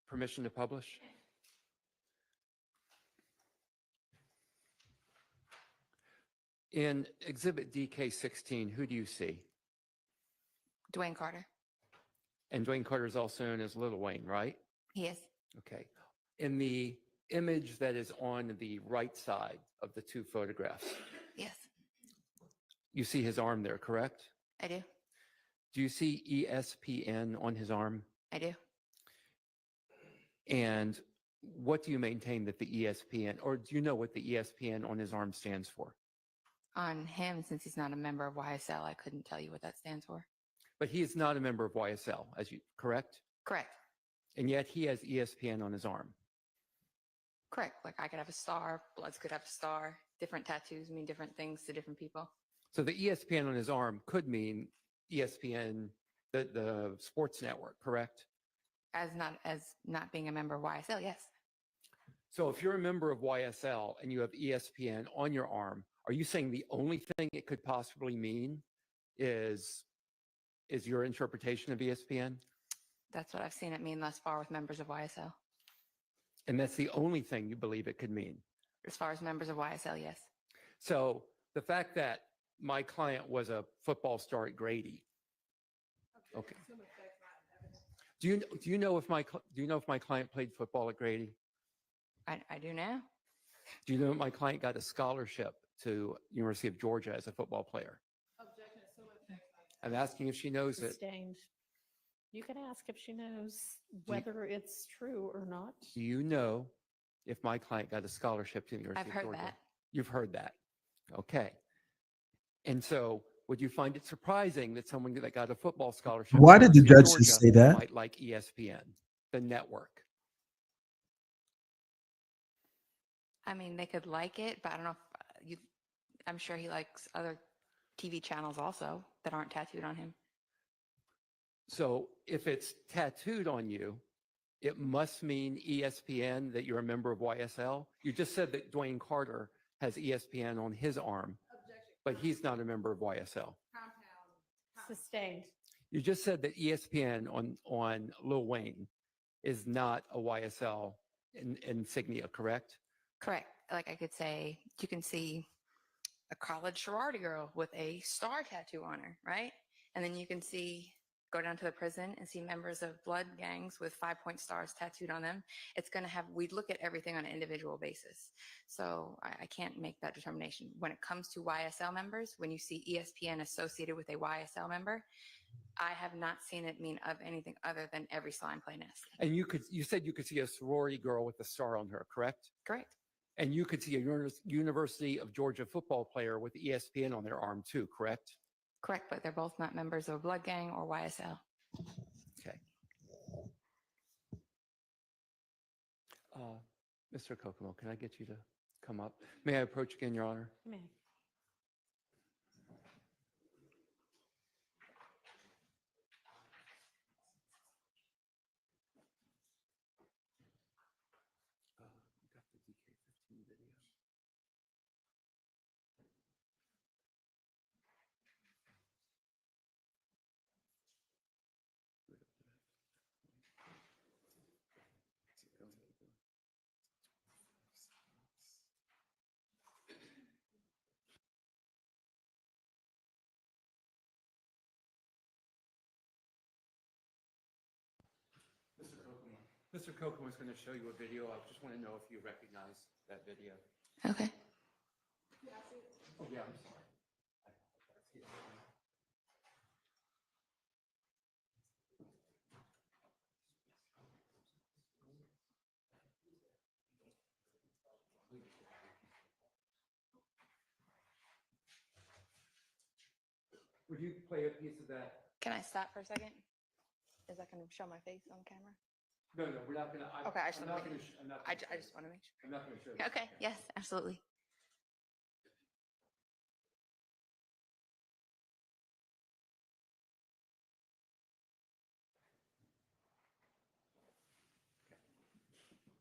Permission to publish? In Exhibit DK16, who do you see?
Dwayne Carter.
And Dwayne Carter is also known as Little Wayne, right?
He is.
Okay. In the image that is on the right side of the two photographs,
Yes,
you see his arm there, correct?
I do.
Do you see ESPN on his arm?
I do.
And what do you maintain that the ESPN, or do you know what the ESPN on his arm stands for?
On him, since he's not a member of YSL, I couldn't tell you what that stands for.
But he is not a member of YSL, correct?
Correct.
And yet he has ESPN on his arm.
Correct. Like I could have a star, Bloods could have a star. Different tattoos mean different things to different people.
So the ESPN on his arm could mean ESPN, the sports network, correct?
As not being a member of YSL, yes.
So if you're a member of YSL and you have ESPN on your arm, are you saying the only thing it could possibly mean is your interpretation of ESPN?
That's what I've seen it mean thus far with members of YSL.
And that's the only thing you believe it could mean?
As far as members of YSL, yes.
So the fact that my client was a football star at Grady. Okay. Do you know if my client played football at Grady?
I do now.
Do you know if my client got a scholarship to University of Georgia as a football player? I'm asking if she knows it.
Sustained. You can ask if she knows whether it's true or not.
Do you know if my client got a scholarship to the University
I've
of
heard
Georgia?
that.
You've heard that. Okay. And so would you find it surprising that someone that got a football scholarship
Why
to
did the
University of
judge
Georgia
say that?
might like ESPN, the network?
I mean, they could like it, but I don't know if I'm sure he likes other TV channels also that aren't tattooed on him.
So if it's tattooed on you, it must mean ESPN, that you're a member of YSL. You just said that Dwayne Carter has ESPN on his arm, but he's not a member of YSL.
Sustained.
You just said that ESPN on Lil Wayne is not a YSL insignia, correct?
Correct. Like I could say, you can see a college sorority girl with a star tattoo on her, right? And then you can go down to the prison and see members of blood gangs with 5-point stars tattooed on them. It's going to we look at everything on an individual basis. So I can't make that determination. When it comes to YSL members, when you see ESPN associated with a YSL member, I have not seen it mean of anything other than every slime play nasty.
And you said you could see a sorority girl with a star on her, correct?
Correct.
And you could see a University of Georgia football player with ESPN on their arm too, correct?
Correct, but they're both not members of a blood gang or YSL.
Okay. Mr. Kokomo, can I get you to come up? May I approach again, Your Honor?
Come in.
Mr. Kokomo is going to show you a video. I just want to know if you recognize that video.
Okay.
Oh, yeah, I'm sorry. Would you play a piece of that?
Can I stop for a second? Is that going to show my face on camera?
No, we're not going to.
Okay, I just want to make sure. I just want to make sure.
I'm not going to show you.
Okay, yes, absolutely.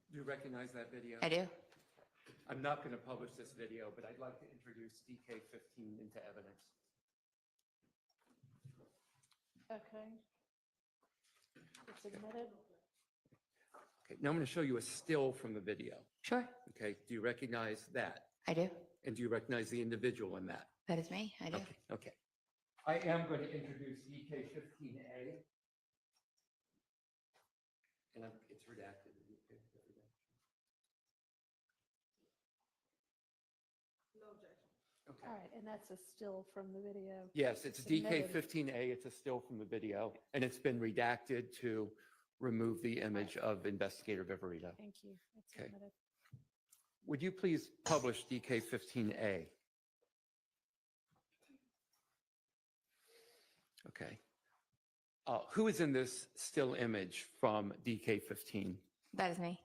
Do you recognize that video?
I do.
I'm not going to publish this video, but I'd like to introduce DK15 into evidence.
Okay. It's admitted.
Okay, now I'm going to show you a still from the video.
Sure.
Okay, do you recognize that?
I do.
And do you recognize the individual in that?
That is me. I do.
Okay. I am going to introduce DK15A. And it's redacted. Okay.
All right, and that's a still from the video.
Yes, it's
Submitted.
DK15A. It's a still from the video, and it's been redacted to remove the image of Investigator Viverito.
Thank you. It's
Okay.
submitted.
Would you please publish DK15A? Okay. Who is in this still image from DK15?
That is me.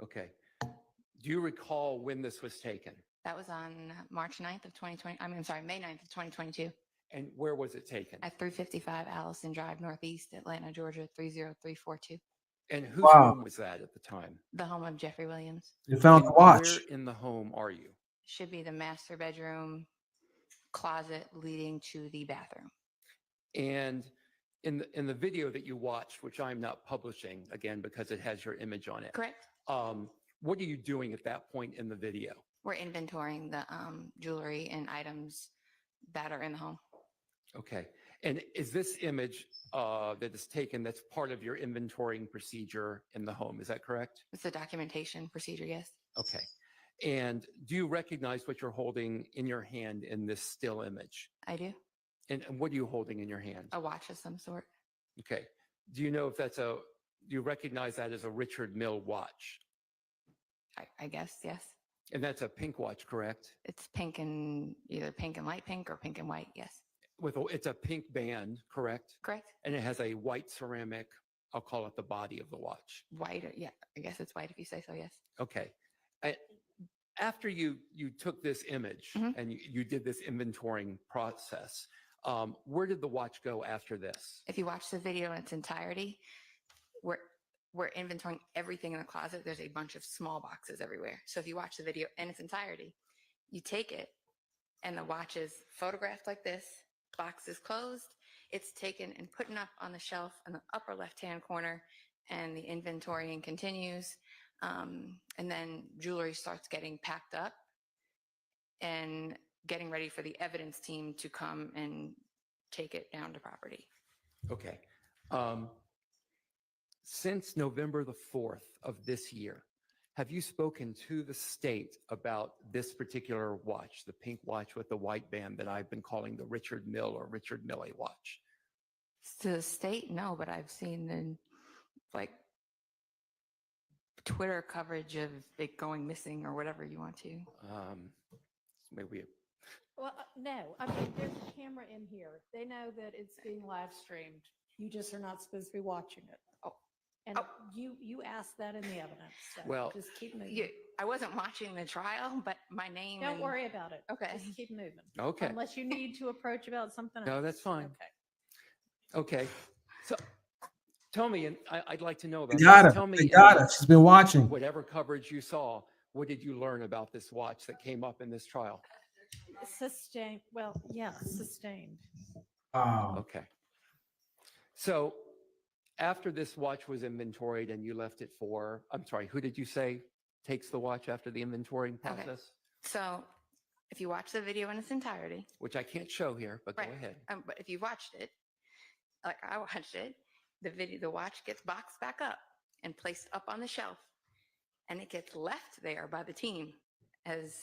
Okay. Do you recall when this was taken?
That was on March 9th of 2020. I'm sorry, May 9th of 2022
And where was it taken?
at 355 Allison Drive, Northeast, Atlanta, Georgia, 30342.
And whose
Wow.
home was that at the time?
The home of Jeffrey Williams.
You found the watch.
Where in the home are you?
Should be the master bedroom closet leading to the bathroom.
And in the video that you watched, which I'm not publishing again because it has your image on it.
Correct.
What are you doing at that point in the video?
We're inventorying the jewelry and items that are in the home.
Okay. And is this image that is taken, that's part of your inventorying procedure in the home? Is that correct?
It's a documentation procedure, yes.
Okay. And do you recognize what you're holding in your hand in this still image?
I do.
And what are you holding in your hand?
A watch of some sort.
Okay. Do you know if do you recognize that as a Richard Mille watch?
I guess, yes.
And that's a pink watch, correct?
It's pink and either pink and light pink or pink and white, yes.
It's a pink band, correct?
Correct.
And it has a white ceramic, I'll call it the body of the watch.
White, yeah, I guess it's white if you say so, yes.
Okay. after you took this image and you did this inventorying process, where did the watch go after this?
If you watch the video in its entirety, we're inventorying everything in the closet. There's a bunch of small boxes everywhere. So if you watch the video in its entirety, you take it and the watch is photographed like this, box is closed, it's taken and put up on the shelf in the upper left-hand corner, and the inventorying continues. And then jewelry starts getting packed up and getting ready for the evidence team to come and take it down to property.
Okay. Since November the 4th of this year, have you spoken to the state about this particular watch, the pink watch with the white band that I've been calling the Richard Mill or Richard Milley watch?
To the state, no, but I've seen the Twitter coverage of it going missing or whatever you want to.
Maybe.
Well, no, I mean, there's a camera in here. They know that it's being live streamed. You just are not supposed to be watching it. And you asked that in the evidence. So
Well,
just keep moving.
I wasn't watching the trial, but my name.
Don't worry about it.
Okay.
Just keep moving.
Okay.
Unless you need to approach about something else.
No, that's fine. Okay. So tell me, and I'd like to know about
They got
this.
her.
Tell me,
They got her. She's been watching.
Whatever coverage you saw, what did you learn about this watch that came up in this trial?
Sustained. Well, yeah, sustained.
Okay. So after this watch was inventoried and you left it for, I'm sorry, who did you say takes the watch after the inventorying process?
Okay. So if you watch the video in its entirety.
Which I can't show here, but go ahead.
But if you watched it, like I watched it, the watch gets boxed back up and placed up on the shelf, and it gets left there by the team as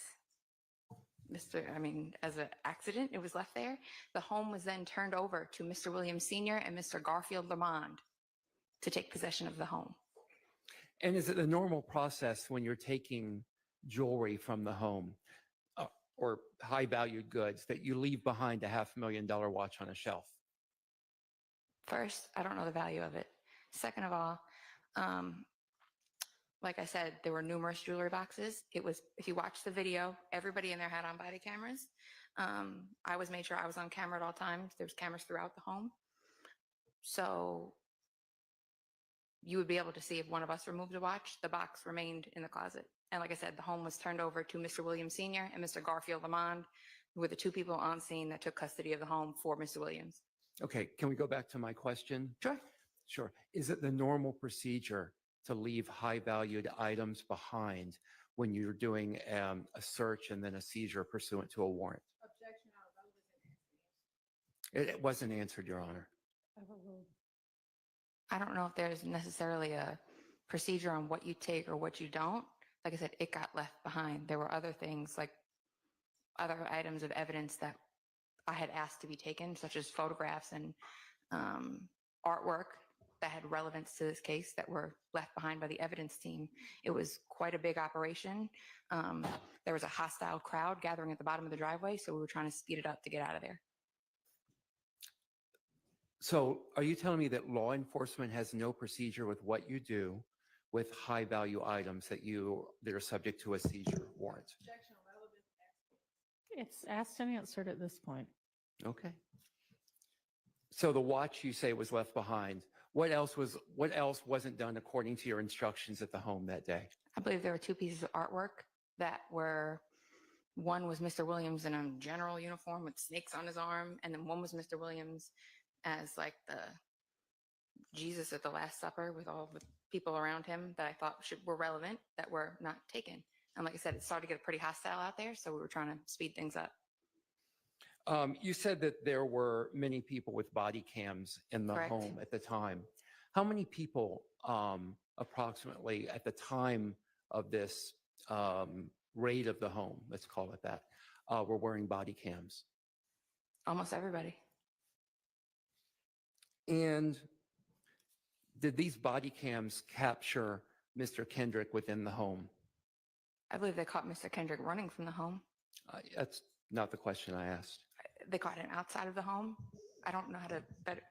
as an accident. It was left there. The home was then turned over to Mr. Williams Sr. and Mr. Garfield Lamond to take possession of the home.
And is it the normal process when you're taking jewelry from the home or high valued goods that you leave behind a $500,000 watch on a shelf?
First, I don't know the value of it. Second of all, like I said, there were numerous jewelry boxes. It was, if you watch the video, everybody in there had on body cameras. I made sure I was on camera at all times. There's cameras throughout the home. So you would be able to see if one of us removed a watch, the box remained in the closet. And like I said, the home was turned over to Mr. Williams Sr. and Mr. Garfield Lamond, who were the two people on scene that took custody of the home for Mr. Williams.
Okay, can we go back to my question?
Sure.
Sure. Is it the normal procedure to leave high valued items behind when you're doing a search and then a seizure pursuant to a warrant? It wasn't answered, Your Honor.
I don't know if there's necessarily a procedure on what you take or what you don't. Like I said, it got left behind. There were other things, like other items of evidence that I had asked to be taken, such as photographs and artwork that had relevance to this case that were left behind by the evidence team. It was quite a big operation. There was a hostile crowd gathering at the bottom of the driveway, so we were trying to speed it up to get out of there.
So are you telling me that law enforcement has no procedure with what you do with high value items that are subject to a seizure warrant?
It's asked and answered at this point.
Okay. So the watch you say was left behind. What else wasn't done according to your instructions at the home that day?
I believe there were two pieces of artwork that were, one was Mr. Williams in a general uniform with snakes on his arm, and then one was Mr. Williams as like the Jesus at the Last Supper with all the people around him that I thought were relevant that were not taken. And like I said, it started to get pretty hostile out there, so we were trying to speed things up.
You said that there were many people with body cams in the
Correct.
home at the time. How many people approximately at the time of this raid of the home, let's call it that, were wearing body cams?
Almost everybody.
And did these body cams capture Mr. Kendrick within the home?
I believe they caught Mr. Kendrick running from the home.
That's not the question I asked.
They caught him outside of the home. I don't know how to better.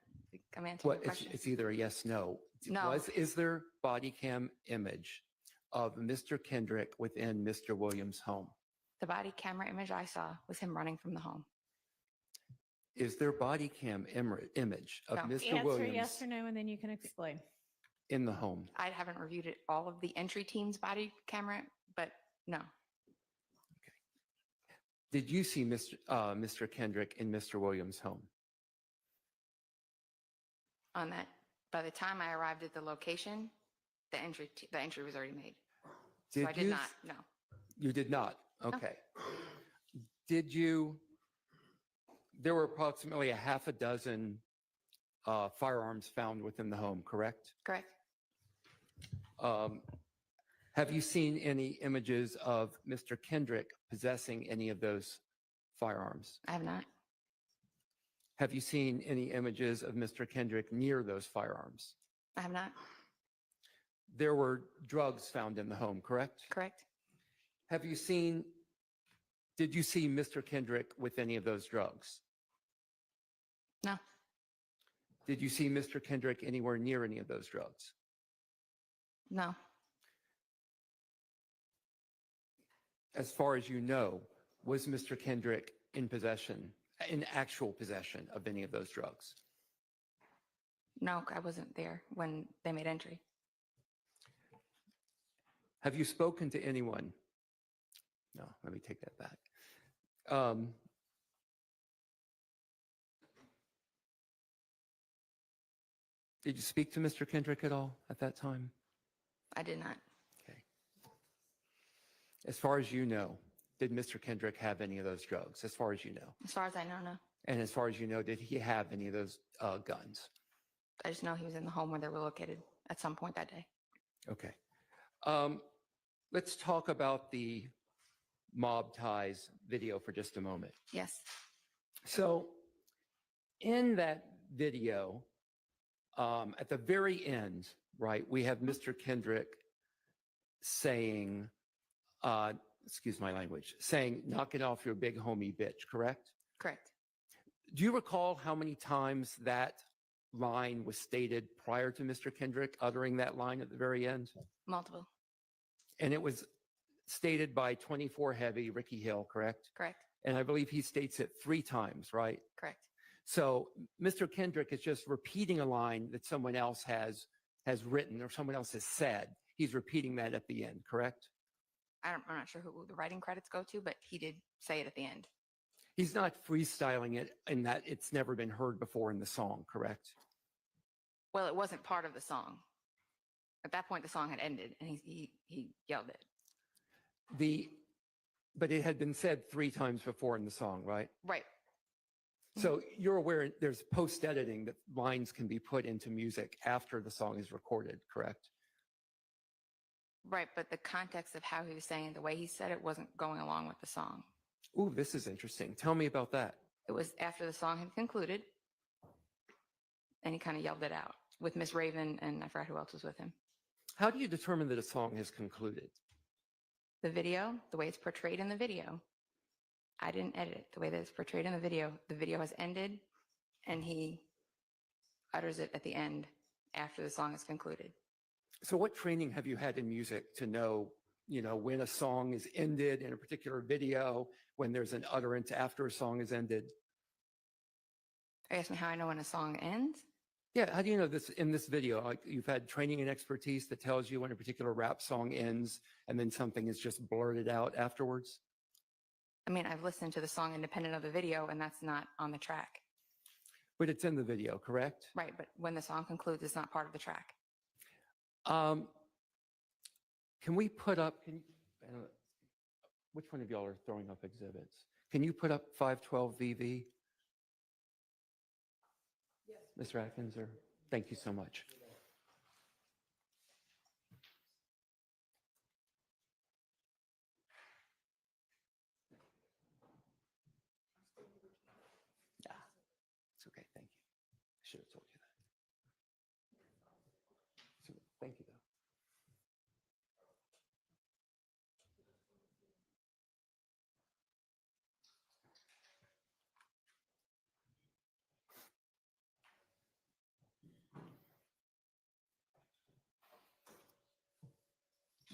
I'm answering
What?
your question.
It's either a yes, no.
No.
Is there body cam image of Mr. Kendrick within Mr. Williams' home?
The body camera image I saw was him running from the home.
Is there body cam image of
No.
Mr.
Answer
Williams
yes or no, and then you can explain.
in the home?
I haven't reviewed it, all of the entry team's body camera, but no.
Did you see Mr. Kendrick in Mr. Williams' home?
On that, by the time I arrived at the location, the entry was already made. So I did
you
not,
s-
no.
You did not? Okay. Did you, there were approximately a half a dozen firearms found within the home, correct?
Correct.
Have you seen any images of Mr. Kendrick possessing any of those firearms?
I have not.
Have you seen any images of Mr. Kendrick near those firearms?
I have not.
There were drugs found in the home, correct?
Correct.
Did you see Mr. Kendrick with any of those drugs?
No.
Did you see Mr. Kendrick anywhere near any of those drugs?
No.
As far as you know, was Mr. Kendrick in actual possession of any of those drugs?
No, I wasn't there when they made entry.
Have you spoken to anyone? No, let me take that back. Did you speak to Mr. Kendrick at all at that time?
I did not.
Okay. As far as you know, did Mr. Kendrick have any of those drugs? As far as you know.
As far as I know, no.
And as far as you know, did he have any of those guns?
I just know he was in the home where they were located at some point that day.
Okay. Let's talk about the mob ties video for just a moment.
Yes.
So in that video, at the very end, right, we have Mr. Kendrick saying, excuse my language, saying, knock it off your big homie bitch, correct?
Correct.
Do you recall how many times that line was stated prior to Mr. Kendrick uttering that line at the very end?
Multiple.
And it was stated by 24 Heavy, Ricky Hill, correct?
Correct.
And I believe he states it 3 times, right?
Correct.
So Mr. Kendrick is just repeating a line that someone else has written or someone else has said. He's repeating that at the end, correct?
I'm not sure who the writing credits go to, but he did say it at the end.
He's not freestyling it in that it's never been heard before in the song, correct?
Well, it wasn't part of the song. At that point, the song had ended, and he yelled it.
But it had been said 3 times before in the song, right?
Right.
So you're aware there's post-editing that lines can be put into music after the song is recorded, correct?
Right, but the context of how he was saying it, the way he said it, wasn't going along with the song.
Ooh, this is interesting. Tell me about that.
It was after the song had concluded, and he kind of yelled it out with Miss Raven, and I forgot who else was with him.
How do you determine that a song has concluded?
The video, the way it's portrayed in the video, I didn't edit it. The way that it's portrayed in the video has ended, and he utters it at the end after the song is concluded.
So what training have you had in music to know, when a song is ended in a particular video, when there's an utterance after a song is ended?
Are you asking me how I know when a song ends?
Yeah, how do you know this in this video? Like you've had training and expertise that tells you when a particular rap song ends and then something is just blurted out afterwards?
I mean, I've listened to the song independent of the video, and that's not on the track.
But it's in the video, correct?
Right, but when the song concludes, it's not part of the track.
Can we put up, which one of y'all are throwing up exhibits? Can you put up 512 VV? Yes. Mr. Atkins, thank you so much. Yeah, it's okay, thank you. I should have told you that. So, thank you, though.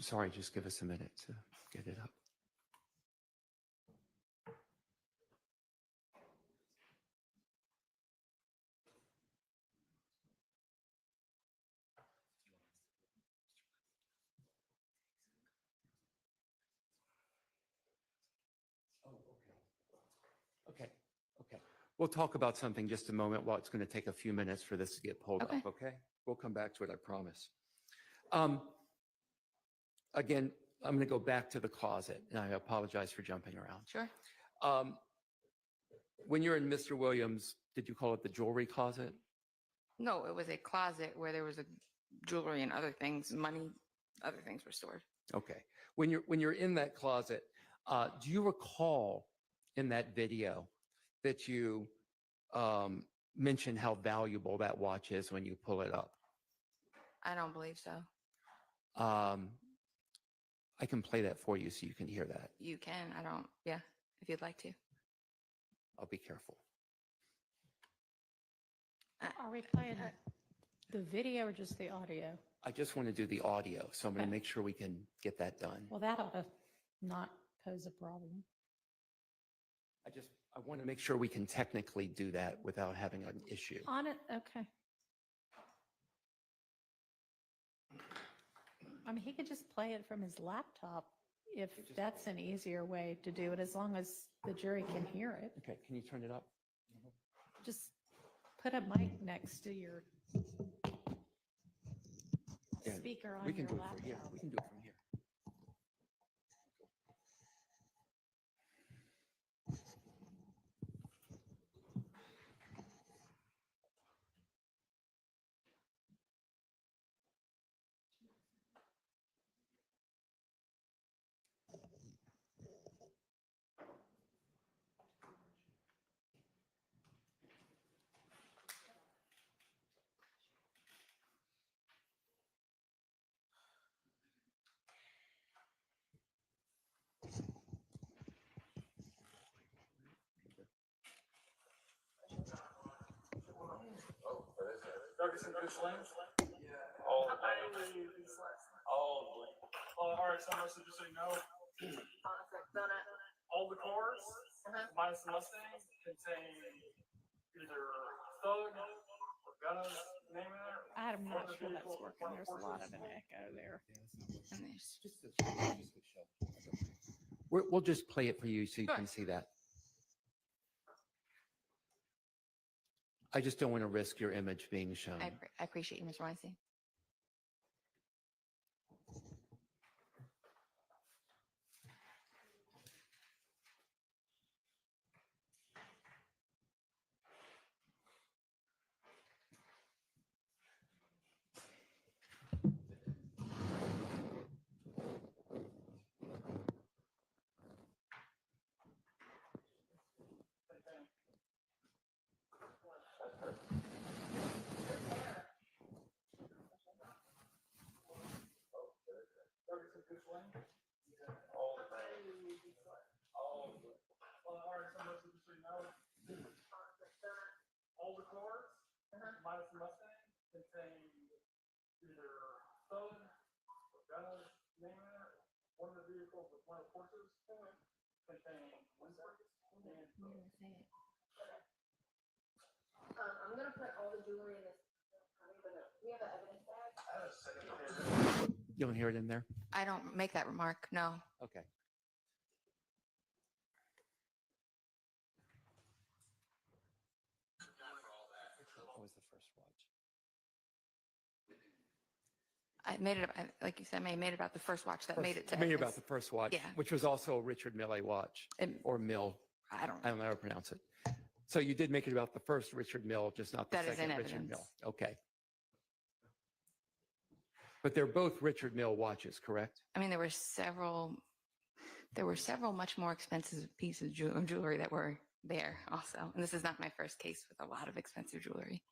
Sorry, just give us a minute to get it up. Okay. Okay. We'll talk about something just a moment while it's going to take a few minutes for this to get pulled
Okay.
up. Okay. We'll come back to it. I promise. Again, I'm going to go back to the closet, and I apologize for jumping around.
Sure.
When you're in Mr. Williams, did you call it the jewelry closet?
No, it was a closet where there was a jewelry and other things, money, other things were stored.
Okay. When you're in that closet, do you recall in that video that you mentioned how valuable that watch is when you pull it up?
I don't believe so.
I can play that for you so you can hear that.
You can. I don't. Yeah, if you'd like to.
I'll be careful.
Are we playing the video or just the audio?
I just want to do the audio, so I'm going to make sure we can get that done.
Well, that ought to not pose a problem.
I want to make sure we can technically do that without having an issue.
On it, okay. I mean, he could just play it from his laptop if that's an easier way to do it, as long as the jury can hear it.
Okay, can you turn it up?
Just put a mic next to your
Yeah,
speaker on
we can
your
do it from here.
laptop.
We can do it from here.
All the all right, so much just so you know, all the cars, minus the Mustang, contain either thug or guns, name in there.
I'm not sure that's working. There's a lot of an echo there.
We'll just play it for you so you can see that. I just don't want to risk your image being shown.
I appreciate you, Mr. Weinstein.
All the cars, minus the Mustang, contain either thug or guns, name in there. One of the vehicles with one of the horses contain windscreens and.
I'm gonna put all the jewelry in this. We have an evidence bag.
You don't hear it in there?
I don't make that remark. No.
Okay. What was the first watch?
I made it, like you said, I made it about the first watch that made it to
Made it about
evidence.
the first watch,
Yeah.
which was also a Richard Mille watch, or Mill.
I don't
know how to pronounce it. So you did make it about the first Richard Mill, just not the
That is
second
in
Richard
evidence.
Mill. Okay. But they're both Richard Mill watches, correct?
I mean, there were several much more expensive pieces of jewelry that were there also. And this is not my first case with a lot of expensive jewelry.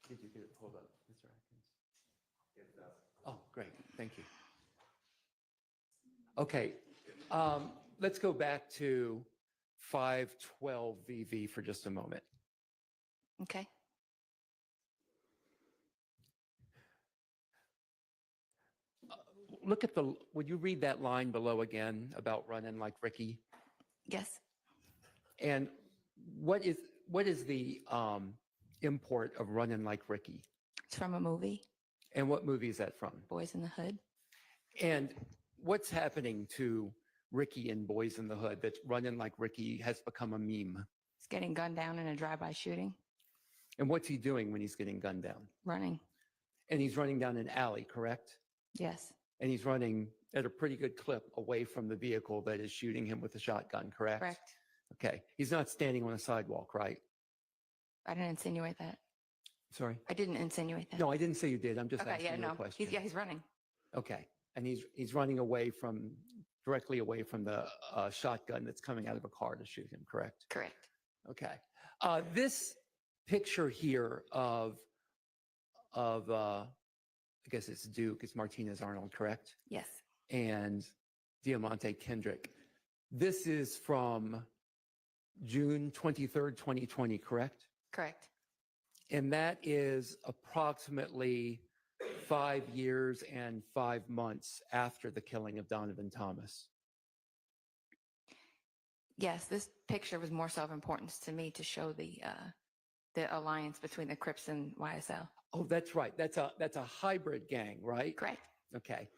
Did you get it pulled up, Mr. Atkins? Oh, great. Thank you. Okay. Let's go back to 512 VV for just a moment.
Okay.
look at would you read that line below again about running like Ricky?
Yes.
And what is the import of running like Ricky?
It's from a movie,
And what movie is that from?
Boys in the Hood.
And what's happening to Ricky in Boys in the Hood that running like Ricky has become a meme?
He's getting gunned down in a drive-by shooting,
And what's he doing when he's getting gunned down?
running.
And he's running down an alley, correct?
Yes.
And he's running at a pretty good clip away from the vehicle that is shooting him with a shotgun, correct?
Correct.
Okay. He's not standing on a sidewalk, right?
I didn't insinuate that.
Sorry?
I didn't insinuate that.
No, I didn't say you did. I'm just
Okay,
asking
yeah,
you a
no.
question.
He's running.
Okay. And he's running directly away from the shotgun that's coming out of a car to shoot him, correct?
Correct.
Okay. This picture here of I guess it's Duke, it's Martinez Arnold, correct?
Yes.
And Diamante Kendrick. This is from June 23rd, 2020, correct?
Correct.
And that is approximately 5 years and 5 months after the killing of Donovan Thomas.
Yes, this picture was more so of importance to me to show the alliance between the Crips and YSL.
Oh, that's right. That's a hybrid gang, right?
Correct.
Okay.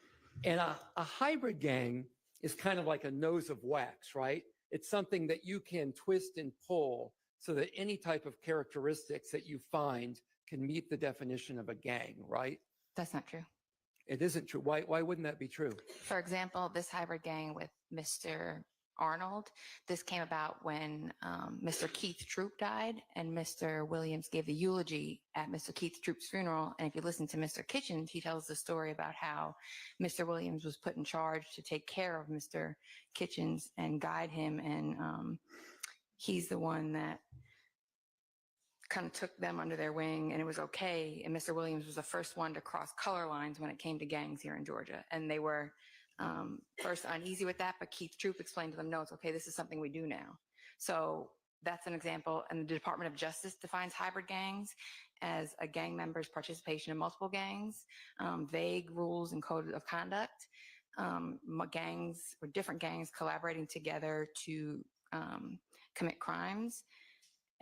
And a hybrid gang is kind of like a nose of wax, right? It's something that you can twist and pull so that any type of characteristics that you find can meet the definition of a gang, right?
That's not true.
It isn't true. Why wouldn't that be true?
For example, this hybrid gang with Mr. Arnold, this came about when Mr. Keith Troop died and Mr. Williams gave the eulogy at Mr. Keith Troop's funeral. And if you listen to Mr. Kitchens, he tells the story about how Mr. Williams was put in charge to take care of Mr. Kitchens and guide him. And he's the one that kind of took them under their wing, and it was okay. And Mr. Williams was the first one to cross color lines when it came to gangs here in Georgia. And they were first uneasy with that, but Keith Troop explained to them, no, it's okay. This is something we do now. So that's an example. And the Department of Justice defines hybrid gangs as a gang member's participation in multiple gangs, vague rules and code of conduct, gangs or different gangs collaborating together to commit crimes.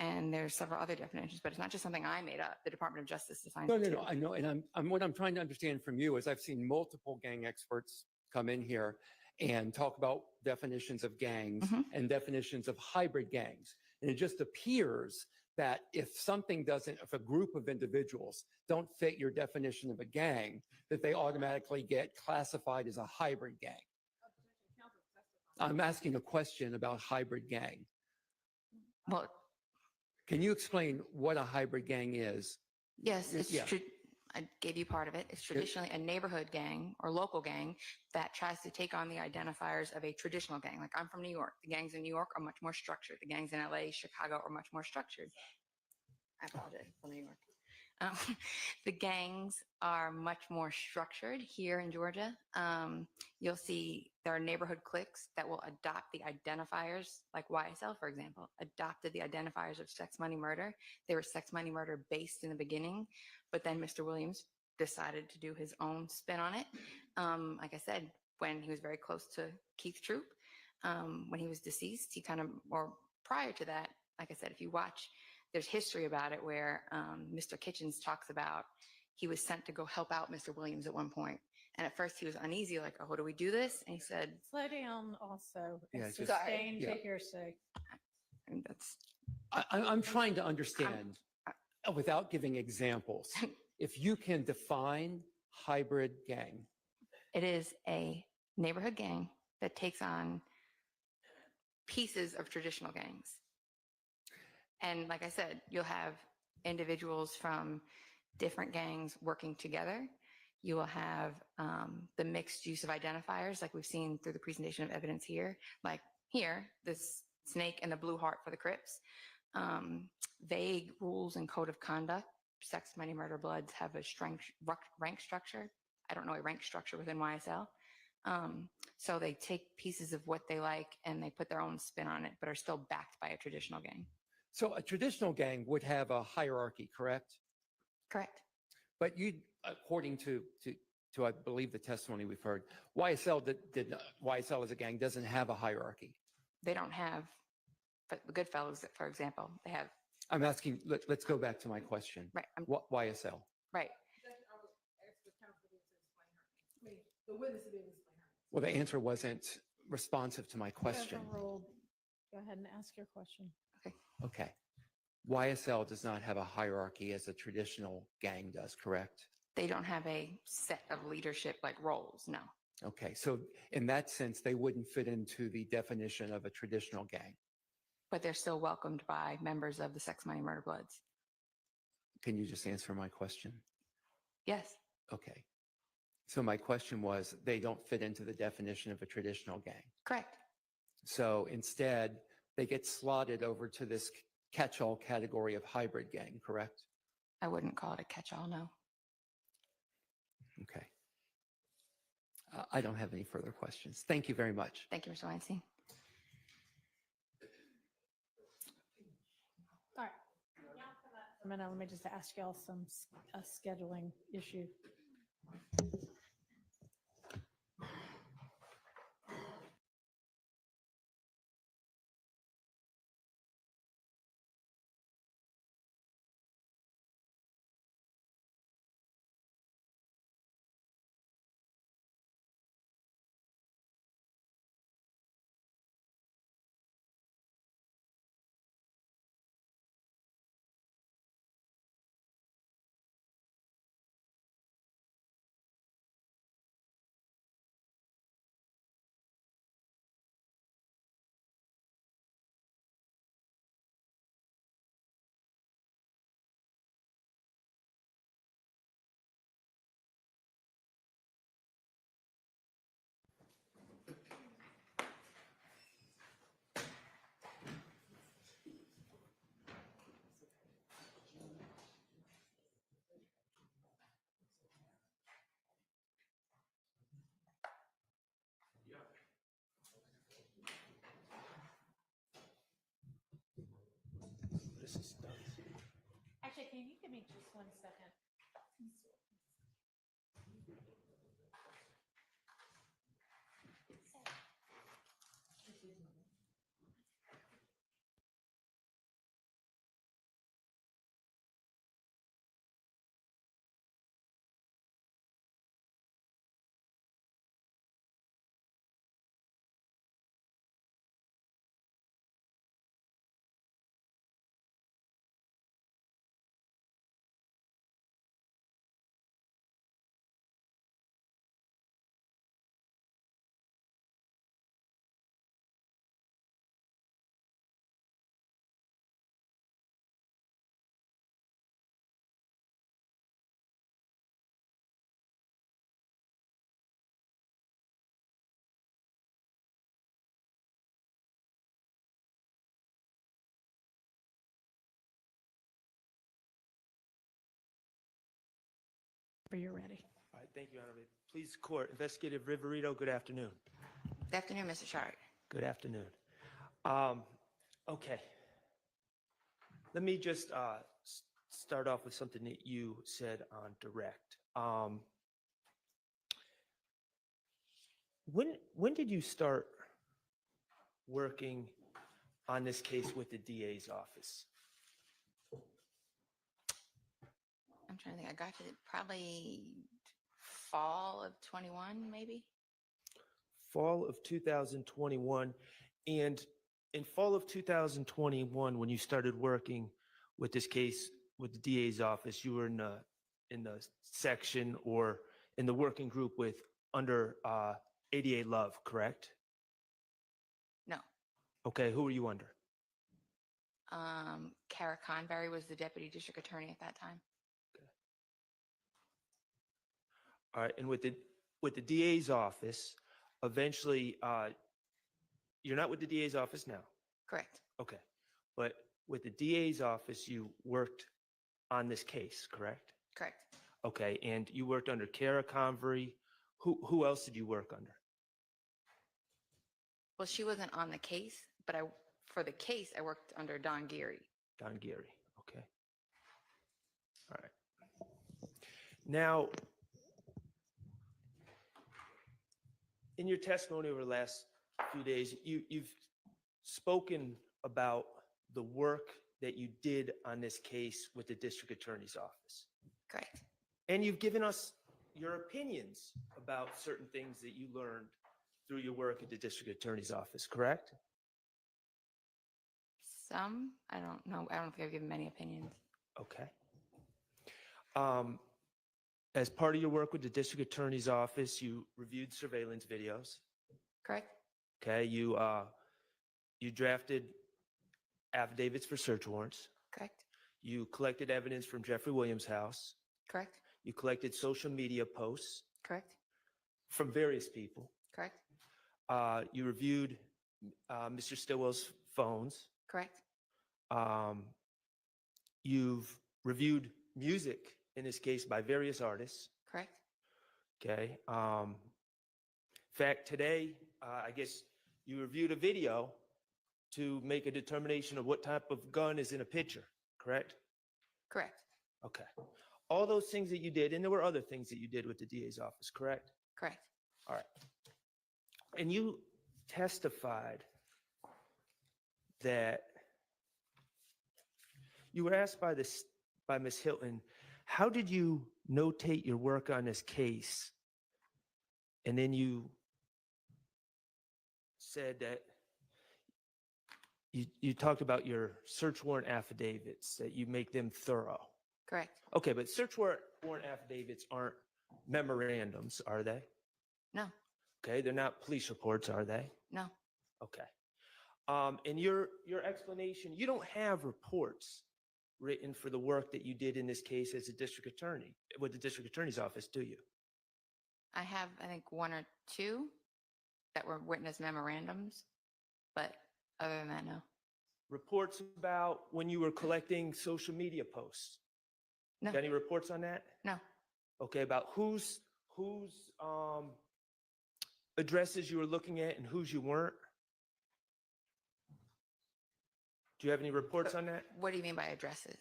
And there's several other definitions, but it's not just something I made up. The Department of Justice defines it too.
No, I know. And what I'm trying to understand from you is I've seen multiple gang experts come in here and talk about definitions of gangs and definitions of hybrid gangs. And it just appears that if a group of individuals don't fit your definition of a gang, that they automatically get classified as a hybrid gang. I'm asking a question about hybrid gang.
Well,
can you explain what a hybrid gang is?
yes, it's
Yeah.
I gave you part of it. It's traditionally a neighborhood gang or local gang that tries to take on the identifiers of a traditional gang. Like I'm from New York. The gangs in New York are much more structured. The gangs in LA, Chicago are much more structured. I apologize for New York. The gangs are much more structured here in Georgia. You'll see there are neighborhood cliques that will adopt the identifiers, like YSL, for example, adopted the identifiers of sex, money, murder. They were sex, money, murder based in the beginning, but then Mr. Williams decided to do his own spin on it. Like I said, when he was very close to Keith Troop, when he was deceased, or prior to that, like I said, if you watch, there's history about it where Mr. Kitchens talks about he was sent to go help out Mr. Williams at one point. And at first he was uneasy, like, oh, do we do this? And he said,
Slow down also.
Yeah,
It's
just-
sustained
yeah.
to hearsay.
and that's,
I'm trying to understand without giving examples. If you can define hybrid gang.
it is a neighborhood gang that takes on pieces of traditional gangs. And like I said, you'll have individuals from different gangs working together. You will have the mixed use of identifiers, like we've seen through the presentation of evidence here. Like here, this snake and the blue heart for the Crips. Vague rules and code of conduct. Sex, money, murder, bloods have a rank structure. I don't know a rank structure within YSL. So they take pieces of what they like and they put their own spin on it, but are still backed by a traditional gang.
So a traditional gang would have a hierarchy, correct?
Correct.
But you, according to to, I believe, the testimony we've heard. YSL as a gang doesn't have a hierarchy.
They don't have, but the Goodfellas, for example, they have,
I'm asking, let's go back to my question.
right,
YSL.
right.
The witness to be able to explain her.
Well, the answer wasn't responsive to my question.
Overruled. Go ahead and ask your question.
Okay. YSL does not have a hierarchy as a traditional gang does, correct?
They don't have a set of leadership like roles, no.
Okay, so in that sense, they wouldn't fit into the definition of a traditional gang.
But they're still welcomed by members of the Sex, Money, Murder Bloods.
Can you just answer my question?
Yes,
Okay. So my question was, they don't fit into the definition of a traditional gang.
correct.
So instead, they get slotted over to this catch-all category of hybrid gang, correct?
I wouldn't call it a catch-all, no.
Okay. I don't have any further questions. Thank you very much.
Thank you, Mr. Weinstein.
All right. A minute, let me just ask y'all a scheduling issue. Actually, can you give me just 1 second? You're ready.
All right, thank you, Honorable. Please, court, Investigative Riverito, good afternoon.
Good afternoon, Mr. Sharp.
Good afternoon. Okay. Let me just start off with something that you said on direct. When did you start working on this case with the DA's office?
I'm trying to think. I got to probably fall of 21, maybe.
Fall of 2021. And in fall of 2021, when you started working with this case with the DA's office, you were in the section or in the working group with under ADA Love, correct?
No.
Okay, who were you under?
Kara Convery was the deputy district attorney at that time.
All right, and with the DA's office, eventually, you're not with the DA's office now.
Correct.
Okay, but with the DA's office, you worked on this case, correct?
Correct.
Okay, and you worked under Kara Convery. Who else did you work under?
Well, she wasn't on the case, but for the case, I worked under Don Geary.
Don Geary, okay. All right. Now, in your testimony over the last few days, you've spoken about the work that you did on this case with the district attorney's office.
Correct.
And you've given us your opinions about certain things that you learned through your work at the district attorney's office, correct?
Some, I don't know. I don't think I've given many opinions.
Okay. As part of your work with the district attorney's office, you reviewed surveillance videos.
Correct.
Okay, you drafted affidavits for search warrants.
Correct.
You collected evidence from Jeffrey Williams' house.
Correct.
You collected social media posts
Correct.
from various people.
Correct.
You reviewed Mr. Stillwell's phones.
Correct.
You've reviewed music, in this case, by various artists.
Correct.
Okay. In fact, today, I guess you reviewed a video to make a determination of what type of gun is in a picture, correct?
Correct.
Okay. All those things that you did, and there were other things that you did with the DA's office, correct?
Correct.
All right. And you testified that you were asked by Ms. Hilton, how did you notate your work on this case? And then you said that you talked about your search warrant affidavits, that you make them thorough.
Correct.
Okay, but search warrant affidavits aren't memorandums, are they?
No.
Okay, they're not police reports, are they?
No.
Okay. And your explanation, you don't have reports written for the work that you did in this case as a district attorney with the district attorney's office, do you?
I have, I think, one or two that were witness memorandums, but other than that, no.
Reports about when you were collecting social media posts?
No.
Got any reports on that?
No.
Okay, about whose addresses you were looking at and whose you weren't? Do you have any reports on that?
What do you mean by addresses?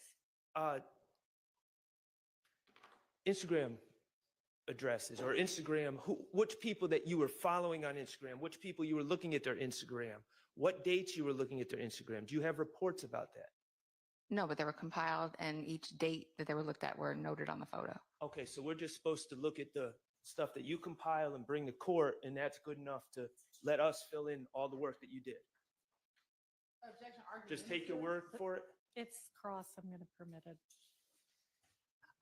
Instagram addresses or Instagram, which people that you were following on Instagram, which people you were looking at their Instagram, what dates you were looking at their Instagram. Do you have reports about that?
No, but they were compiled and each date that they were looked at were noted on the photo.
Okay, so we're just supposed to look at the stuff that you compile and bring to court, and that's good enough to let us fill in all the work that you did. Just take your word for it?
It's cross, I'm going to permit it.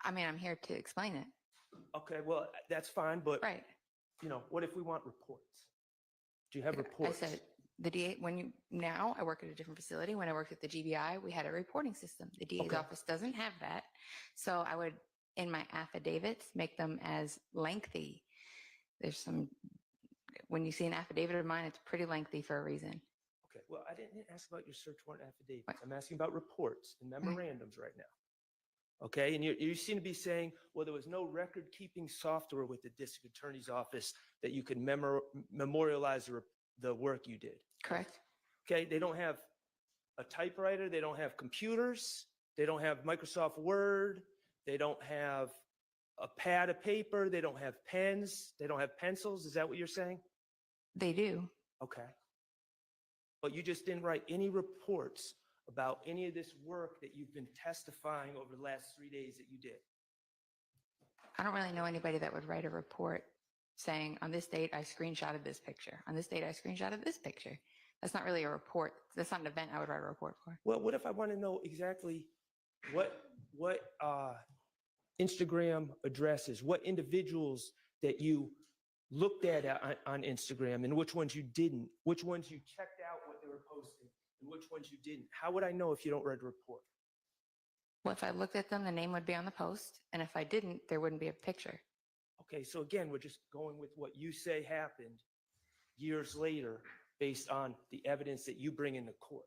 I mean, I'm here to explain it.
Okay, well, that's fine, but
Right.
you know, what if we want reports? Do you have
I
reports?
said the DA, now I work at a different facility. When I worked at the GBI, we had a reporting system. The DA's
Okay.
office doesn't have that. So I would, in my affidavits, make them as lengthy. When you see an affidavit of mine, it's pretty lengthy for a reason.
Okay, well, I didn't ask about your search warrant affidavits. I'm asking about reports and memorandums right now. Okay, and you seem to be saying, well, there was no record-keeping software with the district attorney's office that you could memorialize the work you did.
Correct.
Okay, they don't have a typewriter, they don't have computers, they don't have Microsoft Word, they don't have a pad of paper, they don't have pens, they don't have pencils. Is that what you're saying?
They do.
Okay. But you just didn't write any reports about any of this work that you've been testifying over the last 3 days that you did.
I don't really know anybody that would write a report saying, on this date, I screenshotted this picture. On this date, I screenshotted this picture. That's not really a report. That's not an event I would write a report for.
Well, what if I want to know exactly what Instagram addresses, what individuals that you looked at on Instagram and which ones you didn't, which ones you checked out what they were posting and which ones you didn't? How would I know if you don't write a report?
Well, if I looked at them, the name would be on the post. And if I didn't, there wouldn't be a picture.
Okay, so again, we're just going with what you say happened years later based on the evidence that you bring into court.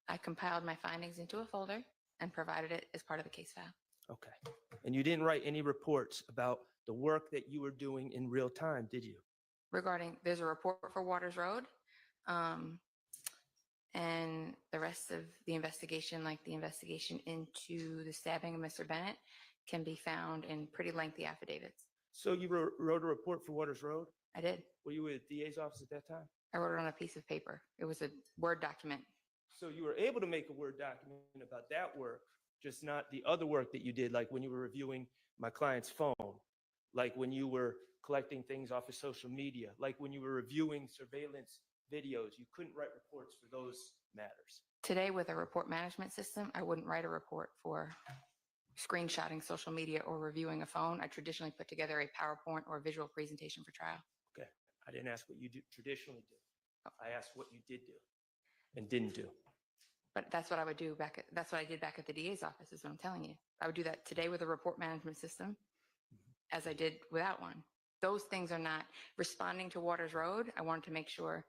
I compiled my findings into a folder and provided it as part of the case file.
Okay. And you didn't write any reports about the work that you were doing in real time, did you?
There's a report for Waters Road. And the rest of the investigation, like the investigation into the stabbing of Mr. Bennett, can be found in pretty lengthy affidavits.
So you wrote a report for Waters Road?
I did.
Were you with DA's office at that time?
I wrote it on a piece of paper. It was a Word document.
So you were able to make a Word document about that work, just not the other work that you did, like when you were reviewing my client's phone, like when you were collecting things off of social media, like when you were reviewing surveillance videos. You couldn't write reports for those matters.
Today, with a report management system, I wouldn't write a report for screenshotting social media or reviewing a phone. I traditionally put together a PowerPoint or visual presentation for trial.
Okay. I didn't ask what you traditionally do. I asked what you did do and didn't do.
But that's what I would do that's what I did back at the DA's office, is what I'm telling you. I would do that today with a report management system, as I did without one. Those things are not responding to Waters Road. I wanted to make sure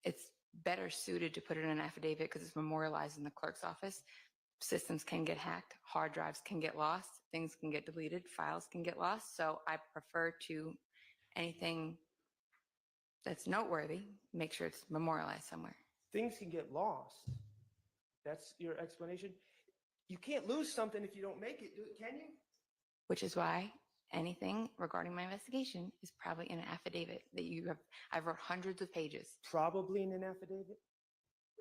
it's better suited to put it in an affidavit because it's memorialized in the clerk's office. Systems can get hacked, hard drives can get lost, things can get deleted, files can get lost. So I prefer to anything that's noteworthy, make sure it's memorialized somewhere.
Things can get lost. That's your explanation? You can't lose something if you don't make it, can you?
Which is why anything regarding my investigation is probably in an affidavit that I've wrote hundreds of pages.
Probably in an affidavit?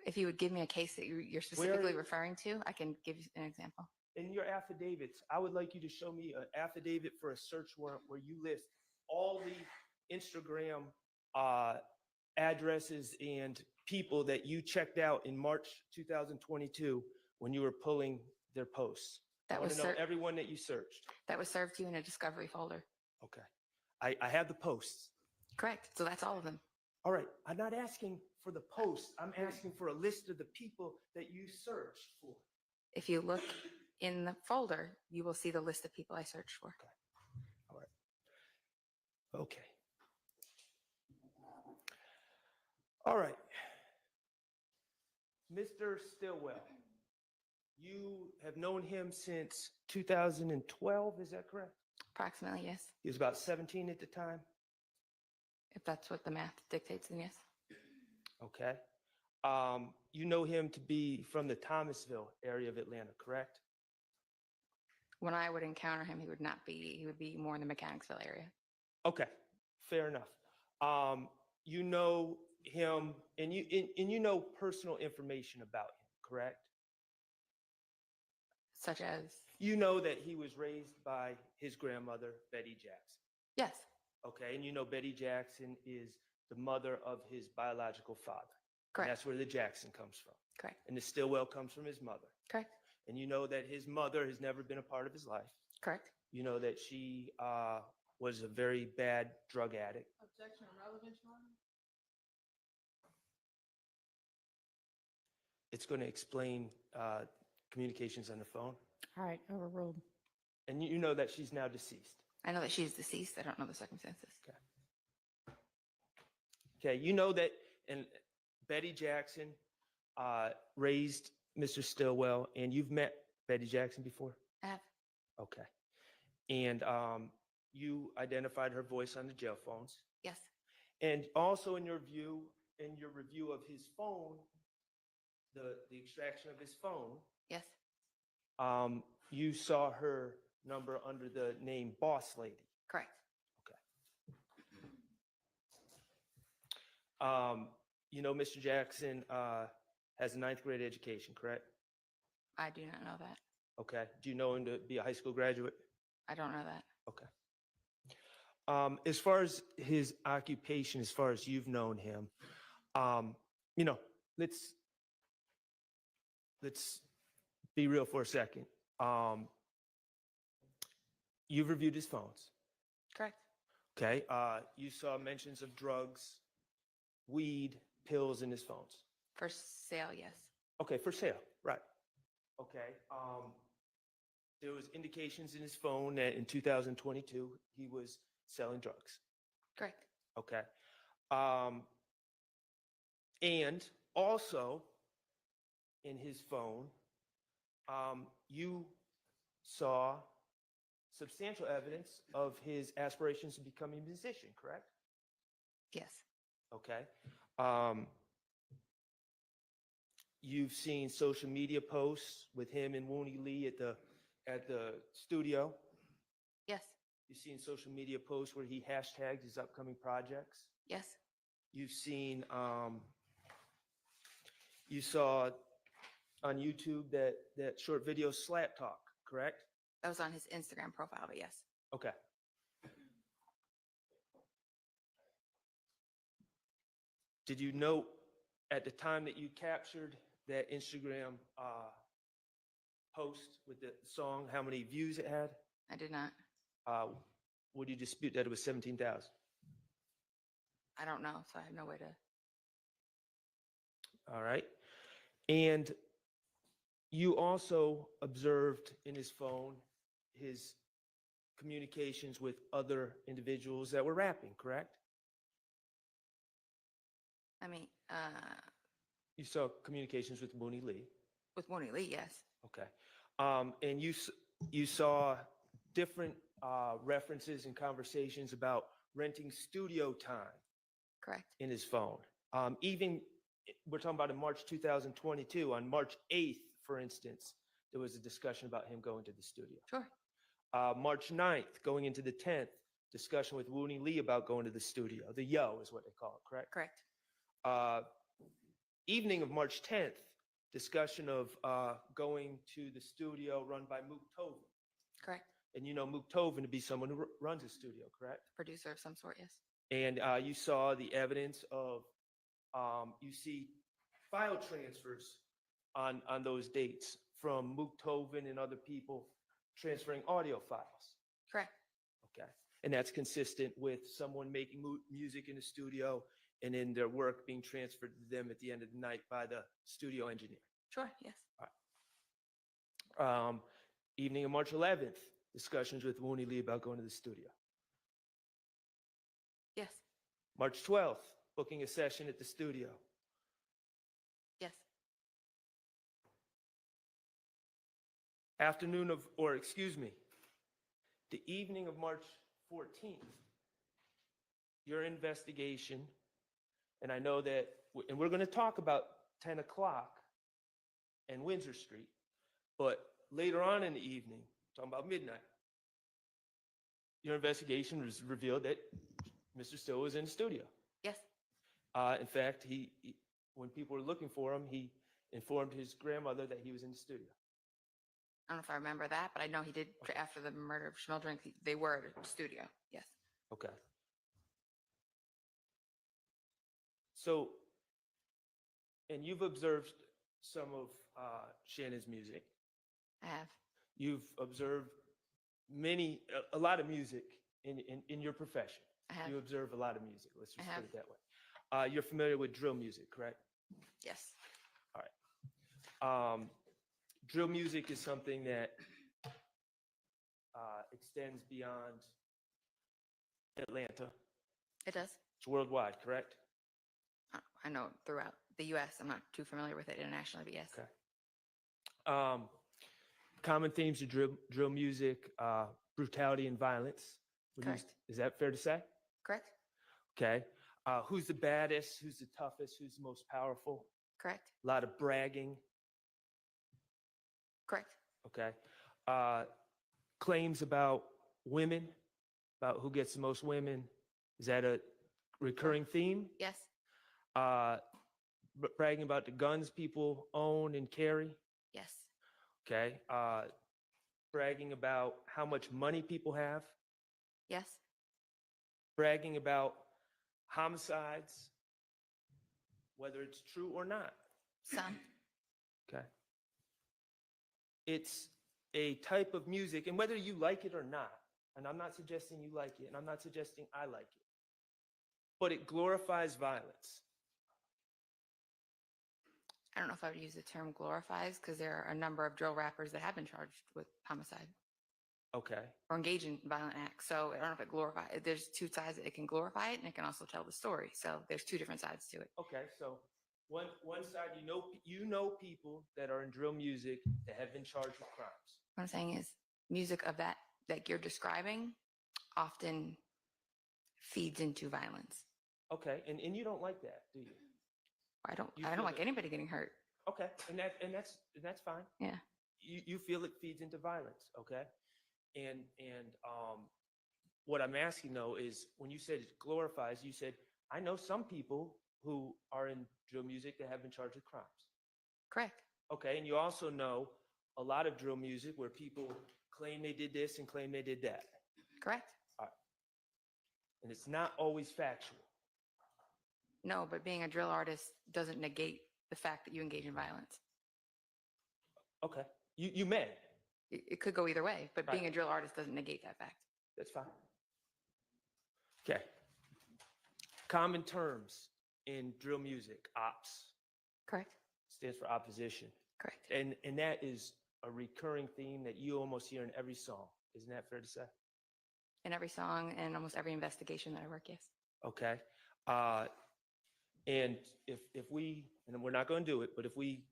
If you would give me a case that you're specifically referring to, I can give you an example.
In your affidavits, I would like you to show me an affidavit for a search warrant where you list all the Instagram addresses and people that you checked out in March 2022 when you were pulling their posts. I want to know everyone that you searched.
That was served to you in a discovery folder.
Okay. I have the posts.
Correct. So that's all of them.
All right. I'm not asking for the posts. I'm asking for a list of the people that you searched for.
If you look in the folder, you will see the list of people I searched for.
All right. Okay. All right. Mr. Stillwell, you have known him since 2012, is that correct?
Approximately, yes.
He was about 17 at the time?
If that's what the math dictates, then yes.
Okay. You know him to be from the Thomasville area of Atlanta, correct?
When I would encounter him, he would be more in the Mechanicsville area.
Okay, fair enough. You know him, and you know personal information about him, correct?
Such as?
You know that he was raised by his grandmother, Betty Jackson.
Yes.
Okay, and you know Betty Jackson is the mother of his biological father.
Correct.
And that's where the Jackson comes from.
Correct.
And the Stillwell comes from his mother.
Correct.
And you know that his mother has never been a part of his life.
Correct.
You know that she was a very bad drug addict.
Objection relevant, Your Honor?
It's going to explain communications on the phone.
All right, overruled.
And you know that she's now deceased.
I know that she's deceased. I don't know the circumstances.
Okay, you know that and Betty Jackson raised Mr. Stillwell, and you've met Betty Jackson before?
I have.
Okay. And you identified her voice on the jail phones.
Yes.
And also in your review of his phone, the extraction of his phone.
Yes.
You saw her number under the name Boss Lady.
Correct.
You know Mr. Jackson has a 9th grade education, correct?
I do not know that.
Okay. Do you know him to be a high school graduate?
I don't know that.
Okay. As far as his occupation, as far as you've known him, you know, let's be real for a second. You've reviewed his phones.
Correct.
Okay. You saw mentions of drugs, weed, pills in his phones.
For sale, yes.
Okay, for sale, right. Okay. There was indications in his phone that in 2022 he was selling drugs.
Correct.
Okay. And also in his phone, you saw substantial evidence of his aspirations to become a musician, correct?
Yes.
Okay. You've seen social media posts with him and Wooney Lee at the studio.
Yes.
You've seen social media posts where he hashtags his upcoming projects.
Yes.
you've seen, you saw on YouTube that short video Slap Talk, correct?
That was on his Instagram profile, but yes.
Okay. Did you note at the time that you captured that Instagram post with the song, how many views it had?
I did not.
Would you dispute that it was 17,000?
I don't know, so I have no way to.
All right. And you also observed in his phone his communications with other individuals that were rapping, correct?
I mean,
You saw communications with Mooney Lee.
with Mooney Lee, yes.
Okay. And you saw different references and conversations about renting studio time
Correct.
in his phone. Even we're talking about in March 2022. On March 8th, for instance, there was a discussion about him going to the studio.
Sure.
March 9th, going into the 10th, discussion with Mooney Lee about going to the studio. The Yo is what they call it, correct?
Correct.
Evening of March 10th, discussion of going to the studio run by Mook Tovin.
Correct.
And you know Mook Tovin to be someone who runs a studio, correct?
Producer of some sort, yes.
And you saw the evidence of, you see file transfers on those dates from Mook Tovin and other people transferring audio files.
Correct.
Okay. And that's consistent with someone making music in the studio and then their work being transferred to them at the end of the night by the studio engineer.
Sure, yes.
Evening of March 11th, discussions with Mooney Lee about going to the studio.
Yes.
March 12th, booking a session at the studio.
Yes.
The evening of March 14th, your investigation, and I know that, and we're going to talk about 10 o'clock and Windsor Street, but later on in the evening, talking about midnight, your investigation was revealed that Mr. Still was in the studio.
Yes.
In fact, when people were looking for him, he informed his grandmother that he was in the studio.
I don't know if I remember that, but I know he did after the murder of Schmildring. They were at the studio. Yes.
Okay. So, and you've observed some of Shannon's music.
I have.
You've observed a lot of music in your profession.
I have.
You observe a lot of music. Let's just
I
put it that way. You're familiar with drill music, correct?
Yes.
All right. Drill music is something that extends beyond Atlanta.
It does.
It's worldwide, correct?
I know throughout the U.S. I'm not too familiar with it internationally, but yes.
Okay. Common themes of drill music, brutality and violence.
Correct.
Is that fair to say?
Correct.
Okay. Who's the baddest? Who's the toughest? Who's the most powerful?
Correct.
A lot of bragging.
Correct.
Okay. Claims about women, about who gets the most women. Is that a recurring theme?
Yes.
Bragging about the guns people own and carry.
Yes.
Okay. Bragging about how much money people have.
Yes.
Bragging about homicides, whether it's true or not.
Some.
Okay. It's a type of music, and whether you like it or not, and I'm not suggesting you like it, and I'm not suggesting I like it, but it glorifies violence.
I don't know if I would use the term glorifies because there are a number of drill rappers that have been charged with homicide.
Okay.
Or engage in violent acts. So I don't know if it glorifies. There's two sides. It can glorify it and it can also tell the story. So there's two different sides to it.
Okay, so one side, you know people that are in drill music that have been charged with crimes.
What I'm saying is music of that you're describing often feeds into violence.
Okay, and you don't like that, do you?
I don't like anybody getting hurt.
Okay, and that's fine.
Yeah.
You feel it feeds into violence, okay? And what I'm asking though is when you said it glorifies, you said I know some people who are in drill music that have been charged with crimes.
Correct.
Okay, and you also know a lot of drill music where people claim they did this and claim they did that.
Correct.
All right. And it's not always factual.
No, but being a drill artist doesn't negate the fact that you engage in violence.
Okay, you may.
It could go either way, but
Right.
being a drill artist doesn't negate that fact.
That's fine. Okay. Common terms in drill music, ops.
Correct.
Stands for opposition.
Correct.
And that is a recurring theme that you almost hear in every song. Isn't that fair to say?
In every song and almost every investigation that I work, yes.
Okay. And if we, and we're not going to do it, but if we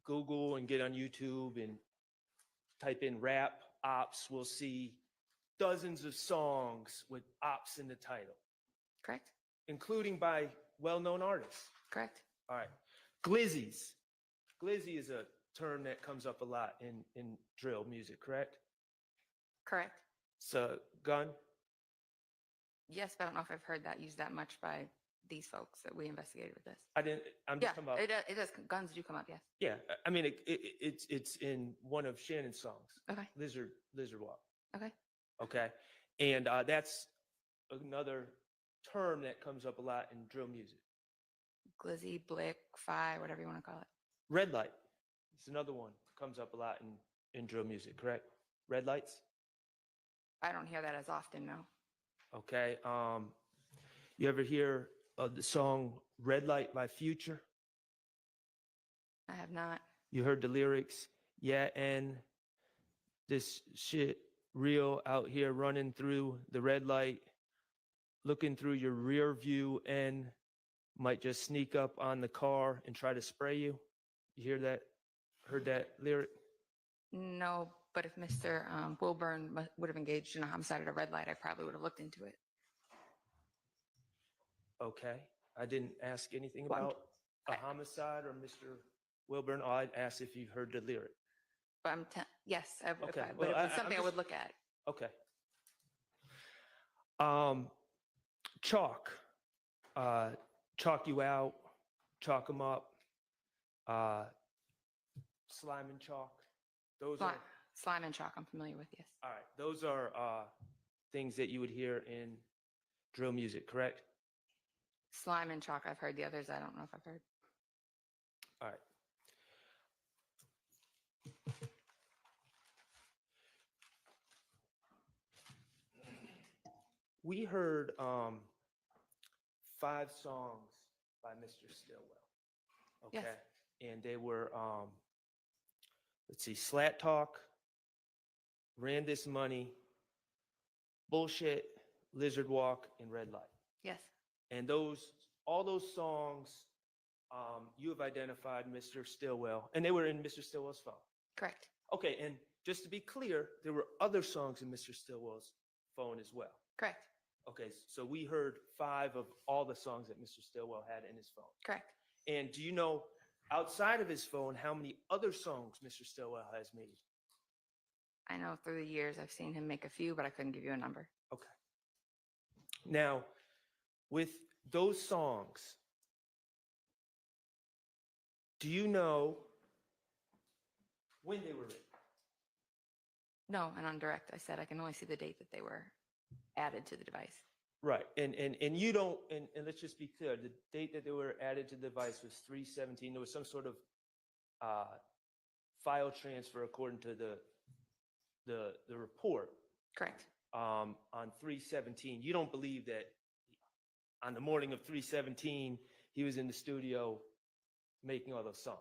Google and get on YouTube and type in rap ops, we'll see dozens of songs with ops in the title.
Correct.
Including by well-known artists.
Correct.
All right. Glizzies. Glizzy is a term that comes up a lot in drill music, correct?
Correct.
It's a gun.
Yes, but I don't know if I've heard that used that much by these folks that we investigated with this.
I'm just
Yeah,
talking about.
it does. Guns do come up, yes.
Yeah, I mean, it's in one of Shannon's songs.
Okay.
Lizard Walk.
Okay.
Okay. And that's another term that comes up a lot in drill music.
Glizzy, blick, fi, whatever you want to call it.
Red light. It's another one that comes up a lot in drill music, correct? Red lights?
I don't hear that as often, no.
Okay. You ever hear of the song Red Light by Future?
I have not.
You heard the lyrics? Yeah, and this shit real out here running through the red light, looking through your rear view and might just sneak up on the car and try to spray you. You hear that? Heard that lyric?
No, but if Mr. Wilburn would have engaged in a homicide at a red light, I probably would have looked into it.
Okay. I didn't ask anything
Well,
about a homicide or Mr. Wilburn. I asked if you heard the lyric.
But yes,
Okay,
but
well,
it was
I'm
something I
just-
would look at.
Okay. Chalk. Chalk you out, chalk them up. Slime and chalk. Those are
Slime and chalk, I'm familiar with, yes.
all right. Those are things that you would hear in drill music, correct?
Slime and chalk, I've heard. The others, I don't know if I've heard.
All right. We heard 5 songs by Mr. Stillwell. Okay.
Yes.
And they were let's see, Slat Talk, Ran This Money, Bullshit, Lizard Walk, and Red Light.
Yes.
And all those songs, you have identified Mr. Stillwell, and they were in Mr. Stillwell's phone.
Correct.
Okay, and just to be clear, there were other songs in Mr. Stillwell's phone as well.
Correct.
Okay, so we heard 5 of all the songs that Mr. Stillwell had in his phone.
Correct.
And do you know, outside of his phone, how many other songs Mr. Stillwell has made?
I know through the years I've seen him make a few, but I couldn't give you a number.
Okay. Now, with those songs, do you know when they were written?
No, and on direct, I said I can only see the date that they were added to the device.
Right, and you don't, and let's just be clear, the date that they were added to the device was 3/17. There was some sort of file transfer according to the report.
Correct.
On 3/17. You don't believe that on the morning of 3/17, he was in the studio making all those songs?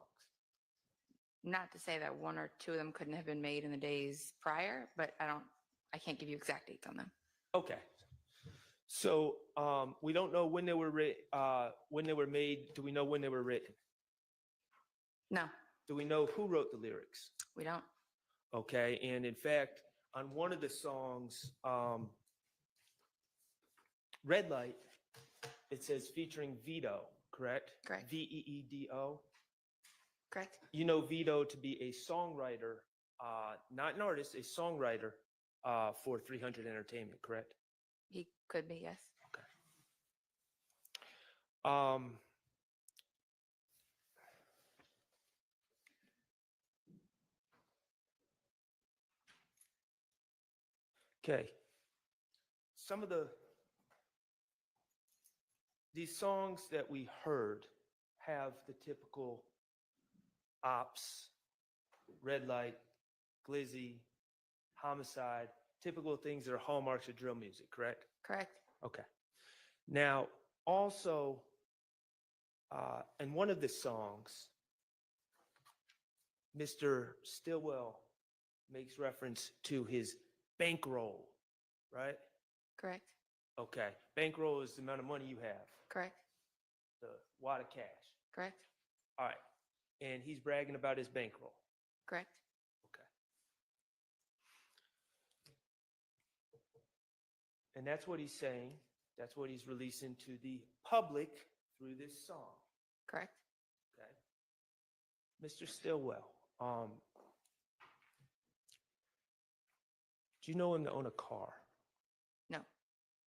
Not to say that 1 or 2 of them couldn't have been made in the days prior, but I can't give you exact dates on them.
Okay. So we don't know when they were when they were made. Do we know when they were written?
No.
Do we know who wrote the lyrics?
We don't.
Okay, and in fact, on one of the songs, Red Light, it says featuring Vito, correct?
Correct.
Veedo.
Correct.
You know Vito to be a songwriter, not an artist, a songwriter for 300 Entertainment, correct?
He could be, yes.
Um, okay. Some of these songs that we heard have the typical ops, red light, glizzy, homicide, typical things that are hallmarks of drill music, correct?
Correct.
Okay. Now, also, in one of the songs, Mr. Stillwell makes reference to his bankroll, right?
Correct.
Okay. Bankroll is the amount of money you have,
Correct.
the wad of cash.
Correct.
All right. And he's bragging about his bankroll.
Correct.
Okay. And that's what he's saying. That's what he's releasing to the public through this song.
Correct.
Okay. Mr. Stillwell, do you know him to own a car?
No.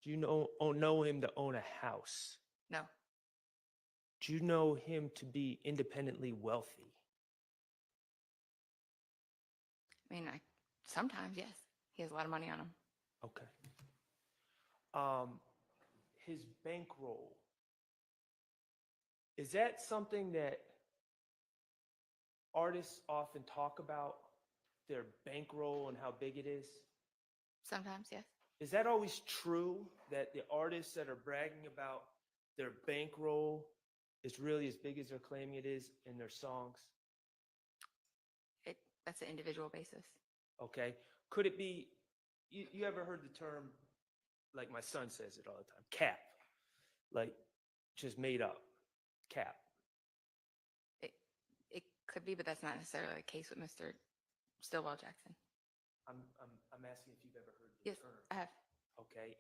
Do you know him to own a house?
No.
Do you know him to be independently wealthy?
I mean, sometimes, yes. He has a lot of money on him.
Okay. His bankroll, is that something that artists often talk about, their bankroll and how big it is?
Sometimes, yes.
Is that always true, that the artists that are bragging about their bankroll is really as big as they're claiming it is in their songs?
That's an individual basis.
Okay. Could it be, you ever heard the term, like my son says it all the time, cap? Like, just made up, cap.
It could be, but that's not necessarily the case with Mr. Stillwell Jackson.
I'm asking if you've ever heard the
Yes,
term.
I have.
Okay,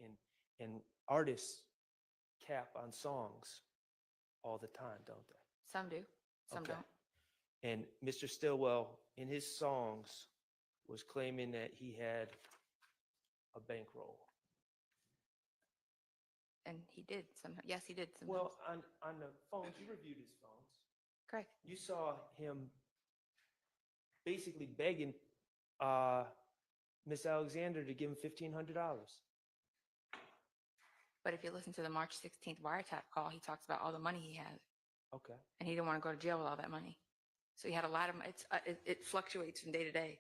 and artists cap on songs all the time, don't they?
Some do, some
Okay.
don't.
And Mr. Stillwell, in his songs, was claiming that he had a bankroll.
And he did sometimes. Yes, he did sometimes.
Well, on the phones, you reviewed his phones.
Correct.
You saw him basically begging Miss Alexander to give him $1,500.
But if you listen to the March 16th wiretap call, he talks about all the money he had.
Okay.
And he didn't want to go to jail with all that money. So he had a lot of, it fluctuates from day to day.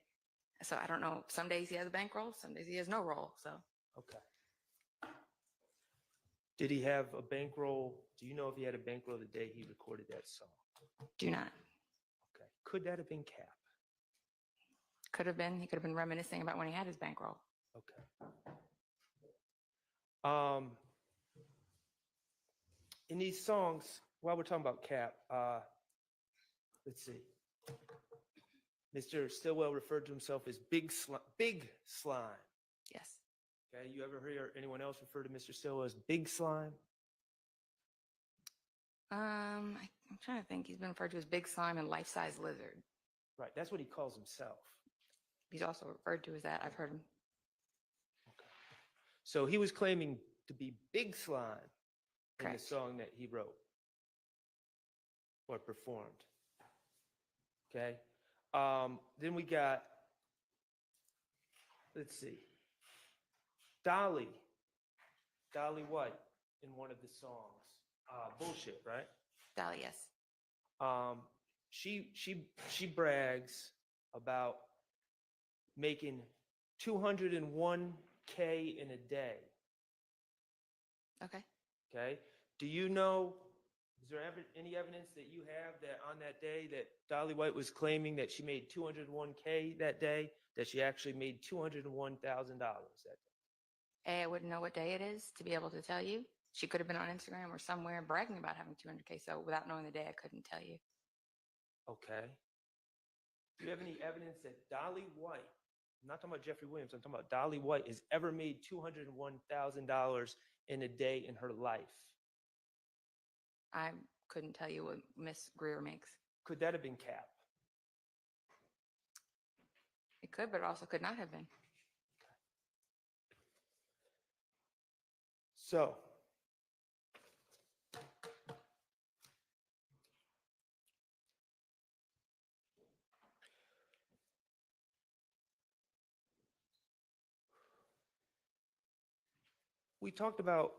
So I don't know, some days he has a bankroll, some days he has no roll, so.
Okay. Did he have a bankroll? Do you know if he had a bankroll the day he recorded that song?
Do not.
Okay. Could that have been Cap?
Could have been. He could have been reminiscing about when he had his bankroll.
Okay. In these songs, while we're talking about Cap, let's see. Mr. Stillwell referred to himself as Big Slime.
Yes.
Okay. You ever hear anyone else refer to Mr. Stillwell as Big Slime?
I'm trying to think. He's been referred to as Big Slime and Life-Size Lizard.
Right. That's what he calls himself.
He's also referred to as that. I've heard him.
Okay. So he was claiming to be Big Slime in
Correct.
the song that he wrote or performed. Okay. Then we got, let's see, Dolly White in one of the songs. Bullshit, right?
Dolly, yes.
She brags about making $201K in a day.
Okay.
Okay. Do you know, is there any evidence that you have that on that day that Dolly White was claiming that she made $201K that day, that she actually made $201,000 that day?
I wouldn't know what day it is to be able to tell you. She could have been on Instagram or somewhere bragging about having 200K. So without knowing the day, I couldn't tell you.
Okay. Do you have any evidence that Dolly White, I'm not talking about Jeffrey Williams, I'm talking about Dolly White, has ever made $201,000 in a day in her life?
I couldn't tell you what Miss Greer makes.
Could that have been Cap?
It could, but it also could not have been.
So, we talked about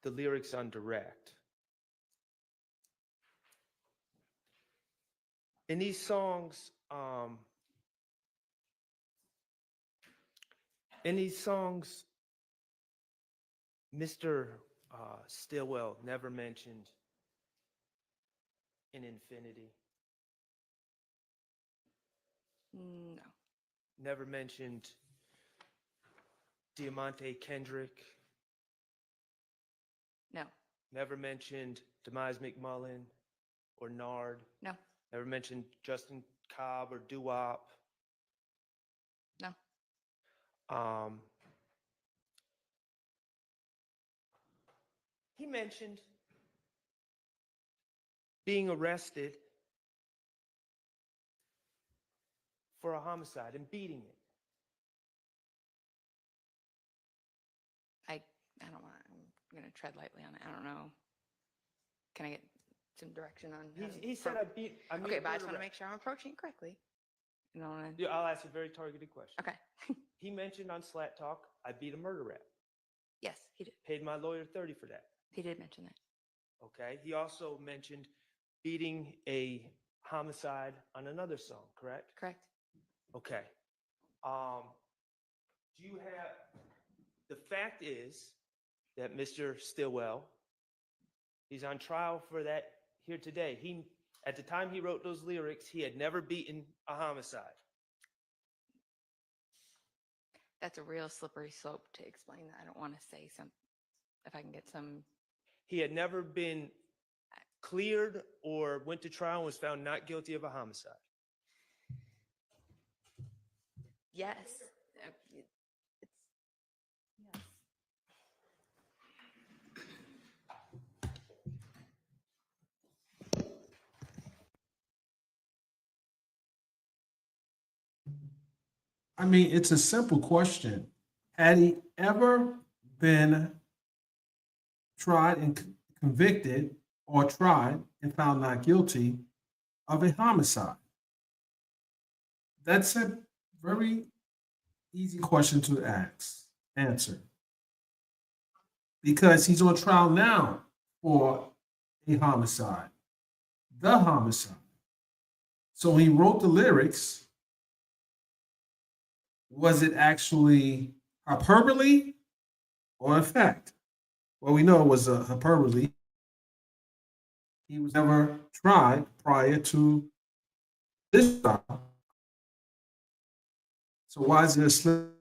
the lyrics on direct. In these songs, Mr. Stillwell never mentioned an infinity,
No,
never mentioned Diamante Kendrick,
no,
never mentioned Demise McMullen or Nard,
no,
never mentioned Justin Cobb or Doo-Wop.
no.
He mentioned being arrested for a homicide and beating it.
I don't want. I'm gonna tread lightly on it. I don't know. Can I get some direction on? how to
He said
approach-
I mean,
Okay, but I just want to make sure I'm approaching it correctly. You know,
Yeah, I'll ask a very targeted question.
Okay.
He mentioned on Slat Talk, I beat a murder rap.
Yes, he did.
Paid my lawyer $30 for that.
He did mention that.
Okay. He also mentioned beating a homicide on another song, correct?
Correct.
Okay. Do you have, the fact is that Mr. Stillwell, he's on trial for that here today. At the time he wrote those lyrics, he had never beaten a homicide.
That's a real slippery slope to explain that. I don't want to say some. If I can get some.
He had never been cleared or went to trial and was found not guilty of a homicide.
Yes.
I mean, it's a simple question. Had he ever been tried and convicted or tried and found not guilty of a homicide? That's a very easy question to answer. Because he's on trial now for a homicide, the homicide. So when he wrote the lyrics, was it actually hyperbole or in fact? Well, we know it was a hyperbole. He was never tried prior to this trial. So why is it a slip?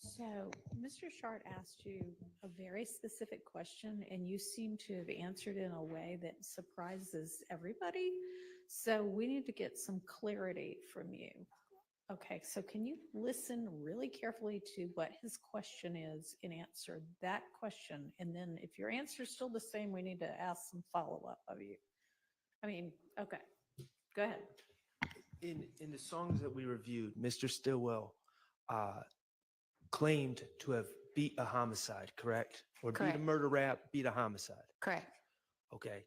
So Mr. Shart asked you a very specific question, and you seem to have answered in a way that surprises everybody. So we need to get some clarity from you. Okay, so can you listen really carefully to what his question is and answer that question? And then if your answer is still the same, we need to ask some follow-up of you. I mean, okay, go ahead.
In the songs that we reviewed, Mr. Stillwell claimed to have beat a homicide, correct? Or beat a
Correct.
murder rap, beat a homicide.
Correct.
Okay.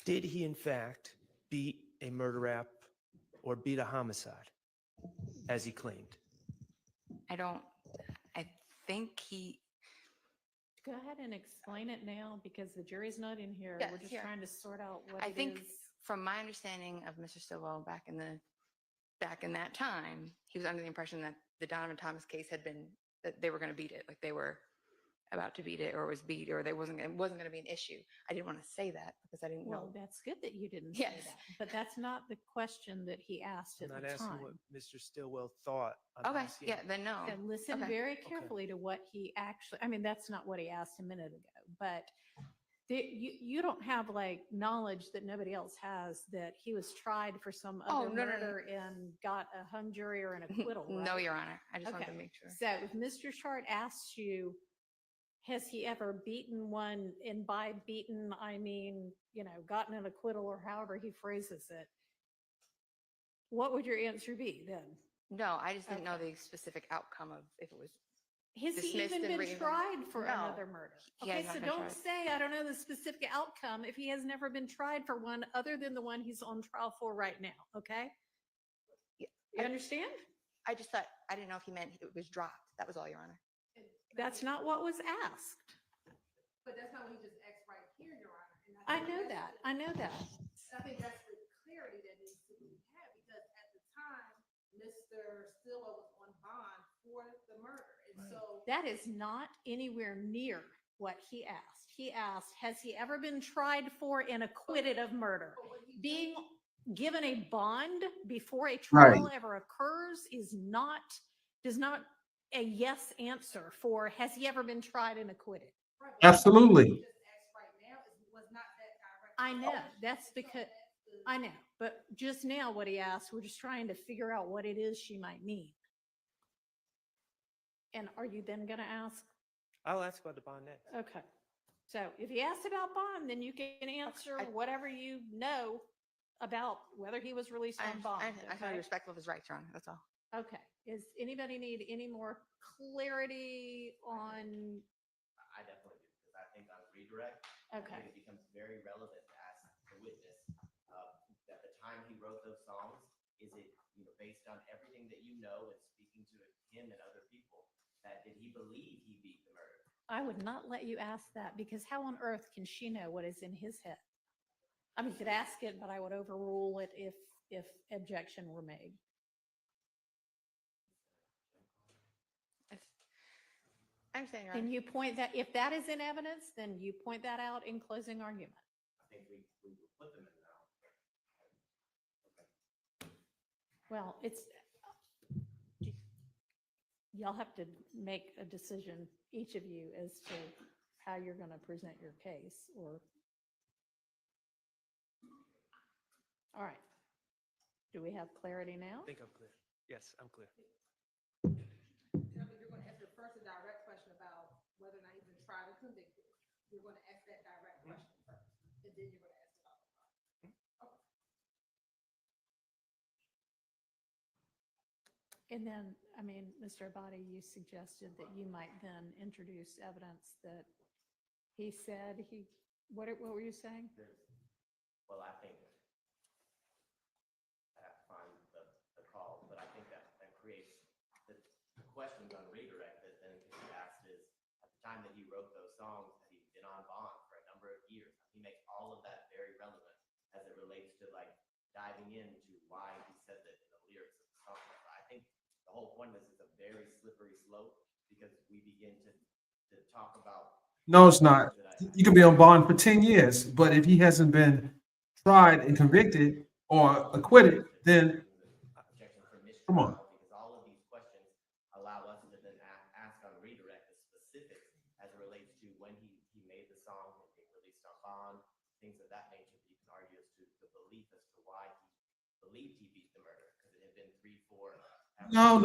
Did he in fact beat a murder rap or beat a homicide, as he claimed?
I think he,
Go ahead and explain it now because the jury's not in here.
Yes,
We're just
here.
trying to sort out what
I
it
think
is.
from my understanding of Mr. Stillwell back in that time, he was under the impression that the Donovan Thomas case had been, that they were going to beat it. Like they were about to beat it or it was beat or it wasn't going to be an issue. I didn't want to say that because I didn't know.
Well, that's good that you didn't
Yes.
say that, but that's not the question that he asked
I'm
at
not
the
asking
time.
what Mr. Stillwell thought. I'm
Okay,
asking-
yeah, then no.
So listen
Okay.
very carefully to what he actually, I mean, that's not what he asked a minute ago, but you don't have like knowledge that nobody else has that he was tried for some
Oh,
other
no, no, no.
murder and got a hung jury or an acquittal, right?
No, Your Honor. I just wanted to
Okay.
make sure.
So if Mr. Chart asks you, has he ever beaten one, and by beaten, I mean, gotten an acquittal or however he phrases it, what would your answer be then?
No, I just didn't know the specific outcome of if it was.
Has he
dismissed
even
and
been
re-examined.
tried for
No.
another murder?
He
Okay,
has not
so
been
don't
tried.
say, I don't know the specific outcome if he has never been tried for one other than the one he's on trial for right now, okay? You understand?
I just thought, I didn't know if he meant it was dropped. That was all, Your Honor.
That's not what was asked.
But that's not what he just asked right here, Your Honor. And
I
think
know
that's
that. I know that.
I think that's the clarity that needs to be had because at the time, Mr. Stillwell was on bond for the murder. And so
That is not anywhere near what he asked. He asked, has he ever been tried for and acquitted of murder? Being given a bond before a trial ever occurs does not a yes answer for has he ever been tried and acquitted.
Absolutely.
I know, that's because, I know, but just now what he asked, we're just trying to figure out what it is she might mean. And are you then gonna ask?
I'll ask about the bond next.
Okay. So if he asks about bond, then you can answer whatever you know about whether he was released on bond.
I try to
okay?
be respectful of his rights, Your Honor. That's all.
Okay. Is anybody need any more clarity on?
I definitely do, because I think on redirect,
Okay.
I think it becomes very relevant to ask the witness at the time he wrote those songs, is it based on everything that you know and speaking to him and other people, that did he believe he beat the murder?
I would not let you ask that because how on earth can she know what is in his head? I mean, you could ask it, but I would overrule it if objection were made.
I understand, Your Honor.
And you point that, if that is in evidence, then you point that out in closing argument.
I think we will put them in now.
Well, y'all have to make a decision, each of you, as to how you're going to present your case or. All right. Do we have clarity now?
I think I'm clear. Yes, I'm clear.
you're going to answer first a direct question about whether or not he's been tried or convicted. You're going to ask that direct question first, and then you're going to ask about the bond. Okay.
And then, I mean, Mr. Abadi, you suggested that you might then introduce evidence that he said what were you saying?
Well, I think I have to find the call, but I think that creates the questions on redirect that then can be asked is, at the time that he wrote those songs, diving into why he said that in the lyrics of the song. I think the whole point of this is a very slippery slope because we begin to talk about.
No, it's not. You could be on bond for 10 years, but if he hasn't been tried and convicted or acquitted, then
Objection for
come on.
mistrial, because all of these questions allow us to then ask on redirect the specifics as it relates to when he made the song and being released on bond, things of that nature. That you can argue as to the belief as to why he believed he beat the murder, because it had been 3, 4.
No.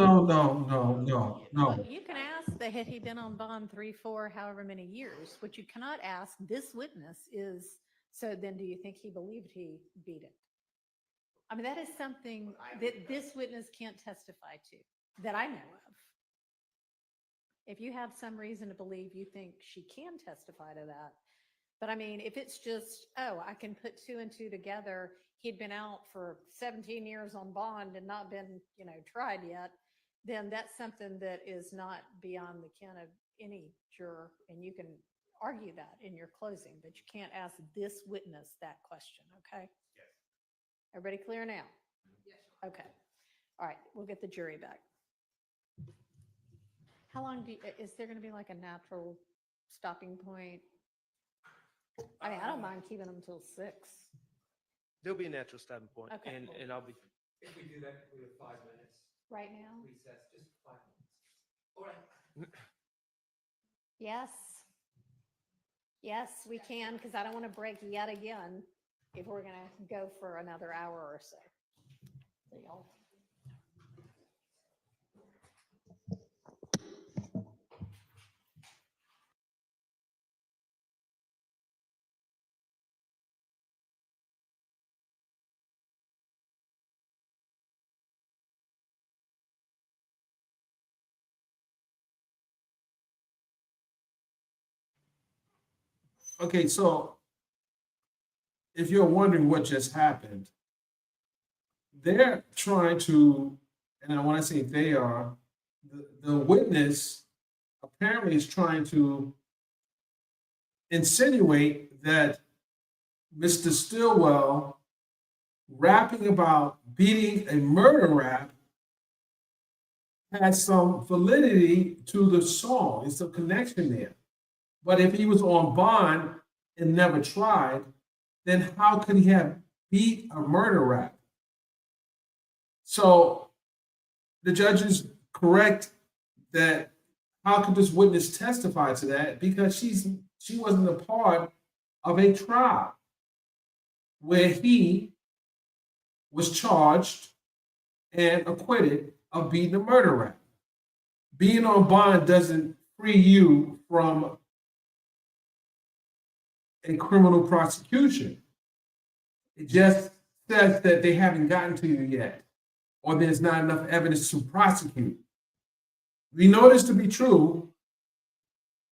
Well, you can ask that had he been on bond 3, 4, however many years. What you cannot ask this witness is, so then do you think he believed he beat it? I mean, that is something that this witness can't testify to, that I know of. If you have some reason to believe you think she can testify to that. But I mean, if it's just, oh, I can put 2 and 2 together, he'd been out for 17 years on bond and not been, tried yet, then that's something that is not beyond the ken of any juror. And you can argue that in your closing, but you can't ask this witness that question, okay?
Yes.
Everybody clear now? Yes. Okay. All right, we'll get the jury back. How long is there going to be like a natural stopping point? I mean, I don't mind keeping them till 6.
There'll be a natural stopping point,
Okay.
and I'll be.
If we do that, we have 5 minutes.
Right now?
Recess, just 5 minutes. All right.
Yes. Yes, we can, because I don't want to break yet again if we're going to go for another hour or so. So y'all.
Okay, so if you're wondering what just happened, they're trying to, and when I say they are, the witness apparently is trying to insinuate that Mr. Stillwell rapping about beating a murder rap has some validity to the song. It's a connection there. But if he was on bond and never tried, then how could he have beat a murder rap? So the judge is correct that how could this witness testify to that? Because she wasn't a part of a trial where he was charged and acquitted of beating a murder rap. Being on bond doesn't free you from a criminal prosecution. It just says that they haven't gotten to you yet, or there's not enough evidence to prosecute. We know this to be true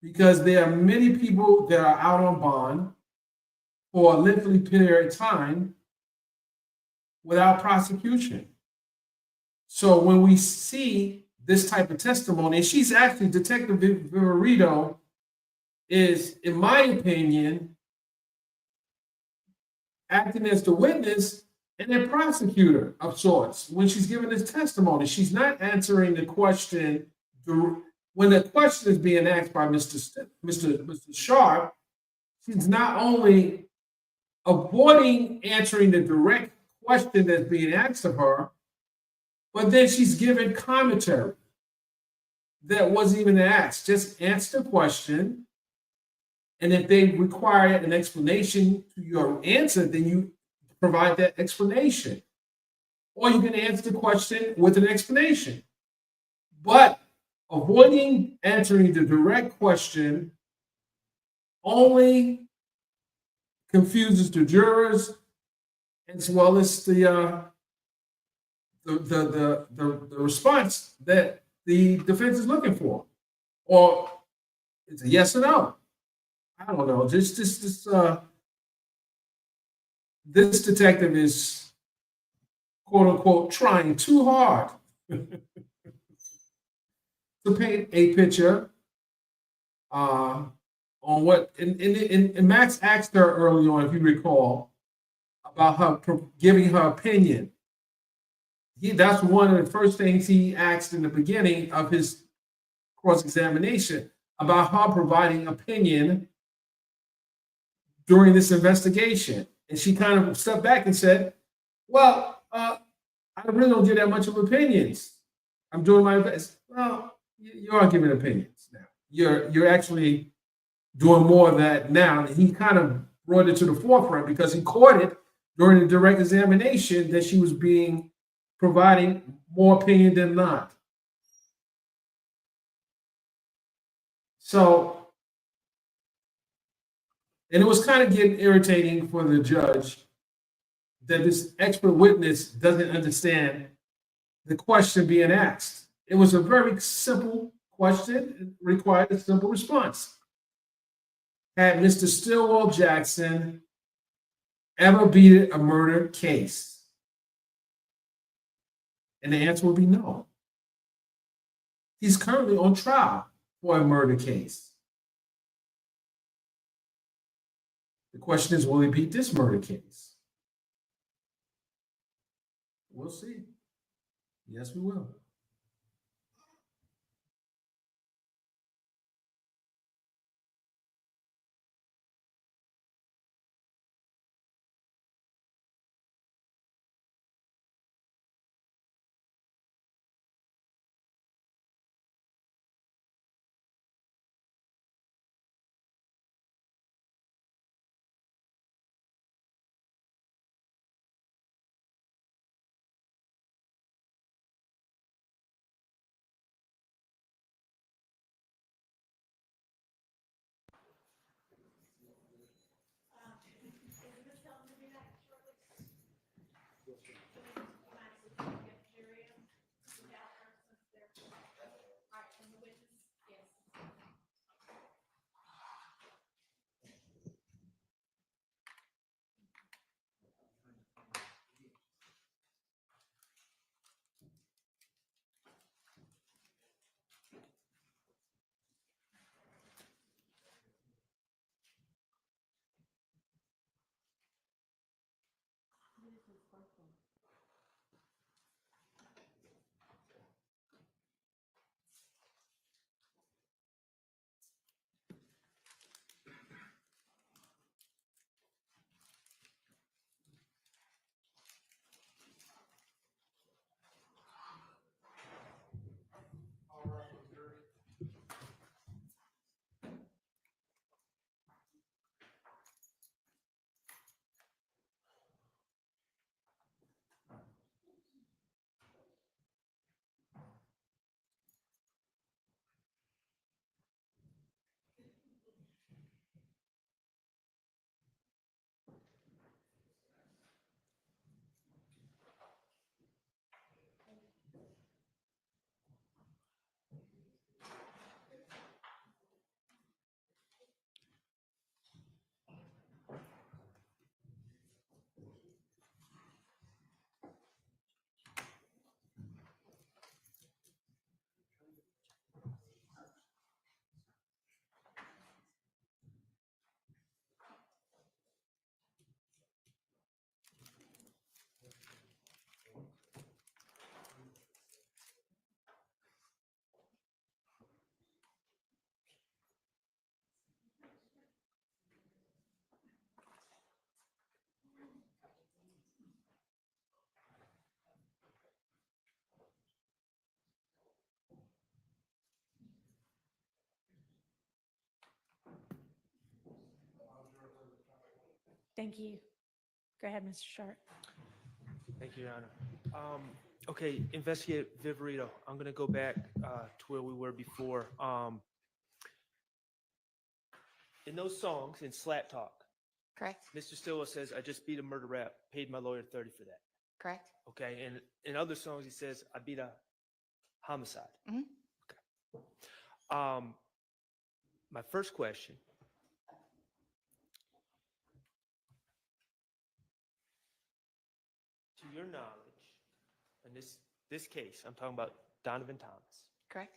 because there are many people that are out on bond for a lengthy period of time without prosecution. So when we see this type of testimony, and she's actually, Detective Viverito is, in my opinion, acting as the witness and a prosecutor of sorts when she's giving this testimony. She's not answering the question. When the question is being asked by Mr. Sharp, she's not only avoiding answering the direct question that's being asked of her, but then she's giving commentary that wasn't even asked. Just answer the question, and if they require an explanation to your answer, then you provide that explanation. Or you can answer the question with an explanation. But avoiding answering the direct question only confuses the jurors as well as the response that the defense is looking for. Or it's a yes or no. I don't know. This detective is quote unquote trying too hard to paint a picture on what, and Max asked her early on, if you recall, about her giving her opinion. That's one of the first things he asked in the beginning of his cross-examination about her providing opinion during this investigation. And she kind of stepped back and said, well, I really don't give that much of opinions. I'm doing my best. Well, you are giving opinions now. You're actually doing more of that now. And he kind of brought it to the forefront because he caught it during the direct examination that she was providing more opinion than not. So, and it was kind of getting irritating for the judge that this expert witness doesn't understand the question being asked. It was a very simple question, it required a simple response. Had Mr. Stillwell Jackson ever beat a murder case? And the answer would be no. He's currently on trial for a murder case. The question is, will he beat this murder case? We'll see. Yes, we will.
Thank you. Go ahead, Mr. Sharp.
Thank you, Your Honor. Okay, Investigative Viverito, I'm going to go back to where we were before. In those songs, in Slap Talk,
Correct.
Mr. Stillwell says, I just beat a murder rap, paid my lawyer 30 for that.
Correct.
Okay, and in other songs, he says, I beat a homicide.
Mhm.
Okay. My first question, to your knowledge, in this case, I'm talking about Donovan Thomas.
Correct.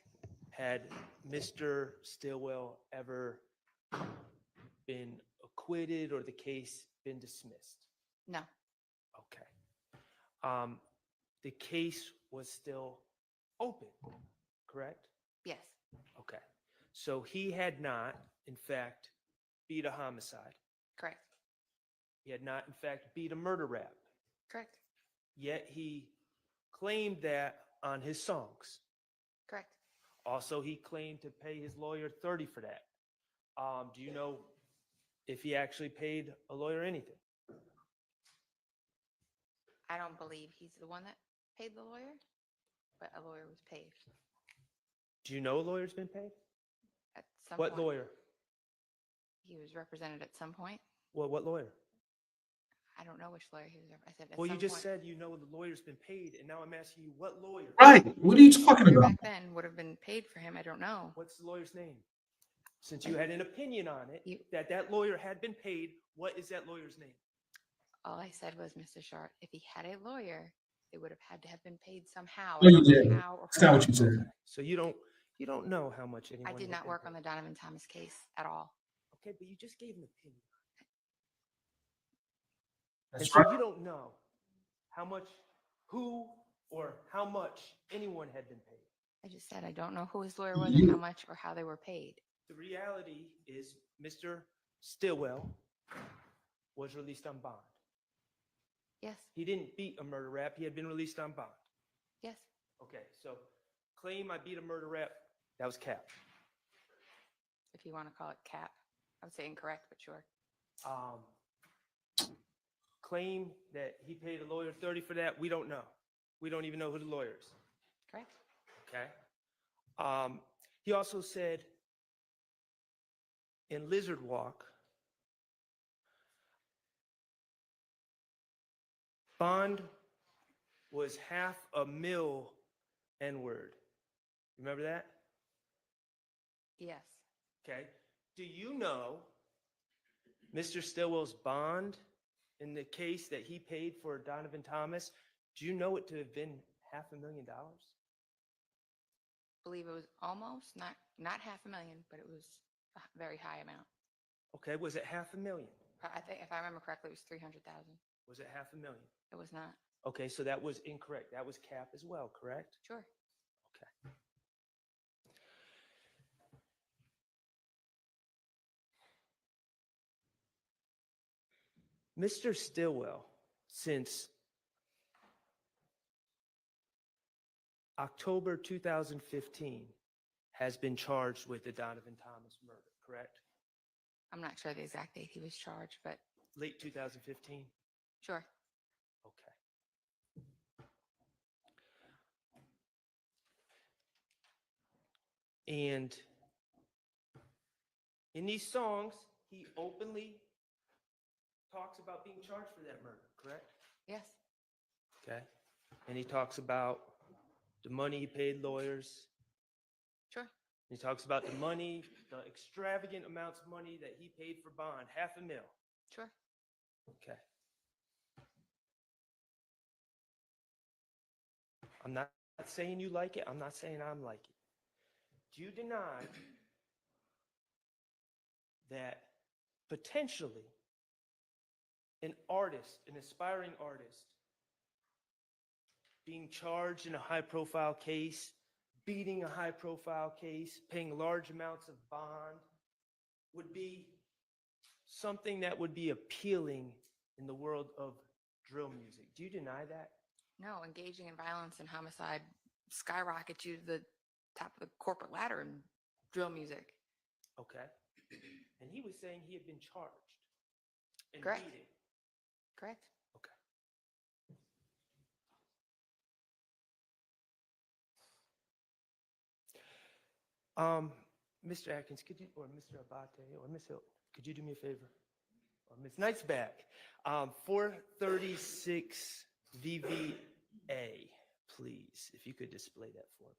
Had Mr. Stillwell ever been acquitted or the case been dismissed?
No.
the case was still open, correct?
Yes,
Okay. So he had not, in fact, beat a homicide.
correct,
He had not, in fact, beat a murder rap.
correct,
Yet he claimed that on his songs.
correct.
Also, he claimed to pay his lawyer $30 for that. Do you know if he actually paid a lawyer anything?
I don't believe he's the one that paid the lawyer, but a lawyer was paid
Do you know a lawyer's been paid?
at some
What
point.
lawyer?
He was represented at some point.
Well, what lawyer?
I don't know which lawyer he was. I said at
Well,
some
you just
point.
said you know the lawyer's been paid, and now I'm asking you what lawyer?
Right. What are you talking
Lawyer
about?
back then would have been paid for him. I don't know.
What's the lawyer's name? Since you had an opinion on it, that lawyer had been paid, what is that lawyer's name?
All I said was, Mr. Sharp, if he had a lawyer, they would have had to have been paid somehow.
No,
I
you
don't know
didn't.
how or
That's not
who.
what you said.
So you don't know how much anyone.
I did
had
not
been
work
paid.
on the Donovan Thomas case at all.
Okay, but you just gave an opinion.
That's
And so
right.
you don't know how much, who, or how much anyone had been paid.
I just said I don't know who his lawyer was and how much or how they were paid.
The reality is Mr. Stillwell was released on bond.
Yes,
He didn't beat a murder rap. He had been released on bond.
yes.
Okay, so claim I beat a murder rap, that was cap.
If you want to call it cap, I would say incorrect, but sure.
Claim that he paid a lawyer $30 for that, we don't know. We don't even know who the lawyer is.
Correct.
Okay. He also said in Lizard Walk, bond was $500,000 N-word. Remember that?
Yes.
Okay. Do you know Mr. Stillwell's bond in the case that he paid for Donovan Thomas? Do you know it to have been $500,000?
Believe it was almost not $500,000, but it was a very high amount.
Okay, was it $500,000?
I think if I remember correctly, it was 300,000.
Was it $500,000?
It was not.
Okay, so that was incorrect. That was cap as well, correct?
Sure.
Okay. Mr. Stillwell, since October 2015, has been charged with the Donovan Thomas murder, correct?
I'm not sure the exact date he was charged, but
Late 2015?
sure.
Okay. And in these songs, he openly talks about being charged for that murder, correct?
Yes.
Okay. And he talks about the money he paid lawyers.
Sure.
He talks about the money, the extravagant amounts of money that he paid for bond, $500,000.
Sure.
Okay. I'm not saying you like it. I'm not saying I'm like it. Do you deny that potentially an artist, an aspiring artist, being charged in a high-profile case, beating a high-profile case, paying large amounts of bond, would be something that would be appealing in the world of drill music? Do you deny that?
No, engaging in violence and homicide skyrockets you to the top of the corporate ladder in drill music.
Okay. And he was saying he had been charged and
Correct.
beaten.
Correct.
Mr. Atkins, could you, or Mr. Abate, or Miss Hilton, could you do me a favor? Or Miss Knightsback, 436 VVA, please, if you could display that for me.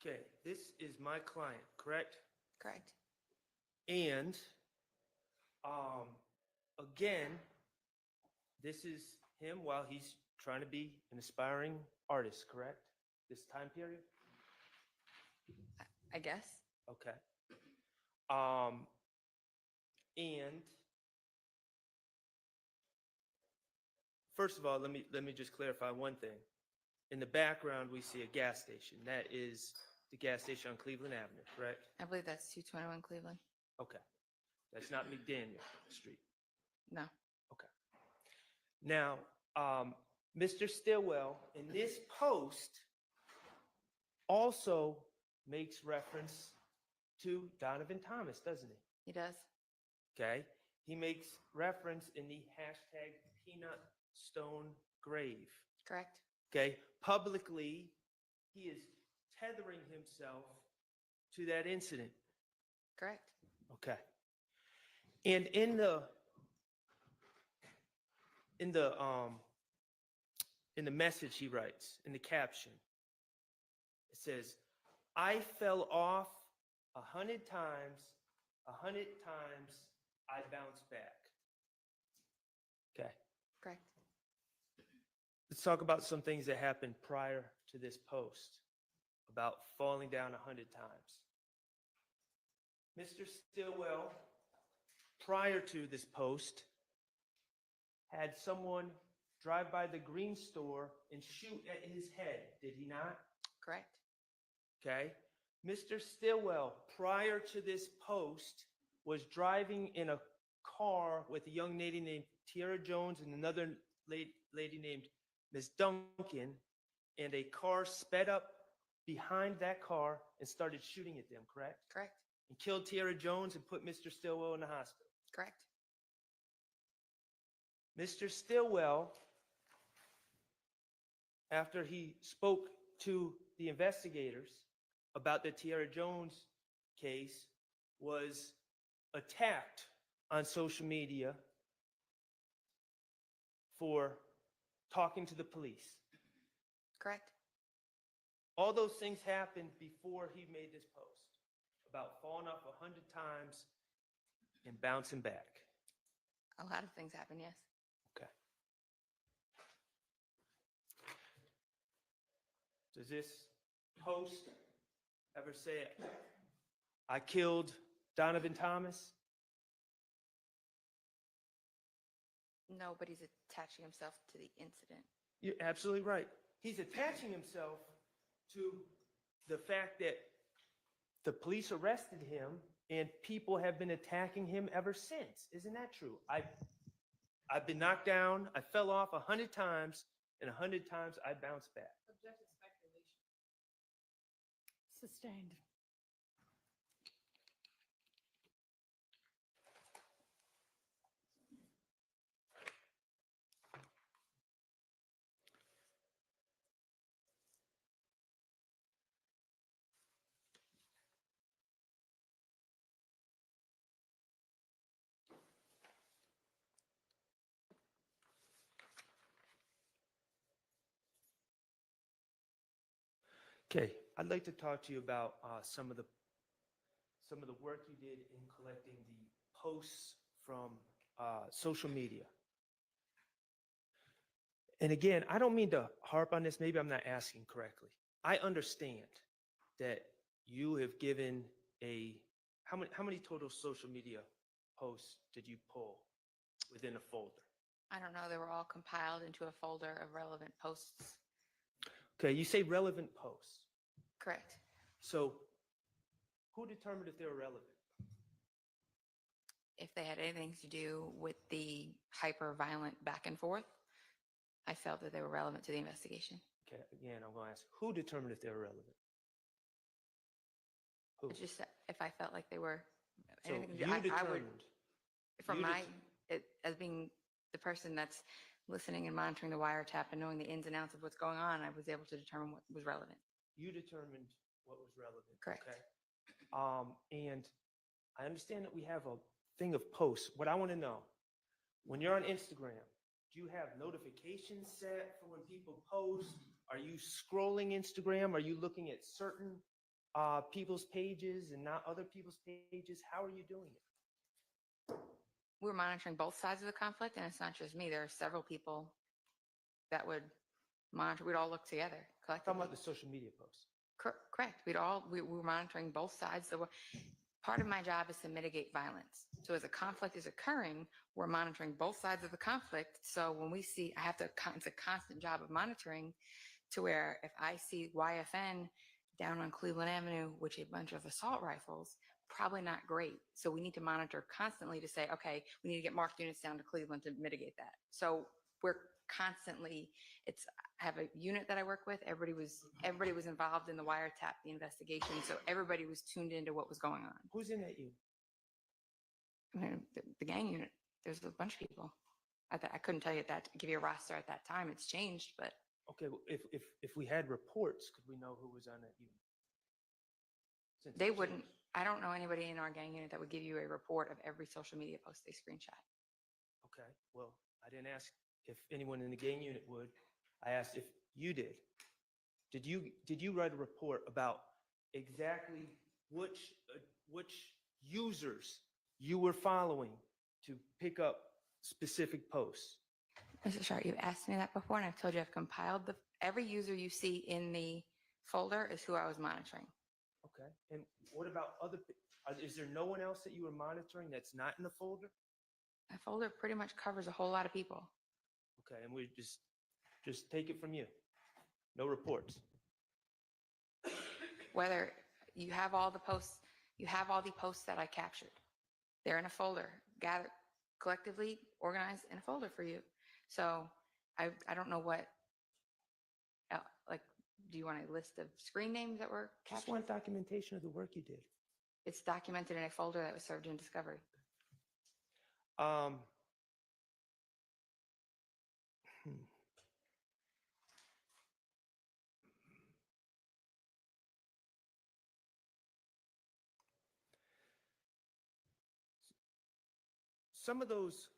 Okay, this is my client, correct?
Correct.
And Again, this is him while he's trying to be an aspiring artist, correct? This time period?
I guess.
Okay. And first of all, let me just clarify one thing. In the background, we see a gas station. That is the gas station on Cleveland Avenue, correct?
I believe that's 221 Cleveland.
Okay. That's not McDaniel Street.
No.
Okay. Now, Mr. Stillwell in this post also makes reference to Donovan Thomas, doesn't he?
He does.
Okay. He makes reference in the hashtag Peanut Stone Grave.
Correct.
Okay. Publicly, he is tethering himself to that incident.
Correct.
Okay. And in the message he writes, in the caption, it says, "I fell off 100 times, 100 times I bounced back." Okay.
Correct.
Let's talk about some things that happened prior to this post about falling down 100 times. Mr. Stillwell, prior to this post, had someone drive by the green store and shoot at his head, did he not?
Correct.
Okay. Mr. Stillwell, prior to this post, was driving in a car with a young lady named Tiara Jones and another lady named Ms. Duncan, and a car sped up behind that car and started shooting at them, correct?
Correct.
And killed Tiara Jones and put Mr. Stillwell in the hospital.
Correct.
Mr. Stillwell, after he spoke to the investigators about the Tiara Jones case, was attacked on social media for talking to the police.
Correct.
All those things happened before he made this post about falling off 100 times and bouncing back.
A lot of things happen, yes.
Okay. Does this post ever say, "I killed Donovan Thomas"?
No, but he's attaching himself to the incident.
You're absolutely right. He's attaching himself to the fact that the police arrested him and people have been attacking him ever since. Isn't that true? I've been knocked down. I fell off 100 times, and 100 times I bounced back.
Objective speculation. Sustained.
Okay, I'd like to talk to you about some of the work you did in collecting the posts from social media. And again, I don't mean to harp on this. Maybe I'm not asking correctly. I understand that you have given how many total social media posts did you pull within a folder?
I don't know. They were all compiled into a folder of relevant posts.
Okay, you say relevant posts.
Correct.
So who determined if they were relevant?
If they had anything to do with the hyper-violent back and forth, I felt that they were relevant to the investigation.
Okay, again, I'm going to ask, who determined if they were relevant? Who?
It's just that if I felt like they were
So
anything,
you
I would,
determined.
from
you
my,
det-
as being the person that's listening and monitoring the wiretap and knowing the ins and outs of what's going on, I was able to determine what was relevant.
You determined what was relevant.
Correct.
Okay. And I understand that we have a thing of posts. What I want to know, when you're on Instagram, do you have notifications set for when people post? Are you scrolling Instagram? Are you looking at certain people's pages and not other people's pages? How are you doing it?
we're monitoring both sides of the conflict, and it's not just me. There are several people that would monitor. We'd all look together
Talking
collectively.
about the social media posts.
Correct. We were monitoring both sides. Part of my job is to mitigate violence. So as a conflict is occurring, we're monitoring both sides of the conflict. So when we see, it's a constant job of monitoring, to where if I see YFN down on Cleveland Avenue, which a bunch of assault rifles, probably not great. So we need to monitor constantly to say, okay, we need to get marked units down to Cleveland to mitigate that. So we're constantly, I have a unit that I work with. Everybody was involved in the wiretap, the investigation. So everybody was tuned into what was going on.
Who's in that unit?
I mean, the gang unit, there's a bunch of people. I couldn't tell you give you a roster at that time. It's changed, but.
Okay, well, if we had reports, could we know who was on that unit?
They wouldn't. I don't know anybody in our gang unit that would give you a report of every social media post they screenshot.
Okay, well, I didn't ask if anyone in the gang unit would. I asked if you did. Did you write a report about exactly which users you were following to pick up specific posts?
Mr. Shart, you've asked me that before, and I've told you I've compiled every user you see in the folder is who I was monitoring.
Okay, and what about is there no one else that you were monitoring that's not in the folder?
That folder pretty much covers a whole lot of people.
Okay, and we just take it from you. No reports.
Whether you have all the posts, that I captured. They're in a folder, gathered, collectively organized in a folder for you. So I don't know what, do you want a list of screen names that were captured?
Just want documentation of the work you did.
It's documented in a folder that was served in discovery.
Some of those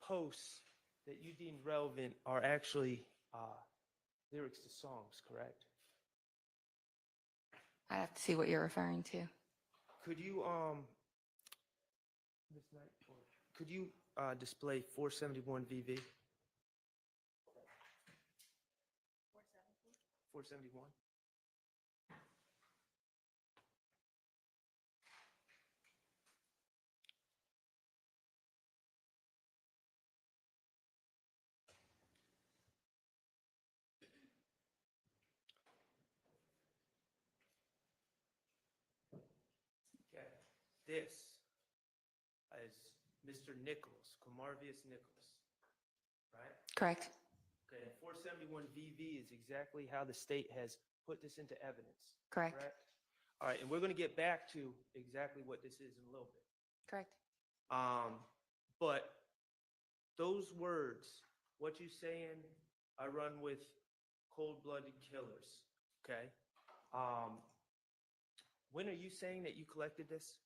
posts that you deemed relevant are actually lyrics to songs, correct?
I have to see what you're referring to.
Could you display 471 VV? 471. Okay, this is Mr. Nichols, Comarvius Nichols, right?
Correct.
Okay, 471 VV is exactly how the state has put this into evidence.
Correct.
All right, and we're going to get back to exactly what this is in a little bit.
Correct.
But those words, what you saying, I run with cold-blooded killers, okay? When are you saying that you collected this?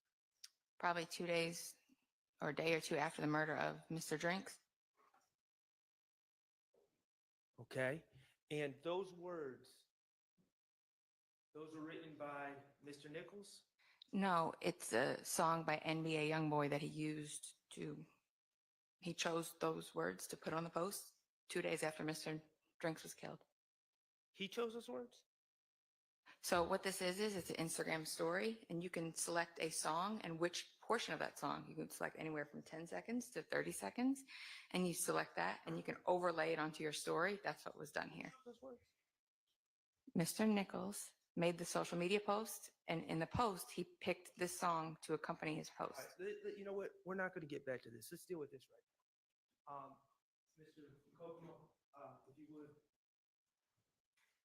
Probably 2 days or a day or two after the murder of Mr. Drinks.
Okay, and those words, those were written by Mr. Nichols?
No, it's a song by NBA Youngboy that he chose those words to put on the post 2 days after Mr. Drinks was killed.
He chose those words?
So what this is it's an Instagram story, and you can select a song and which portion of that song. You can select anywhere from 10 seconds to 30 seconds, and you select that, and you can overlay it onto your story. That's what was done here. Mr. Nichols made the social media post, and in the post, he picked this song to accompany his post.
All right, you know what? We're not going to get back to this. Let's deal with this right now. Mr. Kokomo, if you would.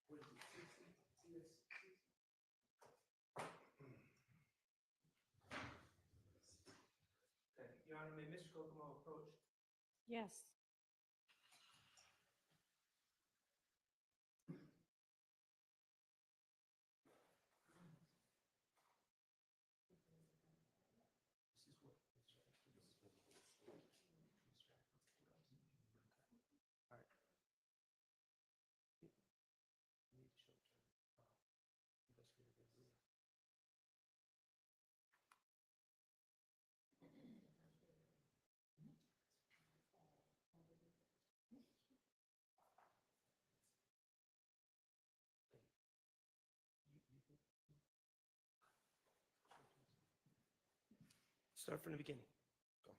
What is it? 60? See this? Okay, Your Honor, may Mr. Kokomo approach?
Yes.
Start from the beginning. Go.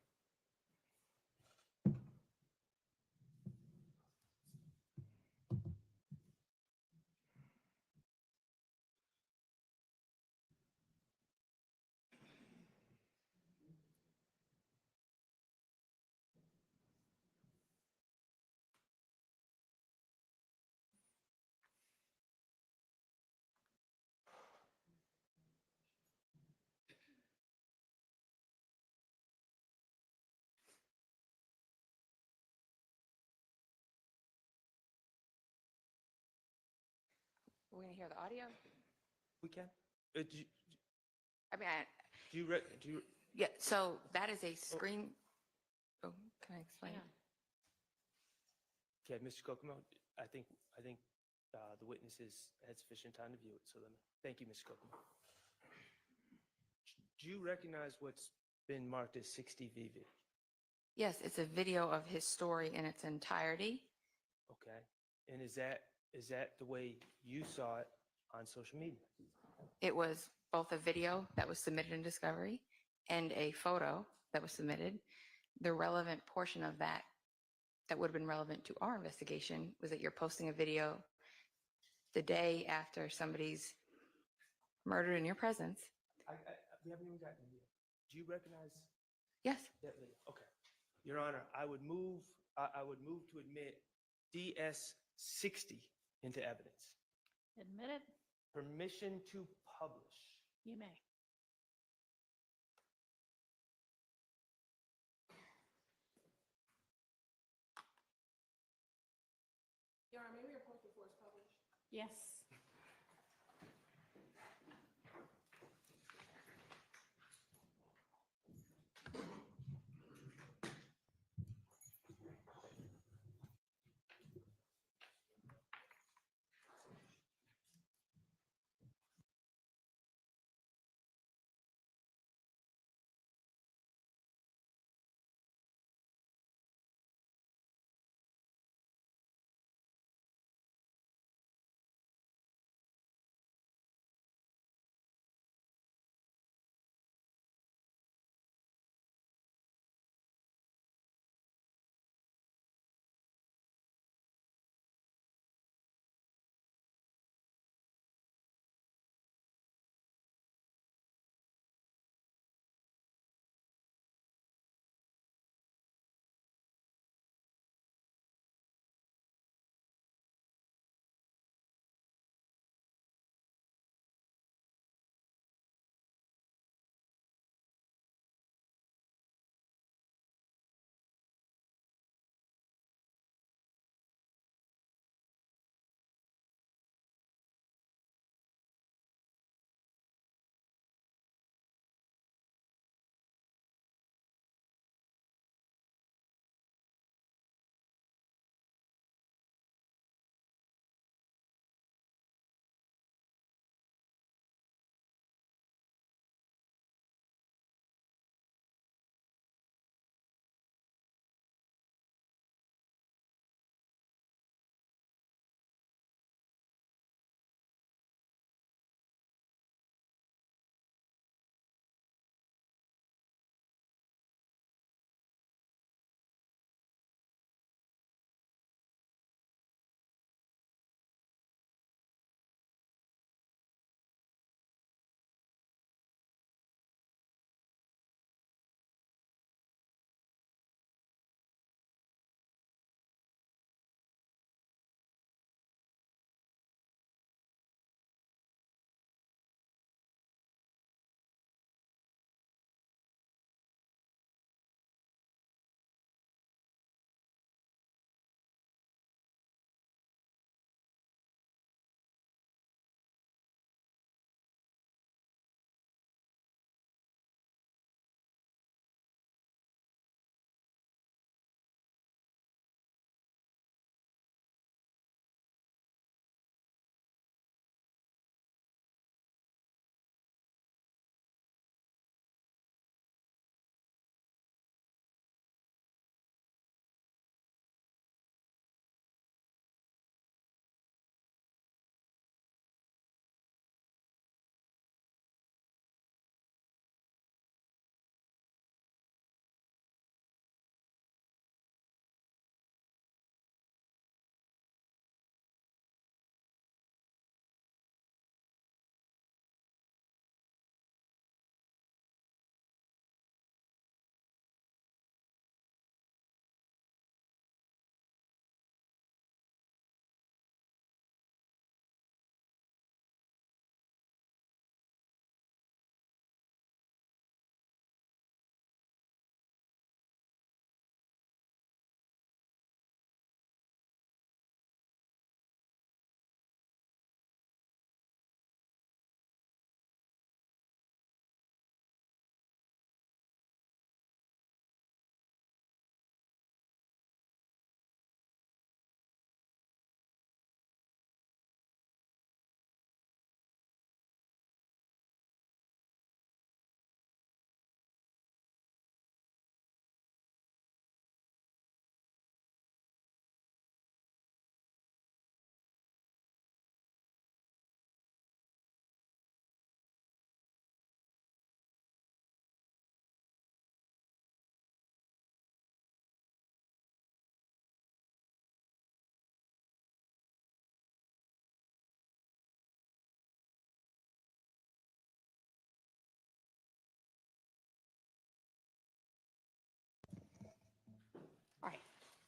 We're going to hear the audio?
We can.
I mean,
Do you
yeah, so that is a screen. Oh, can I explain?
Okay, Mr. Kokomo, I think the witnesses had sufficient time to view it, so thank you, Mr. Kokomo. Do you recognize what's been marked as 60 VV?
Yes, it's a video of his story in its entirety.
Okay, and is that the way you saw it on social media?
It was both a video that was submitted in discovery and a photo that was submitted. The relevant portion of that would have been relevant to our investigation was that you're posting a video the day after somebody's murdered in your presence.
We haven't even gotten it yet. Do you recognize?
Yes.
That video? Okay. Your Honor, I would move to admit DS-60 into evidence.
Admit it.
Permission to publish.
You may.
Your Honor, maybe you're posted before it's published.
Yes.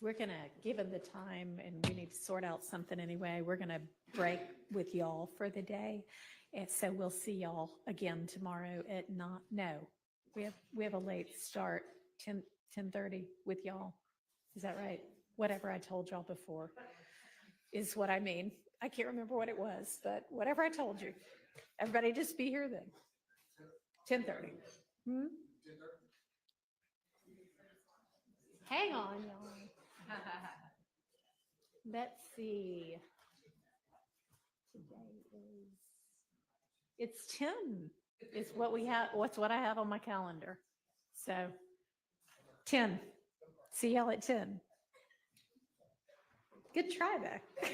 we're gonna, given the time, and we need to sort out something anyway, we're gonna break with y'all for the day. And so we'll see y'all again tomorrow at we have a late start, 10:30 with y'all. Is that right? Whatever I told y'all before is what I mean. I can't remember what it was, but whatever I told you. Everybody just be here then. 10:30. Hang on, y'all. Let's see. Today it's 10 is what we have. What's what I have on my calendar. So 10. See y'all at 10. Good try though.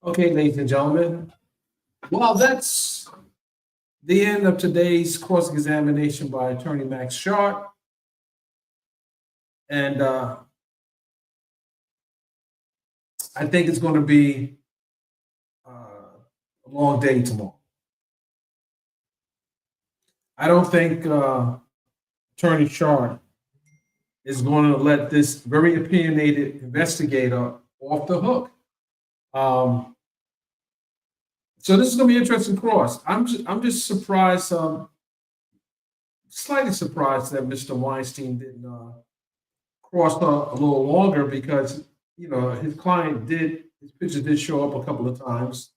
Okay, ladies and gentlemen. Well, that's the end of today's cross-examination by Attorney Max Sharp. And I think it's going to be a long day tomorrow. I don't think Attorney Sharp is going to let this very opinionated investigator off the hook. So this is going to be an interesting cross. I'm just surprised, slightly surprised that Mr. Weinstein didn't cross a little longer because, you know, his picture did show up a couple of times.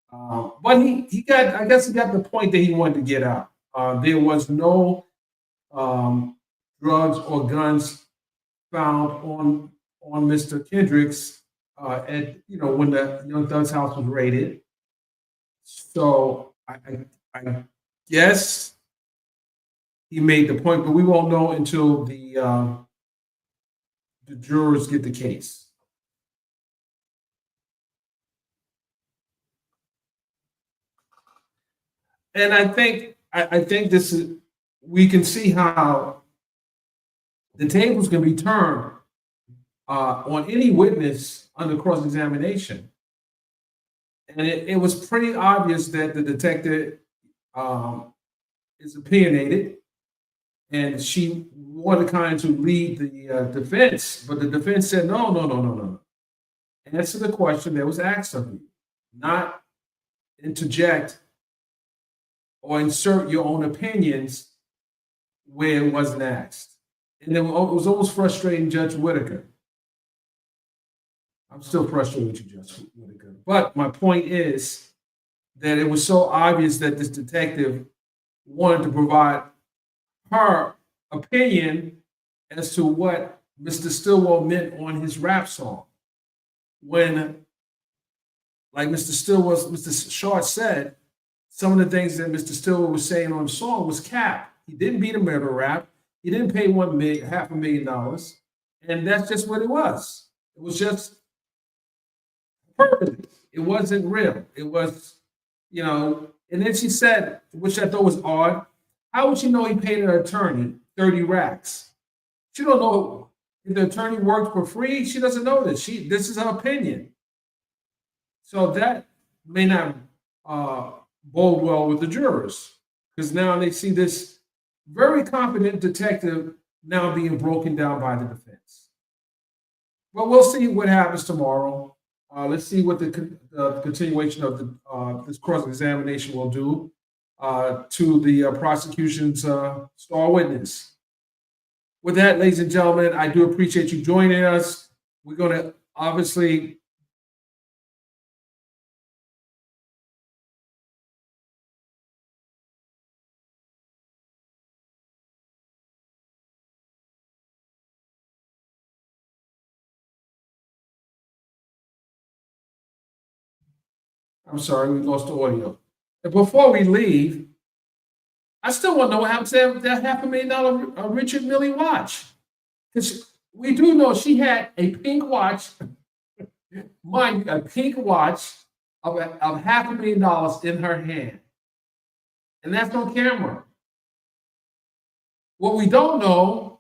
But I guess he got the point that he wanted to get out. There was no drugs or guns found on Mr. Kendricks when the Young Thug's house was raided. So I guess he made the point, but we won't know until the jurors get the case. And I think we can see how the tables can be turned on any witness under cross-examination. And it was pretty obvious that the detective is opinionated, and she wanted kind of to lead the defense, but the defense said, no. Answer the question that was asked of you, not interject or insert your own opinions where it wasn't asked. And then it was almost frustrating Judge Whitaker. I'm still frustrated with you, Judge Whitaker. But my point is that it was so obvious that this detective wanted to provide her opinion as to what Mr. Stillwell meant on his rap song. When, like Mr. Short said, some of the things that Mr. Stillwell was saying on the song was cap. He didn't beat a murder rap. He didn't pay $500,000. And that's just what it was. It was just perfect. It wasn't real. It was, and then she said, which I thought was odd, how would she know he paid her attorney 30 racks? She don't know if the attorney worked for free. She doesn't know this. This is her opinion. So that may not bode well with the jurors because now they see this very competent detective now being broken down by the defense. But we'll see what happens tomorrow. Let's see what the continuation of this cross-examination will do to the prosecution's star witness. With that, ladies and gentlemen, I do appreciate you joining us. We're going to obviously I'm sorry, we lost the audio. And before we leave, I still want to know what happened to that $500,000 Richard Mille watch. Because we do know she had a pink watch, mind you, a pink watch of $500,000 in her hand. And that's on camera. What we don't know,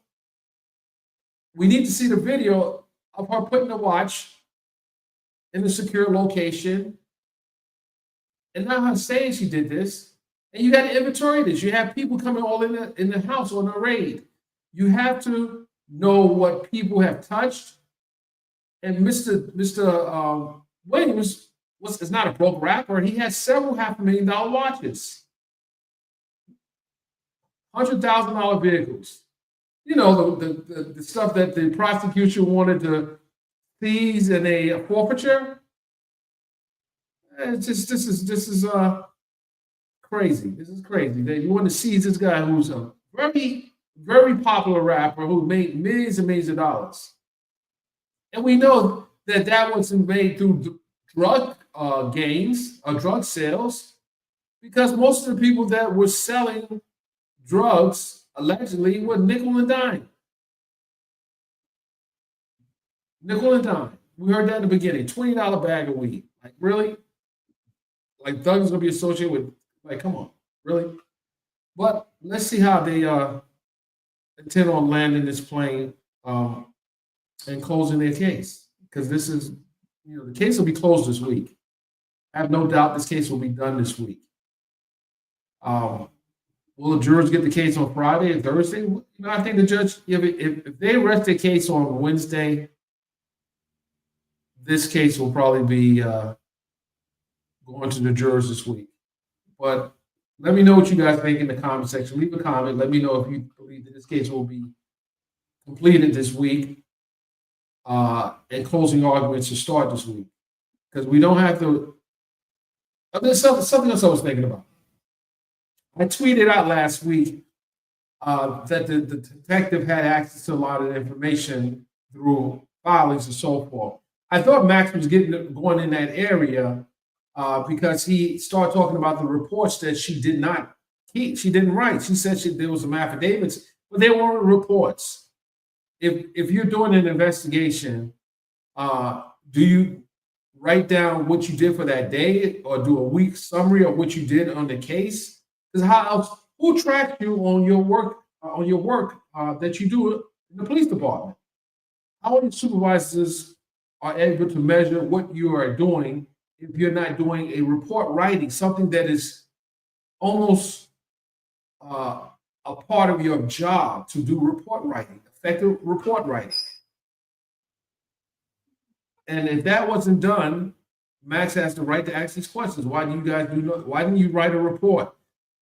we need to see the video of her putting the watch in a secure location. And not her saying she did this. And you got to inventory this. You have people coming all in the house on a raid. You have to know what people have touched. And Mr. Williams is not a broke rapper. He has several $500,000 watches, $100,000 vehicles. You know, the stuff that the prosecution wanted to seize in a forfeiture. It's just this is crazy. This is crazy. You want to seize this guy who's a very, very popular rapper who made millions and millions of dollars. And we know that wasn't made through drug gains or drug sales, because most of the people that were selling drugs allegedly were nickel and dime. Nickel and dime. We heard that in the beginning. $20 bag of weed. Like, really? Like, thugs gonna be associated with, like, come on, really? But let's see how they intend on landing this plane and closing their case. Because this is, the case will be closed this week. I have no doubt this case will be done this week. Will the jurors get the case on Friday or Thursday? I think the judge, if they arrest the case on Wednesday, this case will probably be going to the jurors this week. But let me know what you guys think in the comment section. Leave a comment. Let me know if you believe that this case will be completed this week and closing arguments to start this week. Because we don't have to. There's something else I was thinking about. I tweeted out last week that the detective had access to a lot of information through filings and so forth. I thought Max was going in that area because he started talking about the reports that she did not keep. She didn't write. She said there was some affidavits, but they weren't reports. If you're doing an investigation, do you write down what you did for that day or do a week summary of what you did on the case? Because how else? Who tracks you on your work that you do in the police department? How many supervisors are able to measure what you are doing if you're not doing a report writing, something that is almost a part of your job to do report writing, effective report writing? And if that wasn't done, Max has the right to ask these questions. Why do you guys why didn't you write a report?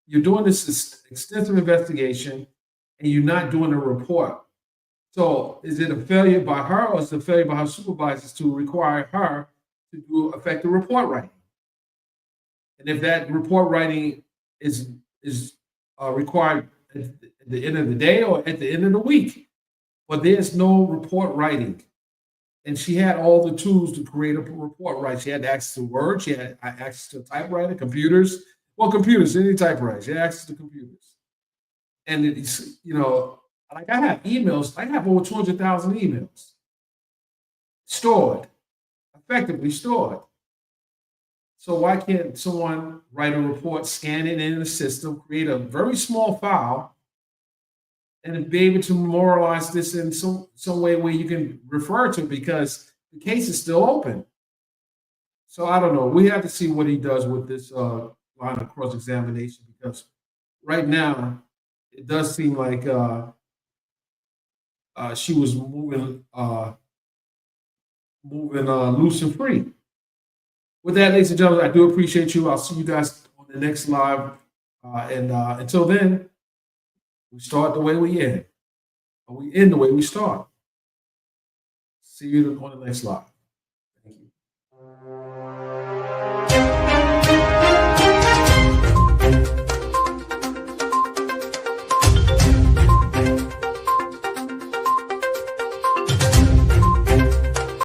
You're doing this extensive investigation and you're not doing a report. So is it a failure by her or is it a failure by her supervisors to require her to do effective report writing? And if that report writing is required at the end of the day or at the end of the week, but there's no report writing. And she had all the tools to create a report, right? She had access to Word, she had access to typewriter, computers. Well, computers, any typewriter, she had access to computers. And it's, like I have emails, I have over 200,000 emails stored, effectively stored. So why can't someone write a report, scan it in the system, create a very small file, and be able to memorialize this in some way where you can refer to it, because the case is still open. So I don't know. We have to see what he does with this line of cross-examination because right now it does seem like she was moving loose and free. With that, ladies and gentlemen, I do appreciate you. I'll see you guys on the next live. And until then, we start the way we end, or we end the way we start. See you on the next live. Thank you.